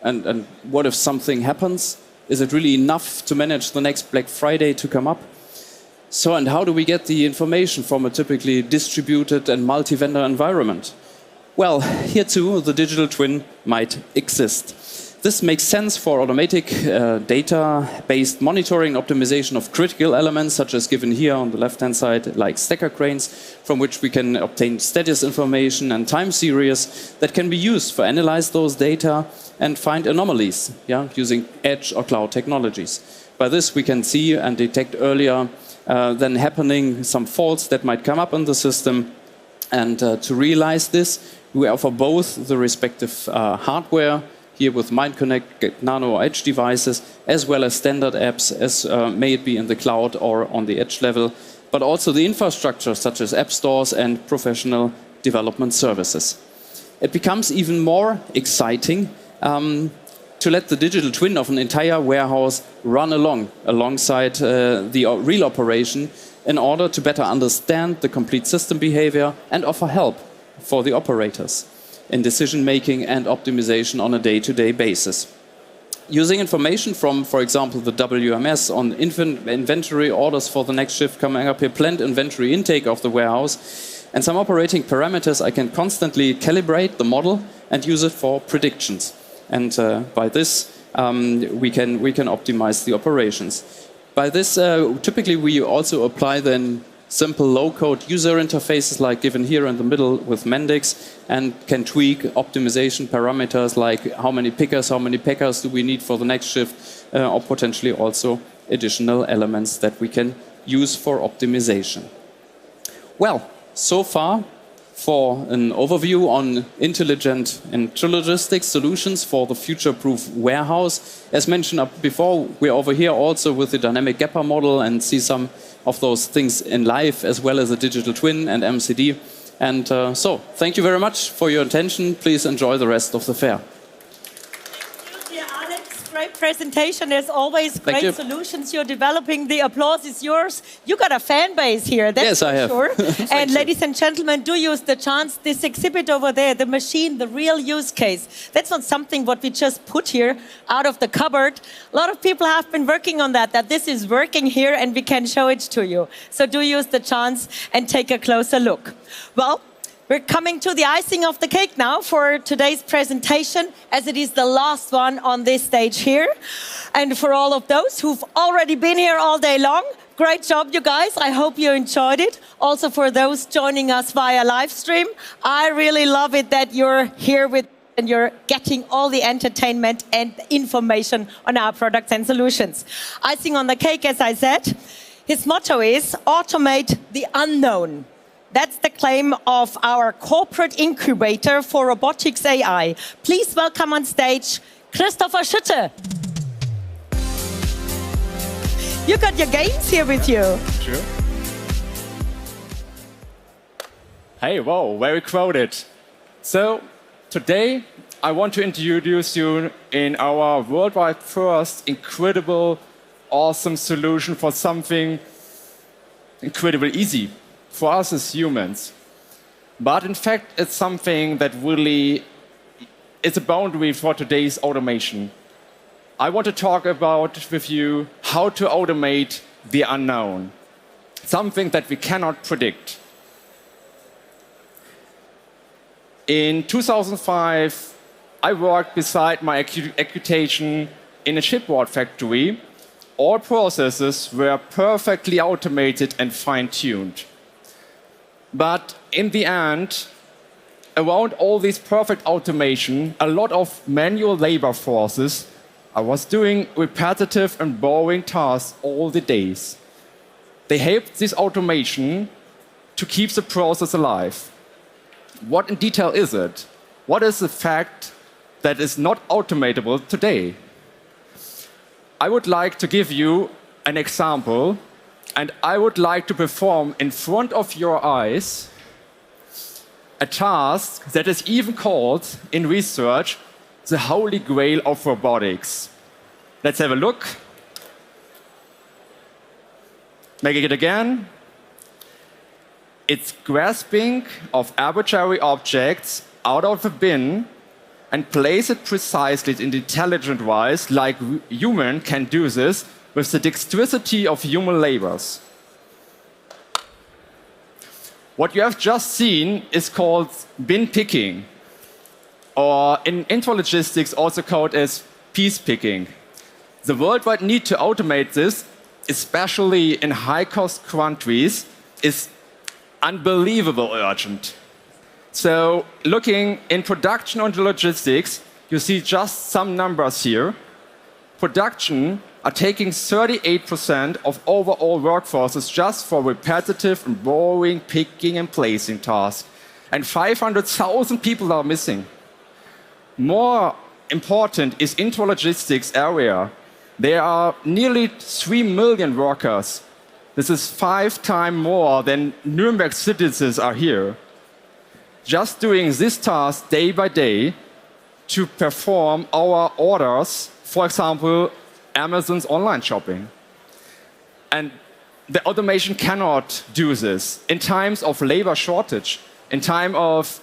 And what if something happens? Is it really enough to manage the next Black Friday to come up? So, and how do we get the information from a typically distributed and multi-vendor environment? Well, here too, the digital twin might exist. This makes sense for automatic data-based monitoring and optimization of critical elements, such as given here on the left-hand side, like stacker cranes, from which we can obtain status information and time series that can be used for analyze those data and find anomalies, using edge or cloud technologies. By this, we can see and detect earlier than happening some faults that might come up in the system. And to realize this, we offer both the respective hardware, here with MindConnect, Nano Edge devices, as well as standard apps, as may it be in the cloud or on the edge level, but also the infrastructure, such as app stores and professional development services. It becomes even more exciting to let the digital twin of an entire warehouse run alongside the real operation in order to better understand the complete system behavior and offer help for the operators in decision-making and optimization on a day-to-day basis. Using information from, for example, the WMS on inventory orders for the next shift coming up here, planned inventory intake of the warehouse, and some operating parameters, I can constantly calibrate the model and use it for predictions. And by this, we can optimize the operations. By this, typically we also apply then simple low-code user interfaces like given here in the middle with Mendix, and can tweak optimization parameters like how many pickers, how many packers do we need for the next shift, or potentially also additional elements that we can use for optimization. Well, so far for an overview on intelligent intralogistics solutions for the future-proof warehouse. As mentioned up before, we're over here also with the dynamic gapper model and see some of those things in live, as well as a digital twin and MCD. And so, thank you very much for your attention. Please enjoy the rest of the fair. Dear Alex, great presentation. As always, great solutions you're developing. The applause is yours. You got a fan base here, that's yes, I have. sure. And ladies and gentlemen, do use the chance. This exhibit over there, the machine, the real use case. That's not something what we just put here out of the cupboard. A lot of people have been working on that this is working here and we can show it to you. So do use the chance and take a closer look. Well, we're coming to the icing of the cake now for today's presentation, as it is the last one on this stage here. And for all of those who've already been here all day long, great job, you guys. I hope you enjoyed it. Also for those joining us via live stream, I really love it that you're here with and you're getting all the entertainment and information on our products and solutions. Icing on the cake, as I said, his motto is automate the unknown. That's the claim of our corporate incubator for robotics AI. Please welcome on stage Christopher Schütte. You got your games here with you. Sure. Hey, wow, very crowded. So, today I want to introduce you in our worldwide first incredible, awesome solution for something incredibly easy for us as humans. But in fact, it's something that really is a boundary for today's automation. I want to talk about with you how to automate the unknown, something that we cannot predict. In 2005, I worked beside my occupation in a chipboard factory. All processes were perfectly automated and fine-tuned. But in the end, around all this perfect automation, a lot of manual labor forces, I was doing repetitive and boring tasks all the days. They helped this automation to keep the process alive. What in detail is it? What is the fact that is not automatable today? I would like to give you an example, and I would like to perform in front of your eyes a task that is even called, in research, the holy grail of robotics. Let's have a look. Making it again. It's grasping of arbitrary objects out of a bin and place it precisely in intelligent wise, like human can do this with the dexterity of human labors. What you have just seen is called bin picking, or in intralogistics also called as piece picking. The worldwide need to automate this, especially in high-cost countries, is unbelievable urgent. So looking in production and logistics, you see just some numbers here. Production are taking 38% of overall workforces just for repetitive and boring picking and placing tasks. And 500,000 people are missing. More important is intralogistics area. There are nearly 3 million workers. This is 5 times more than Nuremberg citizens are here. Just doing this task day by day to perform our orders, for example, Amazon's online shopping. And the automation cannot do this. In times of labor shortage, in time of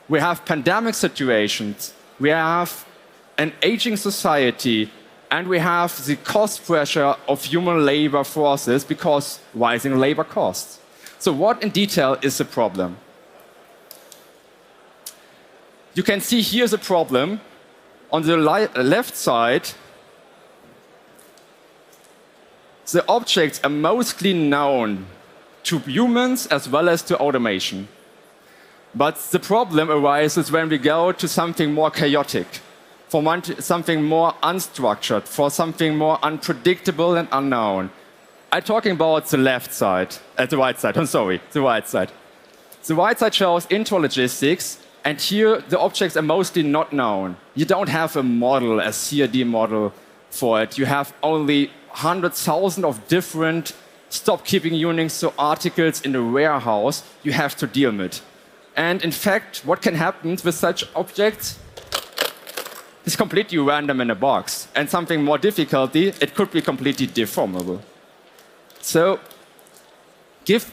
we have pandemic situations, we have an aging society, and we have the cost pressure of human labor forces because rising labor costs. So what in detail is the problem? You can see here the problem. On the left side, the objects are mostly known to humans as well as to automation. But the problem arises when we go to something more chaotic, for something more unstructured, for something more unpredictable and unknown. I'm talking about the left side, the right side, I'm sorry, the right side. The right side shows intralogistics, and here the objects are mostly not known. You don't have a model, a CAD model for it. You have only 100,000 of different stop-keeping units, so articles in a warehouse you have to deal with. And in fact, what can happen with such objects? It's completely random in a box. And something more difficult, it could be completely deformable. So give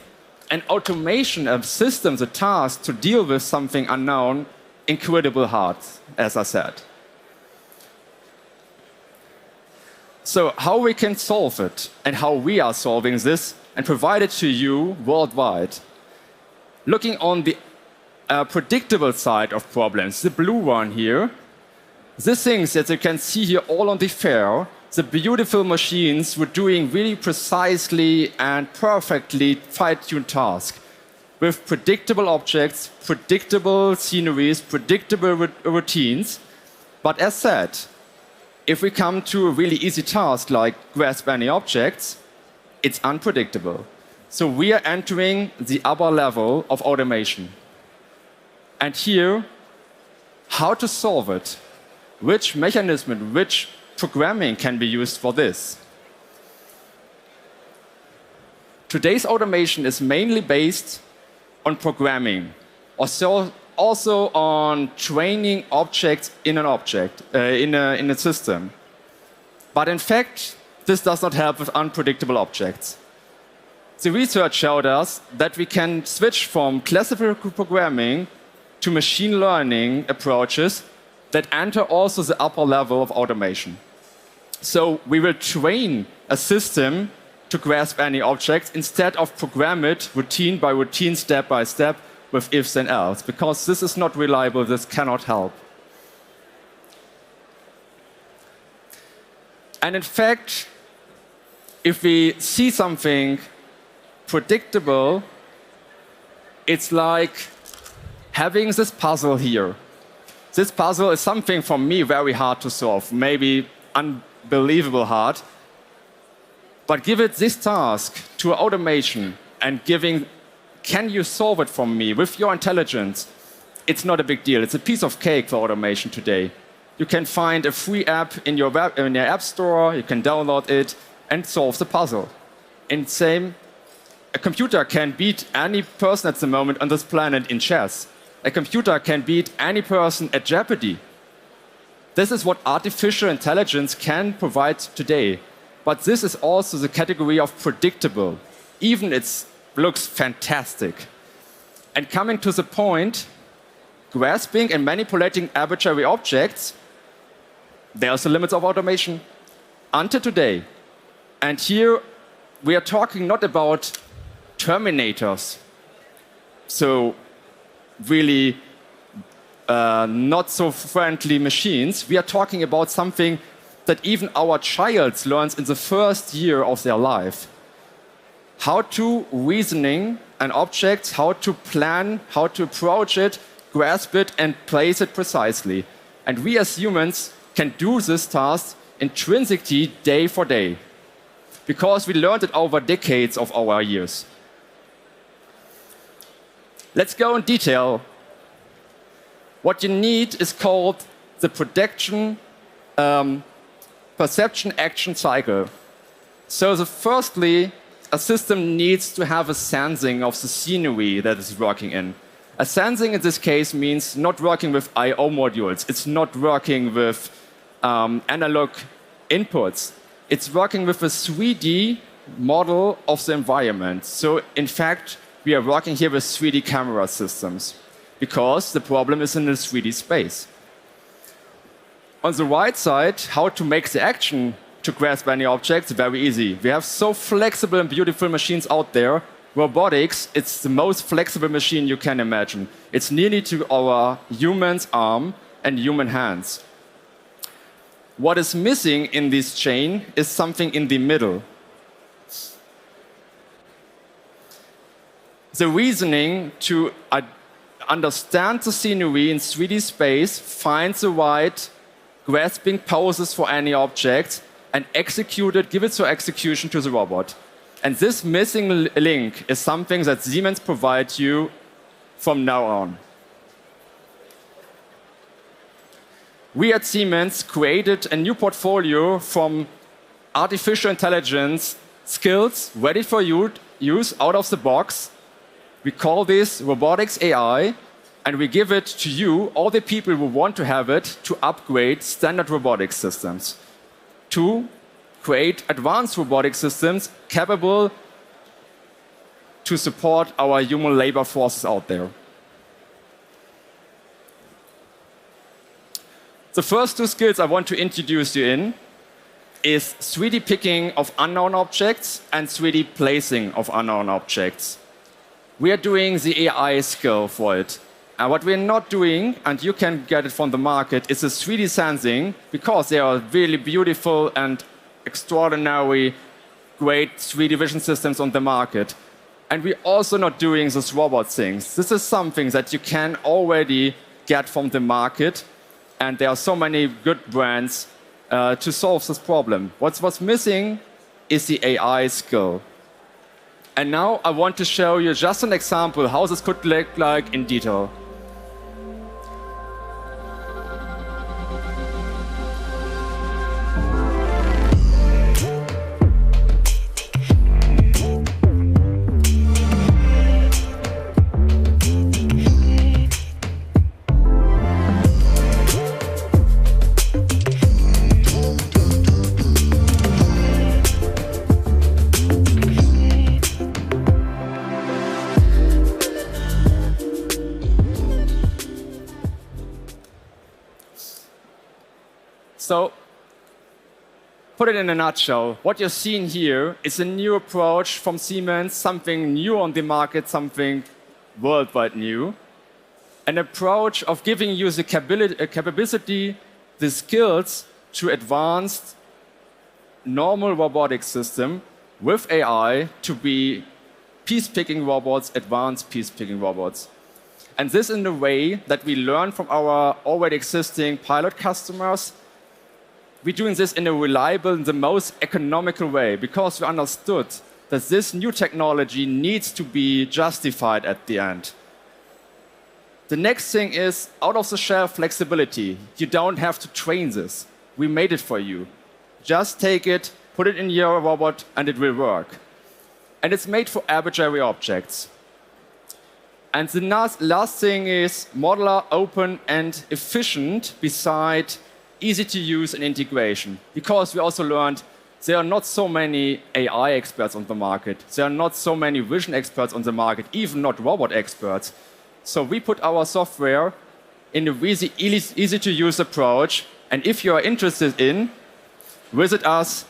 an automation of systems a task to deal with something unknown, incredible hard, as I said. So how we can solve it and how we are solving this and provide it to you worldwide. Looking on the predictable side of problems, the blue one here, these things that you can see here all on the fair, the beautiful machines were doing really precisely and perfectly fine-tuned tasks with predictable objects, predictable sceneries, predictable routines. But as said, if we come to a really easy task like grasp any objects, it's unpredictable. So we are entering the upper level of automation. And here, how to solve it? Which mechanism, which programming can be used for this? Today's automation is mainly based on programming, also on training objects in an object, in a system. But in fact, this does not help with unpredictable objects. The research showed us that we can switch from classical programming to machine learning approaches that enter also the upper level of automation. So we will train a system to grasp any object instead of program it routine by routine, step by step, with ifs and else, because this is not reliable, this cannot help. And in fact, if we see something predictable, it's like having this puzzle here. This puzzle is something for me very hard to solve, maybe unbelievable hard. But give it this task to automation and giving, can you solve it for me with your intelligence? It's not a big deal. It's a piece of cake for automation today. You can find a free app in your app store, you can download it and solve the puzzle. And same, a computer can beat any person at the moment on this planet in chess. A computer can beat any person at Jeopardy. This is what artificial intelligence can provide today. But this is also the category of predictable. Even it looks fantastic. And coming to the point, grasping and manipulating arbitrary objects, there's the limits of automation until today. And here we are talking not about terminators, so really not so friendly machines. We are talking about something that even our child learns in the first year of their life. How to reasoning an object, how to plan, how to approach it, grasp it, and place it precisely. And we as humans can do this task intrinsically day for day, because we learned it over decades of our years. Let's go in detail. What you need is called the prediction perception action cycle. So firstly, a system needs to have a sensing of the scenery that it's working in. A sensing in this case means not working with I/O modules. It's not working with analog inputs. It's working with a 3D model of the environment. So in fact, we are working here with 3D camera systems because the problem is in the 3D space. On the right side, how to make the action to grasp any objects, very easy. We have so flexible and beautiful machines out there. Robotics, it's the most flexible machine you can imagine. It's nearly to our human's arm and human hands. What is missing in this chain is something in the middle. The reasoning to understand the scenery in 3D space, find the right grasping poses for any object, and execute it, give it to execution to the robot. And this missing link is something that Siemens provides you from now on. We at Siemens created a new portfolio from artificial intelligence skills ready for use out of the box. We call this robotics AI, and we give it to you, all the people who want to have it, to upgrade standard robotics systems, to create advanced robotic systems capable to support our human labor forces out there. The first two skills I want to introduce you in is 3D picking of unknown objects and 3D placing of unknown objects. We are doing the AI skill for it. And what we're not doing, and you can get it from the market, is the 3D sensing, because they are really beautiful and extraordinary great 3D vision systems on the market. And we're also not doing these robot things. This is something that you can already get from the market, and there are so many good brands to solve this problem. What's missing is the AI skill. And now I want to show you just an example how this could look like in detail. So, put it in a nutshell, what you're seeing here is a new approach from Siemens, something new on the market, something worldwide new. An approach of giving you the capability, the skills to advanced normal robotic system with AI to be piece-picking robots, advanced piece-picking robots. And this in a way that we learn from our already existing pilot customers. We're doing this in a reliable and the most economical way because we understood that this new technology needs to be justified at the end. The next thing is out-of-the-shelf flexibility. You don't have to train this. We made it for you. Just take it, put it in your robot, and it will work. And it's made for arbitrary objects. And the last thing is modular, open, and efficient beside easy to use and integration. Because we also learned there are not so many AI experts on the market. There are not so many vision experts on the market, even not robot experts. So we put our software in a really easy to use approach. And if you are interested in, visit us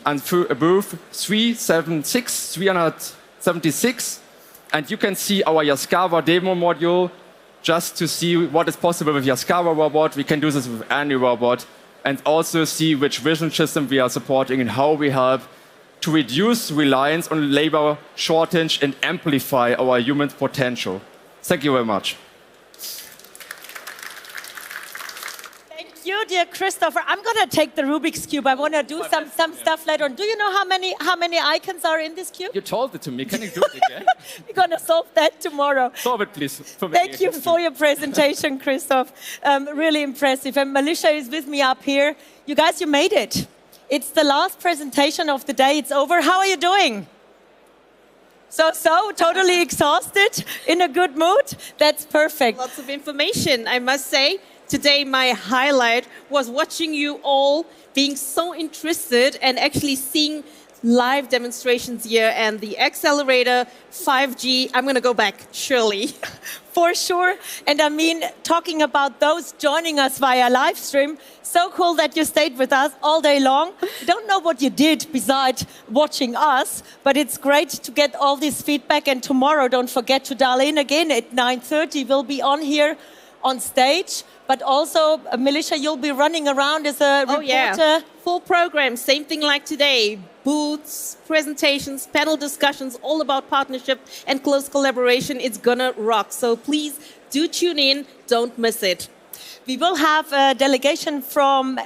and through booth 376, and you can see our Yaskawa demo module just to see what is possible with Yaskawa robot. We can do this with any robot, and also see which vision system we are supporting and how we help to reduce reliance on labor shortage and amplify our human potential. Thank you very much. Thank you, dear Christopher. I'm going to take the Rubik's Cube. I want to do some stuff later on. Do you know how many icons are in this cube? You told it to me. Can you do it again? We're going to solve that tomorrow. Solve it, please. Thank you for your presentation, Christoph. Really impressive. And Melissa is with me up here. You guys, you made it. It's the last presentation of the day. It's over. How are you doing? So, totally exhausted, in a good mood? That's perfect. Lots of information, I must say. Today, my highlight was watching you all being so interested and actually seeing live demonstrations here and the Xcelerator 5G. I'm going to go back, surely. For sure. And I mean, talking about those joining us via live stream, so cool that you stayed with us all day long. I don't know what you did besides watching us, but it's great to get all this feedback. And tomorrow, don't forget to dial in again at 9:30. We'll be on here on stage. But also, Melissa, you'll be running around as a reporter. Yeah. Full program, same thing like today. Booths, presentations, panel discussions, all about partnership and close collaboration. It's gonna rock. So please do tune in, don't miss it. We will have a delegation from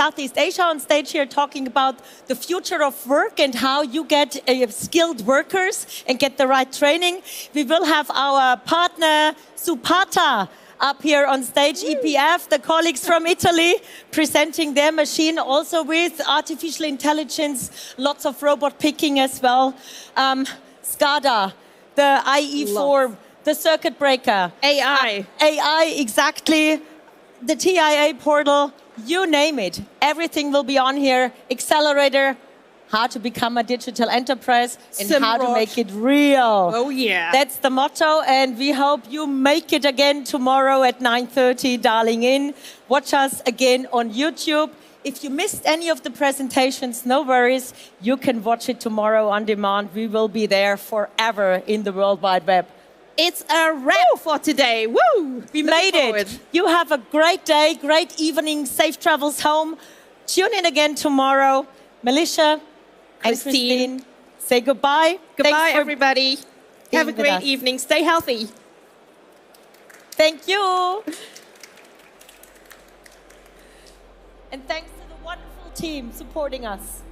Southeast Asia on stage here talking about the future of work and how you get skilled workers and get the right training. We will have our partner, Supata, up here on stage, EPF, the colleagues from Italy, presenting their machine also with artificial intelligence, lots of robot picking as well. SCADA, the IE4, the circuit breaker. AI. AI, exactly. The TIA portal, you name it. Everything will be on here. Xcelerator, how to become a digital enterprise and how to make it real. Oh, yeah. That's the motto, and we hope you make it again tomorrow at 9:30, dialing in. Watch us again on YouTube. If you missed any of the presentations, no worries. You can watch it tomorrow on demand. We will be there forever in the World Wide Web. It's a wrap for today. Woo! We made it. You have a great day, great evening, safe travels home. Tune in again tomorrow. Melissa, and Christine, say goodbye. Goodbye, everybody. Have a great evening. Stay healthy. Thank you. And thanks to the wonderful team supporting us.